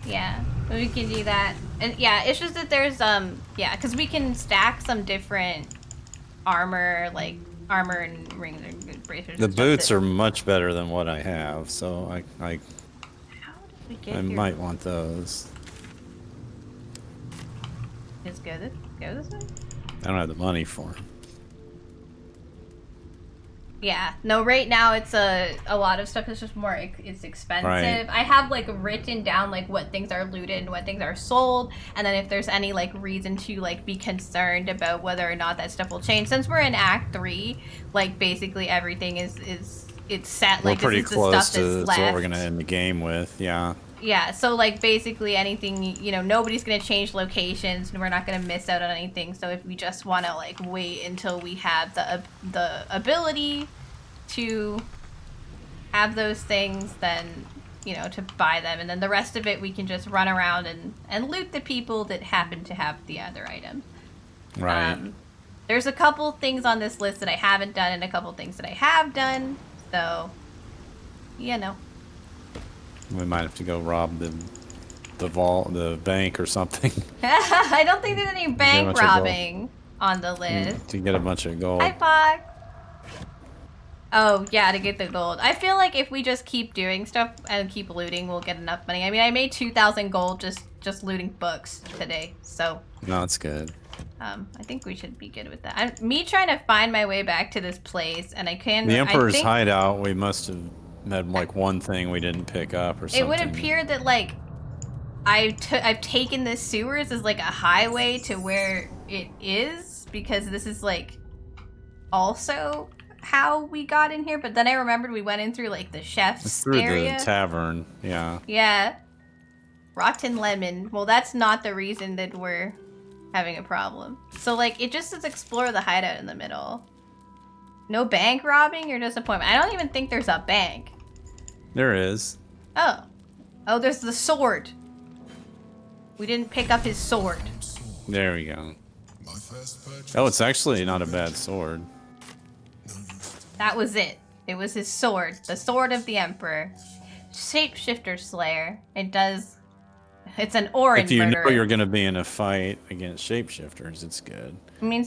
Yeah, we can do that. And yeah, it's just that there's because we can stack some different armor, like armor and rings and bracers. The boots are much better than what I have, so I might want those. Just go this way? I don't have the money for them. Yeah, no, right now it's a lot of stuff is just more, it's expensive. Right. I have like written down like what things are looted and what things are sold, and then if there's any like reason to like be concerned about whether or not that stuff will change. Since we're in Act 3, like basically everything is it's set. Like we're pretty this is close the stuff to that's what left. we're gonna end the game with. Yeah. Yeah, so like basically anything, you know, nobody's gonna change locations and we're not gonna miss out on anything. So if we just wanna like wait until we have the ability to have those things, then, you know, to buy them, and then the rest of it we can just run around and loot the people that happen to have the other items. Right. There's a couple things on this list that I haven't done and a couple things that I have done, so, you know. We might have to go rob the vault, the bank or something. I don't think there's any bank bunch of robbing on the list. To get a bunch of gold. Hi, Fox. Oh, yeah, to get the gold. I feel like if we just keep doing stuff and keep looting, we'll get enough money. I mean, I made 2,000 gold just looting books today, so. No, that's good. I think we should be good with that. Me trying to find my way back to this place, and I can. The Emperor's I think hideout, we must have had like one thing we didn't pick up or something. it would appear that like I've taken the sewers as like a highway to where it is, because this is like also how we got in here. But then I remembered we went in through like the chef's It's through area. the tavern, yeah. Yeah. Rotten lemon. Well, that's not the reason that we're having a problem. So like it just says explore the hideout in the middle. No bank robbing or disappointment. I don't even think there's a bank. There is. Oh. Oh, there's the sword. We didn't pick up his sword. There we go. Oh, it's actually not a bad sword. That was it. It was his sword. The sword of the Emperor. Shapeshifter Slayer. It's an Orin If you murderer. know you're going to be in a fight against shapeshifters, it's good. I mean,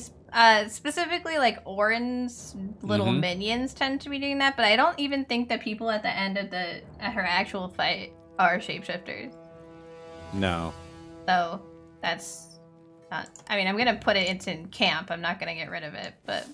specifically, like, Orin's little minions tend to be doing that, but I don't even think that people at the end of her actual fight are shapeshifters. No. So, that's not... I mean, I'm gonna put it into camp. I'm not gonna get rid of it, but...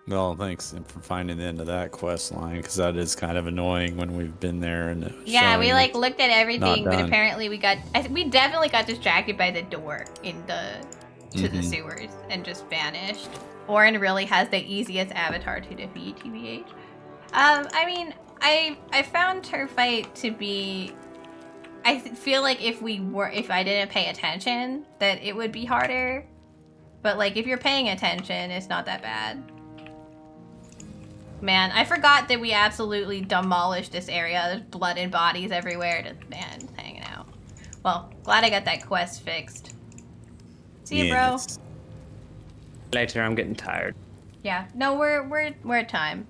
Well, thanks for finding the end of that quest line, because that is kind of annoying when we've been there and it was Yeah, we showing like looked at everything, not but done. apparently we definitely got distracted by the door to the sewers and just vanished. Orin really has the easiest avatar to defeat, TBH. I mean, I found her fight to be... I feel like if I didn't pay attention, that it would be harder. But like, if you're paying attention, it's not that bad. Man, I forgot that we absolutely demolished this area. There's blood and bodies everywhere. Just hanging out. Well, glad I got that quest fixed. See you, Yes. bro. Later, I'm getting tired. Yeah. No, we're at time.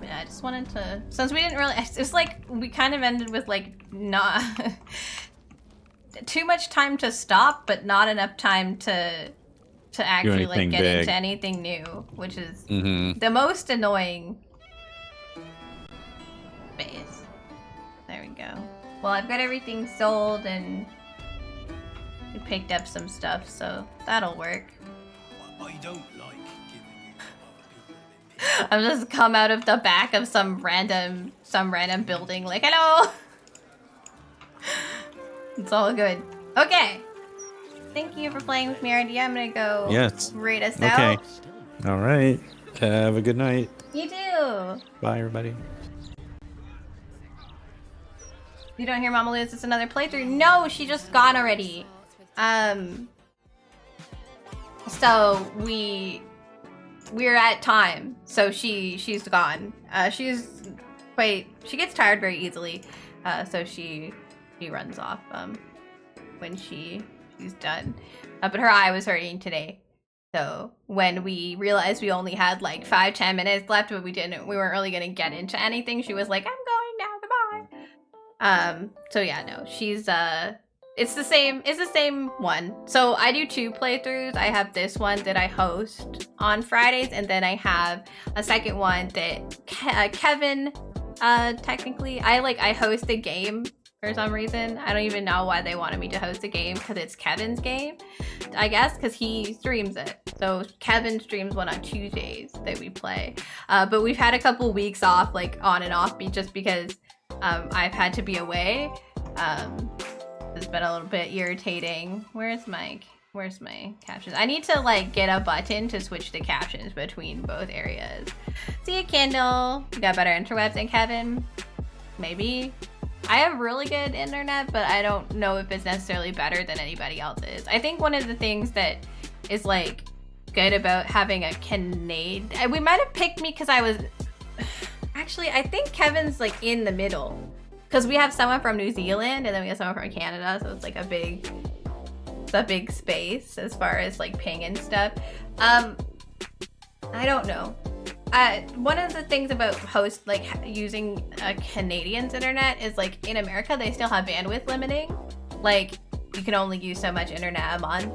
Yeah, I just wanted to, since we didn't really, it's like we kind of ended with like not too much time to stop, but not enough time to actually like anything get big. into anything new, which is Mm-hmm. the most annoying phase. There we go. Well, I've got everything sold and we picked up some stuff, so that'll work. I don't like giving you I've just come out of the back of some random building like, hello! It's all good. Okay. Thank you for playing with me, RD. I'm gonna go rate us out. All right. Have a good night. You too. Bye, everybody. You don't hear Mama Lou, it's another playthrough. No, she just gone already. So we're at time. So she's gone. She gets tired very easily. So she runs off when she's done. But her eye was hurting today. So when we realized we only had like 5-10 minutes left, but we weren't really gonna get into anything, she was like, I'm going now, goodbye. So yeah, no, she's it's the same one. So I do 2 playthroughs. I have this one that I host on Fridays, and then I have a second one that Kevin technically I host the game for some reason. I don't even know why they wanted me to host a game, because it's Kevin's game, I guess, because he streams it. So Kevin streams one on Tuesdays that we play. But we've had a couple weeks off, like on and off, just because I've had to be away. It's been a little bit irritating. Where's my captions? I need to like get a button to switch the captions between both areas. See you, Kindle. You got better interwebs than Kevin? Maybe. I have really good internet, but I don't know if it's necessarily better than anybody else's. I think one of the things that is like good about having a Canadian, we might have picked me because I was, actually I think Kevin's like in the middle, because we have someone from New Zealand and then we have someone from Canada, so it's like a big space as far as like ping and stuff. I don't know. One of the things about using a Canadian's internet is like in America they still have bandwidth limiting. Like you can only use so much internet a month,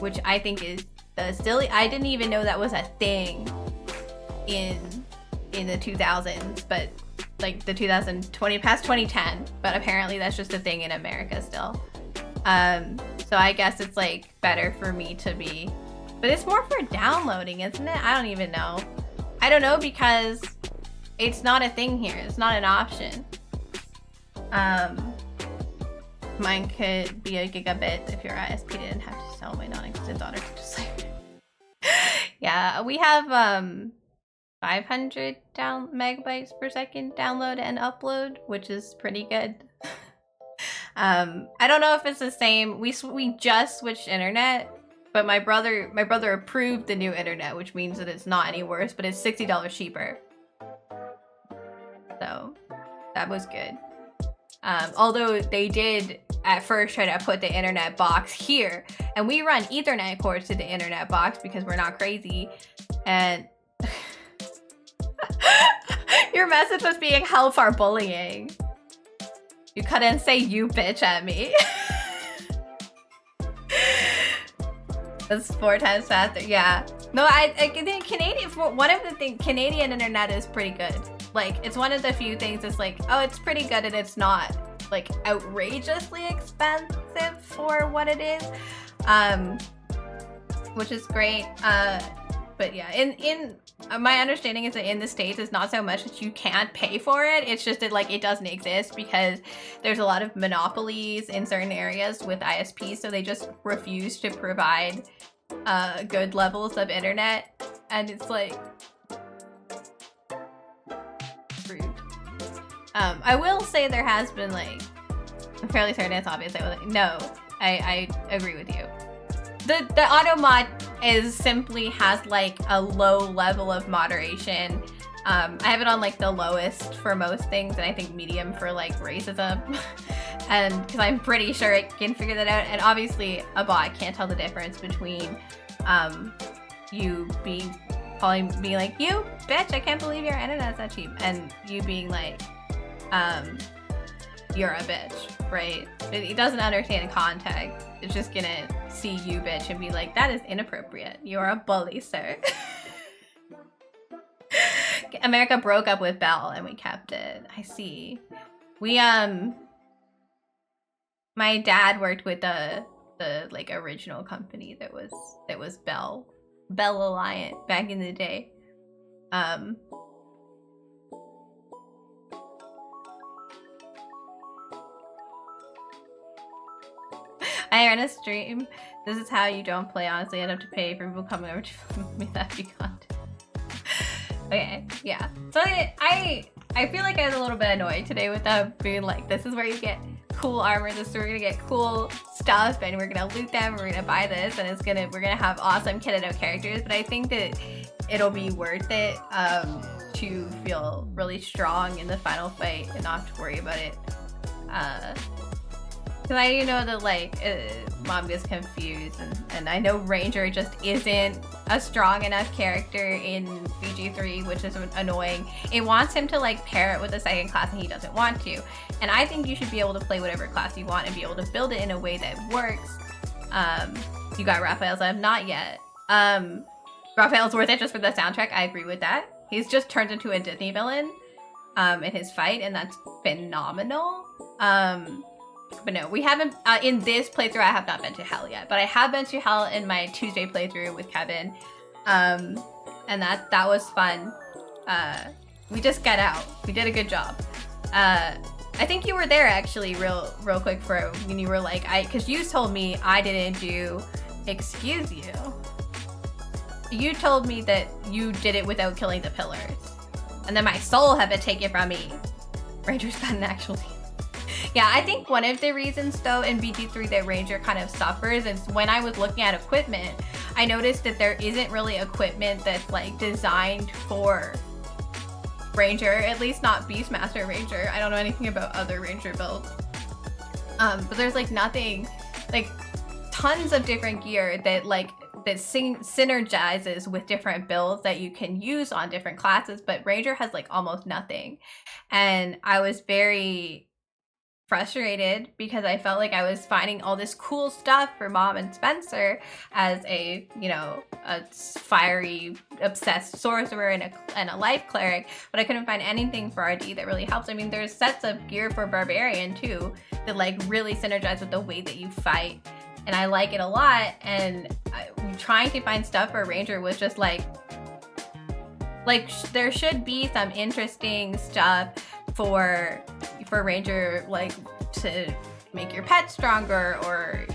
which I think is silly. I didn't even know that was a thing in the 2000s, but like the 2020 past 2010. But apparently that's just a thing in America still. So I guess it's like better for me to be, but it's more for downloading, isn't it? I don't even know. I don't know because it's not a thing here. It's not an option. Mine could be a gigabit if your ISP didn't have to tell my non-existent daughter to just like. Yeah, we have 500 megabytes per second download and upload, which is pretty good. I don't know if it's the same. We just switched internet, but my brother approved the new internet, which means that it's not any worse, but it's $60 cheaper. So that was good. Although they did at first try to put the internet box here, and we run Ethernet cords to the internet box because we're not crazy. And your message was being Half-Orc bullying. You couldn't say "you bitch" at me. That's 4 times faster. Yeah. No, I think Canadian internet is pretty good. Like, it's one of the few things that's like, oh, it's pretty good and it's not like outrageously expensive for what it is. Which is great. But yeah, in my understanding is that in the States it's not so much that you can't pay for it, it's just that like it doesn't exist because there's a lot of monopolies in certain areas with ISPs, so they just refuse to provide good levels of internet, and it's like rude. I will say there has been like, I'm fairly certain it's obvious. I agree with you. The auto mod has like a low level of moderation. I have it on like the lowest for most things, and I think medium for like racism. And because I'm pretty sure it can figure that out. And obviously a bot can't tell the difference between you being like, you bitch, I can't believe your internet's that cheap, and you being like, you're a bitch, right? It doesn't understand context. It's just gonna see you bitch and be like, that is inappropriate. You're a bully, sir. America broke up with Bell and we kept it. I see. We my dad worked with the like original company that was Bell Alliant back in the day. I ran a stream. This is how you don't play, honestly. I'd have to pay for people coming over to film me that be content. Okay, yeah. So I feel like I was a little bit annoyed today with them being like, this is where you get cool armor, this is where we're gonna get cool stuff, and we're gonna loot them, we're gonna buy this, and we're gonna have awesome kitted out characters. But I think that it'll be worth it to feel really strong in the final fight and not have to worry about it. Because I know that like Mom gets confused, and I know Ranger just isn't a strong enough character in BG3, which is annoying. It wants him to like pair it with a second class, and he doesn't want to. And I think you should be able to play whatever class you want and be able to build it in a way that works. You got Raphael's, I have not yet. Raphael's worth it just for the soundtrack. I agree with that. He's just turned into a Disney villain in his fight, and that's phenomenal. But no, we haven't, in this playthrough, I have not been to hell yet, but I have been to hell in my Tuesday playthrough with Kevin. And that was fun. We just got out. We did a good job. I think you were there actually real quick for when you were like, because you told me I didn't do, excuse you. You told me that you did it without killing the pillars. And then my soul had been taken from me. Ranger's got an actual team. Yeah, I think one of the reasons though in BG3 that Ranger kind of suffers is when I was looking at equipment, I noticed that there isn't really equipment that's like designed for Ranger, at least not Beastmaster Ranger. I don't know anything about other Ranger builds. But there's like nothing, like tons of different gear that synergizes with different builds that you can use on different classes, but Ranger has like almost nothing. And I was very frustrated because I felt like I was finding all this cool stuff for Mom and Spencer as a, you know, a fiery obsessed sorcerer and a life cleric, but I couldn't find anything for RD that really helps. I mean, there's sets of gear for Barbarian too that like really synergize with the way that you fight, and I like it a lot. And trying to find stuff for Ranger was just like there should be some interesting stuff for Ranger, like to make your pet stronger, or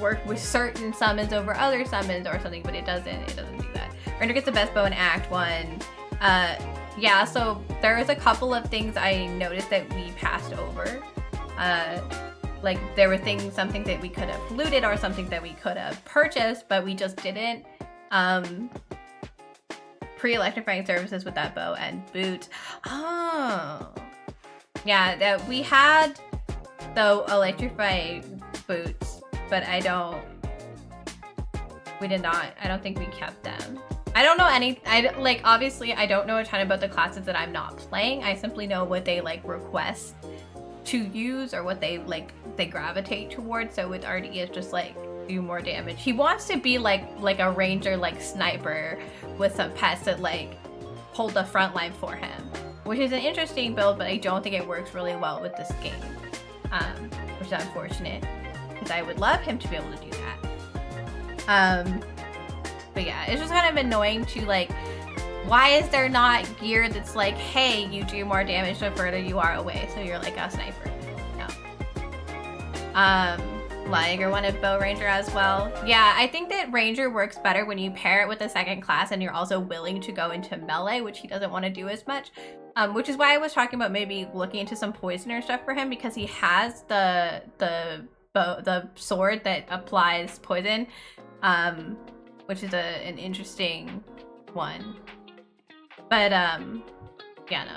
work with certain summons over other summons or something, but it doesn't do that. Ranger gets the best bow in Act 1. Yeah, so there was a couple of things I noticed that we passed over. Like there were some things that we could have looted or something that we could have purchased, but we just didn't. Pre-electrifying services with that bow and boots. Oh, yeah, that we had the electrify boots, but I don't think we kept them. I don't know obviously I don't know a ton about the classes that I'm not playing. I simply know what they like request to use or what they gravitate towards. So with RD, it's just like do more damage. He wants to be like a ranger, like sniper with some pets that like hold the front line for him, which is an interesting build, but I don't think it works really well with this game, which is unfortunate because I would love him to be able to do that. But yeah, it's just kind of annoying to like, why is there not gear that's like, hey, you do more damage the further you are away, so you're like a sniper? No. Liger wanted Bow Ranger as well. Yeah, I think that Ranger works better when you pair it with a second class and you're also willing to go into melee, which he doesn't want to do as much. Which is why I was talking about maybe looking into some poisoner stuff for him, because he has the sword that applies poison, which is an interesting one. But yeah, no,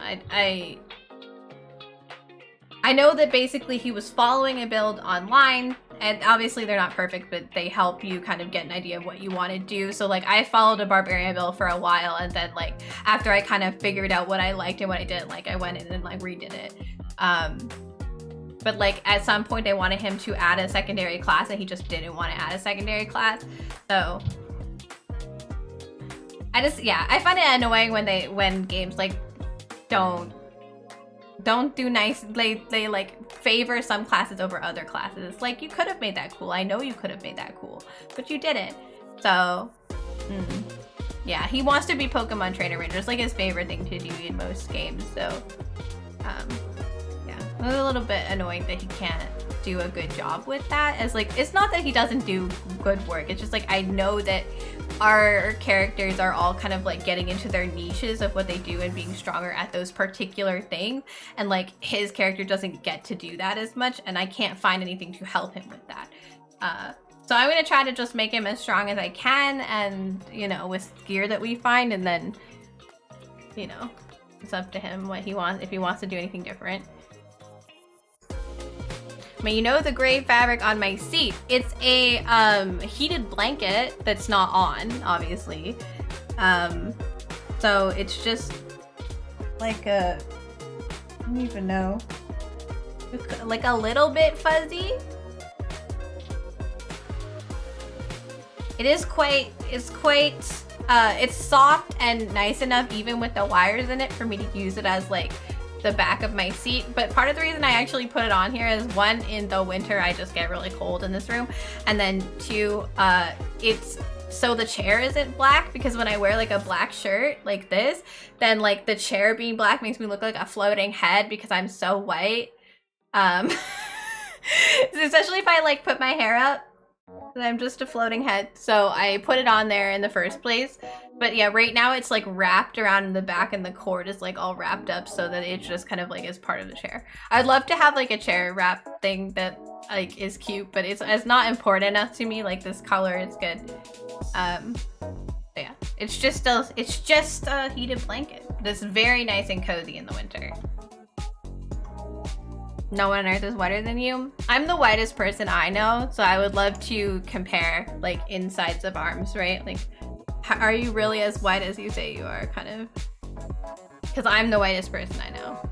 I know that basically he was following a build online, and obviously they're not perfect, but they help you kind of get an idea of what you want to do. So like I followed a Barbarian build for a while, and then like after I kind of figured out what I liked and what I didn't like, I went in and like redid it. But like at some point I wanted him to add a secondary class, and he just didn't want to add a secondary class. So I find it annoying when games like don't do nice, they like favor some classes over other classes. It's like, you could have made that cool. I know you could have made that cool, but you didn't. So yeah, he wants to be Pokemon Trainer Ranger. It's like his favorite thing to do in most games. So yeah, it's a little bit annoying that he can't do a good job with that. As like, it's not that he doesn't do good work, it's just like I know that our characters are all kind of like getting into their niches of what they do and being stronger at those particular things, and like his character doesn't get to do that as much, and I can't find anything to help him with that. So I'm gonna try to just make him as strong as I can, and with gear that we find, and then it's up to him what he wants, if he wants to do anything different. But the gray fabric on my seat, it's a heated blanket that's not on, obviously. So it's just like I don't even know, like a little bit fuzzy. It's quite it's soft and nice enough even with the wires in it for me to use it as like the back of my seat. But part of the reason I actually put it on here is one, in the winter I just get really cold in this room, and then two, it's so the chair isn't black, because when I wear like a black shirt like this, then like the chair being black makes me look like a floating head because I'm so white. Especially if I like put my hair up, I'm just a floating head. So I put it on there in the first place. But yeah, right now it's like wrapped around in the back and the cord is like all wrapped up so that it just kind of like is part of the chair. I'd love to have like a chair wrap thing that like is cute, but it's not important enough to me. Like this color is good. Yeah, it's just a heated blanket. This is very nice and cozy in the winter. No one on earth is whiter than you. I'm the whitest person I know, so I would love to compare like insides of arms, right? Like, are you really as white as you say you are, kind of? Because I'm the whitest person I know.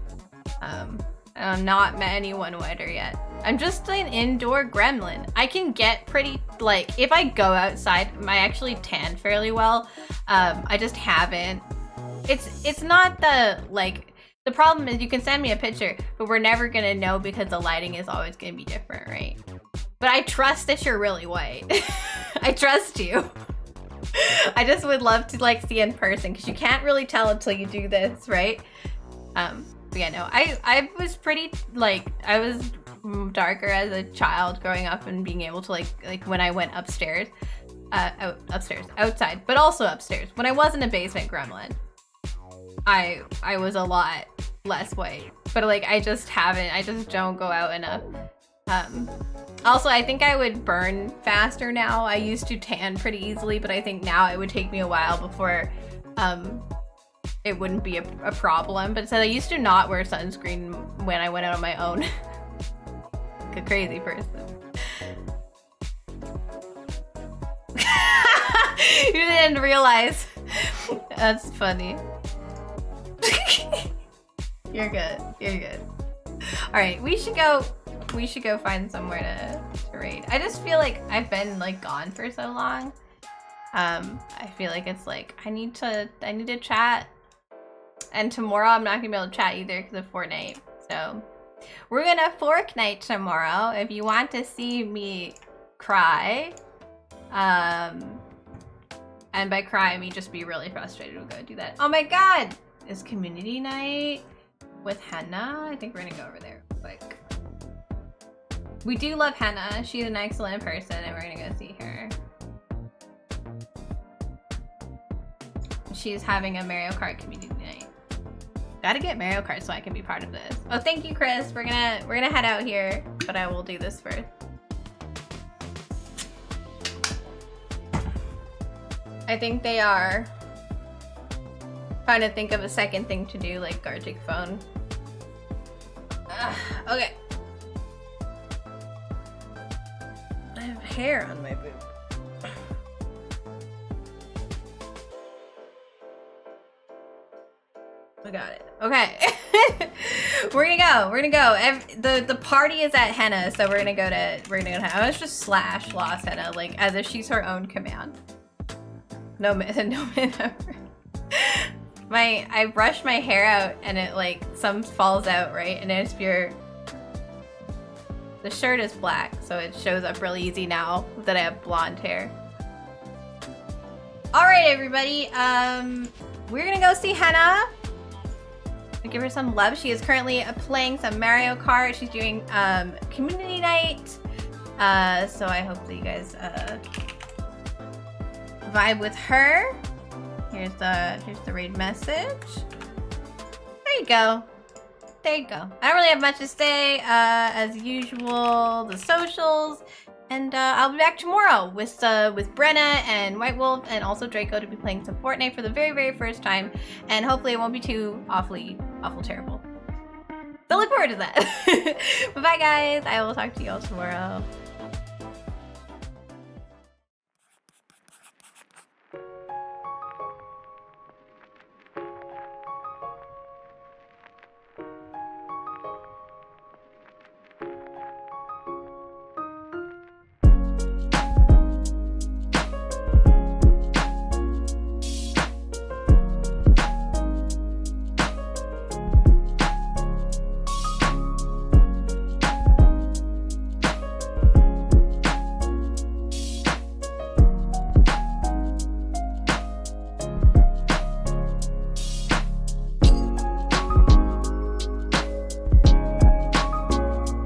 And I've not met anyone whiter yet. I'm just an indoor gremlin. I can get pretty, like, if I go outside, I actually tan fairly well. I just haven't. It's not the, like, the problem is you can send me a picture, but we're never gonna know because the lighting is always gonna be different, right? But I trust that you're really white. I trust you. I just would love to like see in person because you can't really tell until you do this, right? But yeah, no, I was pretty, like, I was darker as a child growing up and being able to like when I went upstairs, outside, but also upstairs. When I was in a basement gremlin, I was a lot less white, but like I just don't go out enough. Also, I think I would burn faster now. I used to tan pretty easily, but I think now it would take me a while before it wouldn't be a problem. But so I used to not wear sunscreen when I went out on my own. Like a crazy person. You didn't realize. That's funny. You're good. You're good. All right, we should go find somewhere to raid. I just feel like I've been like gone for so long. I feel like it's like I need to chat, and tomorrow I'm not gonna be able to chat either because of Fortnite. So we're gonna Fortnite tomorrow. If you want to see me cry, and by cry I mean just be really frustrated, we'll go do that. Oh my god, it's community night with Henna. I think we're gonna go over there real quick. We do love Henna. She's an excellent person and we're gonna go see her. She's having a Mario Kart community night. Gotta get Mario Kart so I can be part of this. Oh, thank you, Chris. We're gonna head out here, but I will do this first. I think they are trying to think of a second thing to do, like Gartic phone. Okay. I have hair on my boob. I got it. Okay. We're gonna go. The party is at Henna, so we're gonna go to Henna. I was just slash lost Henna, like as if she's her own command. No man ever. I brushed my hair out and it like some falls out, right? And it's pure. The shirt is black, so it shows up really easy now that I have blonde hair. All right, everybody. We're gonna go see Henna. I'll give her some love. She is currently playing some Mario Kart. She's doing community night. So I hope that you guys vibe with her. Here's the raid message. There you go. There you go. I don't really have much to say. As usual, the socials, and I'll be back tomorrow with Brenna and White Wolf and also Draco to be playing some Fortnite for the very, very first time, and hopefully it won't be too awful terrible. So look forward to that. Bye, guys. I will talk to you all tomorrow.